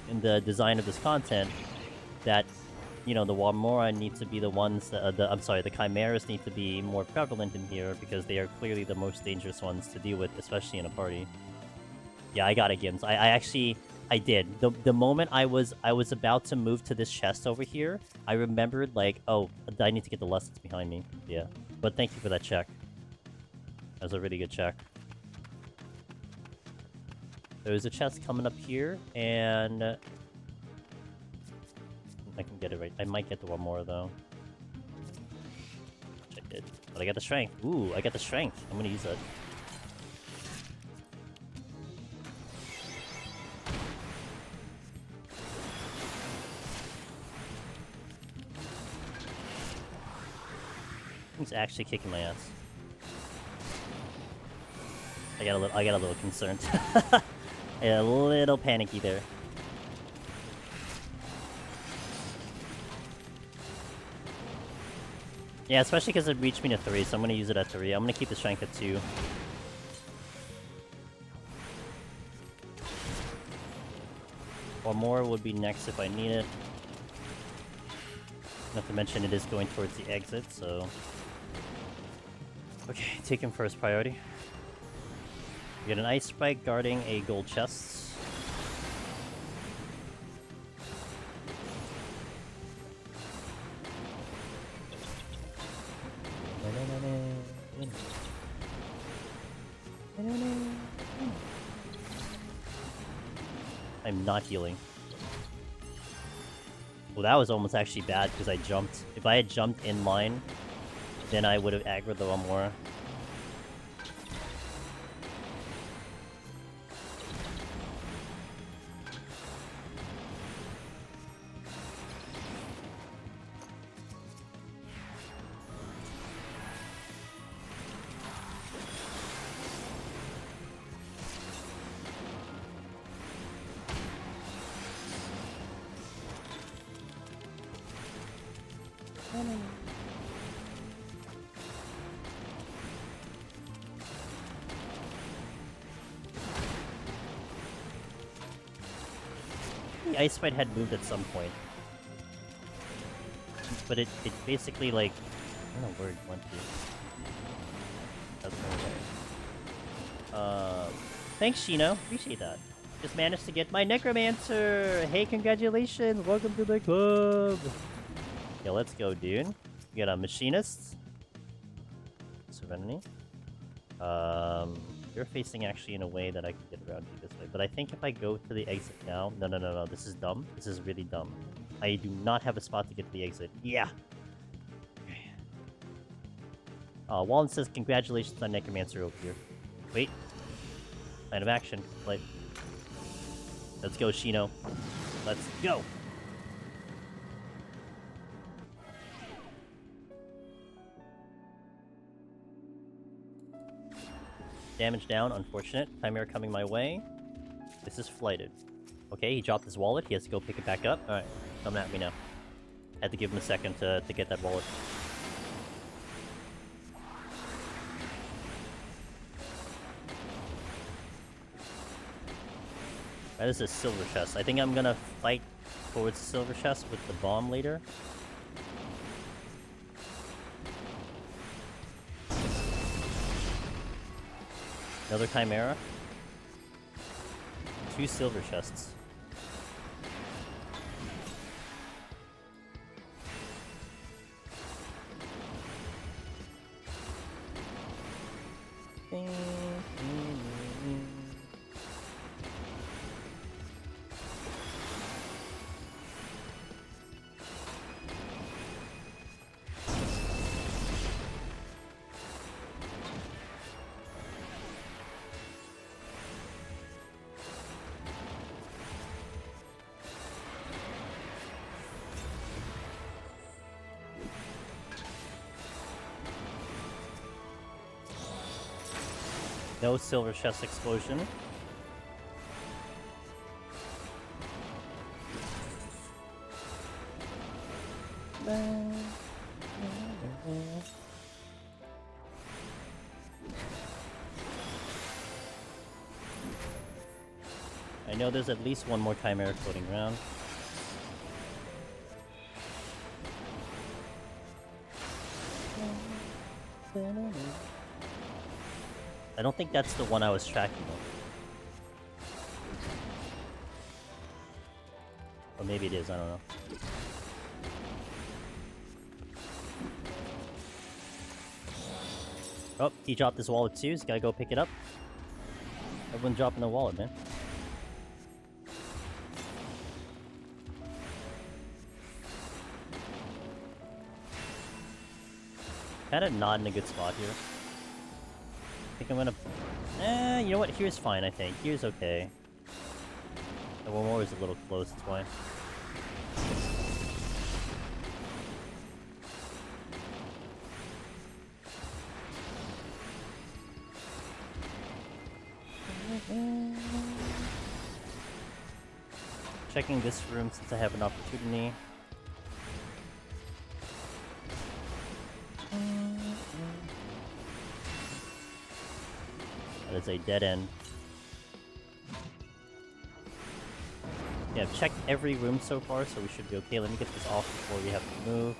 A: in the design of this content that, you know, the Walmora need to be the ones that, the Chimeras need to be more prevalent in here because they are clearly the most dangerous ones to deal with, especially in a party. Yeah, I got it, Gims. I did. The moment I was about to move to this chest over here, I remembered, like, oh, I need to get the lessons behind me. Yeah. But thank you for that check. That was a really good check. There's a chest coming up here, and I can get it right. I might get the one more, though. Which I did. But I got the strength. Ooh, I got the strength. I'm gonna use that. He's actually kicking my ass. I got a little concerned. I got a little panicky there. Yeah, especially because it reached me to 3, so I'm gonna use it at 3. I'm gonna keep the strength at 2. Or more would be next if I need it. Not to mention it is going towards the exit, so... Okay, take him first priority. We get an ice spike guarding a gold chest. I'm not healing. Well, that was almost actually bad because I jumped. If I had jumped in line, then I would have aggroed the one more. The ice fight had moved at some point. But it basically, like... I don't know where it went to. That's okay. Thanks, Shino. Appreciate that. Just managed to get my Necromancer! Hey, congratulations! Welcome to the club! Yeah, let's go, dude. We got a Machinist. Serenity. You're facing actually in a way that I can get around you this way. But I think if I go to the exit now... No. This is dumb. This is really dumb. I do not have a spot to get to the exit. Yeah! Okay. Wallen says, congratulations on Necromancer over here. Wait. Line of action. Like... Let's go, Shino. Let's go! Damage down, unfortunate. Chimera coming my way. This is flighted. Okay, he dropped his wallet. He has to go pick it back up. Alright, coming at me now. Had to give him a second to get that wallet. That is a silver chest. I think I'm gonna fight towards the silver chest with the bomb later. Another Chimera. 2 silver chests. No silver chest explosion. I know there's at least one more Chimera floating around. I don't think that's the one I was tracking though. Or maybe it is, I don't know. Oh, he dropped his wallet too, he's gotta go pick it up. Everyone dropping their wallet, man. Kinda not in a good spot here. I think I'm gonna... you know what? Here's fine, I think. Here's okay. The one more is a little close, that's why. Checking this room since I have an opportunity. That is a dead end. Yeah, I've checked every room so far, so we should be okay. Let me get this off before we have to move.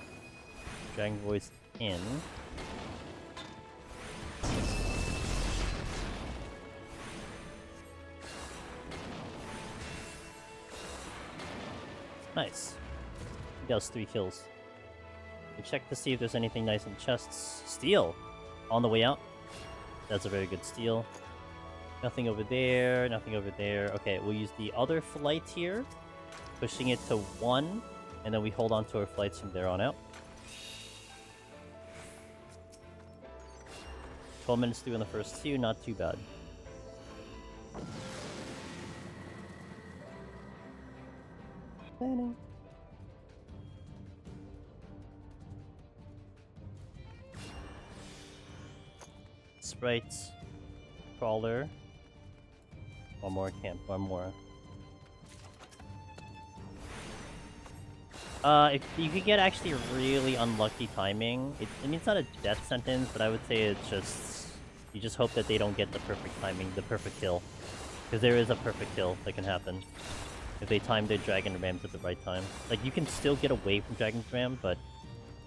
A: Dragon Voice in. Nice. That was 3 kills. We check to see if there's anything nice in chests. Steel! On the way out. That's a very good steal. Nothing over there, nothing over there. Okay, we'll use the other flight here, pushing it to 1, and then we hold on to our flights from there on out. 12 minutes through in the first 2, not too bad. Sprites, crawler, one more camp, one more. If you could get actually really unlucky timing, I mean it's not a death sentence, but I would say it's just, you just hope that they don't get the perfect timing, the perfect kill. Because there is a perfect kill that can happen if they time their Dragon Rams at the right time. Like, you can still get away from Dragon's Ram, but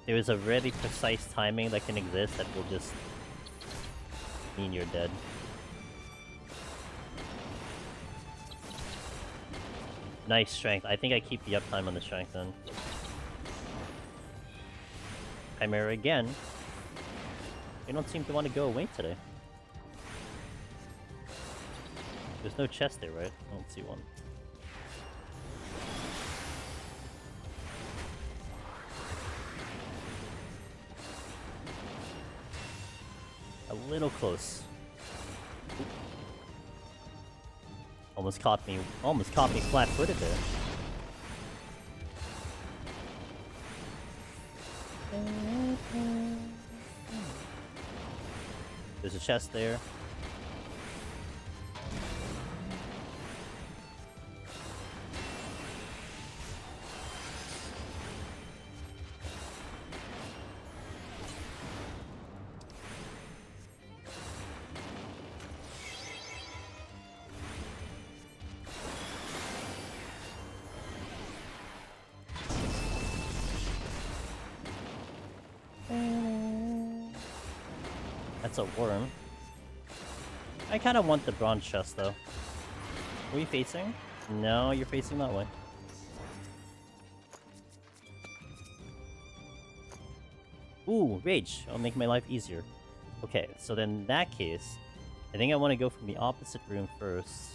A: there is a really precise timing that can exist that will just mean you're dead. Nice strength. I think I keep the uptime on the strength then. Chimera again. They don't seem to want to go away today. There's no chest there, right? I don't see one. A little close. Oop. Almost caught me flat-footed there. There's a chest there. That's a worm. I kind of want the bronze chest though. Were you facing? No, you're facing that way. Ooh, rage. I'll make my life easier. Okay, so then in that case, I think I want to go from the opposite room first.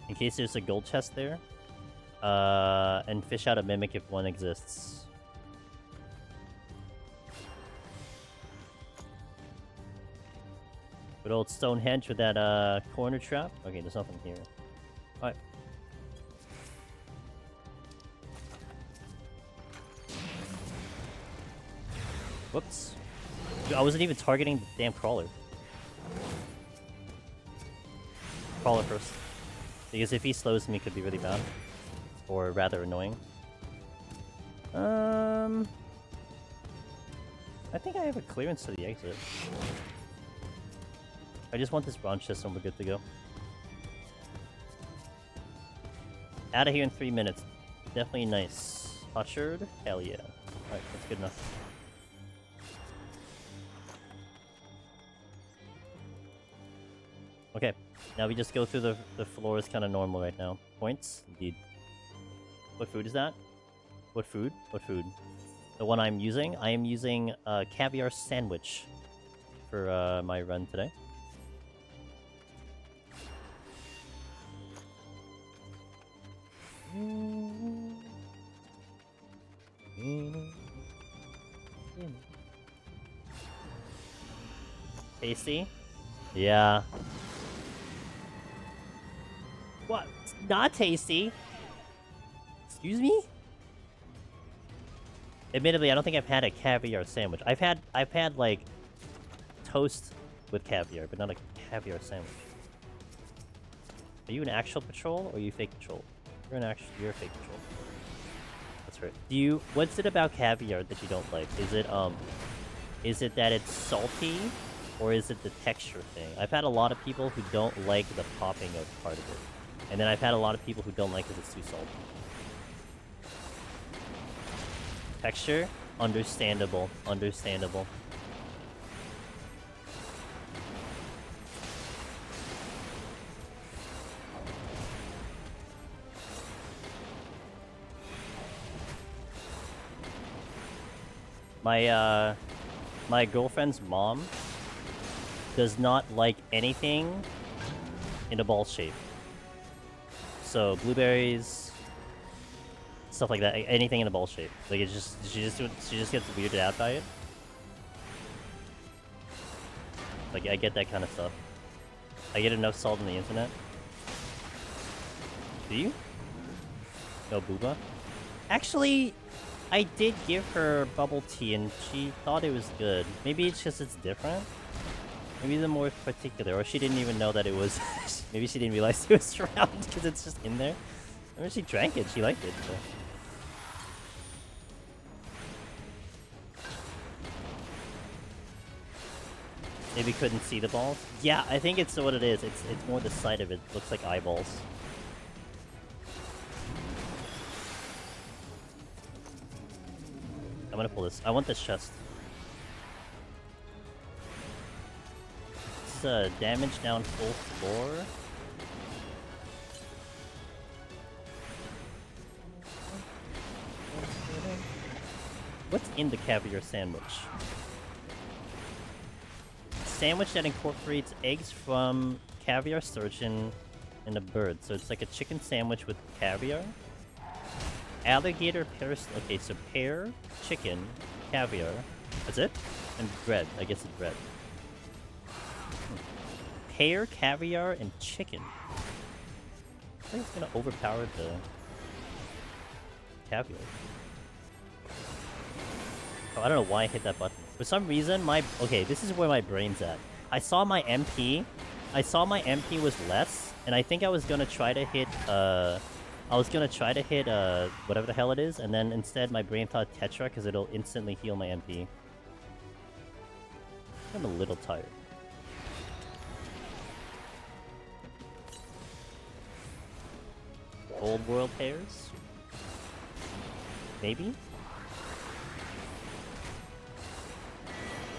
A: In case there's a gold chest there. And fish out a mimic if one exists. Good old Stonehenge with that corner trap. Okay, there's nothing here. Alright. Whoops. Dude, I wasn't even targeting the damn crawler. Crawler first. Because if he slows me, it could be really bad. Or rather annoying. I think I have a clearance to the exit. I just want this bronze chest and we're good to go. Out of here in 3 minutes. Definitely nice. Potsherd? Hell yeah. Alright, that's good enough. Okay, now we just go through the floors kind of normal right now. Points? Indeed. What food is that? What food? What food? The one I'm using? I am using a caviar sandwich for my run today. Tasty? Yeah. What? Not tasty? Excuse me? Admittedly, I don't think I've had a caviar sandwich. I've had like toast with caviar, but not a caviar sandwich. Are you an actual patrol or are you fake patrol? You're a fake patrol. That's right. What's it about caviar that you don't like? Is it that it's salty or is it the texture thing? I've had a lot of people who don't like the popping of part of it. And then I've had a lot of people who don't like it because it's too salty. Texture? Understandable. Understandable. My girlfriend's mom does not like anything in a ball shape. So blueberries, stuff like that, anything in a ball shape. Like it's just she just gets weirded out by it. Like I get that kind of stuff. I get enough salt on the internet. Do you? No booba? Actually, I did give her bubble tea and she thought it was good. Maybe it's just it's different. Maybe the more particular, or she didn't even know that it was. Maybe she didn't realize it was around because it's just in there. I mean, she drank it, she liked it. So. Maybe couldn't see the balls. Yeah, I think it's what it is. It's more the side of it. It looks like eyeballs. I'm gonna pull this. I want this chest. Damage down full floor. What's in the caviar sandwich? Sandwich that incorporates eggs from caviar, sturgeon, and a bird. So it's like a chicken sandwich with caviar. Alligator, pear. Okay, so pear, chicken, caviar. That's it? And bread. I guess it's bread. Pear, caviar, and chicken. I think it's gonna overpower the caviar. Oh, I don't know why I hit that button. For some reason, okay, this is where my brain's at. I saw my MP. I saw my MP was less, and I think I was gonna try to hit, whatever the hell it is, and then instead my brain thought Tetra, because it'll instantly heal my MP. I'm a little tired. Old world hairs? Maybe?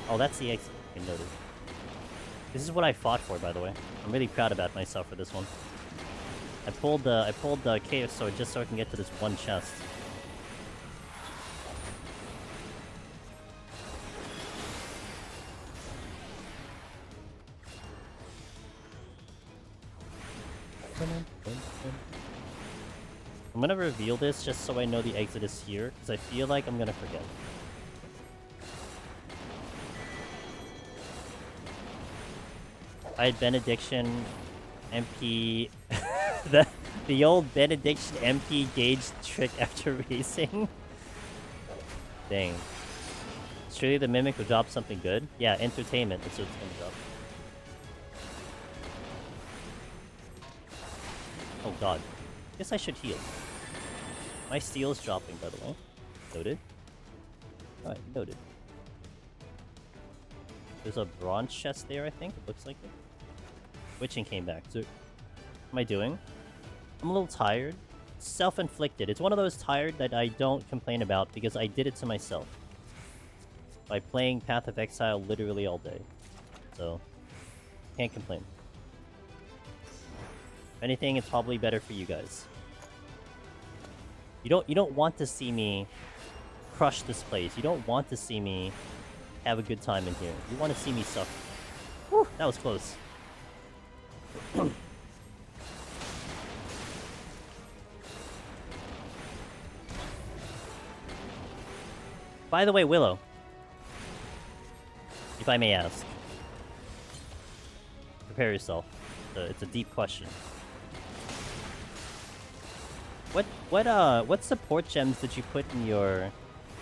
A: Oh, that's the exit. Okay, noted. This is what I fought for, by the way. I'm really proud about myself for this one. I pulled the Chaos Sword just so I can get to this one chest. I'm gonna reveal this just so I know the exit is here, because I feel like I'm gonna forget. I had Benediction, MP... the old Benediction MP gauge trick after racing. Dang. Surely the Mimic will drop something good? Yeah, entertainment, that's what it's gonna drop. Oh god. Guess I should heal. My steel is dropping, by the way. Noted. Alright, noted. There's a bronze chest there, I think. It looks like it. Witching came back. So, what am I doing? I'm a little tired. Self-inflicted. It's one of those tired that I don't complain about because I did it to myself. By playing Path of Exile literally all day. So, can't complain. If anything, it's probably better for you guys. You don't want to see me crush this place. You don't want to see me have a good time in here. You want to see me suffer. Whew, that was close. By the way, Willow, if I may ask, prepare yourself. It's a deep question. What support gems did you put in your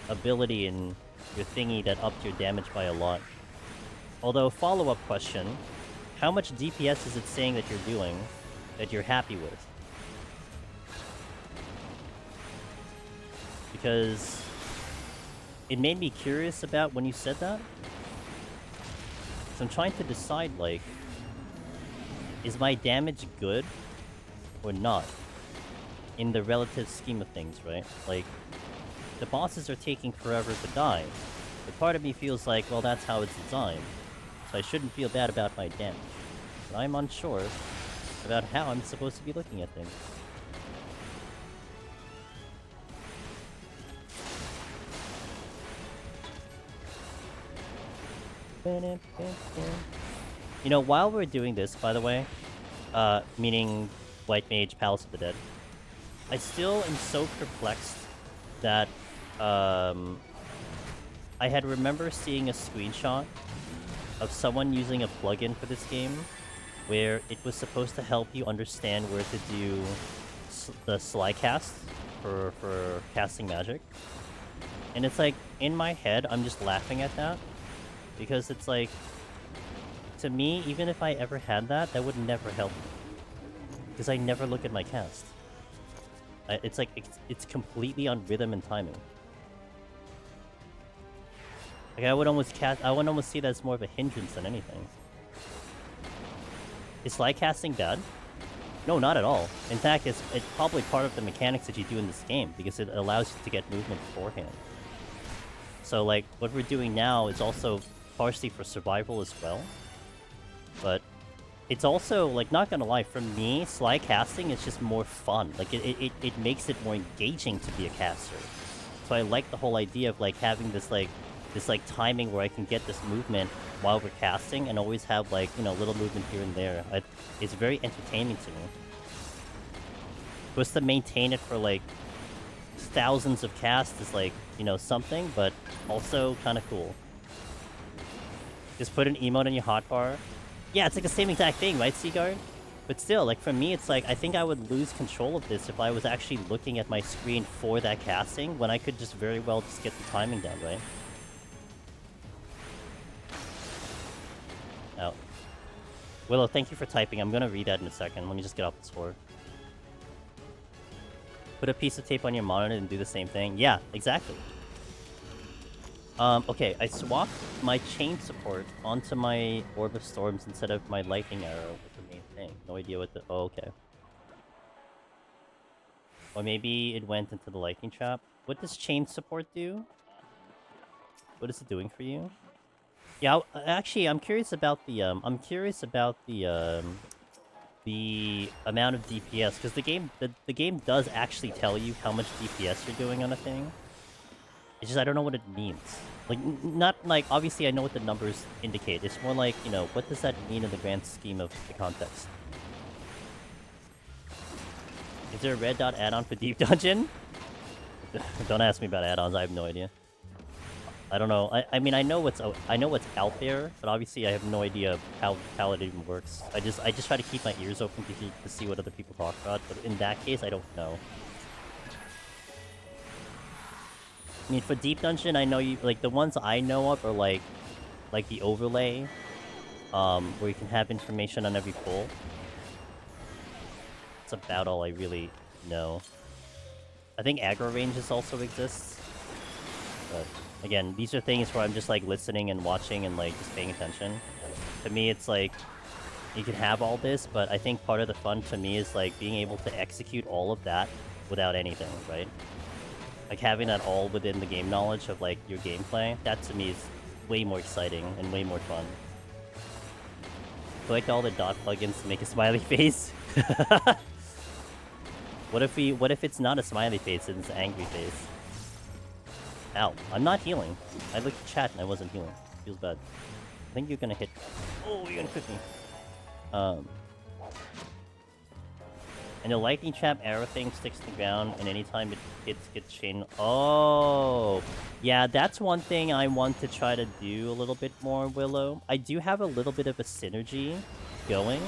A: ability and your thingy that upped your damage by a lot? Although, follow-up question, how much DPS is it saying that you're doing that you're happy with? Because it made me curious about when you said that. So I'm trying to decide, like, is my damage good or not? In the relative scheme of things, right? Like, the bosses are taking forever to die. But part of me feels like, well, that's how it's designed. So I shouldn't feel bad about my damage. But I'm unsure about how I'm supposed to be looking at things. You know, while we're doing this, by the way, meaning White Mage, Palace of the Dead, I still am so perplexed that I had remember seeing a screenshot of someone using a plugin for this game where it was supposed to help you understand where to do the sly cast for casting magic. And it's like, in my head, I'm just laughing at that. Because it's like, to me, even if I ever had that, that would never help me. Because I never look at my cast. It's like, it's completely on rhythm and timing. Like, I would almost see that as more of a hindrance than anything. Is slide casting bad? No, not at all. In fact, it's probably part of the mechanics that you do in this game, because it allows you to get movement beforehand. So, like, what we're doing now is also partially for survival as well. But it's also, like, not gonna lie, for me, slide casting is just more fun. Like, it makes it more engaging to be a caster. So I like the whole idea of, like, having this timing where I can get this movement while we're casting and always have, like, you know, little movement here and there. It's very entertaining to me. Just to maintain it for, like, thousands of casts is, like, you know, something, but also kind of cool. Just put an emote in your hotbar. Yeah, it's like the same exact thing, right, Seaguard? But still, like, for me, it's like, I think I would lose control of this if I was actually looking at my screen for that casting, when I could just very well just get the timing down, right? Oh. Willow, thank you for typing. I'm gonna read that in a second. Let me just get off this floor. Put a piece of tape on your monitor and do the same thing. Yeah, exactly. Okay, I swapped my chain support onto my Orb of Storms instead of my lightning arrow with the main thing. No idea what the... Oh, okay. Or maybe it went into the lightning trap. What does chain support do? What is it doing for you? Yeah, actually, I'm curious about the the amount of DPS, because the game does actually tell you how much DPS you're doing on a thing. It's just I don't know what it means. Like, not like, obviously I know what the numbers indicate. It's more like, you know, what does that mean in the grand scheme of the context? Is there a red dot add-on for Deep Dungeon? Don't ask me about add-ons. I have no idea. I don't know. I mean, I know what's out there, but obviously I have no idea how it even works. I just try to keep my ears open to see what other people talk about. But in that case, I don't know. I mean, for Deep Dungeon, I know you like the ones I know of are like the overlay, where you can have information on every pull. That's about all I really know. I think aggro ranges also exists, but again, these are things where I'm just like listening and watching and like just paying attention. To me, it's like you can have all this, but I think part of the fun to me is like being able to execute all of that without anything, right? Like having that all within the game knowledge of like your gameplay. That to me is way more exciting and way more fun. Collect all the dot plugins to make a smiley face. What if it's not a smiley face and it's an angry face? Ow, I'm not healing. I looked at chat and I wasn't healing. Feels bad. I think you're gonna hit. Oh, you're gonna crit me. And the lightning trap arrow thing sticks to the ground, and anytime it hits, gets chained. Oh, yeah, that's one thing I want to try to do a little bit more, Willow. I do have a little bit of a synergy going,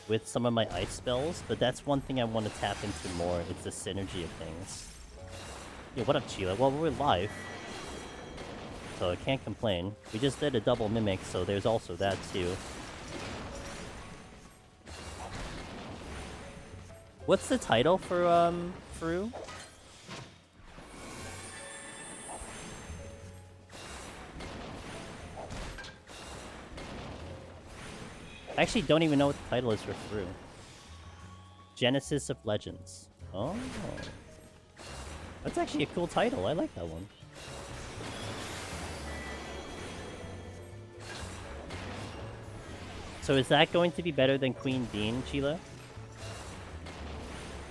A: with some of my ice spells, but that's one thing I want to tap into more. It's the synergy of things. Yeah, what up, Chila? Well, we're live, so I can't complain. We just did a double mimic, so there's also that too. What's the title for, Fru? I actually don't even know what the title is for Fru. Genesis of Legends. Oh. That's actually a cool title. I like that one. So is that going to be better than Queen Bean, Sheila?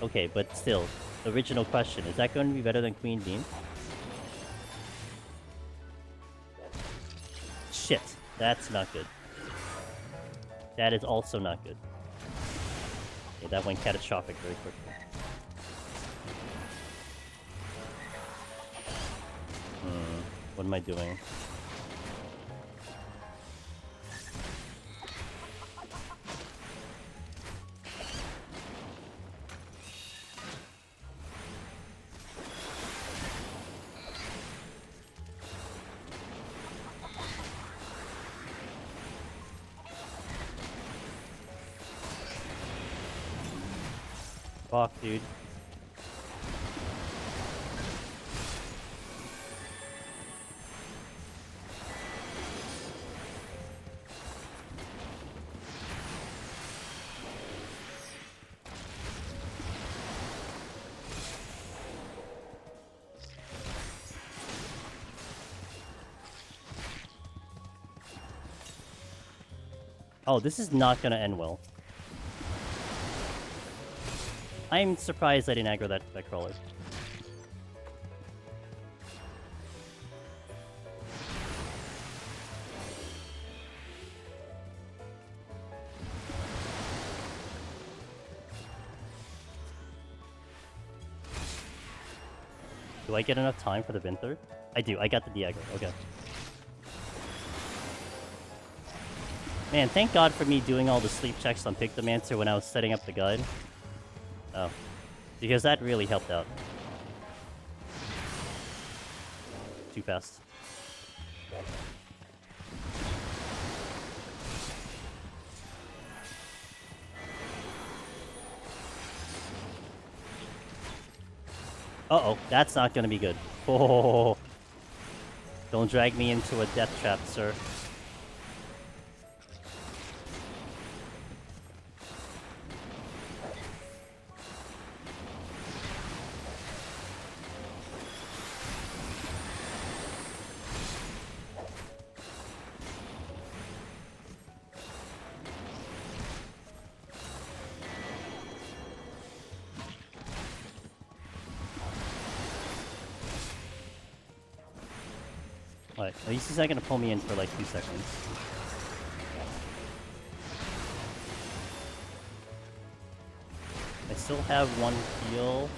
A: Okay, but still, the original question, is that going to be better than Queen Bean? Shit, that's not good. That is also not good. Yeah, that went catastrophic very quickly. What am I doing? Fuck, dude. Oh, this is not gonna end well. I'm surprised I didn't aggro that crawler. Do I get enough time for the Vinther? I do. I got the Diaggro. Okay. Man, thank God for me doing all the sleep checks on Pictomancer when I was setting up the guide. Oh. Because that really helped out. Too fast. Uh-oh, that's not gonna be good. Oh, don't drag me into a death trap, sir. What? At least he's not gonna pull me in for like 2 seconds. I still have 1 heal.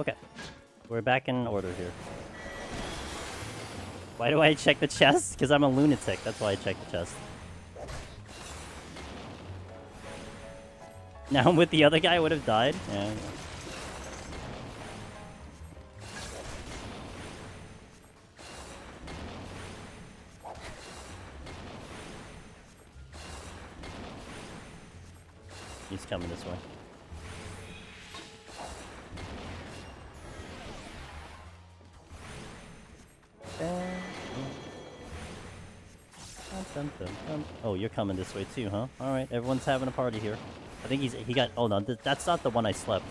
A: Okay. We're back in order here. Why do I check the chest? Because I'm a lunatic. That's why I check the chest. Now with the other guy, I would have died. Yeah. He's coming this way. Oh, you're coming this way too, huh? Alright, everyone's having a party here. I think he got... Oh no, that's not the one I slept.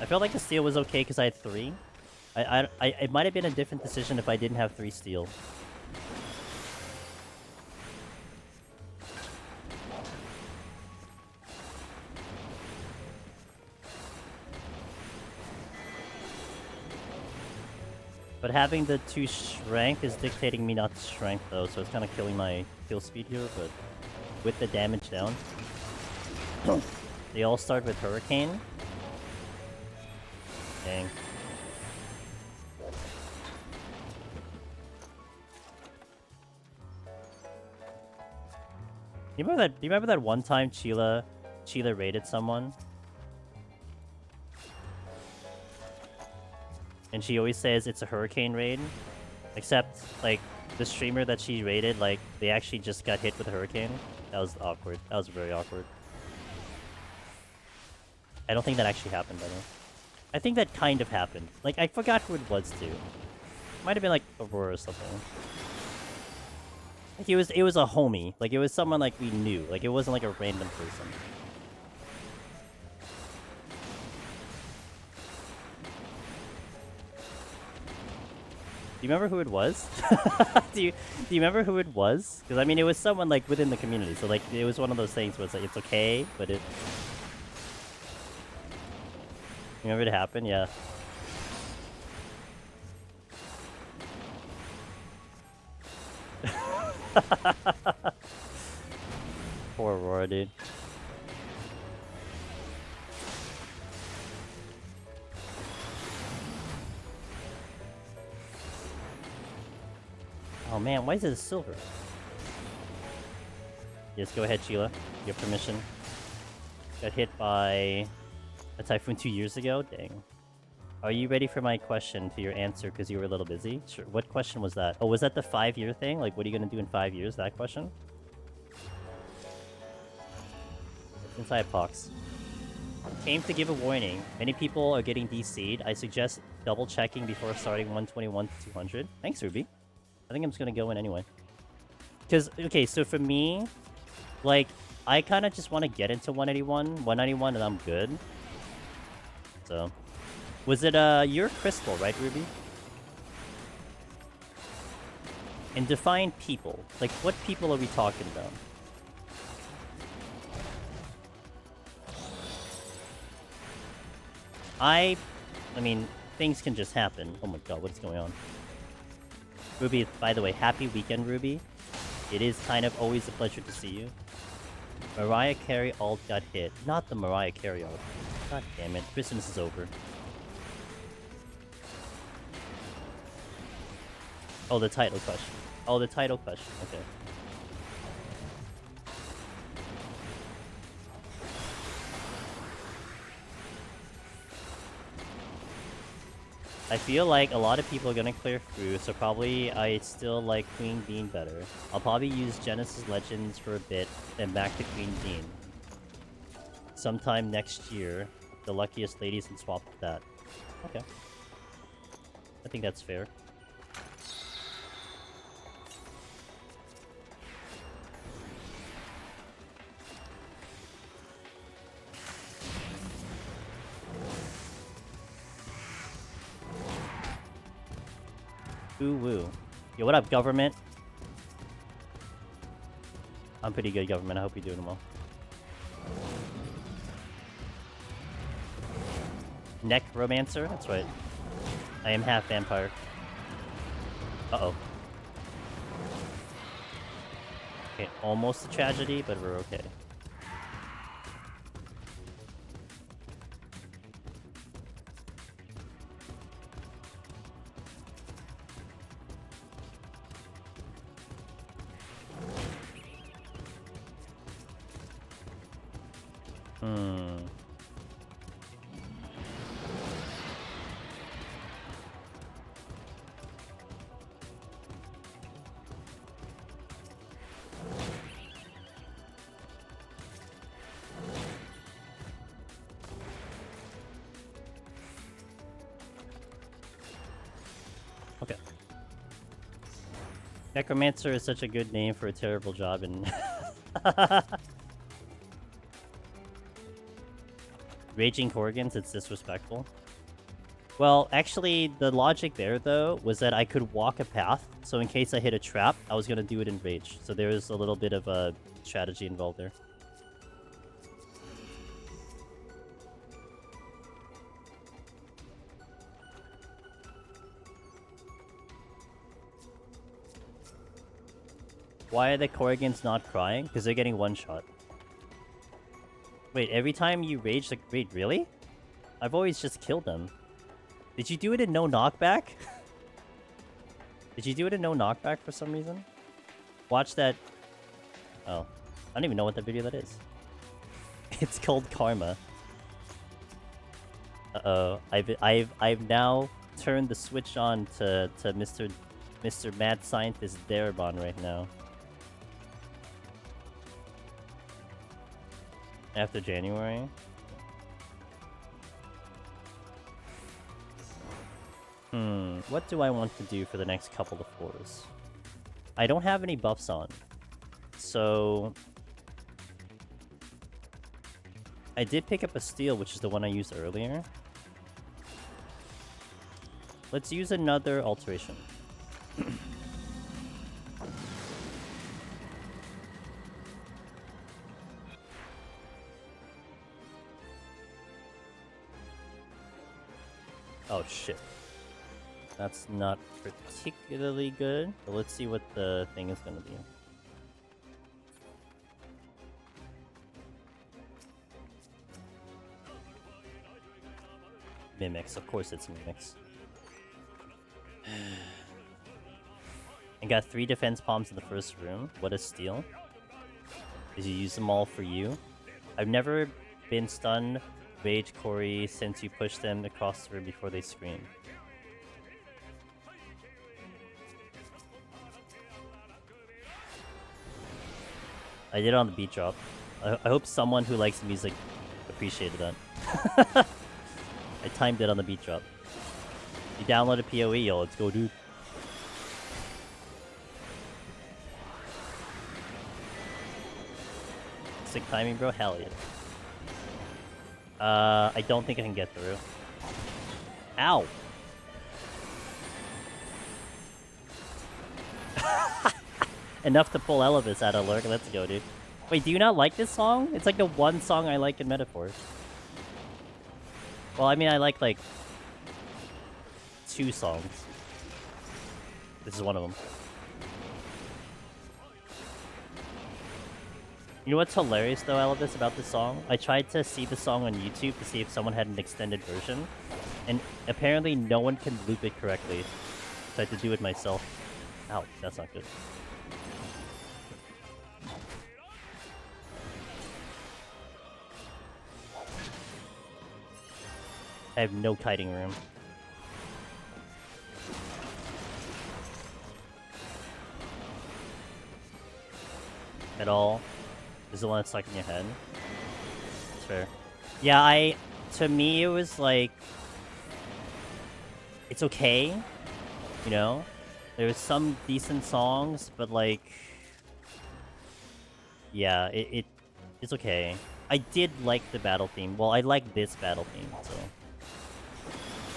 A: I felt like the steal was okay because I had 3. It might have been a different decision if I didn't have 3 steal. But having the 2 strength is dictating me not to strength though, so it's kind of killing my kill speed here, but with the damage down. They all start with Hurricane. Dang. You remember that one time Sheila raided someone? And she always says it's a hurricane raid. Except, like, the streamer that she raided, like, they actually just got hit with a hurricane. That was awkward. That was very awkward. I don't think that actually happened, by the way. I think that kind of happened. Like, I forgot who it was, too. Might have been, like, Aurora or something. Like, it was a homie. Like, it was someone, like, we knew. Like, it wasn't, like, a random person. Do you remember who it was? do you remember who it was? Because I mean, it was someone like within the community, so like it was one of those things where it's like it's okay, but it. You remember it happened? Yeah. Poor Aurora, dude. Oh man, why is it a silver? Yes, go ahead, Sheila. You have permission. Got hit by a typhoon 2 years ago? Dang. Are you ready for my question to your answer because you were a little busy? Sure. What question was that? Oh, was that the 5-year thing? Like, what are you going to do in 5 years? That question? Since I have pox. Came to give a warning. Many people are getting DC'd. I suggest double checking before starting 121-200. Thanks, Ruby. I think I'm just gonna go in anyway. Because, okay, so for me, like, I kind of just want to get into 191, and I'm good. So, was it, your crystal, right, Ruby? And define people. Like, what people are we talking about? I mean, things can just happen. Oh my god, what's going on? Ruby, by the way, happy weekend, Ruby. It is kind of always a pleasure to see you. Mariah Carey alt got hit. Not the Mariah Carey alt. God damn it. Christmas is over. Oh, the title question. Oh, the title question. Okay. I feel like a lot of people are gonna clear through, so probably I still like Queen Bean better. I'll probably use Genesis Legends for a bit, then back to Queen Bean. Sometime next year, the luckiest ladies can swap with that. Okay. I think that's fair. Ooh woo. Yo, what up, government? I'm pretty good, government. I hope you're doing well. Necromancer? That's right. I am half vampire. Uh-oh. Okay, almost a tragedy, but we're okay. Okay. Necromancer is such a good name for a terrible job in... Raging Corgans, it's disrespectful. Well, actually, the logic there, though, was that I could walk a path, so in case I hit a trap, I was gonna do it in Rage. So there's a little bit of a strategy involved there. Why are the Corrigans not crying? Because they're getting one shot. Wait, every time you rage, like, wait, really? I've always just killed them. Did you do it in no knockback? Did you do it in no knockback for some reason? Watch that. Oh, I don't even know what that video that is. It's called Karma. Uh-oh, I've now turned the switch on to Mr. Mad Scientist Darabon right now. After January. What do I want to do for the next couple of floors? I don't have any buffs on. So... I did pick up a steel, which is the one I used earlier. Let's use another alteration. Oh shit. That's not particularly good. But let's see what the thing is gonna be. Mimics, of course it's Mimics. I got 3 defense palms in the first room. What a steal. Did you use them all for you? I've never been stunned Rage Corey since you pushed them across the room before they scream. I did it on the beat drop. I hope someone who likes music appreciated that. I timed it on the beat drop. You downloaded PoE, yo, let's go, dude. Sick timing, bro? Hell yeah. I don't think I can get through. Ow! Enough to pull Elvis out of Lurk. Let's go, dude. Wait, do you not like this song? It's like the one song I like in Metaphors. Well, I mean, I like 2 songs. This is one of them. You know what's hilarious, though, Elvis, about this song? I tried to see the song on YouTube to see if someone had an extended version. And apparently no one can loop it correctly. So I had to do it myself. Ouch, that's not good. I have no kiting room. At all. Is the one that's stuck in your head? That's fair. Yeah, to me it was like... It's okay. You know? There's some decent songs, but like... Yeah, it's okay. I did like the battle theme. Well, I like this battle theme, so...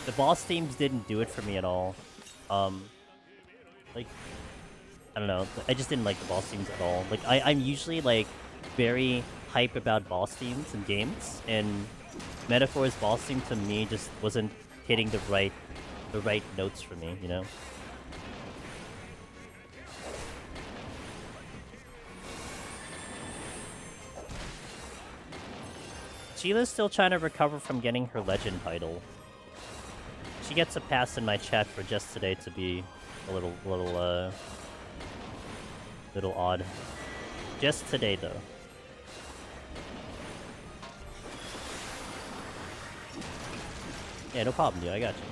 A: The boss themes didn't do it for me at all. Like... I don't know. I just didn't like the boss themes at all. Like, I'm usually, like, very hype about boss themes in games, and Metaphor's boss theme to me just wasn't hitting the right notes for me, you know? Sheila's still trying to recover from getting her legend title. She gets a pass in my chat for just today to be a little odd. Just today, though. Yeah, no problem, dude. I got you.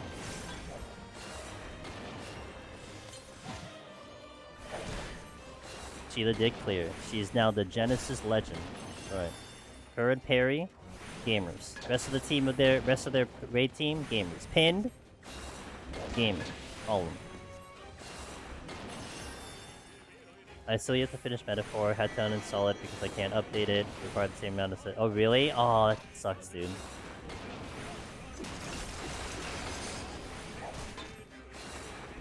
A: Sheila did clear. She is now the Genesis legend. Alright. Her and Perry, gamers. Rest of their raid team, gamers. Pinned, gamers. All of them. I still yet to finish Metaphor. Had to uninstall it because I can't update it. Require the same amount of set. Oh really? Oh, that sucks, dude.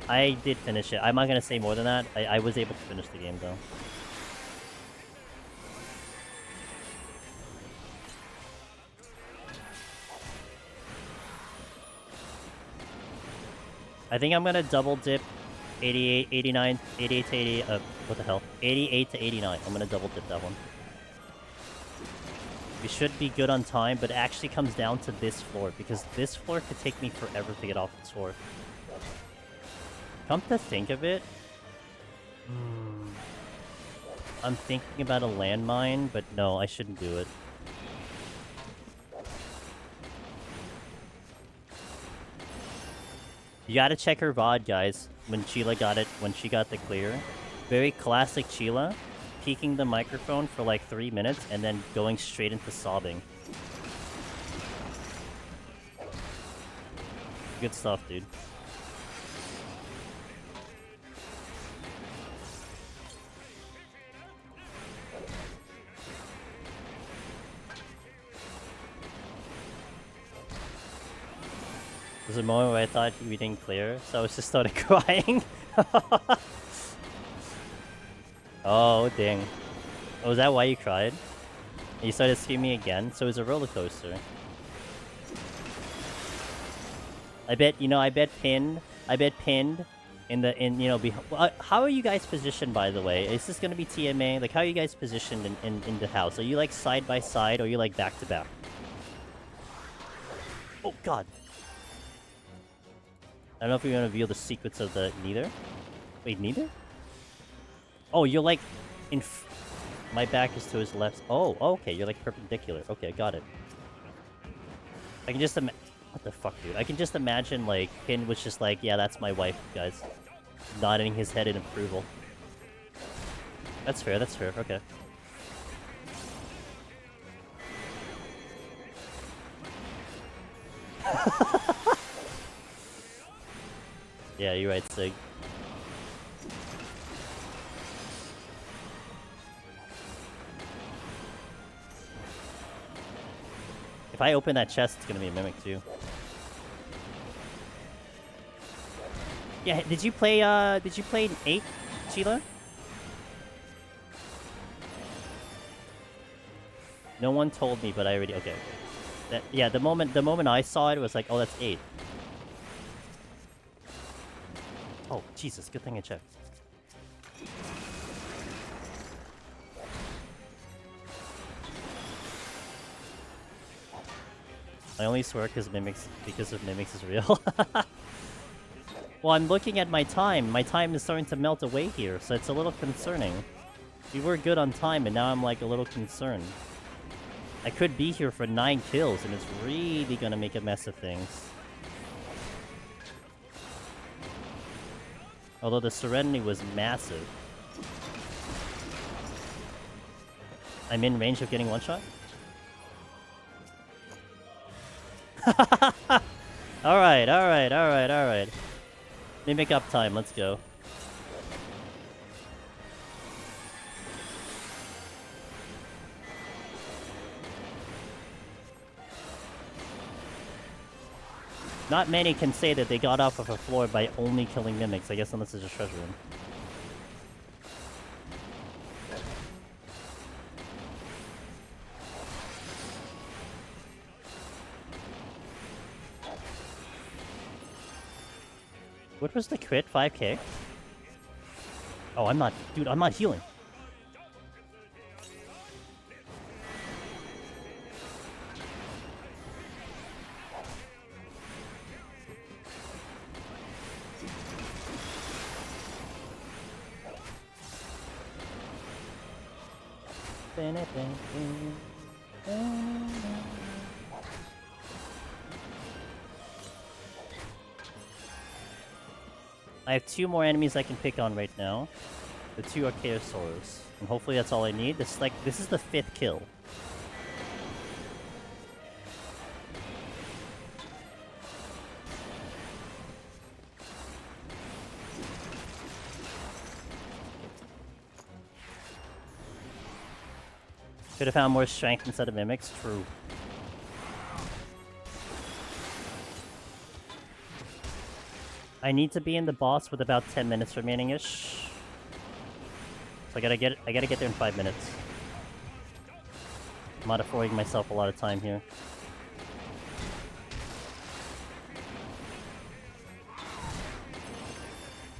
A: I did finish it. I'm not gonna say more than that. I was able to finish the game though. I think I'm gonna double dip 88, 89, 88 to 80, what the hell? 88 to 89. I'm gonna double dip that one. We should be good on time, but it actually comes down to this floor, because this floor could take me forever to get off this floor. Come to think of it, I'm thinking about a landmine, but no, I shouldn't do it. You gotta check her VOD, guys, when Sheila got it, when she got the clear. Very classic Sheila, peeking the microphone for like 3 minutes and then going straight into sobbing. Good stuff, dude. There was a moment where I thought we didn't clear, so I just started crying. Oh, dang. Oh, is that why you cried? And you started screaming again? So it was a roller coaster. I bet pinned how are you guys positioned, by the way? Is this gonna be TMA? Like, how are you guys positioned in the house? Are you like side by side, or are you like back to back? Oh god. I don't know if you're gonna reveal the secrets of the neither. Wait, neither? Oh, you're like my back is to his left. Oh, okay, you're like perpendicular. Okay, got it. I can just what the fuck, dude? I can just imagine like Pin was just like, yeah, that's my wife, guys, nodding his head in approval. That's fair. That's fair. Okay. Yeah, you're right, Sig. If I open that chest, it's gonna be a mimic too. Yeah, did you play an 8, Sheila? No one told me, but I already okay. Yeah, the moment I saw it, it was like, oh, that's 8. Oh, Jesus, good thing I checked. I only swear because of Mimics is real. Well, I'm looking at my time. My time is starting to melt away here, so it's a little concerning. We were good on time, and now I'm like a little concerned. I could be here for 9 kills, and it's really gonna make a mess of things. Although the Serenity was massive. I'm in range of getting one shot? Alright. Mimic up time, let's go. Not many can say that they got off of a floor by only killing mimics, I guess, unless it's a treasure room. What was the crit? 5k? Oh, I'm not... Dude, I'm not healing. I have 2 more enemies I can pick on right now. The 2 Archaeosaurs. And hopefully that's all I need. This is the 5th kill. Could have found more strength instead of mimics, true. I need to be in the boss with about 10 minutes remaining-ish. So I gotta get there in 5 minutes. I'm not affording myself a lot of time here.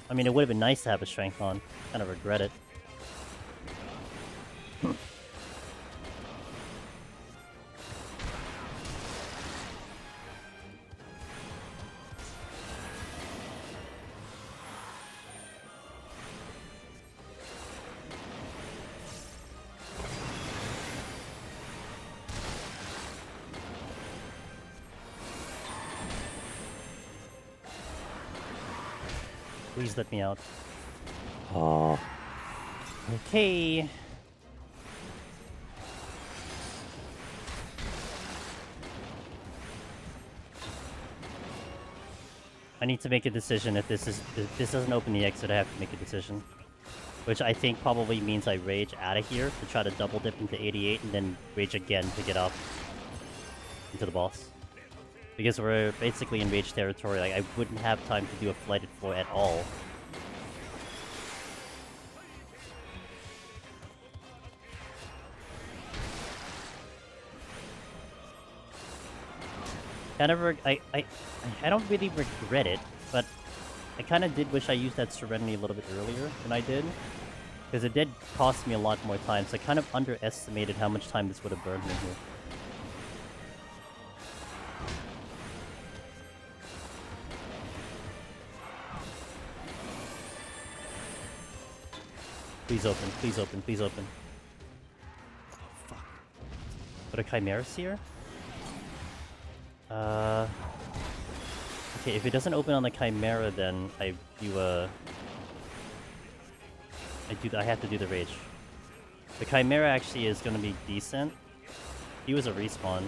A: I mean, it would have been nice to have a strength on. Kind of regret it. Please let me out. Oh. Okay. I need to make a decision. If this doesn't open the exit, I have to make a decision. Which I think probably means I rage out of here to try to double dip into 88 and then rage again to get up into the boss. Because we're basically in rage territory, like I wouldn't have time to do a flighted floor at all. Kind of, I don't really regret it, but I kind of did wish I used that Serenity a little bit earlier than I did. Because it did cost me a lot more time, so I kind of underestimated how much time this would have burned me here. Please open, please open, please open. Fuck. But a Chimera's here? Okay, if it doesn't open on the Chimera, then I have to do the Rage. The Chimera actually is gonna be decent. He was a respawn.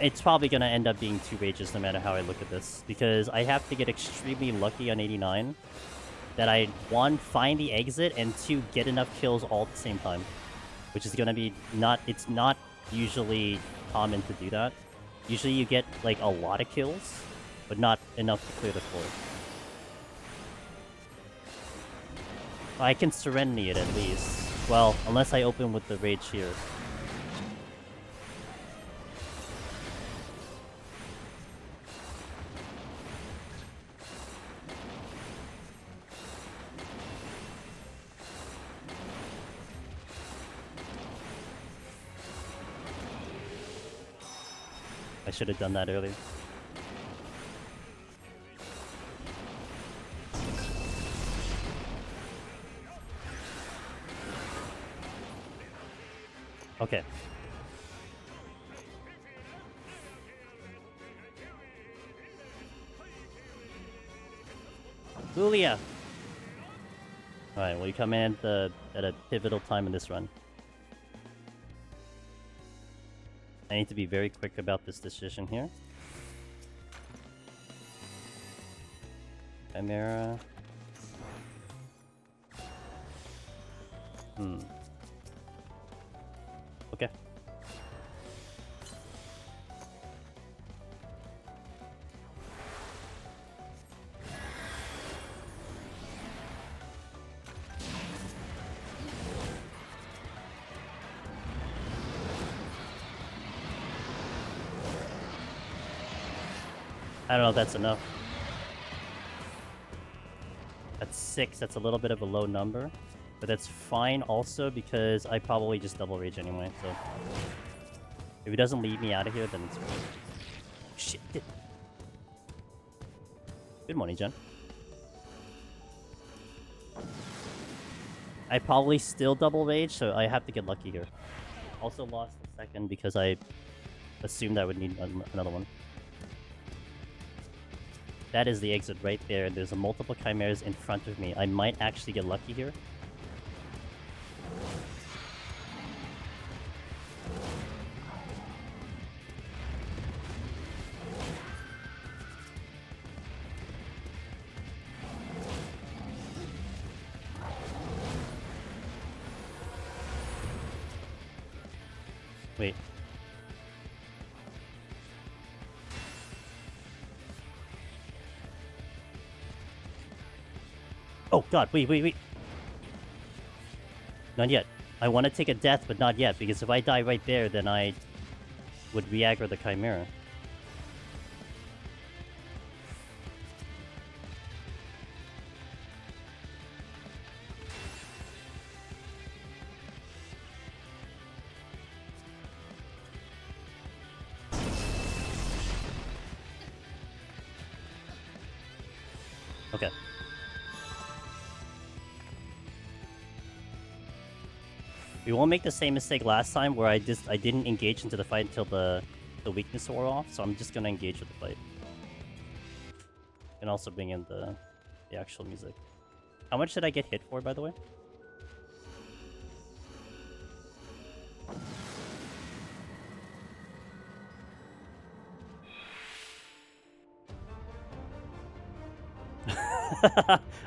A: It's probably gonna end up being 2 Rages no matter how I look at this, because I have to get extremely lucky on 89 that I, 1, find the exit, and 2, get enough kills all at the same time. Which is gonna be it's not usually common to do that. Usually you get, like, a lot of kills, but not enough to clear the floor. I can Serenity it at least. Well, unless I open with the Rage here. I should have done that earlier. Okay. Julia! Alright, well you come in at a pivotal time in this run. I need to be very quick about this decision here. Chimera. Okay. I don't know if that's enough. That's 6. That's a little bit of a low number. But that's fine also because I probably just double rage anyway, so... If he doesn't leave me out of here, then it's fine. Shit. Good morning, Jen. I probably still double rage, so I have to get lucky here. Also lost a second because I assumed I would need another one. That is the exit right there. There's a multiple chimeras in front of me. I might actually get lucky here. Wait. Oh god, wait. Not yet. I want to take a death, but not yet, because if I die right there, then I would re-aggro the Chimera. Okay. We won't make the same mistake last time where I didn't engage into the fight until the weakness wore off, so I'm just gonna engage with the fight. And also bring in the actual music. How much did I get hit for, by the way?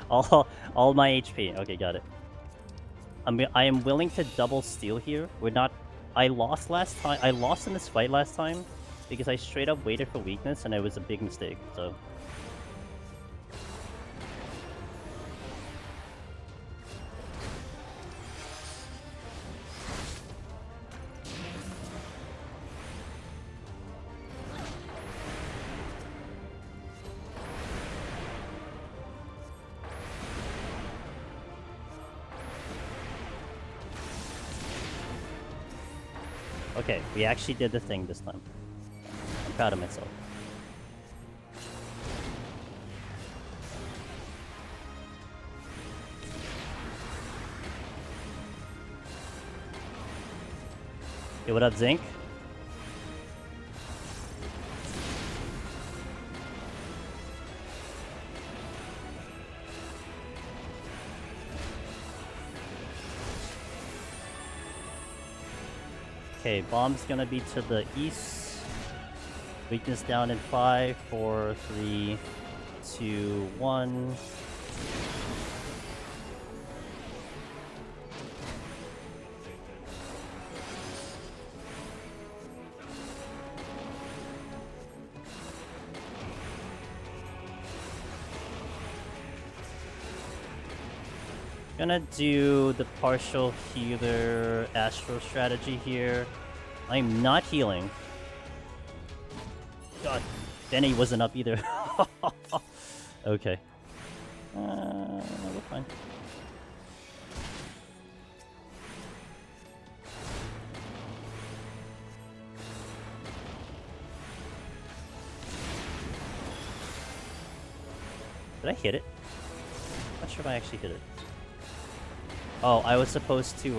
A: all my HP. Okay, got it. I am willing to double steal here. We're not... I lost last time. I lost in this fight last time because I straight up waited for weakness and it was a big mistake, so... Okay, we actually did the thing this time. I'm proud of myself. Hey, what up, Zinc? Okay, bomb's gonna be to the east. Weakness down in 5, 4, 3, 2, 1. Gonna do the partial healer astro strategy here. I'm not healing. God, Benny wasn't up either. Okay. We're fine. Did I hit it? Not sure if I actually hit it. Oh, I was supposed to,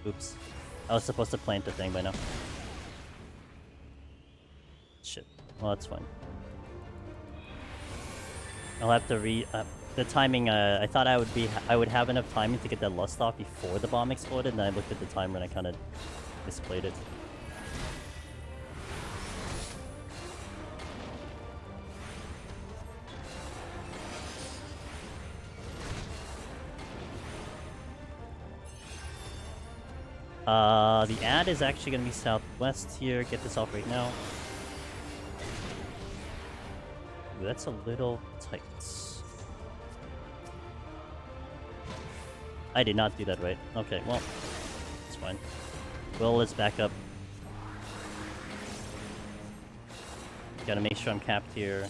A: oops. I was supposed to plant the thing by now. Shit. Well, that's fine. I'll have to the timing, I thought I would have enough timing to get that lust off before the bomb exploded, and then I looked at the timer and I kind of misplayed it. The ad is actually going to be southwest here. Get this off right now. Ooh, that's a little tight. I did not do that right. Okay, well, it's fine. Well, let's back up. Gotta make sure I'm capped here.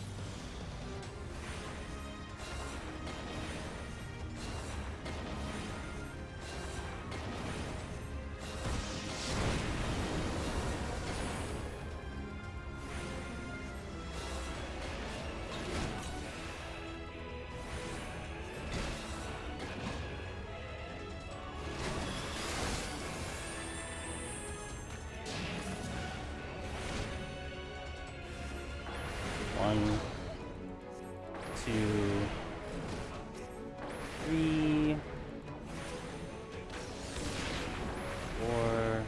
A: One, two, three, four.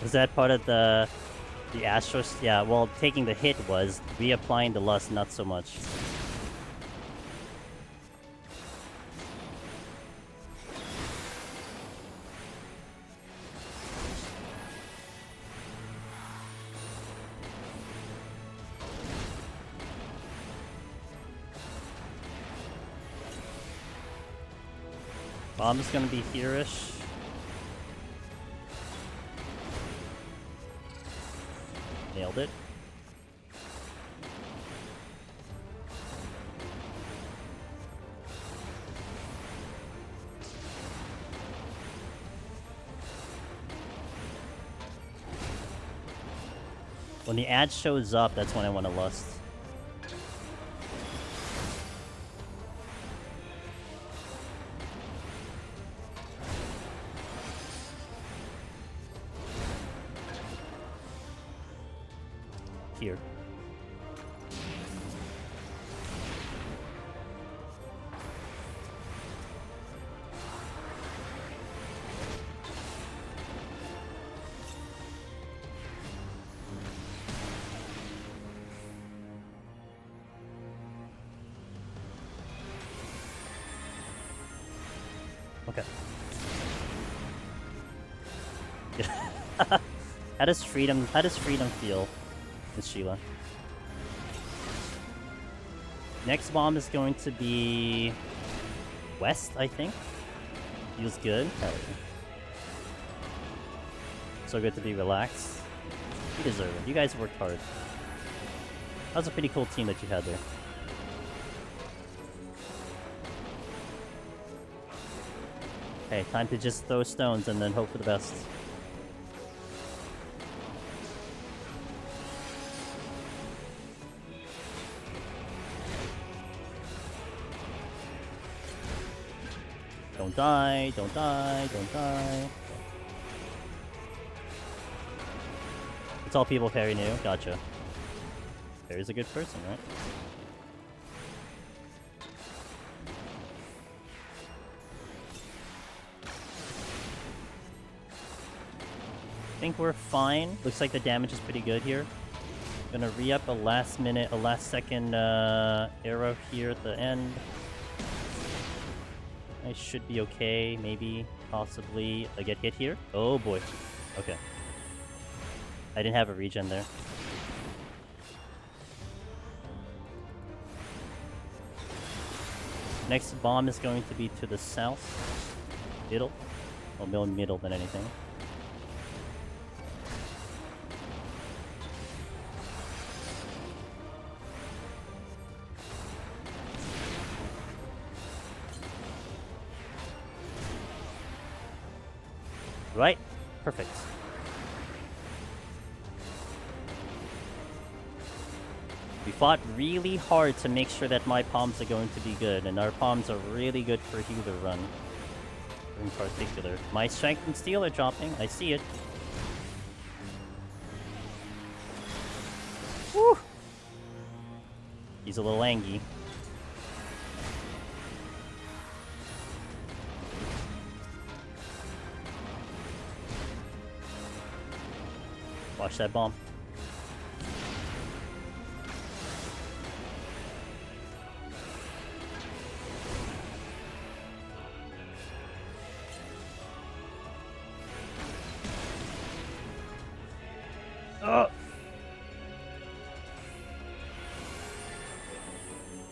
A: Was that part of the Astros? Yeah, well, taking the hit was reapplying the lust, not so much. Bomb's gonna be here-ish. Nailed it. When the ad shows up, that's when I want to lust. Here. Okay. How does freedom feel, Miss Sheila? Next bomb is going to be west, I think. Feels good. So good to be relaxed. You deserve it. You guys worked hard. That was a pretty cool team that you had there. Okay, time to just throw stones and then hope for the best. Don't die, don't die, don't die. It's all people Perry knew. Gotcha. Perry's a good person, right? I think we're fine. Looks like the damage is pretty good here. Gonna re-up a last second arrow here at the end. I should be okay, maybe, possibly. I get hit here? Oh boy. Okay. I didn't have a regen there. Next bomb is going to be to the south. Middle. Well, more middle than anything. Right? Perfect. We fought really hard to make sure that my palms are going to be good, and our palms are really good for healer run. In particular. My strength and steel are dropping. I see it. Woo! He's a little angry. Watch that bomb.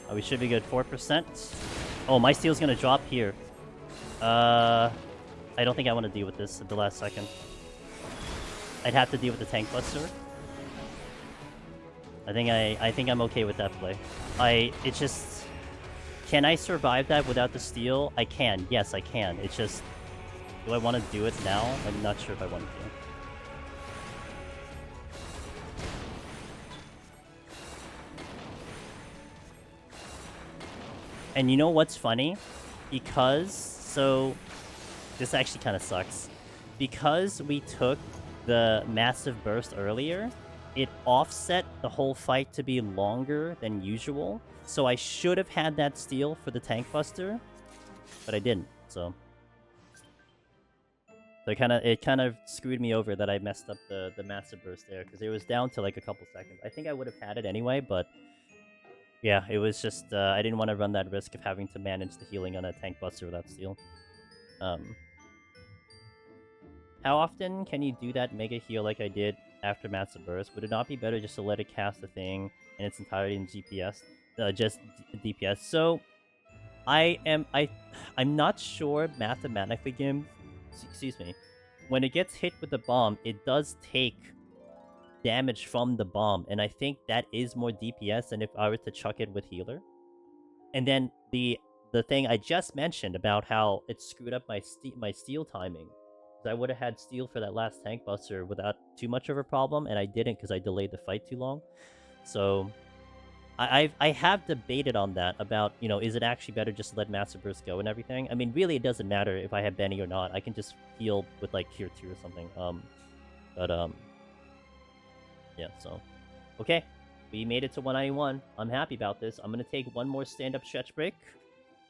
A: Oh, we should be good. 4%. Oh, my steel's gonna drop here. I don't think I want to deal with this at the last second. I'd have to deal with the tank buster. I think I'm okay with that play. It's just, can I survive that without the steal? I can. Yes, I can. It's just, do I want to do it now? I'm not sure if I want to. And you know what's funny? So this actually kind of sucks. Because we took the massive burst earlier, it offset the whole fight to be longer than usual. So I should have had that steal for the tank buster, but I didn't. So it kind of screwed me over that I messed up the massive burst there, because it was down to like a couple seconds. I think I would have had it anyway, but yeah, it was just I didn't want to run that risk of having to manage the healing on a tank buster without steal. How often can you do that mega heal like I did after massive burst? Would it not be better just to let it cast the thing in its entirety in GPS, just DPS? So I'm not sure mathematically, Gim. Excuse me. When it gets hit with the bomb, it does take damage from the bomb, and I think that is more DPS than if I were to chuck it with healer. And then the thing I just mentioned about how it screwed up my steal timing. I would have had steal for that last tank buster without too much of a problem, and I didn't because I delayed the fight too long. So I have debated on that about, you know, is it actually better just to let Master Burst go and everything? I mean, really, it doesn't matter if I have Benny or not. I can just heal with like tier 2 or something. Yeah. So okay, we made it to 191. I'm happy about this. I'm gonna take one more stand-up stretch break.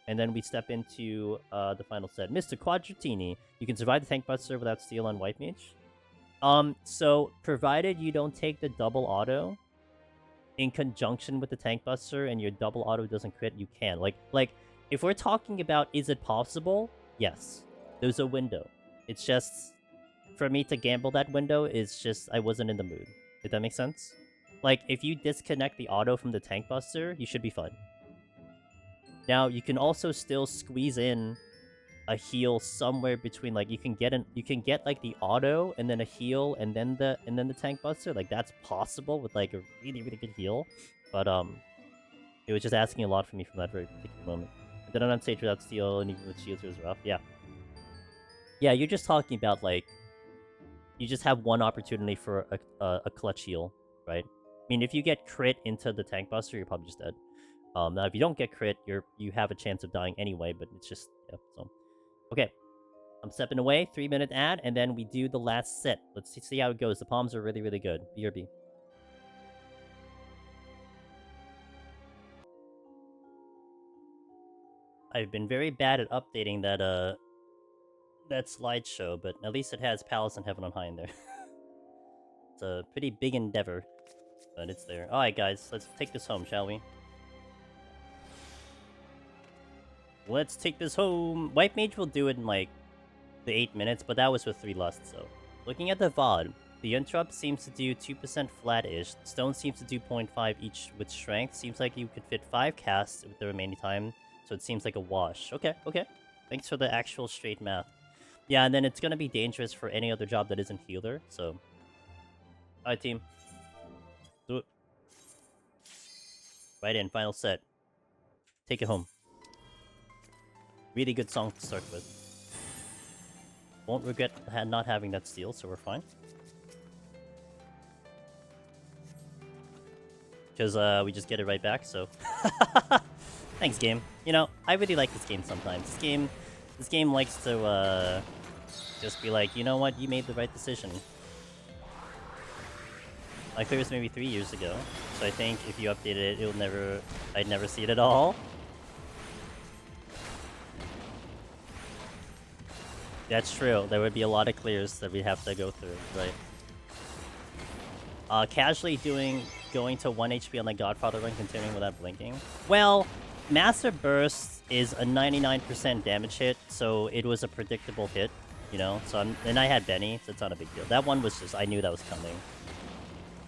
A: And then we step into the final set. Mr. Quadratini, you can survive the tank buster without steal on White Mage. So provided you don't take the double auto in conjunction with the tank buster and your double auto doesn't crit, you can. Like if we're talking about is it possible? Yes. There's a window. It's just for me to gamble that window is just I wasn't in the mood. Did that make sense? Like if you disconnect the auto from the tank buster, you should be fine. Now, you can also still squeeze in a heal somewhere between, like, you can get like the auto and then a heal and then the tank buster. Like that's possible with like a really, really good heal. But it was just asking a lot from me from that very particular moment. And then on stage without steal and even with shields was rough. Yeah. Yeah, you're just talking about like you just have one opportunity for a clutch heal, right? I mean, if you get crit into the tank buster, you're probably just dead. Now if you don't get crit, you have a chance of dying anyway, but it's just, yeah, so. Okay. I'm stepping away, 3-minute ad, and then we do the last set. Let's see how it goes. The palms are really, really good. BRB. I've been very bad at updating that slideshow, but at least it has Palace in Heaven on High in there. It's a pretty big endeavor, but it's there. Alright guys, let's take this home, shall we? Let's take this home. White Mage will do it in like the 8 minutes, but that was with 3 lusts, so. Looking at the VOD, the interrupt seems to do 2% flat-ish. Stone seems to do 0.5 each with strength. Seems like you could fit 5 casts with the remaining time, so it seems like a wash. Okay. Thanks for the actual straight math. Yeah, and then it's gonna be dangerous for any other job that isn't healer, so. Alright, team. Do it. Right in, final set. Take it home. Really good song to start with. Won't regret not having that steal, so we're fine. Because we just get it right back, so... Thanks, game. You know, I really like this game sometimes. This game likes to just be like, you know what, you made the right decision. I cleared this maybe 3 years ago, so I think if you updated it, I'd never see it at all. That's true. There would be a lot of clears that we'd have to go through, right? Casually going to 1 HP on the Godfather run, continuing without blinking. Well, Massive Burst is a 99% damage hit, so it was a predictable hit, you know? And I had Benny, so it's not a big deal. That one was just, I knew that was coming.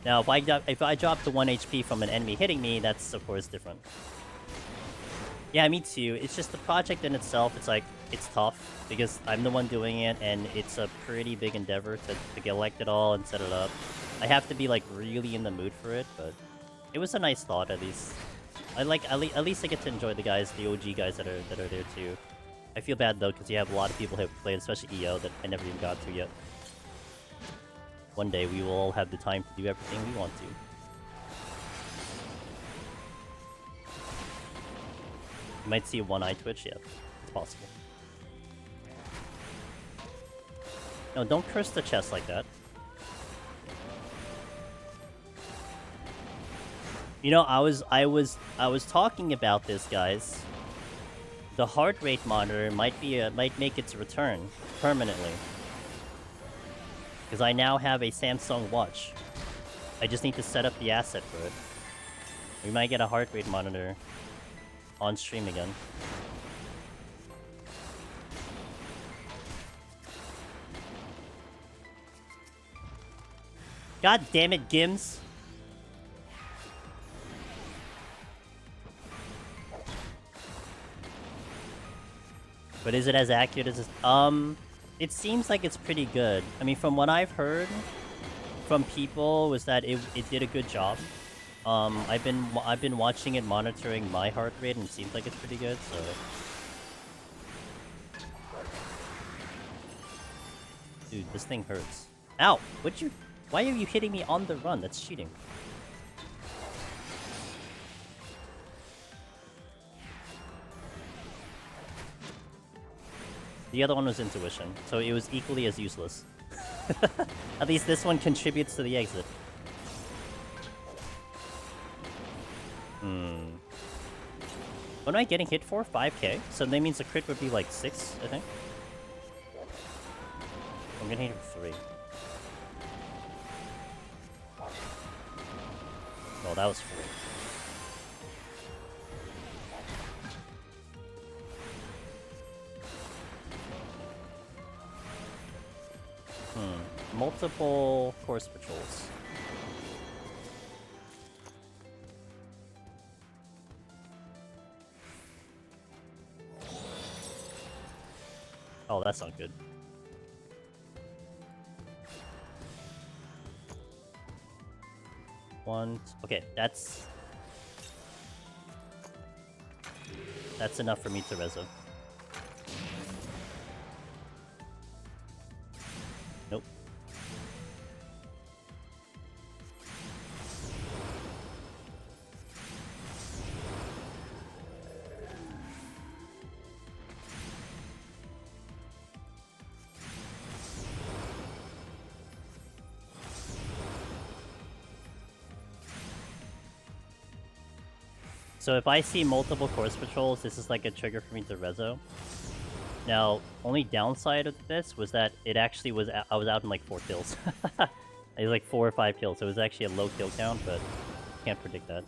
A: Now, if I drop to 1 HP from an enemy hitting me, that's of course different. Yeah, me too. It's just the project in itself, it's like, it's tough, because I'm the one doing it, and it's a pretty big endeavor to collect it all and set it up. I have to be, like, really in the mood for it, but it was a nice thought, at least. I like, at least I get to enjoy the guys, the OG guys that are there, too. I feel bad, though, because you have a lot of people who have played, especially EO, that I never even got to yet. One day, we will all have the time to do everything we want to. You might see a one-eye Twitch, yeah. It's possible. No, don't curse the chest like that. You know, I was talking about this, guys. The heart rate monitor might make its return permanently. Because I now have a Samsung watch. I just need to set up the asset for it. We might get a heart rate monitor on stream again. God damn it, Gims. But is it as accurate as this? It seems like it's pretty good. I mean, from what I've heard from people was that it did a good job. I've been watching it, monitoring my heart rate, and it seems like it's pretty good. So, dude, this thing hurts. Ow! Why are you hitting me on the run? That's cheating. The other one was intuition, so it was equally as useless. At least this one contributes to the exit. What am I getting hit for? 5k? So that means the crit would be like 6, I think. I'm getting hit for 3. Oh, that was 4. Multiple course patrols. Oh, that's not good. Okay, that's enough for me to reso. Nope. So if I see multiple course patrols, this is like a trigger for me to reso. Now, only downside of this was that it actually was I was out in like 4 kills. It was like 4 or 5 kills, so it was actually a low kill count, but can't predict that.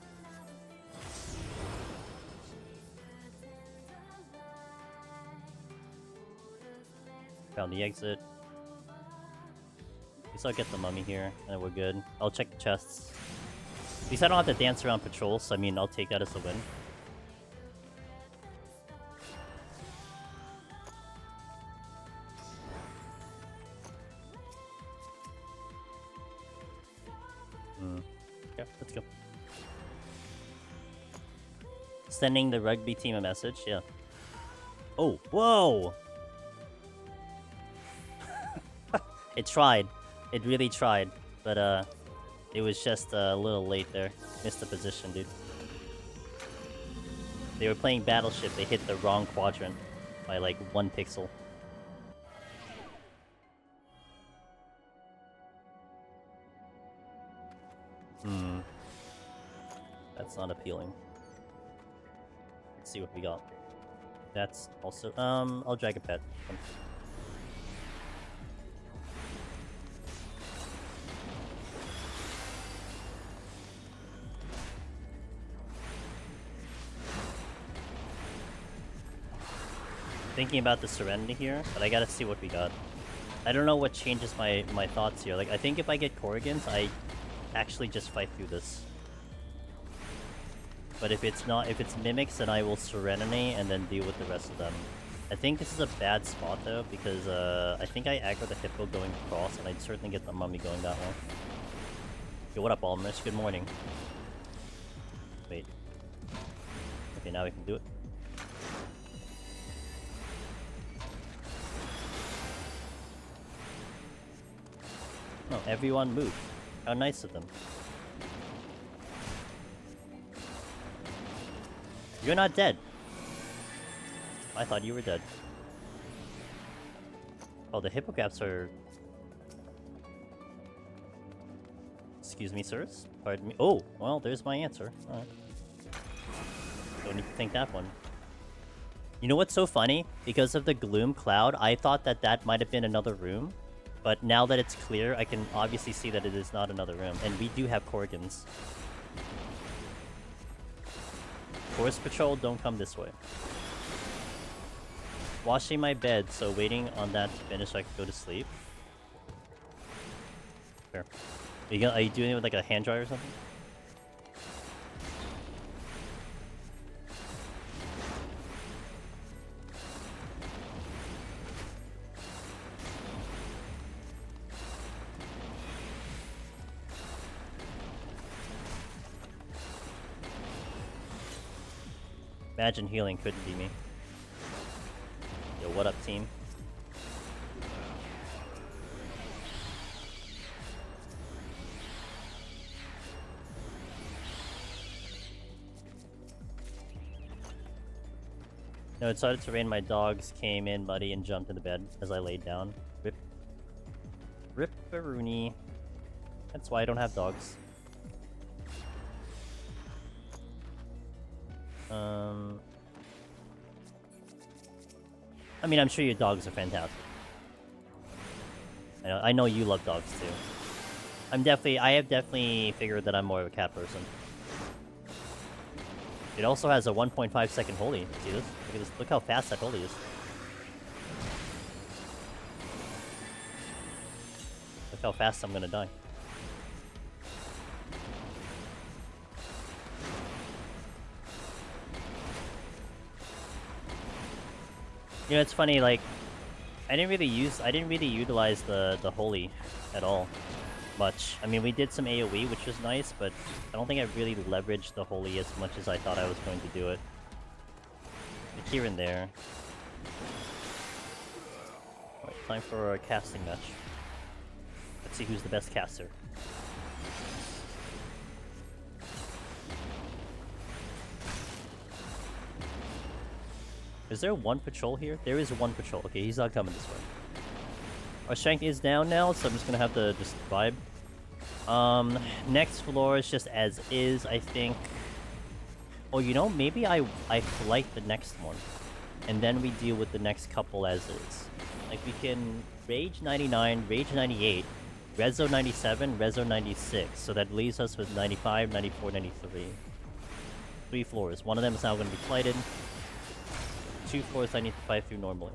A: Found the exit. At least I'll get the mummy here, and we're good. I'll check the chests. At least I don't have to dance around patrols, so I mean, I'll take that as a win. Okay, let's go. Sending the rugby team a message, yeah. Oh, whoa! It tried. It really tried, but it was just a little late there. Missed the position, dude. They were playing Battleship, they hit the wrong quadrant by like 1 pixel. That's not appealing. Let's see what we got. That's also, I'll drag a pet. Thinking about the Serenity here, but I gotta see what we got. I don't know what changes my thoughts here. Like, I think if I get Corrigans, I actually just fight through this. But if it's not, if it's mimics, then I will Serenity and then deal with the rest of them. I think this is a bad spot though, because I think I aggro the hippo going across, and I'd certainly get the mummy going that way. Yo, what up, Almers? Good morning. Wait. Okay, now we can do it. Oh, everyone moved. How nice of them. You're not dead. I thought you were dead. Oh, the hippocraps are... Excuse me, sirs? Pardon me. Oh, well, there's my answer. Alright. Don't need to think that one. You know what's so funny? Because of the gloom cloud, I thought that that might have been another room. But now that it's clear, I can obviously see that it is not another room. And we do have Korgans. Forest Patrol, don't come this way. Washing my bed, so waiting on that to finish so I can go to sleep. Fair. Are you doing it with like a hand dryer or something? Imagine healing couldn't be me. Yo, what up, team? No, it started to rain. My dogs came in, buddy, and jumped in the bed as I laid down. Rip. Rip-a-rooney. That's why I don't have dogs. I mean, I'm sure your dogs are fantastic. I know you love dogs too. I have definitely figured that I'm more of a cat person. It also has a 1.5 second holy. See this? Look at this. Look how fast that holy is. Look how fast I'm gonna die. You know, it's funny, like, I didn't really utilize the holy at all much. I mean, we did some AoE, which was nice, but I don't think I really leveraged the holy as much as I thought I was going to do it. Like here and there. Alright, time for a casting match. Let's see who's the best caster. Is there one patrol here? There is one patrol. Okay, he's not coming this way. Our strength is down now, so I'm just gonna have to just vibe. Next floor is just as is, I think. Oh, you know, maybe I flight the next one. And then we deal with the next couple as is. Like, we can Rage 99, Rage 98, Rezo 97, Rezo 96. So that leaves us with 95, 94, 93. 3 floors. One of them is now gonna be flighted. 2 floors I need to fight through normally.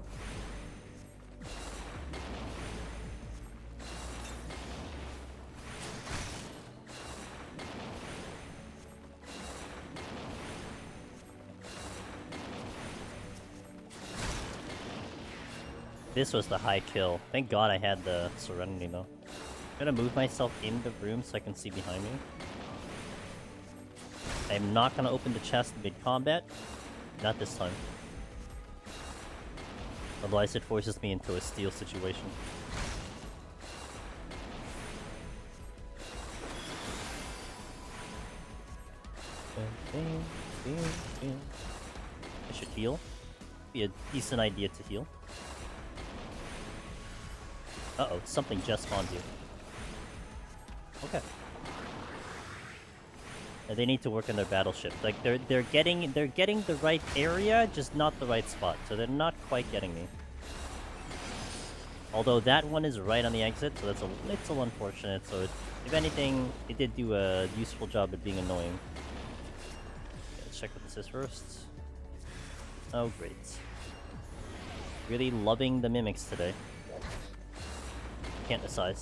A: This was the high kill. Thank God I had the Serenity though. I'm gonna move myself in the room so I can see behind me. I'm not gonna open the chest mid-combat. Not this time. Otherwise it forces me into a steal situation. I should heal. Be a decent idea to heal. Uh-oh, something just spawned you. Okay. Yeah, they need to work on their battleship. Like they're getting the right area, just not the right spot. So they're not quite getting me. Although that one is right on the exit, so that's a little unfortunate. So if anything, it did do a useful job at being annoying. Okay, let's check what this is first. Oh great. Really loving the mimics today. Can't decide.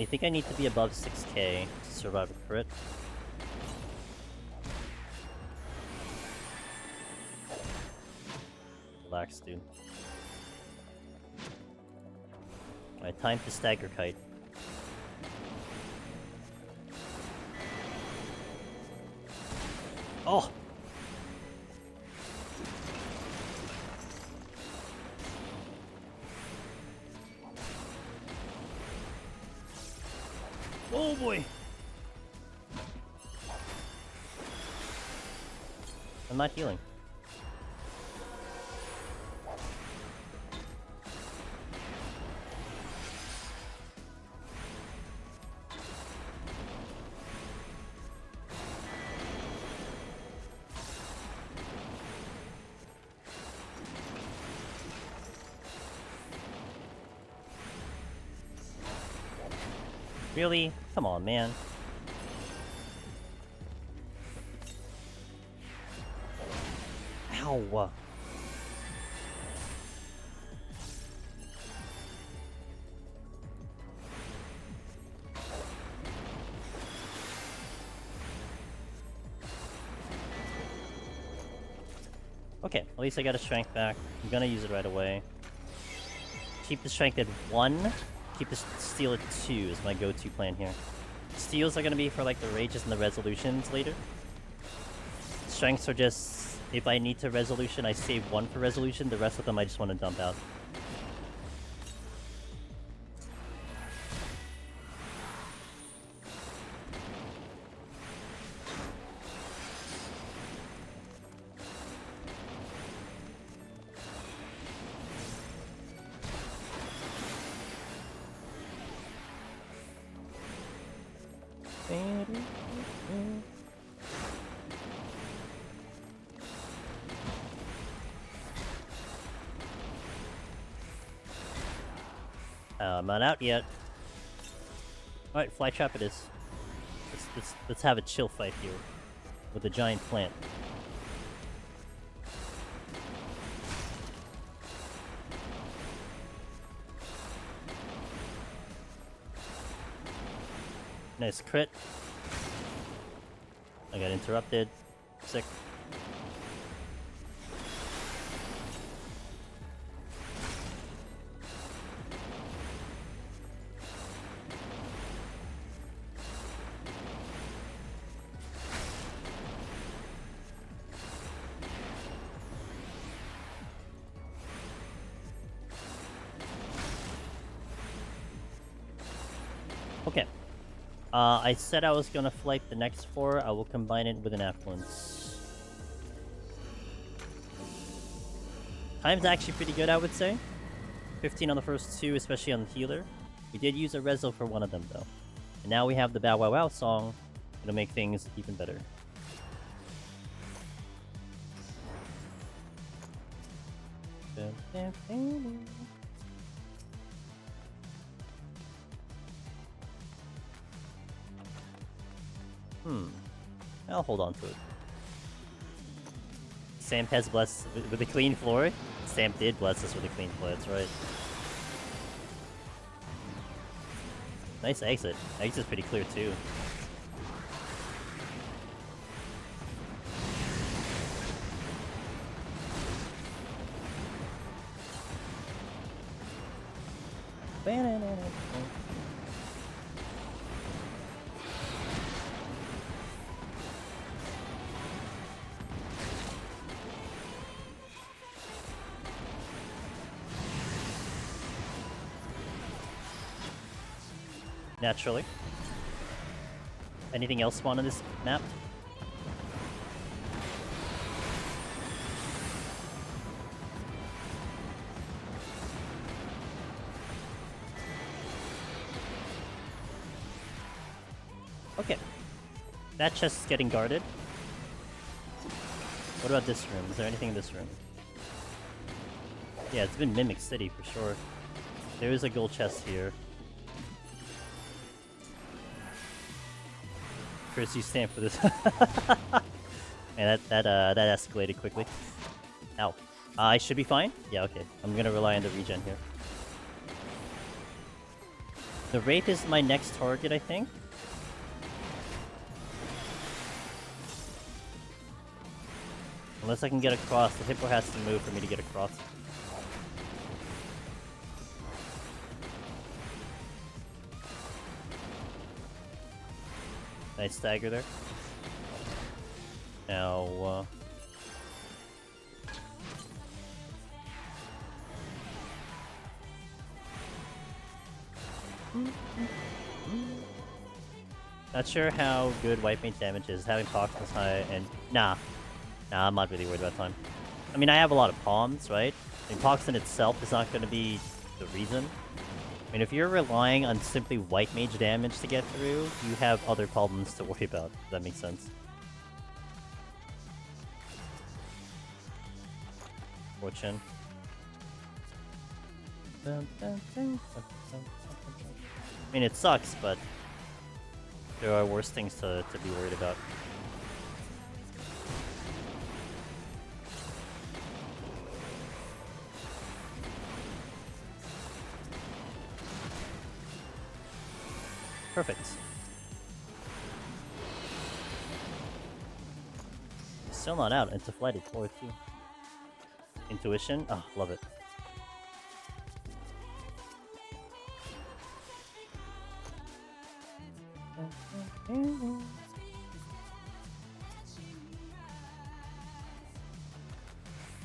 A: I think I need to be above 6k to survive a crit. Relax, dude. Alright, time to stagger kite. Oh! Oh boy! I'm not healing. Really? Come on, man. Ow! Okay, at least I got a strength back. I'm gonna use it right away. Keep the strength at 1. Keep the steel at 2 is my go-to plan here. Steals are gonna be for like the rages and the resolutions later. Strengths are just, if I need to resolution, I save 1 for resolution. The rest of them I just want to dump out. I'm not out yet. Alright, fly trap it is. Let's have a chill fight here with a giant plant. Nice crit. I got interrupted. Sick. Okay. I said I was gonna flight the next 4. I will combine it with an affluence. Time's actually pretty good, I would say. 15 on the first 2, especially on the healer. We did use a reso for one of them, though. And now we have the Bow Wow Wow song. It'll make things even better. I'll hold on to it. Sam has blessed with a clean floor. Sam did bless us with a clean floor, that's right. Nice exit. Exit's pretty clear too. Naturally. Anything else spawn on this map? Okay. That chest is getting guarded. What about this room? Is there anything in this room? Yeah, it's been Mimic City for sure. There is a gold chest here. Chris, you stand for this. And that escalated quickly. Ow. I should be fine? Yeah, okay. I'm gonna rely on the regen here. The Wraith is my next target, I think. Unless I can get across. The Hippo has to move for me to get across. Nice stagger there. Now, not sure how good White Mage damage is. Having Pox this high and... Nah, I'm not really worried about time. I mean, I have a lot of palms, right? I mean, Pox in itself is not going to be the reason. I mean, if you're relying on simply White Mage damage to get through, you have other problems to worry about, if that makes sense. Fortune. I mean, it sucks, but there are worse things to be worried about. Perfect. Still not out. Into flighted floor 2. Intuition. Oh, love it.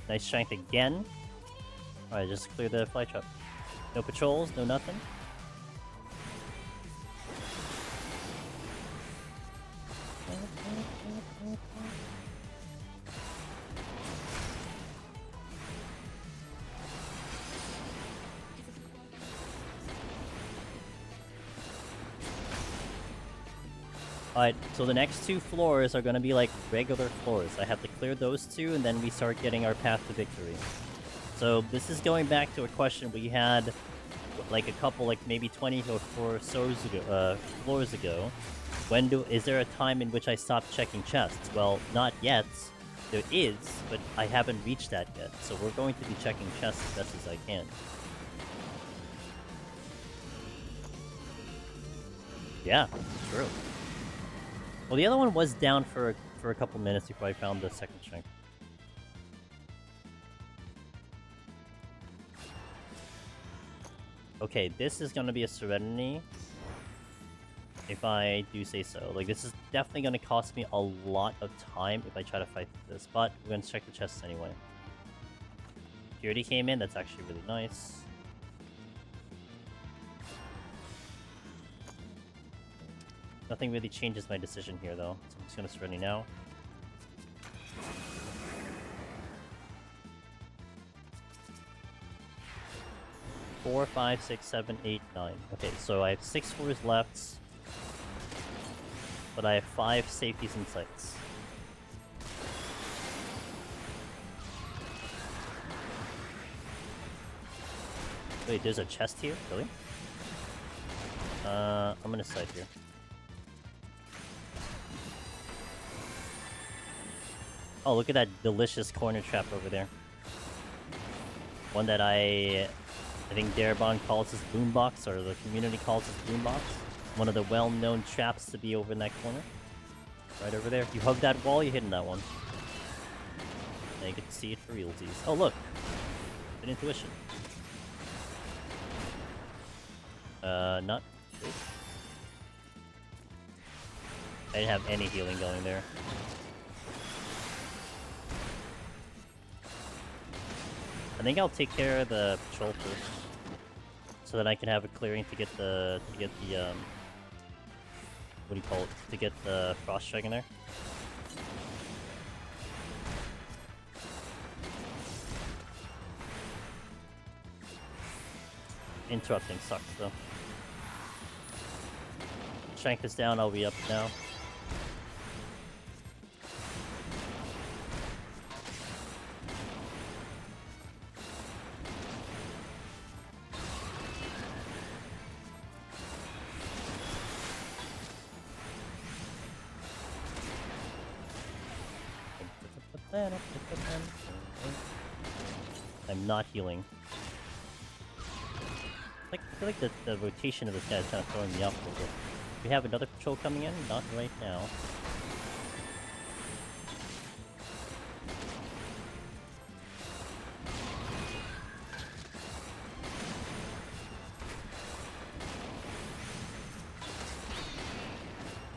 A: Nice strength again. Alright, just clear the fly trap. No patrols, no nothing. Alright, so the next 2 floors are gonna be like regular floors. I have to clear those 2, and then we start getting our path to victory. So this is going back to a question we had like a couple, like maybe 20 or so floors ago. Is there a time in which I stop checking chests? Well, not yet. There is, but I haven't reached that yet. So we're going to be checking chests as best as I can. Yeah, true. Well, the other one was down for a couple minutes before I found the second strength. Okay, this is gonna be a Serenity, if I do say so. Like, this is definitely gonna cost me a lot of time if I try to fight this, but we're gonna check the chests anyway. Purity came in, that's actually really nice. Nothing really changes my decision here, though, so I'm just gonna Serenity now. Four, 5, 6, 7, 8, 9. Okay, so I have 6 floors left, but I have 5 safeties and sights. Wait, there's a chest here? Really? I'm gonna sight here. Oh, look at that delicious corner trap over there. One that I think Darabon calls his boombox, or the community calls his boombox. One of the well-known traps to be over in that corner. Right over there. If you hug that wall, you're hitting that one. And you get to see it for realties. Oh, look! An intuition. Not good. I didn't have any healing going there. I think I'll take care of the patrol first, so that I can have a clearing to get the what do you call it? To get the frost strike in there. Interrupting sucks though. Strength is down. I'll be up now. I'm not healing. Like, I feel like the rotation of this guy is kind of throwing me off a little bit. We have another patrol coming in? Not right now.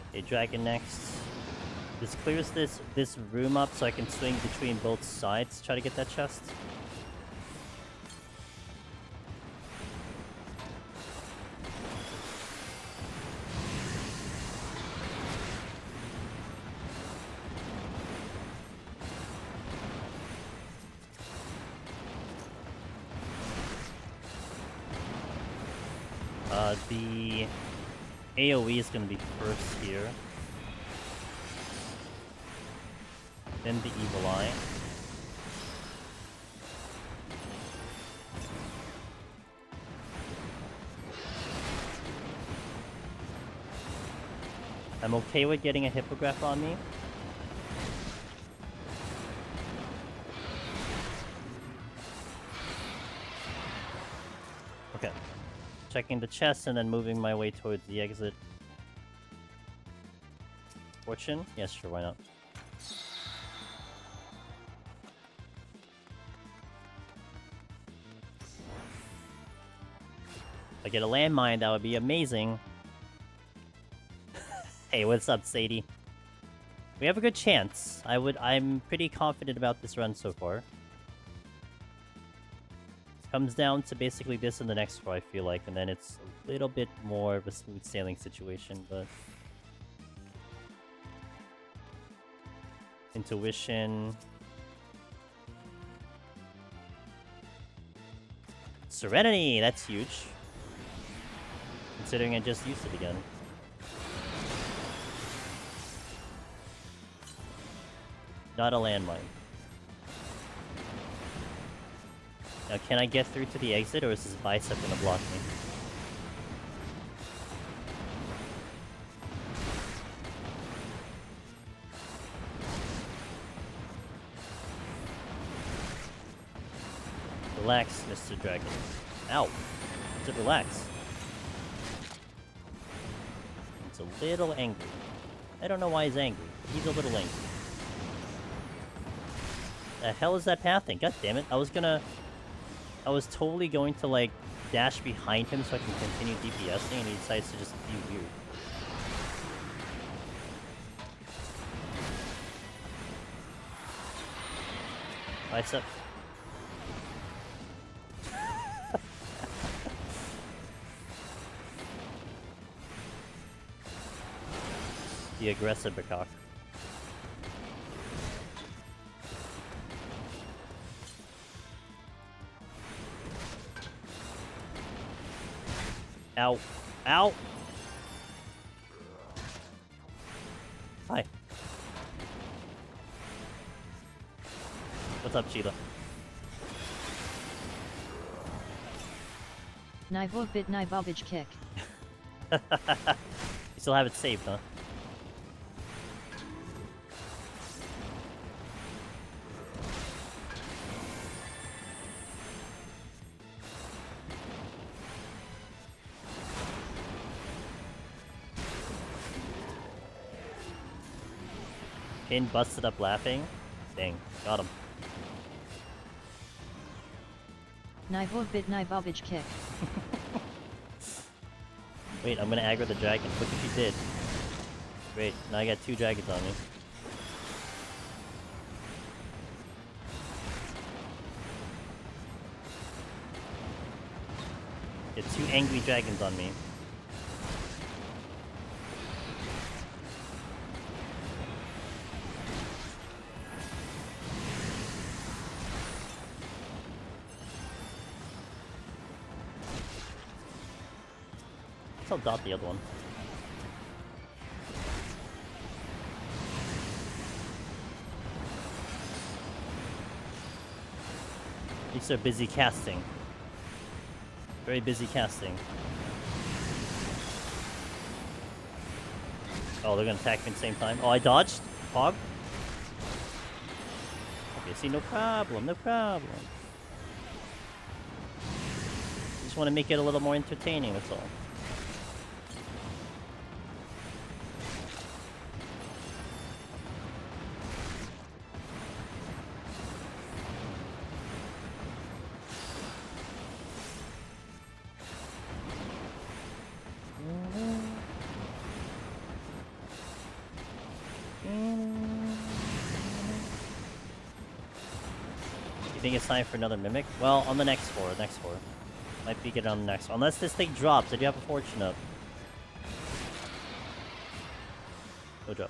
A: Okay, dragon next. This clears this room up so I can swing between both sides to try to get that chest. The AoE is going to be first here. Then the Evil Eye. I'm okay with getting a Hippogriff on me. Okay. Checking the chest and then moving my way towards the exit. Fortune? Yes, sure, why not? If I get a landmine, that would be amazing. Hey, what's up, Sadie? We have a good chance. I'm pretty confident about this run so far. Comes down to basically this in the next four, I feel like, and then it's a little bit more of a smooth sailing situation, but... Intuition... Serenity! That's huge. Considering I just used it again. Not a landmine. Now, can I get through to the exit, or is this bicep gonna block me? Relax, Mr. Dragon. Ow! Just relax. It's a little angry. I don't know why he's angry, but he's a little angry. The hell is that pathing? God damn it! I was totally going to, like, dash behind him so I can continue DPSing, and he decides to just be weird. Bicep. The aggressive peacock. Ow. Ow! Hi. What's up, Sheila?
D: Bit Bobage kick.
A: You still have it saved, huh? Pin busted up laughing. Dang, got him.
D: Bit Bobage kick.
A: Wait, I'm gonna aggro the dragon. Look what you did. Great, now I got two dragons on me. Get two angry dragons on me. I'll dot the other one. These are busy casting. Very busy casting. Oh, they're gonna attack me at the same time. Oh, I dodged? Hog? Okay, see, no problem, no problem. Just want to make it a little more entertaining, that's all. You think it's time for another Mimic? Well, on the next floor, Might be good on the next one. Unless this thing drops, I do have a fortune up. No drop.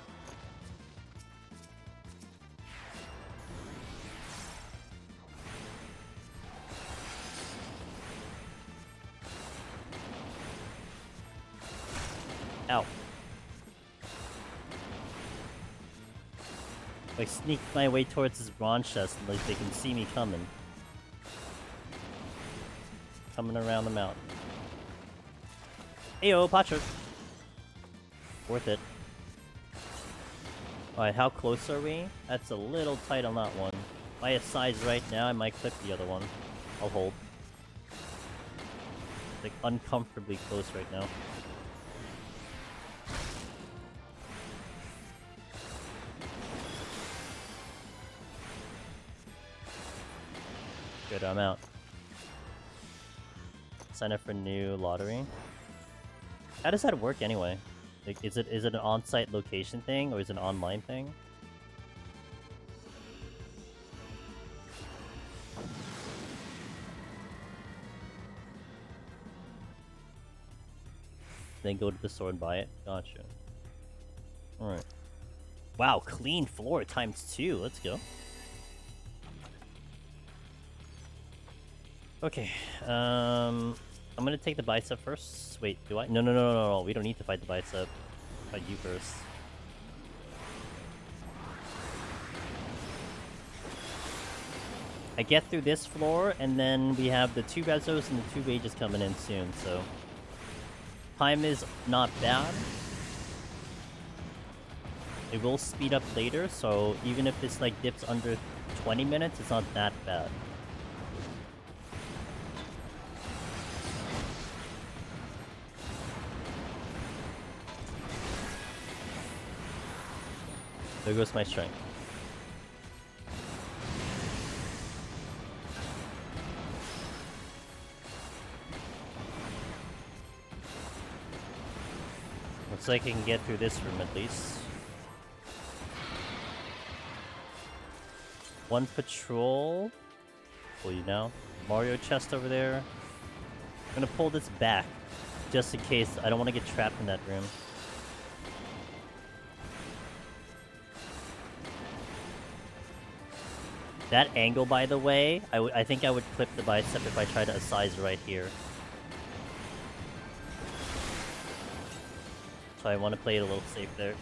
A: Ow. Like, sneak my way towards this bronze chest and like they can see me coming. Coming around the mountain. Ayo, Puch. Worth it. Alright, how close are we? That's a little tight on that one. If I have size right now, I might clip the other one. I'll hold. Like, uncomfortably close right now. Good, I'm out. Sign up for new lottery. How does that work anyway? Like, is it an on-site location thing or is it an online thing? Then go to the store and buy it. Gotcha. All right. Wow, clean floor ×2. Let's go. Okay, I'm gonna take the bicep first. Wait, do I? No. We don't need to fight the bicep. Fight you first. I get through this floor, and then we have the 2 Rezos and the 2 Mages coming in soon, so... Time is not bad. It will speed up later, so even if this like dips under 20 minutes, it's not that bad. There goes my strength. Looks like I can get through this room at least. One patrol. Pull you now. Mario chest over there. I'm gonna pull this back just in case. I don't want to get trapped in that room. That angle, by the way, I think I would clip the bicep if I try to size right here. So I want to play it a little safe there.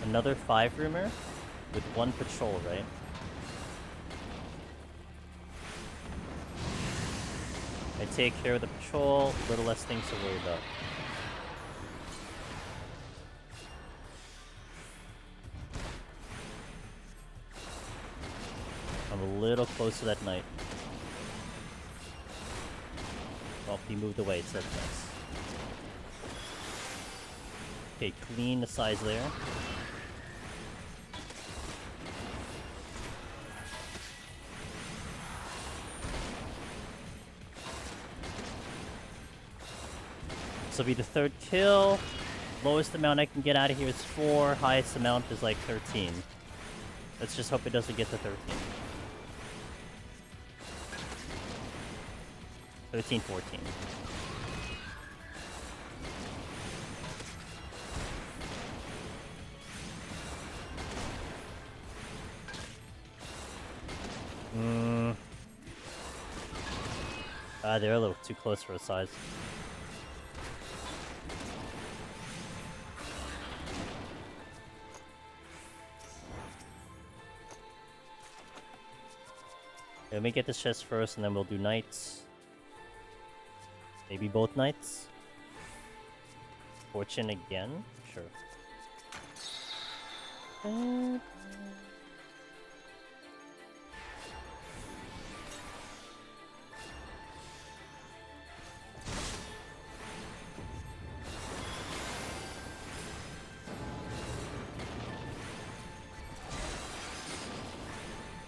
A: Another 5 roomer with 1 patrol, right? I take care of the patrol, a little less things to worry about. I'm a little close to that knight. Oh, he moved away, so that's nice. Okay, clean the size there. This will be the 3rd kill. Lowest amount I can get out of here is 4. Highest amount is like 13. Let's just hope it doesn't get to 13. 13, 14. They're a little too close for a size. Let me get this chest first, and then we'll do knights. Maybe both knights. Fortune again? Sure.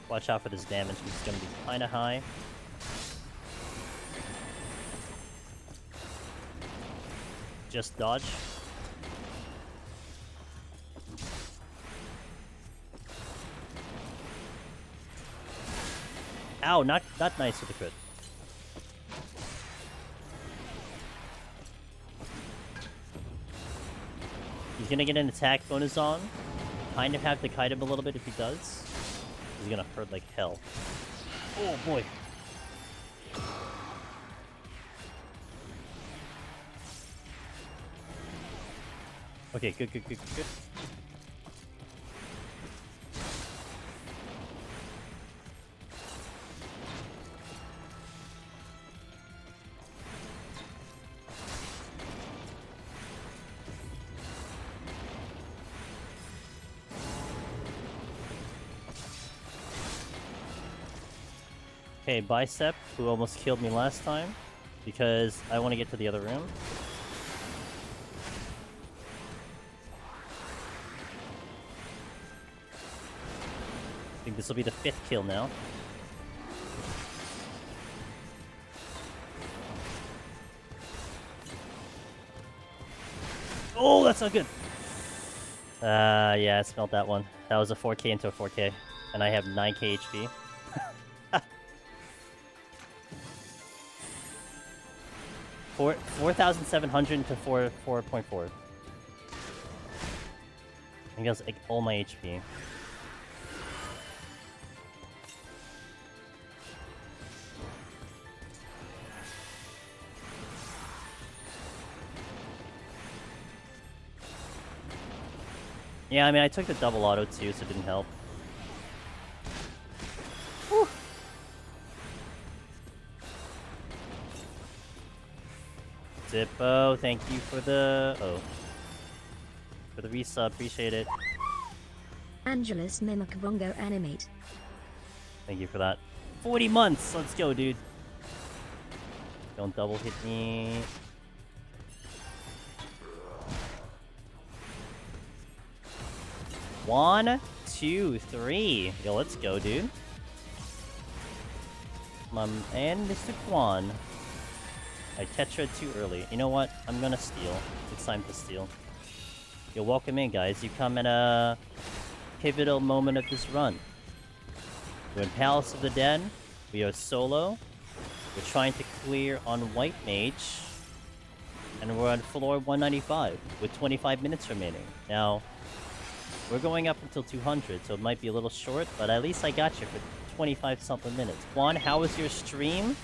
A: Watch out for this damage, because it's going to be kind of high. Just dodge. Ow, not nice with the crit. He's gonna get an attack bonus on. Kind of have to kite him a little bit if he does. He's gonna hurt like hell. Oh boy. Okay, good. Okay, Bicep, who almost killed me last time, because I want to get to the other room. I think this will be the 5th kill now. Oh, that's not good. Yeah, I smelled that one. That was a 4K into a 4K, and I have 9K HP. 4,700 to 4.4. I think that's like all my HP. Yeah, I mean, I took the double auto too, so it didn't help. Whew. Zippo, thank you for the... for the resub, appreciate it.
B: Angelus Mimikabongo Animate.
A: Thank you for that. 40 months! Let's go, dude. Don't double hit me. One, two, three. Yo, let's go, dude. And Mr. Quan. I Tetra too early. You know what? I'm gonna steal. It's time to steal. Yo, welcome in, guys. You come at a pivotal moment of this run. We're in Palace of the Dead. We are solo. We're trying to clear on White Mage. And we're on floor 195 with 25 minutes remaining. Now, we're going up until 200, so it might be a little short, but at least I got you for 25-something minutes. Juan, how was your stream?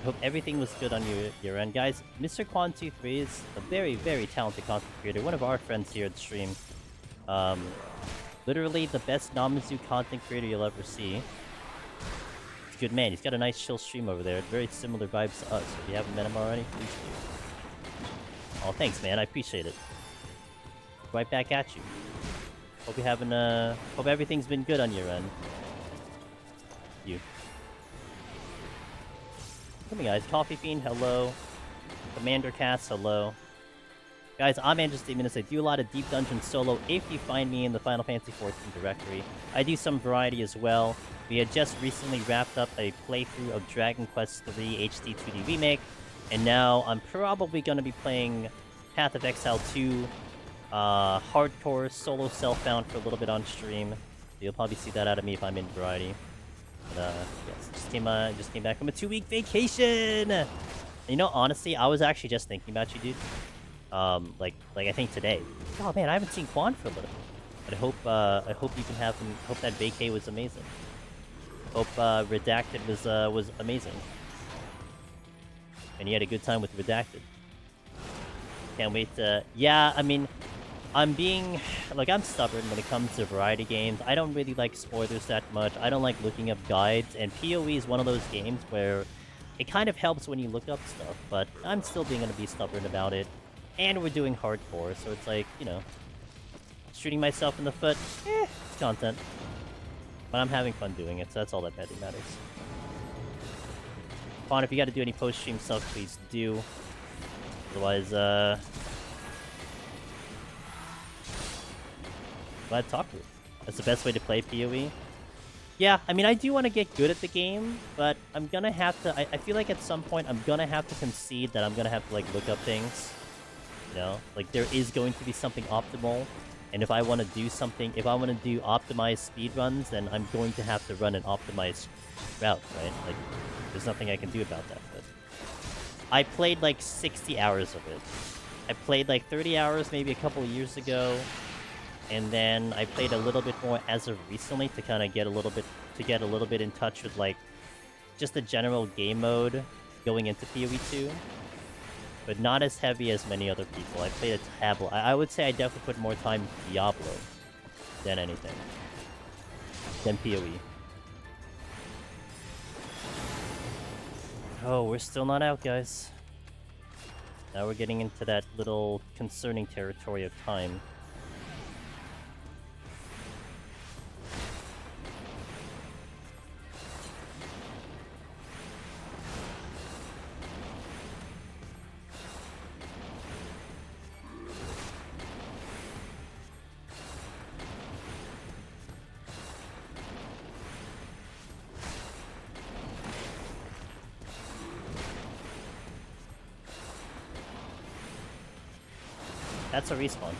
A: I hope everything was good on your end. Guys, Mr. Quan23 is a very, very talented content creator. One of our friends here at the stream. Literally the best Namazu content creator you'll ever see. He's a good man. He's got a nice chill stream over there. Very similar vibes to us. If you haven't met him already, please do. Oh, thanks, man. I appreciate it. Right back at you. Hope you're having hope everything's been good on your end. You. Come on, guys. Coffee Fiend, hello. Commander Cast, hello. Guys, I'm Andrew Statement. I do a lot of deep dungeon solo if you find me in the Final Fantasy XIV directory. I do some variety as well. We had just recently wrapped up a playthrough of Dragon Quest III HD 2D Remake, and now I'm probably going to be playing Path of Exile 2 hardcore solo self-found for a little bit on stream. You'll probably see that out of me if I'm in variety. But, yes, just came back from a 2-week vacation. And, you know, honestly, I was actually just thinking about you, dude. Like I think today. Oh man, I haven't seen Quan for a little bit. But I hope you can have him. Hope that vacay was amazing. Hope Redacted was amazing. And you had a good time with Redacted. Can't wait to. Yeah, I mean, I'm being... Like, I'm stubborn when it comes to variety games. I don't really like spoilers that much. I don't like looking up guides. And PoE is one of those games where it kind of helps when you look up stuff. But I'm still being gonna be stubborn about it. And we're doing hardcore, so it's like, you know... Shooting myself in the foot, it's content. But I'm having fun doing it, so that's all that really matters. Fawn, if you gotta do any post-stream stuff, please do. Otherwise, glad to talk to you. That's the best way to play PoE. Yeah, I mean, I do want to get good at the game, but I'm gonna have to... I feel like at some point, I'm gonna have to concede that I'm gonna have to, like, look up things. You know? Like, there is going to be something optimal. And if I want to do something... If I want to do optimized speedruns, then I'm going to have to run an optimized route, right? Like, there's nothing I can do about that, but... I played, like, 60 hours of it. I played, like, 30 hours maybe a couple of years ago. And then I played a little bit more as of recently to kind of get a little bit in touch with like just the general game mode going into PoE 2, but not as heavy as many other people. I played a tablet. I would say I definitely put more time in Diablo than anything, than PoE. Oh, we're still not out, guys. Now we're getting into that little concerning territory of time. That's a respawn.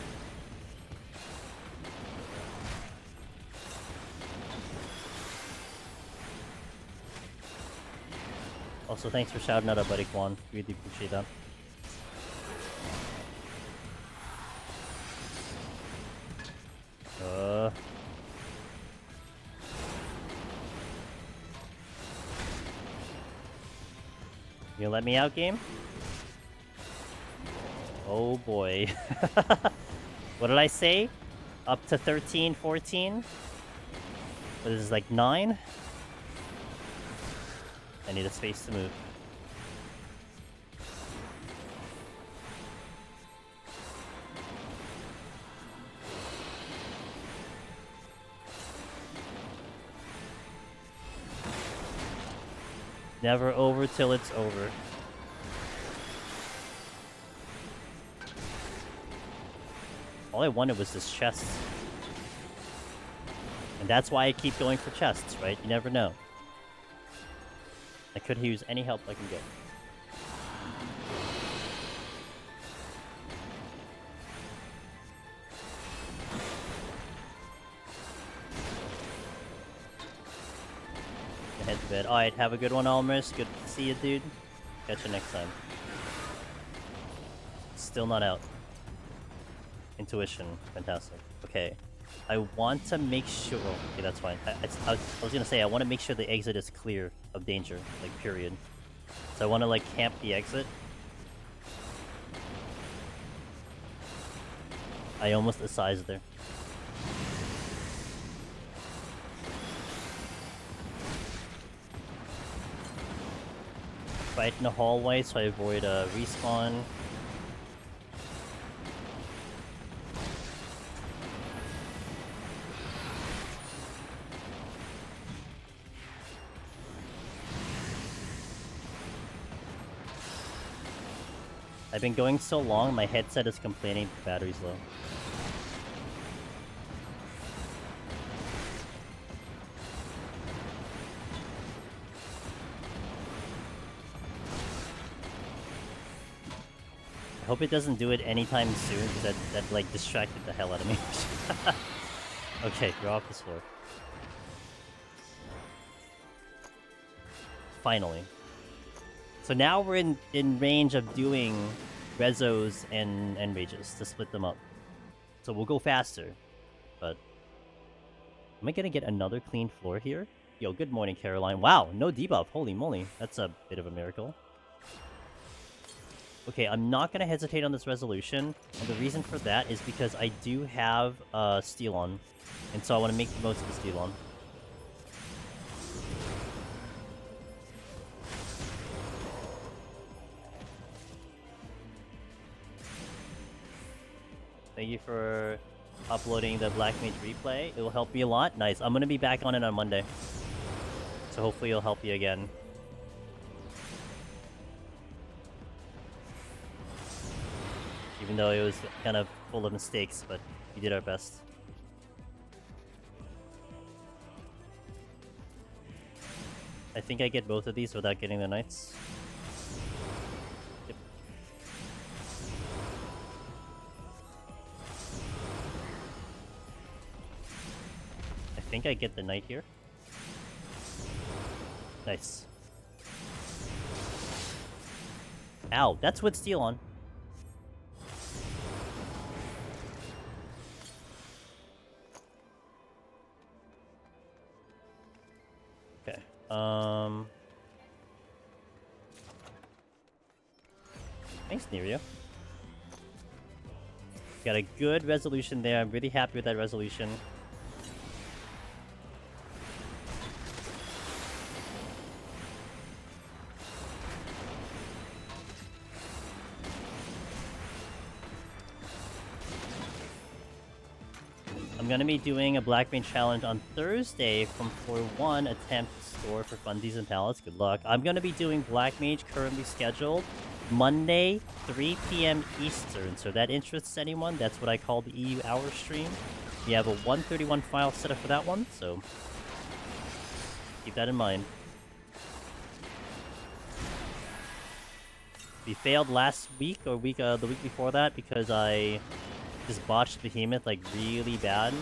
A: Also, thanks for shouting out our buddy Quan. Really appreciate that. You let me out, game? Oh boy. What did I say? Up to 13, 14? What is this, like 9? I need a space to move. Never over till it's over. All I wanted was this chest. And that's why I keep going for chests, right? You never know. I could use any help I can get. Head to bed. Alright, have a good one, Almers. Good to see you, dude. Catch you next time. Still not out. Intuition. Fantastic. Okay. I want to make sure... Okay, that's fine. I was gonna say, I want to make sure the exit is clear of danger. Like, period. So I want to, like, camp the exit. I almost assized there. Fight in the hallway so I avoid a respawn. I've been going so long, my headset is complaining the battery's low. I hope it doesn't do it anytime soon, because that like distracted the hell out of me. Okay, you're off this floor. Finally. So now we're in range of doing Rezos and Mages to split them up. So we'll go faster. But am I gonna get another clean floor here? Yo, good morning, Caroline. Wow, no debuff. Holy moly. That's a bit of a miracle. Okay, I'm not gonna hesitate on this resolution, and the reason for that is because I do have steel on, and so I want to make the most of the steel on. Thank you for uploading the Black Mage replay. It will help me a lot. Nice. I'm gonna be back on it on Monday, so hopefully it'll help you again. Even though it was kind of full of mistakes, but we did our best. I think I get both of these without getting the knights. Yep. I think I get the knight here. Nice. Ow, that's with steel on. Okay. Thanks, Nerio. Got a good resolution there. I'm really happy with that resolution. I'm gonna be doing a Black Mage challenge on Thursday from floor 1, attempt to store for funsies and pallets. Good luck. I'm gonna be doing Black Mage currently scheduled Monday, 3 p.m. Eastern. So that interests anyone, that's what I call the EU hour stream. We have a 131 file set up for that one, so keep that in mind. We failed last week or the week before that because I just botched Behemoth like really bad.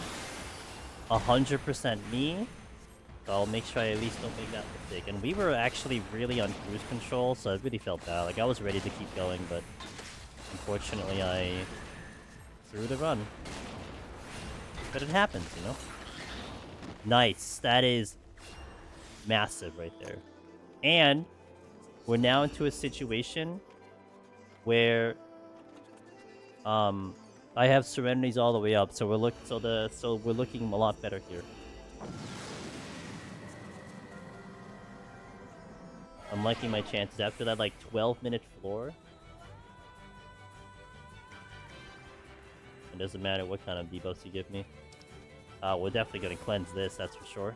A: 100% me. So I'll make sure I at least don't make that mistake. And we were actually really on cruise control, so I really felt bad. Like I was ready to keep going, but unfortunately I threw the run. But it happens, you know? Nice. That is massive right there. And we're now into a situation where I have serenities all the way up, so we're looking a lot better here. I'm liking my chances after that like 12-minute floor. It doesn't matter what kind of debuffs you give me. We're definitely gonna cleanse this, that's for sure.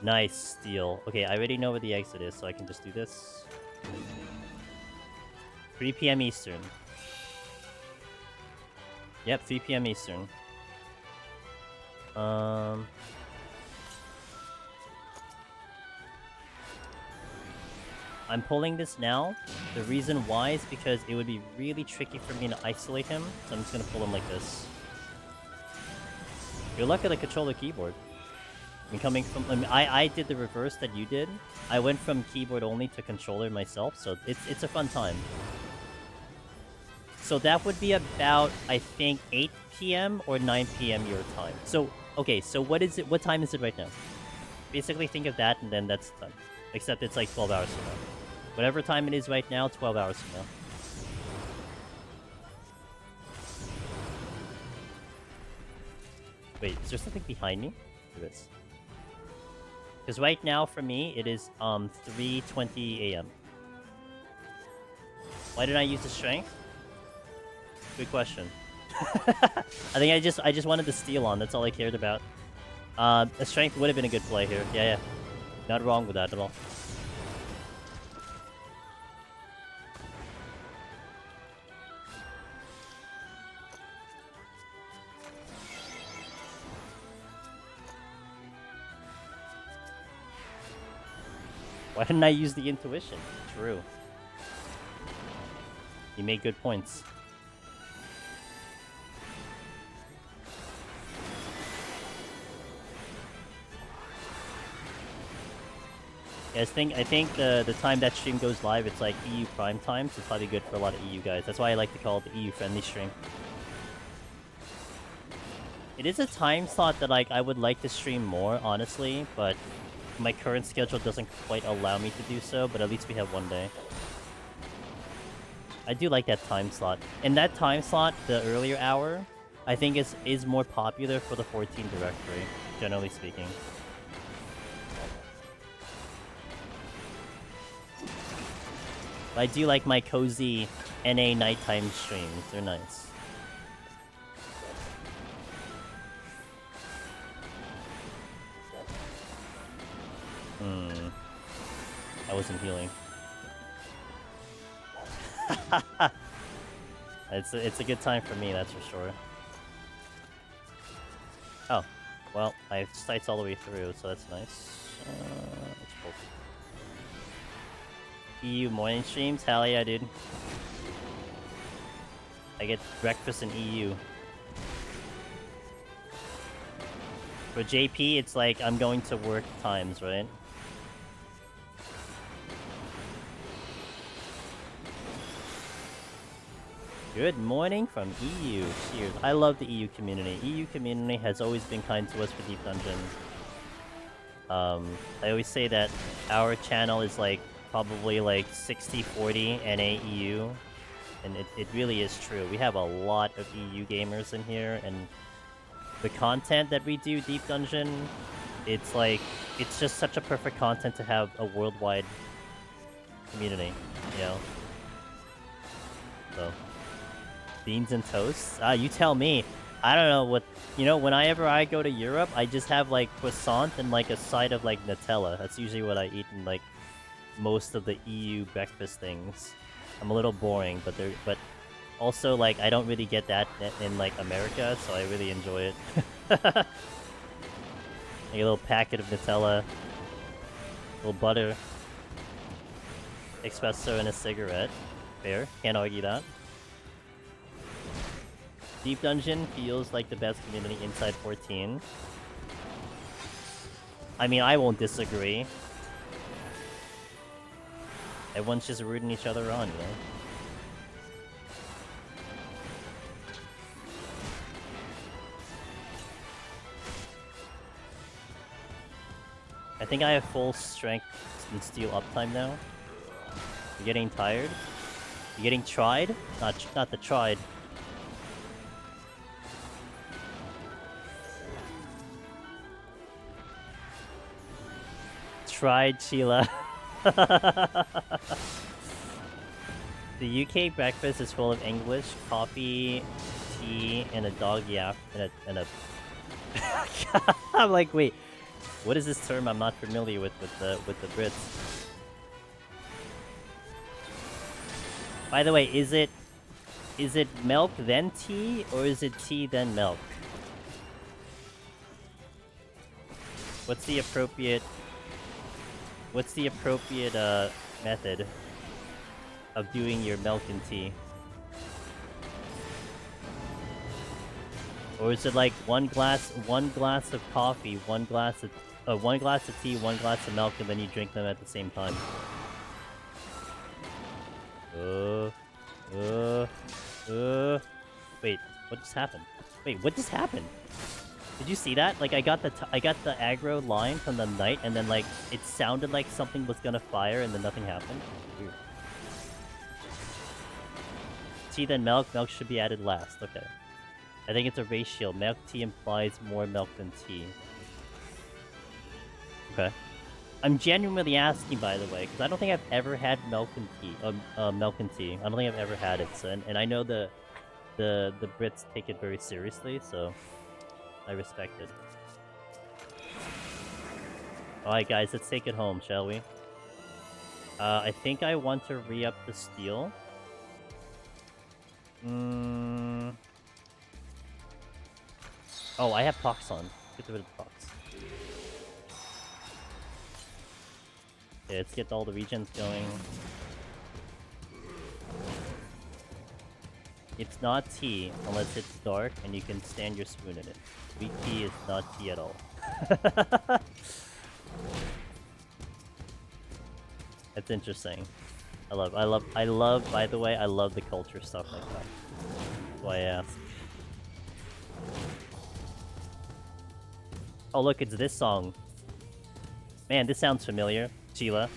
A: Nice steal. Okay, I already know where the exit is, so I can just do this. 3 p.m. Eastern. Yep, 3 p.m. Eastern. I'm pulling this now. The reason why is because it would be really tricky for me to isolate him, so I'm just gonna pull him like this. You're lucky at the controller keyboard. I did the reverse that you did. I went from keyboard only to controller myself, so it's a fun time. So that would be about, I think, 8 p.m. or 9 p.m. your time. So, okay, so what is it? What time is it right now? Basically, think of that, and then that's done. Except it's like 12 hours from now. Whatever time it is right now, 12 hours from now. Wait, is there something behind me? There is. Because right now, for me, it is 3:20 a.m. Why did I use the strength? Good question. I think I just wanted the steal on. That's all I cared about. A strength would have been a good play here. Yeah. Not wrong with that at all. Why didn't I use the intuition? True. You made good points. Yeah, I think the time that stream goes live, it's like EU prime time, so it's probably good for a lot of EU guys. That's why I like to call it the EU friendly stream. It is a time slot that like I would like to stream more, honestly, but my current schedule doesn't quite allow me to do so, but at least we have one day. I do like that time slot. And that time slot, the earlier hour, I think is more popular for the 14 directory, generally speaking. But I do like my cozy NA nighttime streams. They're nice. I wasn't healing. It's a good time for me, that's for sure. Oh, well, I have sights all the way through, so that's nice. Let's pull. EU morning streams? Hell yeah, dude. I get breakfast in EU. For JP, it's like I'm going to work times, right? Good morning from EU. Cheers. I love the EU community. EU community has always been kind to us for Deep Dungeon. I always say that our channel is like probably like 60-40 NA EU, and it really is true. We have a lot of EU gamers in here, and the content that we do Deep Dungeon, it's like, it's just such a perfect content to have a worldwide community, you know? So, beans and toast? You tell me. I don't know what, you know, whenever I go to Europe, I just have like croissant and like a side of like Nutella. That's usually what I eat in like most of the EU breakfast things. I'm a little boring, but also like I don't really get that in like America, so I really enjoy it. Like a little packet of Nutella, a little butter, espresso, and a cigarette. Fair, can't argue that. Deep Dungeon feels like the best community inside 14. I mean, I won't disagree. Everyone's just rooting each other on, you know? I think I have full strength and steel uptime now. You're getting tired? You're getting tried? Not the tried. Tried, Sheila. The UK breakfast is full of English, coffee, tea, and a dog yap, and a I'm like, wait, what is this term I'm not familiar with the Brits? By the way, is it milk then tea, or is it tea then milk? What's the appropriate method of doing your milk and tea? Or is it like one glass of coffee, one glass of tea, one glass of milk, and then you drink them at the same time? Wait, what just happened? Wait, what just happened? Did you see that? Like, I got the aggro line from the knight, and then like it sounded like something was gonna fire, and then nothing happened. Weird. Tea then milk. Milk should be added last. Okay. I think it's a ratio. Milk tea implies more milk than tea. Okay. I'm genuinely asking, by the way, because I don't think I've ever had milk and tea. Milk and tea. I don't think I've ever had it. So, and I know the Brits take it very seriously, so I respect it. Alright guys, let's take it home, shall we? I think I want to re-up the steel. Oh, I have Pox on. Get rid of the Pox. Okay, let's get all the regions going. It's not tea unless it's dark and you can stand your spoon in it. Weak tea is not tea at all. That's interesting. I love, by the way, I love the culture stuff like that. That's why I asked. Oh look, it's this song. Man, this sounds familiar. Sheila.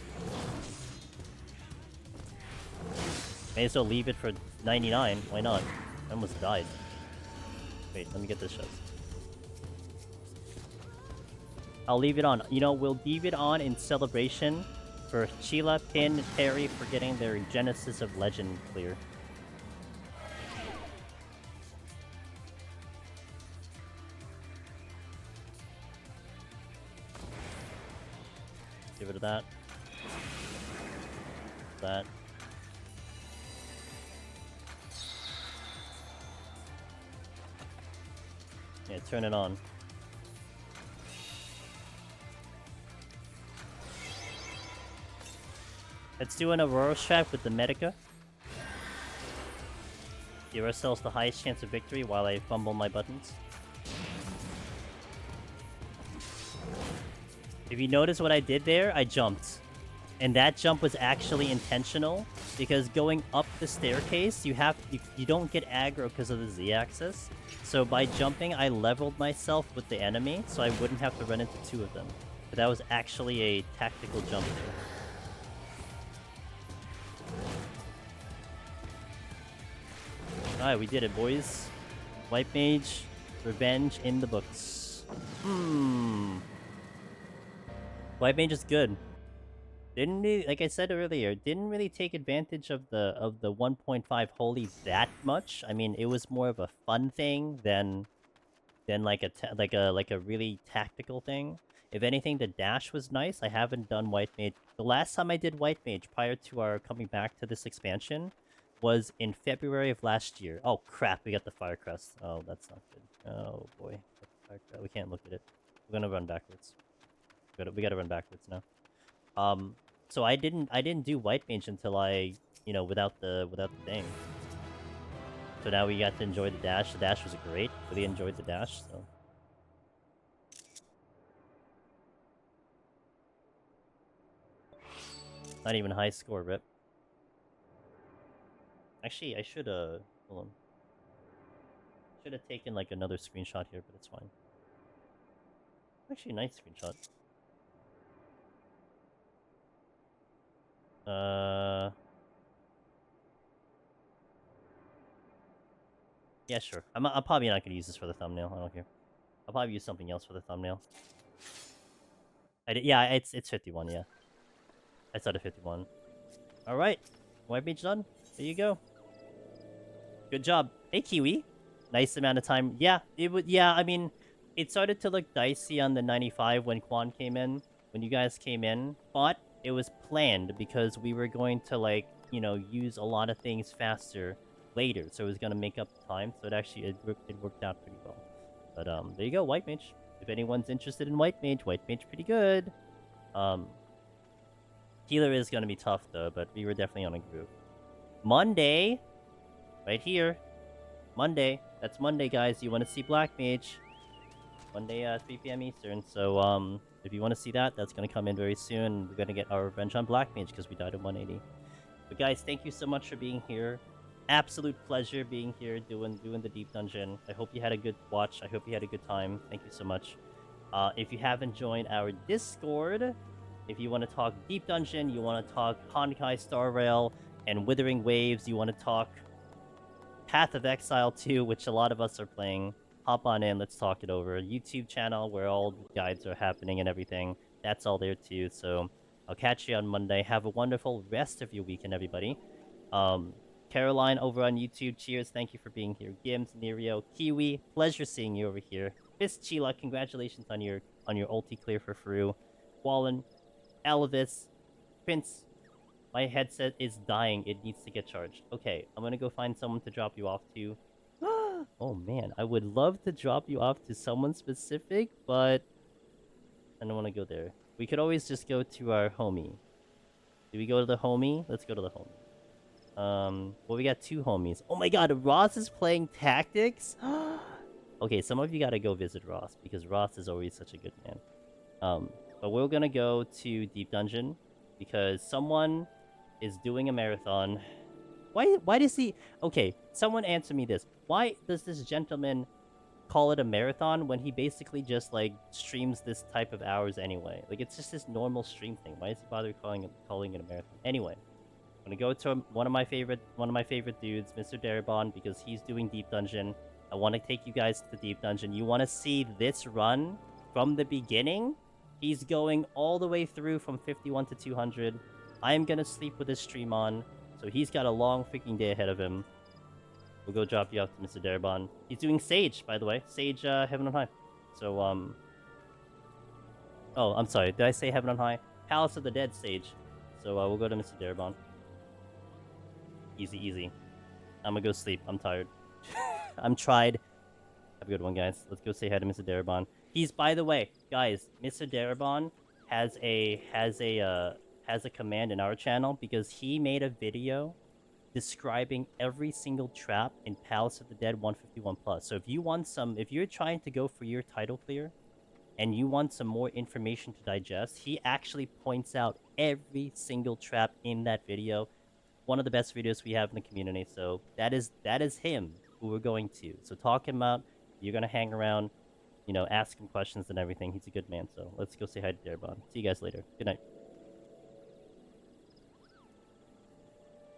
A: May as well leave it for 99. Why not? I almost died. Wait, let me get this chest. I'll leave it on. You know, we'll leave it on in celebration for Sheila, Pin, and Terry for getting their Genesis of Legend clear. Give it to that. That. Yeah, turn it on. Let's do an Aurora strat with the Medica. Give ourselves the highest chance of victory while I fumble my buttons. If you notice what I did there, I jumped. And that jump was actually intentional, because going up the staircase, you don't get aggro because of the Z-axis. So by jumping, I leveled myself with the enemy, so I wouldn't have to run into two of them. But that was actually a tactical jump there. Alright, we did it, boys. White Mage, revenge in the books. White Mage is good. Didn't really, like I said earlier, didn't really take advantage of the 1.5 holy that much. I mean, it was more of a fun thing than like a really tactical thing. If anything, the dash was nice. I haven't done White Mage. The last time I did White Mage prior to our coming back to this expansion was in February of last year. Oh crap, we got the Fire Crest. Oh, that's not good. Oh boy, we can't look at it. We're gonna run backwards. We gotta run backwards now. So I didn't do White Mage until I, you know, without the thing. So now we got to enjoy the dash. The dash was great. Really enjoyed the dash. So. Not even high score, Rip. Actually, I should hold on. Should have taken like another screenshot here, but it's fine. Actually, a nice screenshot. Yeah, sure. I'm probably not gonna use this for the thumbnail. I don't care. I'll probably use something else for the thumbnail. Yeah, it's 51. Yeah, I started 51. All right, White Mage done. There you go. Good job. Hey, Kiwi. Nice amount of time. Yeah, it would. Yeah, I mean, it started to look dicey on the 95 when Quan came in. When you guys came in, but it was planned because we were going to, like, you know, use a lot of things faster later, so it was gonna make up time. So it worked out pretty well. But there you go, White Mage. If anyone's interested in White Mage pretty good. Healer is gonna be tough though, but we were definitely on a groove. Monday, right here. Monday. That's Monday, guys. You want to see Black Mage? Monday, 3 p.m. Eastern. So if you want to see that, that's gonna come in very soon. We're gonna get our revenge on Black Mage because we died at 180. But guys, thank you so much for being here. Absolute pleasure being here doing the deep dungeon. I hope you had a good watch. I hope you had a good time. Thank you so much. If you haven't joined our Discord, if you want to talk deep dungeon, you want to talk Honkai Star Rail and Withering Waves, you want to talk Path of Exile 2, which a lot of us are playing, hop on in, let's talk it over. YouTube channel where all the guides are happening and everything. That's all there too. So I'll catch you on Monday. Have a wonderful rest of your weekend, everybody. Caroline over on YouTube, cheers. Thank you for being here. Gims, Nerio, Kiwi, pleasure seeing you over here. Fist Chila, congratulations on your ulti clear for Fru. Wallen, Elvis, Prince. My headset is dying. It needs to get charged. Okay, I'm gonna go find someone to drop you off to. Oh man, I would love to drop you off to someone specific, but I don't want to go there. We could always just go to our homie. Do we go to the homie? Let's go to the homie. Well, we got two homies. Oh my god, Ross is playing Tactics? Okay, some of you gotta go visit Ross, because Ross is always such a good man. But we're gonna go to Deep Dungeon, because someone is doing a marathon. Why does he... Okay, someone answer me this. Why does this gentleman call it a marathon when he basically just like streams this type of hours anyway. Like it's just his normal stream thing. Why is he bother calling it a marathon? Anyway, I'm gonna go to one of my favorite dudes, Mr. Darabon, because he's doing Deep Dungeon. I want to take you guys to the Deep Dungeon. You want to see this run from the beginning? He's going all the way through from 51 to 200. I am gonna sleep with his stream on, so he's got a long freaking day ahead of him. We'll go drop you off to Mr. Darabon. He's doing Sage, by the way. Sage, Heaven on High. So, oh, I'm sorry. Did I say Heaven on High? Palace of the Dead Sage. So, we'll go to Mr. Darabon. Easy, easy. I'm gonna go sleep. I'm tired. I'm tried. Have a good one, guys. Let's go say hi to Mr. Darabon. He's, by the way, guys, Mr. Darabon has a command in our channel because he made a video describing every single trap in Palace of the Dead 151+. So if you're trying to go for your title clear and you want some more information to digest, he actually points out every single trap in that video. One of the best videos we have in the community. So that is him who we're going to. So talk him out. You're gonna hang around, you know, ask him questions and everything. He's a good man. So let's go say hi to Darabon. See you guys later. Good night.